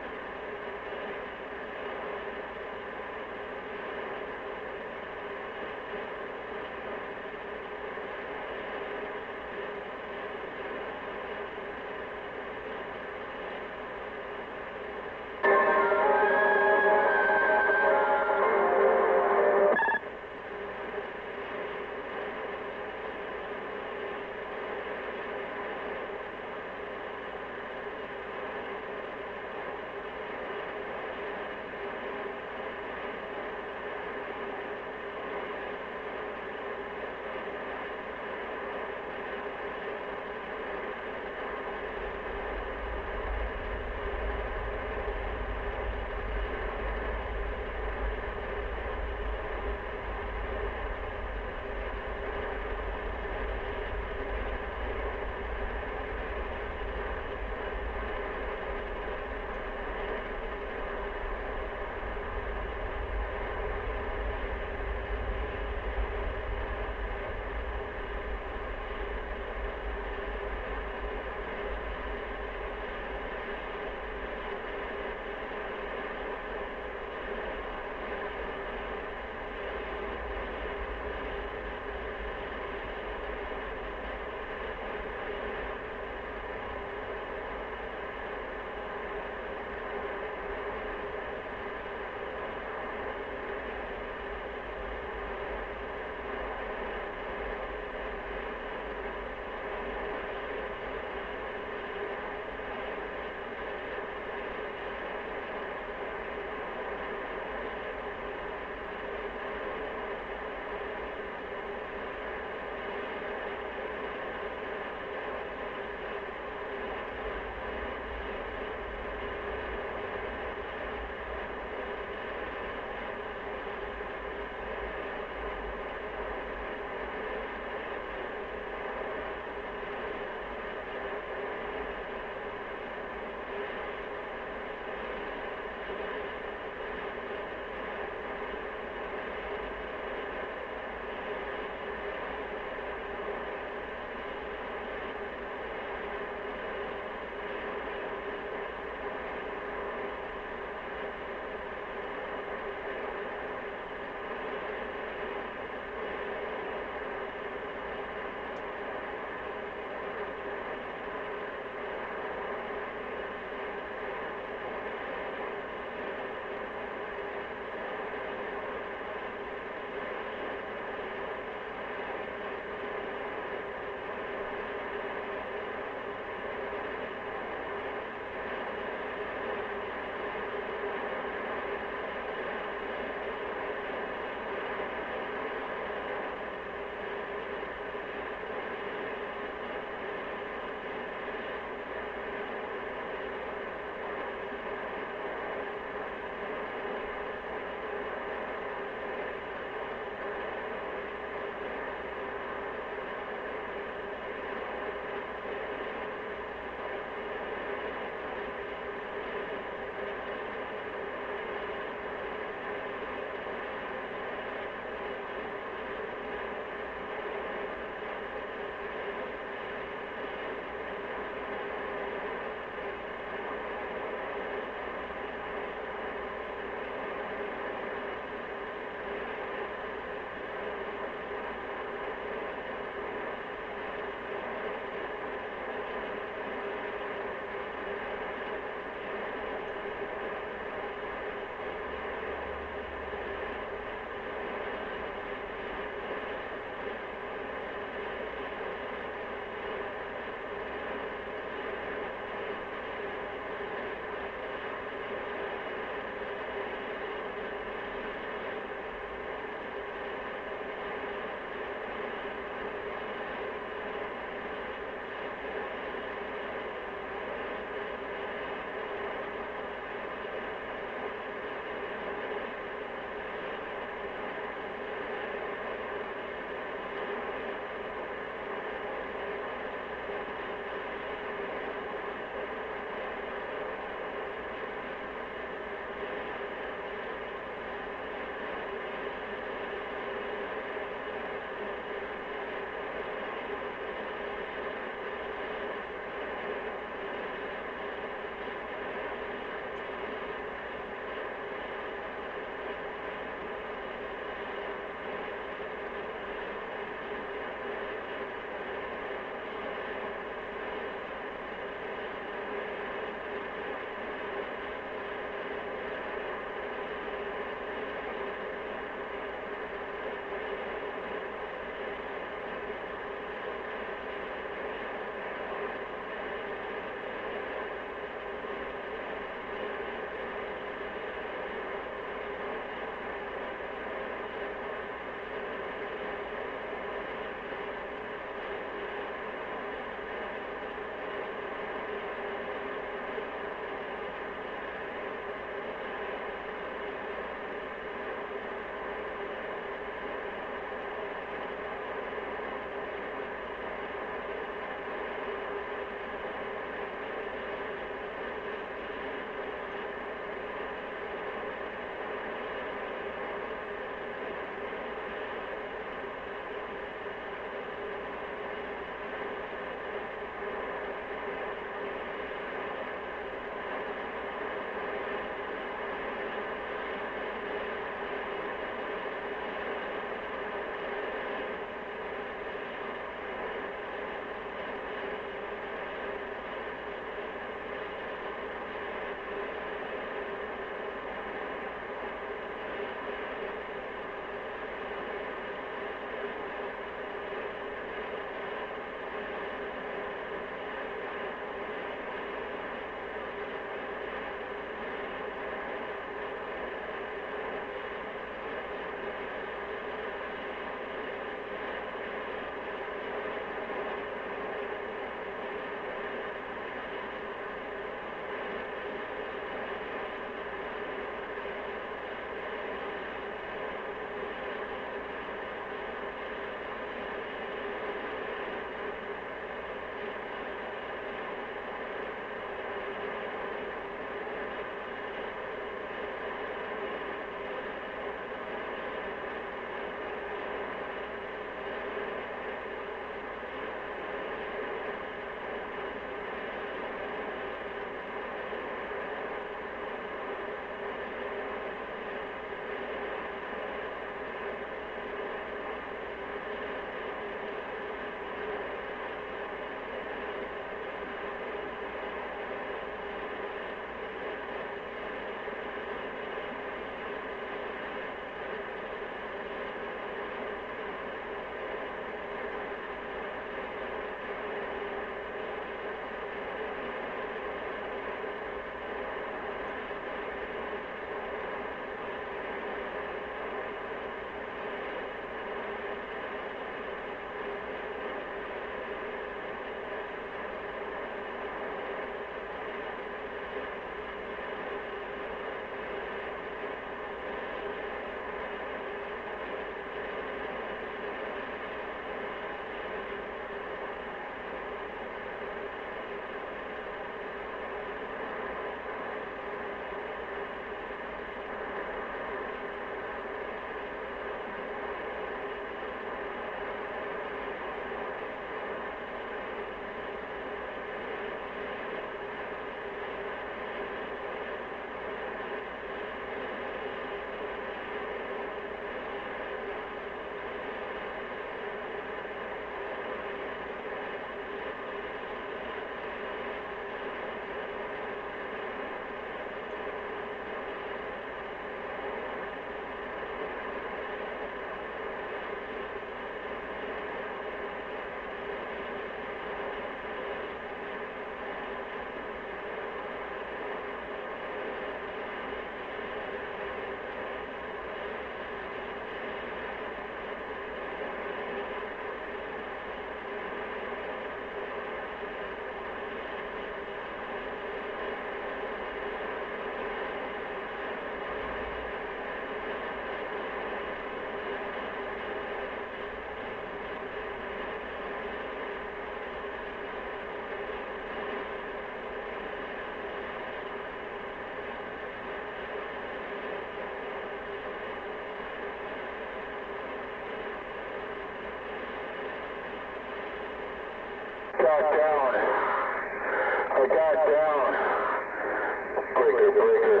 breaker.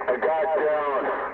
I got down.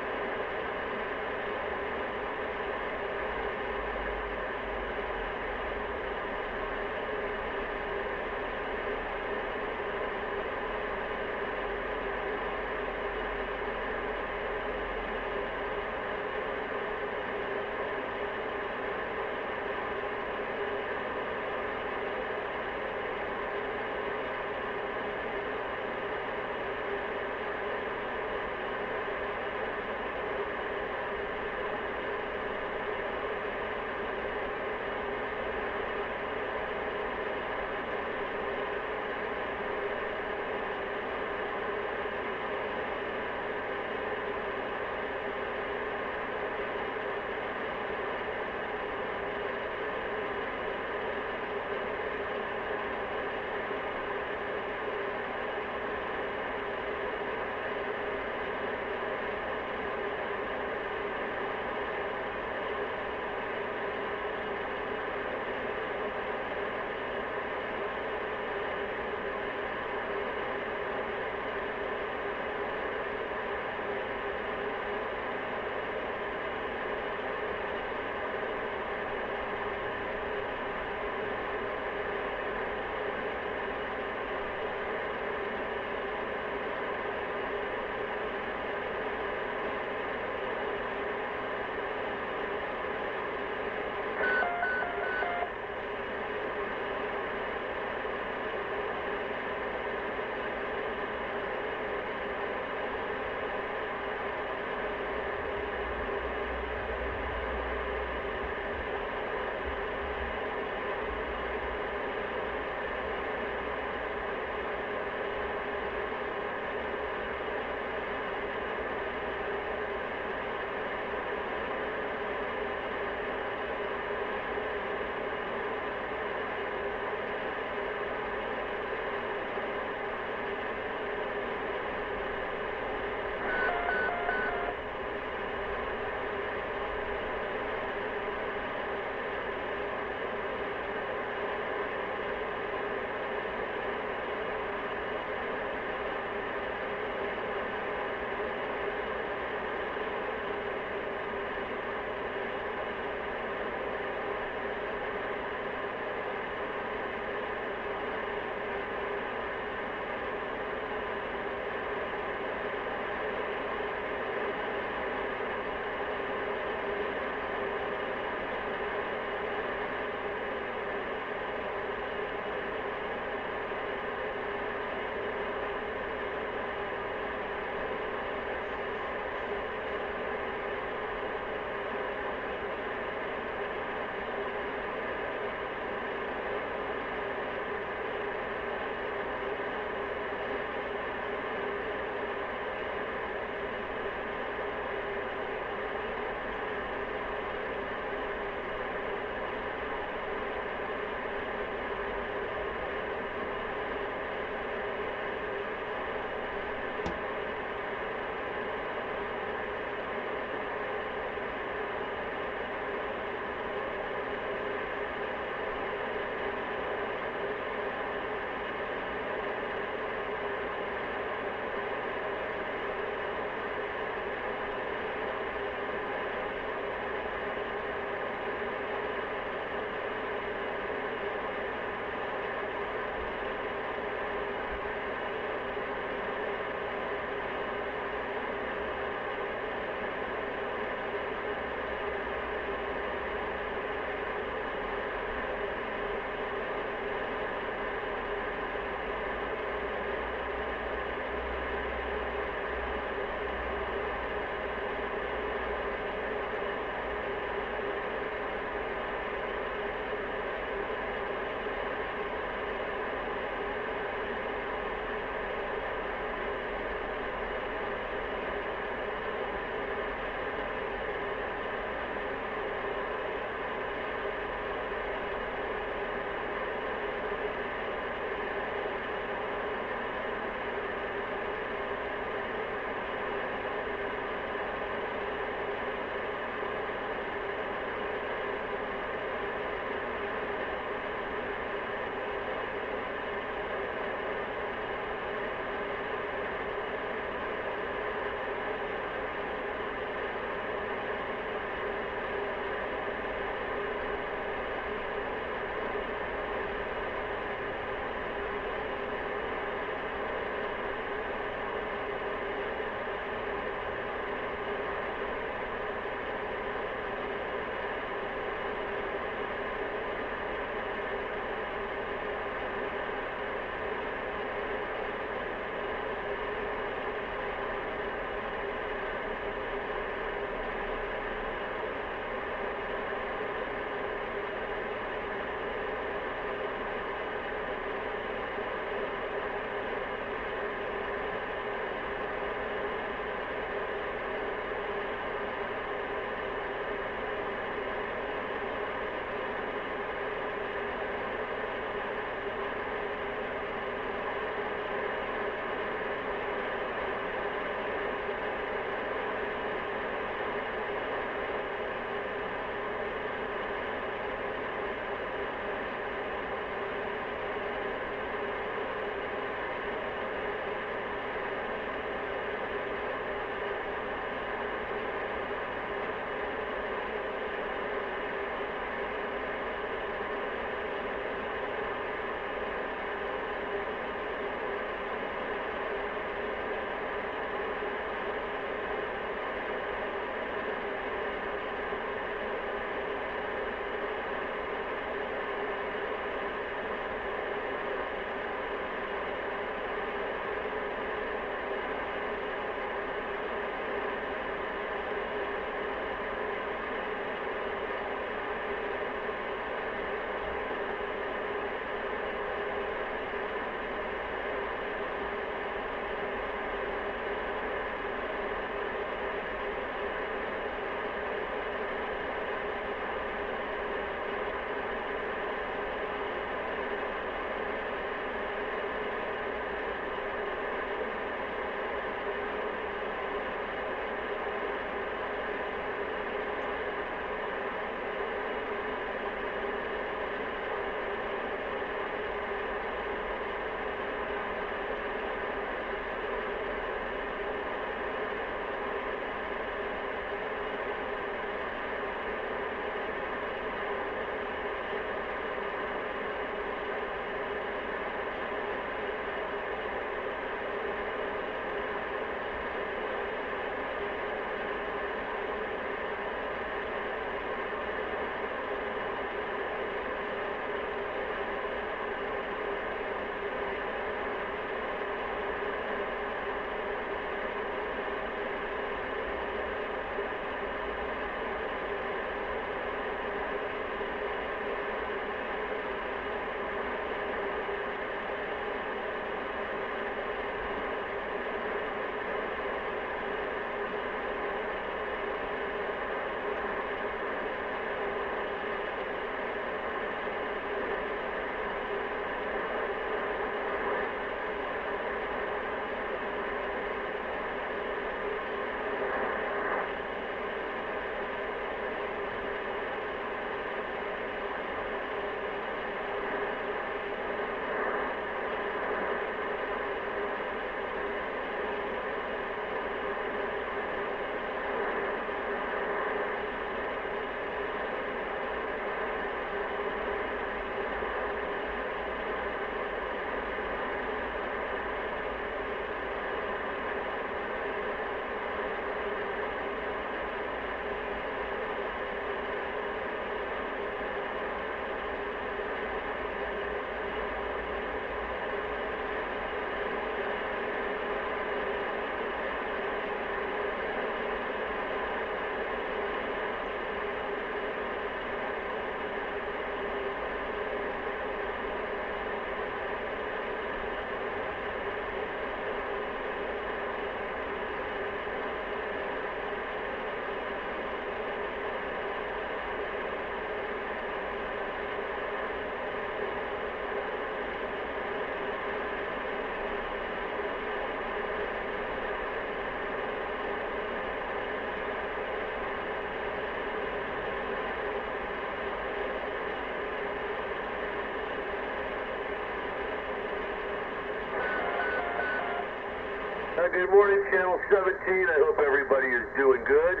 Good morning, Channel 17. I hope everybody is doing good,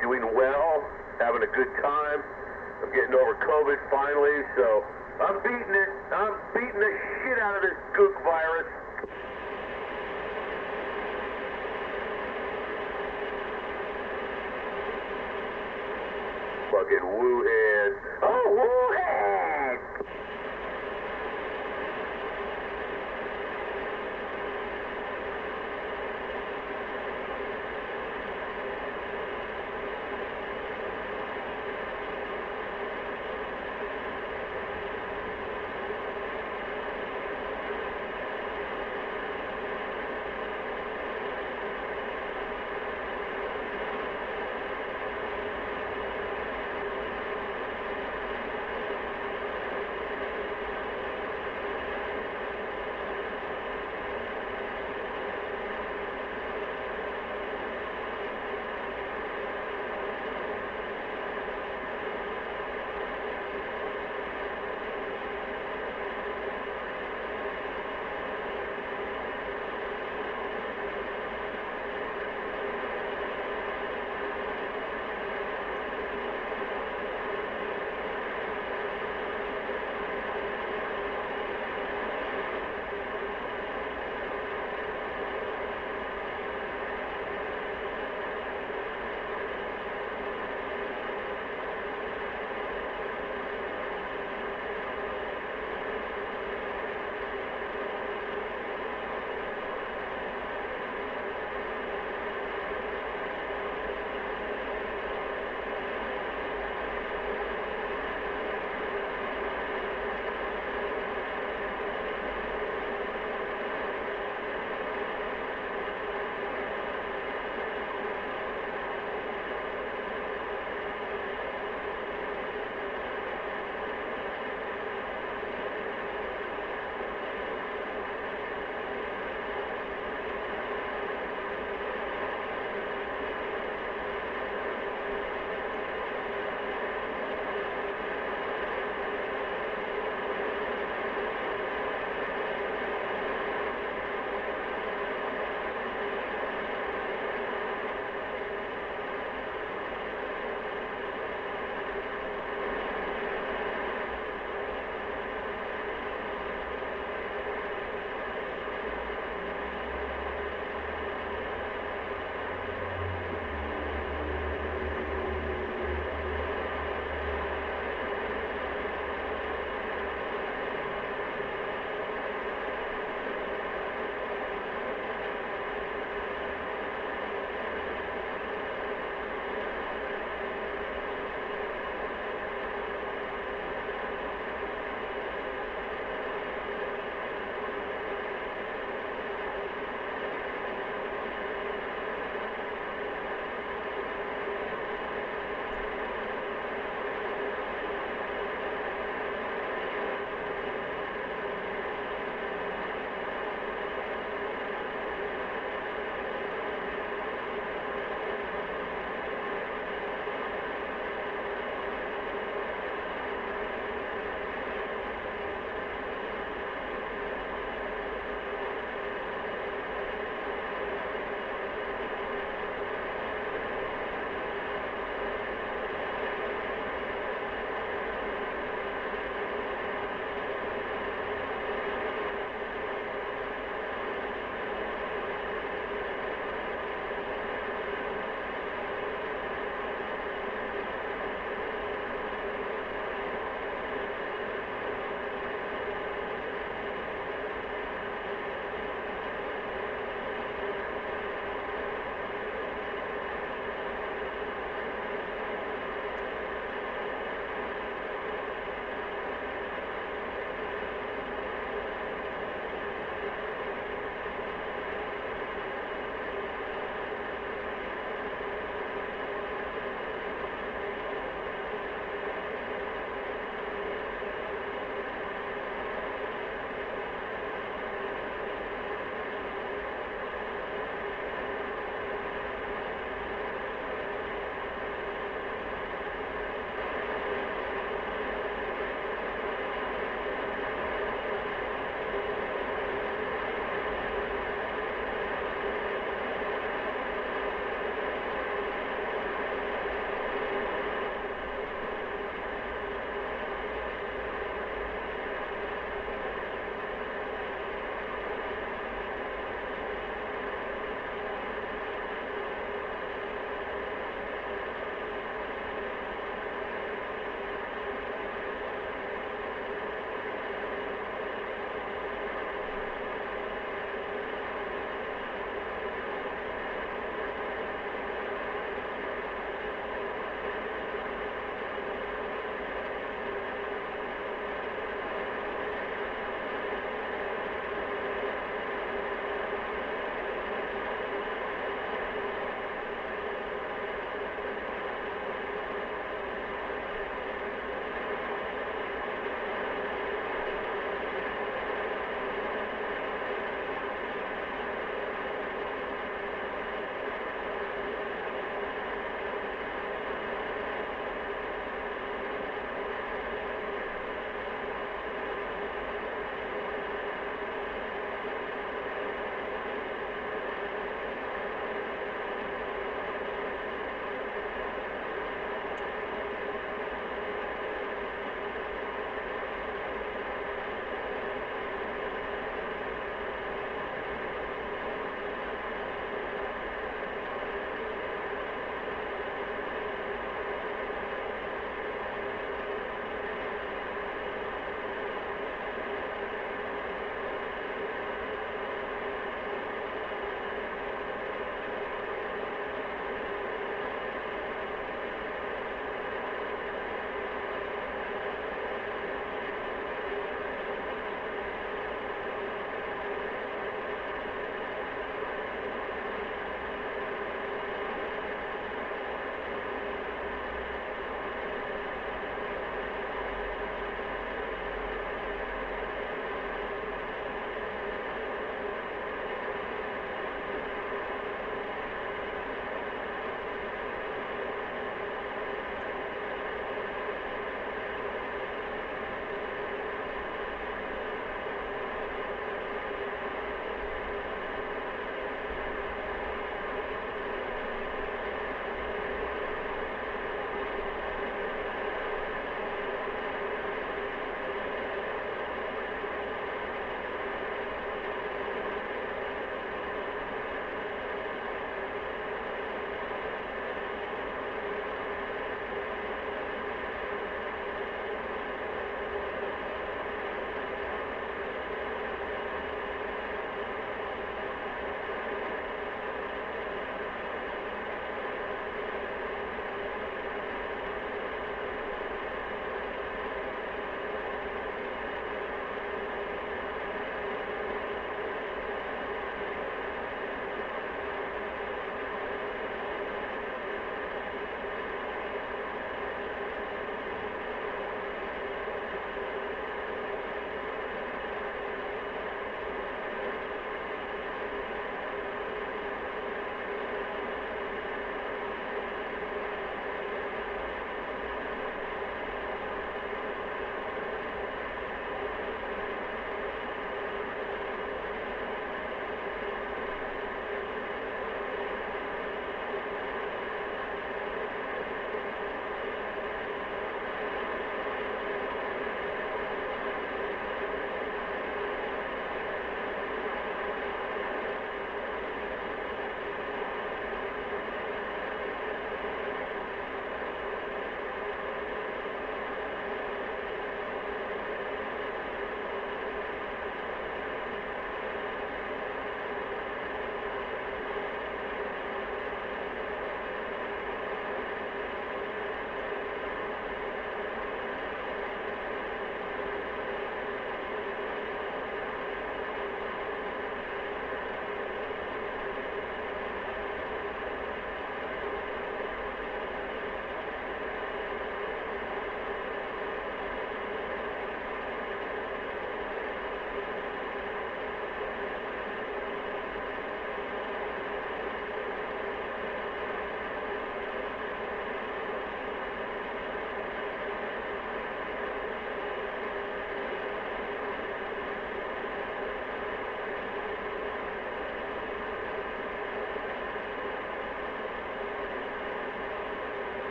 doing well, having a good time. I'm getting over COVID finally, so I'm beating it. I'm beating the shit out of this gook virus. Fucking Wuhan. Oh, Wuhan!